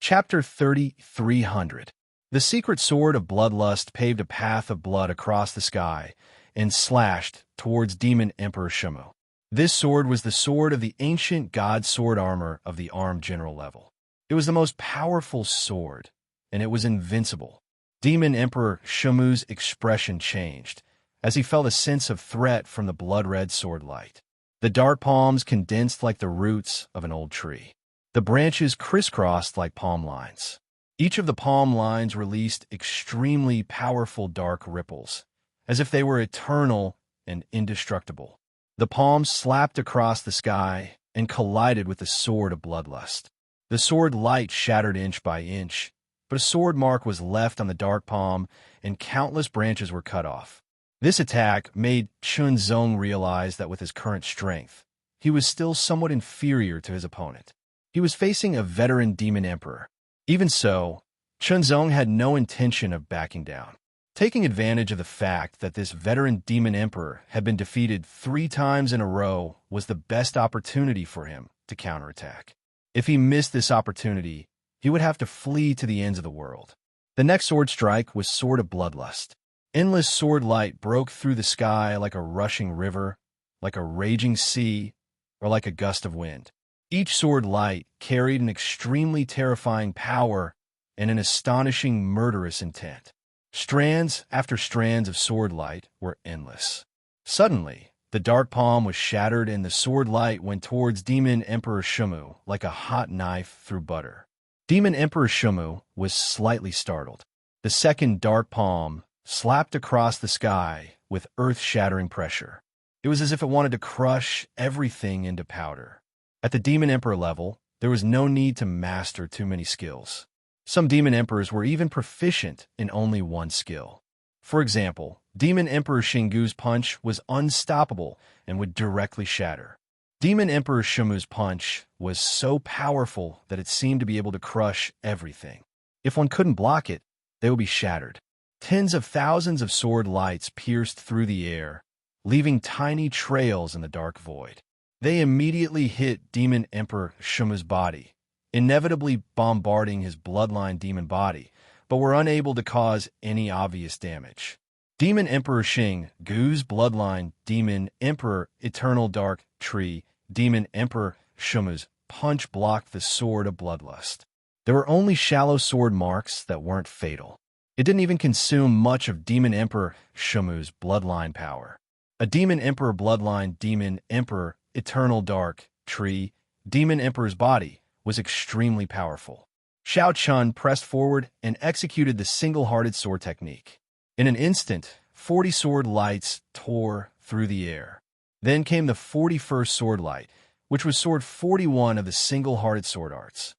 Chapter 3300. The secret sword of bloodlust paved a path of blood across the sky and slashed towards Demon Emperor Shumo. This sword was the sword of the ancient god sword armor of the armed general level. It was the most powerful sword, and it was invincible. Demon Emperor Shumo's expression changed as he felt a sense of threat from the blood-red sword light. The dark palms condensed like the roots of an old tree. The branches crisscrossed like palm lines. Each of the palm lines released extremely powerful dark ripples, as if they were eternal and indestructible. The palms slapped across the sky and collided with the sword of bloodlust. The sword light shattered inch by inch, but a sword mark was left on the dark palm, and countless branches were cut off. This attack made Chunzong realize that with his current strength, he was still somewhat inferior to his opponent. He was facing a veteran demon emperor. Even so, Chunzong had no intention of backing down. Taking advantage of the fact that this veteran demon emperor had been defeated 3 times in a row was the best opportunity for him to counterattack. If he missed this opportunity, he would have to flee to the ends of the world. The next sword strike was Sword of Bloodlust. Endless sword light broke through the sky like a rushing river, like a raging sea, or like a gust of wind. Each sword light carried an extremely terrifying power and an astonishing murderous intent. Strands after strands of sword light were endless. Suddenly, the dark palm was shattered and the sword light went towards Demon Emperor Shumu like a hot knife through butter. Demon Emperor Shumu was slightly startled. The second dark palm slapped across the sky with earth-shattering pressure. It was as if it wanted to crush everything into powder. At the Demon Emperor level, there was no need to master too many skills. Some Demon Emperors were even proficient in only one skill. For example, Demon Emperor Shingu's punch was unstoppable and would directly shatter. Demon Emperor Shumu's punch was so powerful that it seemed to be able to crush everything. If one couldn't block it, they would be shattered. Tens of thousands of sword lights pierced through the air, leaving tiny trails in the dark void. They immediately hit Demon Emperor Shumu's body, inevitably bombarding his bloodline demon body, but were unable to cause any obvious damage. Demon Emperor Xing Gu's bloodline Demon Emperor Eternal Dark Tree Demon Emperor Shumu's punch blocked the Sword of Bloodlust. There were only shallow sword marks that weren't fatal. It didn't even consume much of Demon Emperor Shumu's bloodline power. A Demon Emperor bloodline Demon Emperor Eternal Dark Tree Demon Emperor's body was extremely powerful. Xiao Chun pressed forward and executed the single-hearted sword technique. In an instant, 40 sword lights tore through the air. Then came the 41st sword light, which was sword 41 of the single-hearted sword arts.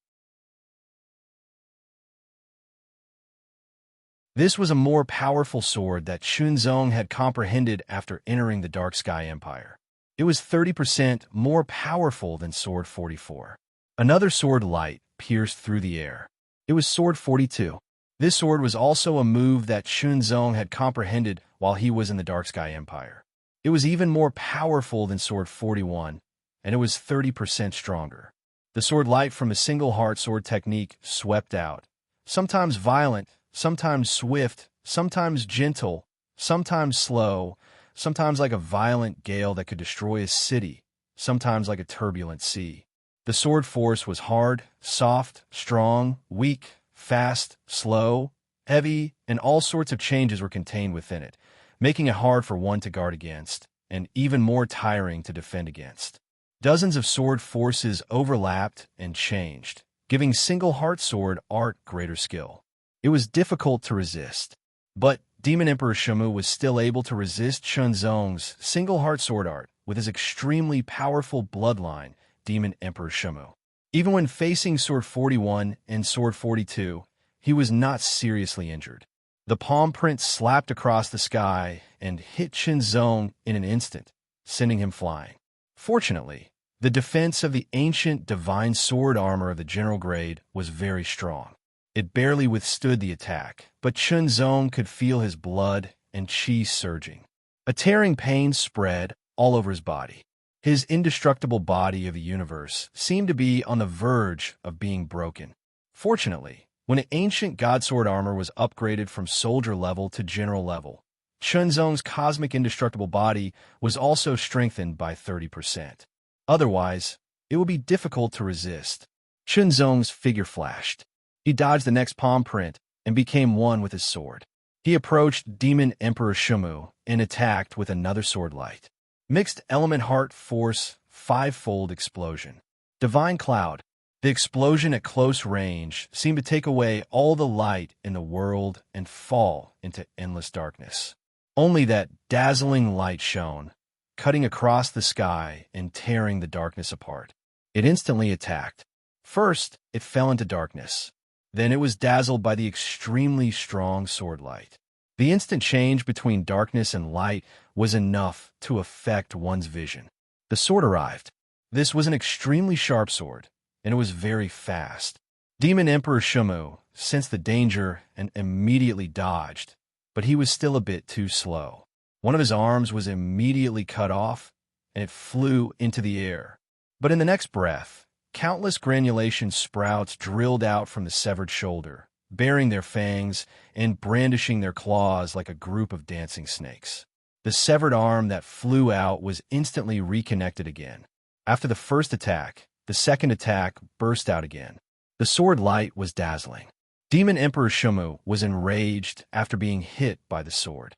This was a more powerful sword that Chunzong had comprehended after entering the Dark Sky Empire. It was 30% more powerful than sword 44. Another sword light pierced through the air. It was sword 42. This sword was also a move that Chunzong had comprehended while he was in the Dark Sky Empire. It was even more powerful than sword 41, and it was 30% stronger. The sword light from a single heart sword technique swept out, sometimes violent, sometimes swift, sometimes gentle, sometimes slow, sometimes like a violent gale that could destroy a city, sometimes like a turbulent sea. The sword force was hard, soft, strong, weak, fast, slow, heavy, and all sorts of changes were contained within it, making it hard for one to guard against, and even more tiring to defend against. Dozens of sword forces overlapped and changed, giving single heart sword art greater skill. It was difficult to resist, but Demon Emperor Shumu was still able to resist Chunzong's single heart sword art with his extremely powerful bloodline, Demon Emperor Shumu. Even when facing sword 41 and sword 42, he was not seriously injured. The palm print slapped across the sky and hit Chunzong in an instant, sending him flying. Fortunately, the defense of the ancient divine sword armor of the general grade was very strong. It barely withstood the attack, but Chunzong could feel his blood and qi surging. A tearing pain spread all over his body. His indestructible body of the universe seemed to be on the verge of being broken. Fortunately, when an ancient god sword armor was upgraded from soldier level to general level, Chunzong's cosmic indestructible body was also strengthened by 30%. Otherwise, it would be difficult to resist. Chunzong's figure flashed. He dodged the next palm print and became one with his sword. He approached Demon Emperor Shumu and attacked with another sword light. Mixed element heart force, five-fold explosion. Divine cloud. The explosion at close range seemed to take away all the light in the world and fall into endless darkness. Only that dazzling light shone, cutting across the sky and tearing the darkness apart. It instantly attacked. First, it fell into darkness. Then it was dazzled by the extremely strong sword light. The instant change between darkness and light was enough to affect one's vision. The sword arrived. This was an extremely sharp sword, and it was very fast. Demon Emperor Shumu sensed the danger and immediately dodged, but he was still a bit too slow. One of his arms was immediately cut off, and it flew into the air. But in the next breath, countless granulation sprouts drilled out from the severed shoulder, baring their fangs and brandishing their claws like a group of dancing snakes. The severed arm that flew out was instantly reconnected again. After the first attack, the second attack burst out again. The sword light was dazzling. Demon Emperor Shumu was enraged after being hit by the sword.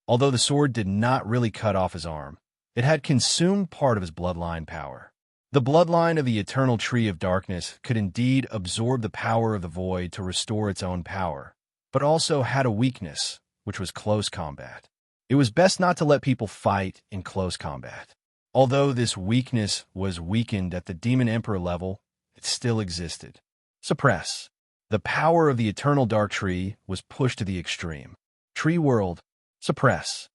Although the sword did not really cut off his arm, it had consumed part of his bloodline power. The bloodline of the eternal tree of darkness could indeed absorb the power of the void to restore its own power, but also had a weakness, which was close combat. It was best not to let people fight in close combat. Although this weakness was weakened at the Demon Emperor level, it still existed. Suppress. The power of the eternal dark tree was pushed to the extreme. Tree world. Suppress.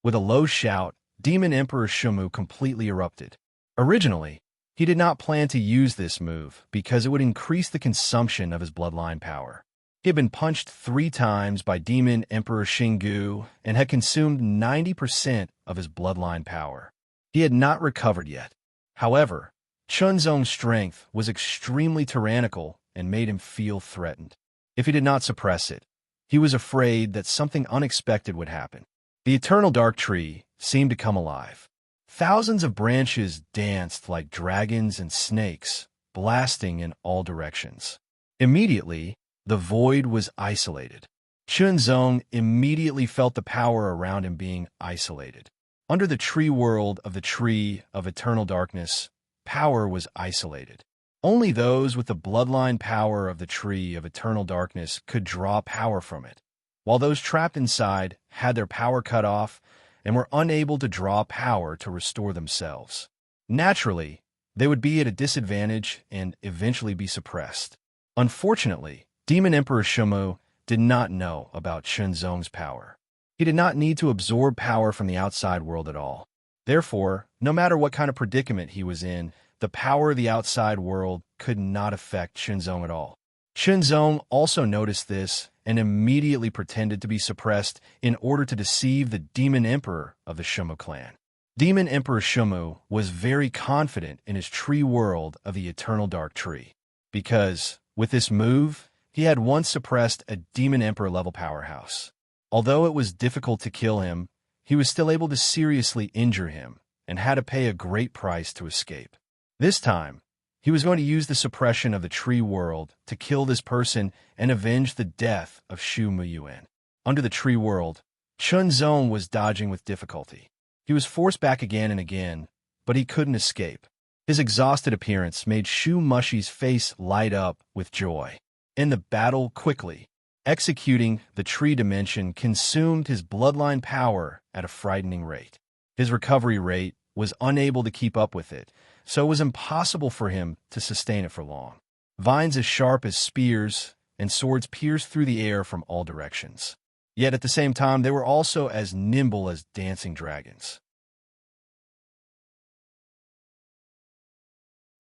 With a low shout, Demon Emperor Shumu completely erupted. Originally, he did not plan to use this move because it would increase the consumption of his bloodline power. He had been punched 3 times by Demon Emperor Xingu and had consumed 90% of his bloodline power. He had not recovered yet. However, Chunzong's strength was extremely tyrannical and made him feel threatened. If he did not suppress it, he was afraid that something unexpected would happen. The eternal dark tree seemed to come alive. Thousands of branches danced like dragons and snakes, blasting in all directions. Immediately, the void was isolated. Chunzong immediately felt the power around him being isolated. Under the tree world of the tree of eternal darkness, power was isolated. Only those with the bloodline power of the tree of eternal darkness could draw power from it, while those trapped inside had their power cut off and were unable to draw power to restore themselves. Naturally, they would be at a disadvantage and eventually be suppressed. Unfortunately, Demon Emperor Shumu did not know about Chunzong's power. He did not need to absorb power from the outside world at all. Therefore, no matter what kind of predicament he was in, the power of the outside world could not affect Chunzong at all. Chunzong also noticed this and immediately pretended to be suppressed in order to deceive the Demon Emperor of the Shumu clan. Demon Emperor Shumu was very confident in his tree world of the eternal dark tree, because, with this move, he had once suppressed a Demon Emperor level powerhouse. Although it was difficult to kill him, he was still able to seriously injure him and had to pay a great price to escape. This time, he was going to use the suppression of the tree world to kill this person and avenge the death of Shu Muyuan. Under the tree world, Chunzong was dodging with difficulty. He was forced back again and again, but he couldn't escape. His exhausted appearance made Shu Mushi's face light up with joy. In the battle quickly, executing the tree dimension consumed his bloodline power at a frightening rate. His recovery rate was unable to keep up with it, so it was impossible for him to sustain it for long. Vines as sharp as spears and swords pierced through the air from all directions. Yet at the same time, they were also as nimble as dancing dragons.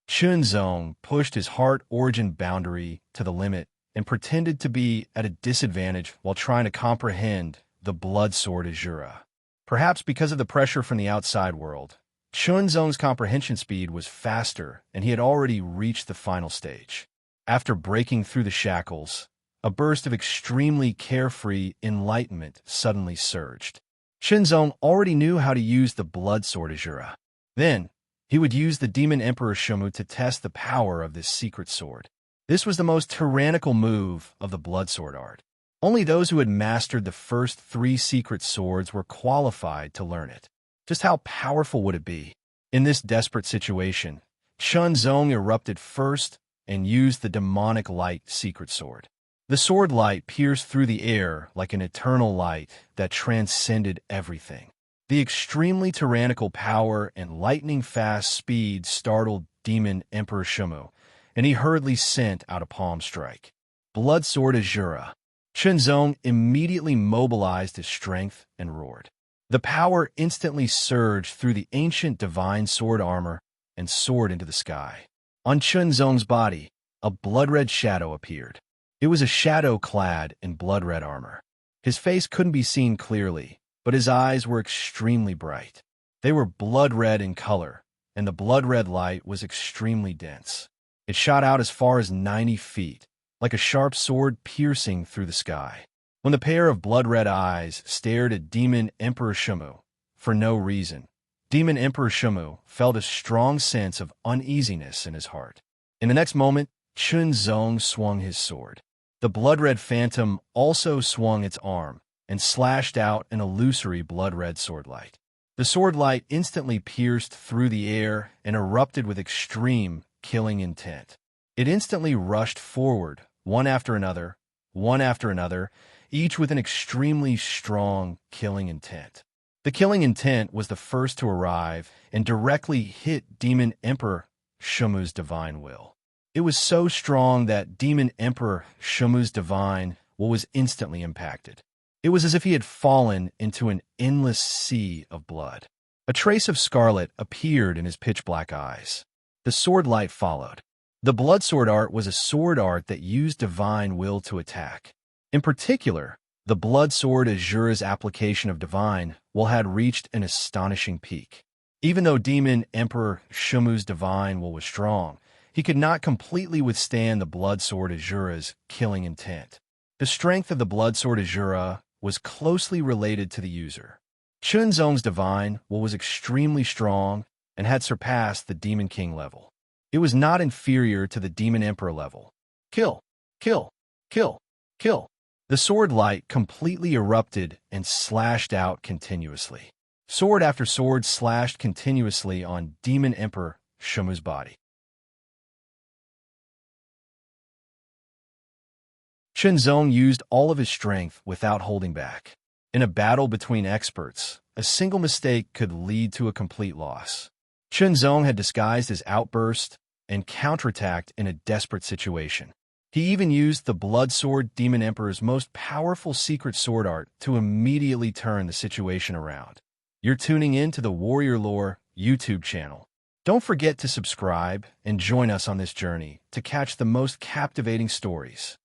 Chunzong pushed his heart origin boundary to the limit and pretended to be at a disadvantage while trying to comprehend the blood sword Azura. Perhaps because of the pressure from the outside world, Chunzong's comprehension speed was faster and he had already reached the final stage. After breaking through the shackles, a burst of extremely carefree enlightenment suddenly surged. Chunzong already knew how to use the blood sword Azura. Then, he would use the Demon Emperor Shumu to test the power of this secret sword. This was the most tyrannical move of the blood sword art. Only those who had mastered the first 3 secret swords were qualified to learn it. Just how powerful would it be? In this desperate situation, Chun Zong erupted first and used the demonic light secret sword. The sword light pierced through the air like an eternal light that transcended everything. The extremely tyrannical power and lightning-fast speed startled Demon Emperor Shumu, and he hurriedly sent out a palm strike. Blood Sword Azura. Chun Zong immediately mobilized his strength and roared. The power instantly surged through the ancient divine sword armor and soared into the sky. On Chun Zong's body, a blood-red shadow appeared. It was a shadow clad in blood-red armor. His face couldn't be seen clearly, but his eyes were extremely bright. They were blood-red in color, and the blood-red light was extremely dense. It shot out as far as 90 feet, like a sharp sword piercing through the sky. When the pair of blood-red eyes stared at Demon Emperor Shumu, for no reason, Demon Emperor Shumu felt a strong sense of uneasiness in his heart. In the next moment, Chun Zong swung his sword. The blood-red phantom also swung its arm and slashed out an illusory blood-red sword light. The sword light instantly pierced through the air and erupted with extreme, killing intent. It instantly rushed forward, one after another, each with an extremely strong, killing intent. The killing intent was the first to arrive and directly hit Demon Emperor Shumu's divine will. It was so strong that Demon Emperor Shumu's divine will was instantly impacted. It was as if he had fallen into an endless sea of blood. A trace of scarlet appeared in his pitch-black eyes. The sword light followed. The blood sword art was a sword art that used divine will to attack. In particular, the blood sword Azura's application of divine will had reached an astonishing peak. Even though Demon Emperor Shumu's divine will was strong, he could not completely withstand the blood sword Azura's killing intent. The strength of the blood sword Azura was closely related to the user. Chun Zong's divine will was extremely strong and had surpassed the Demon King level. It was not inferior to the Demon Emperor level. Kill, kill, kill, kill. The sword light completely erupted and slashed out continuously. Sword after sword slashed continuously on Demon Emperor Shumu's body. Chun Zong used all of his strength without holding back. In a battle between experts, a single mistake could lead to a complete loss. Chun Zong had disguised his outburst and counterattacked in a desperate situation. He even used the Blood Sword Demon Emperor's most powerful secret sword art to immediately turn the situation around. You're tuning in to the Warrior Lore YouTube channel. Don't forget to subscribe and join us on this journey to catch the most captivating stories.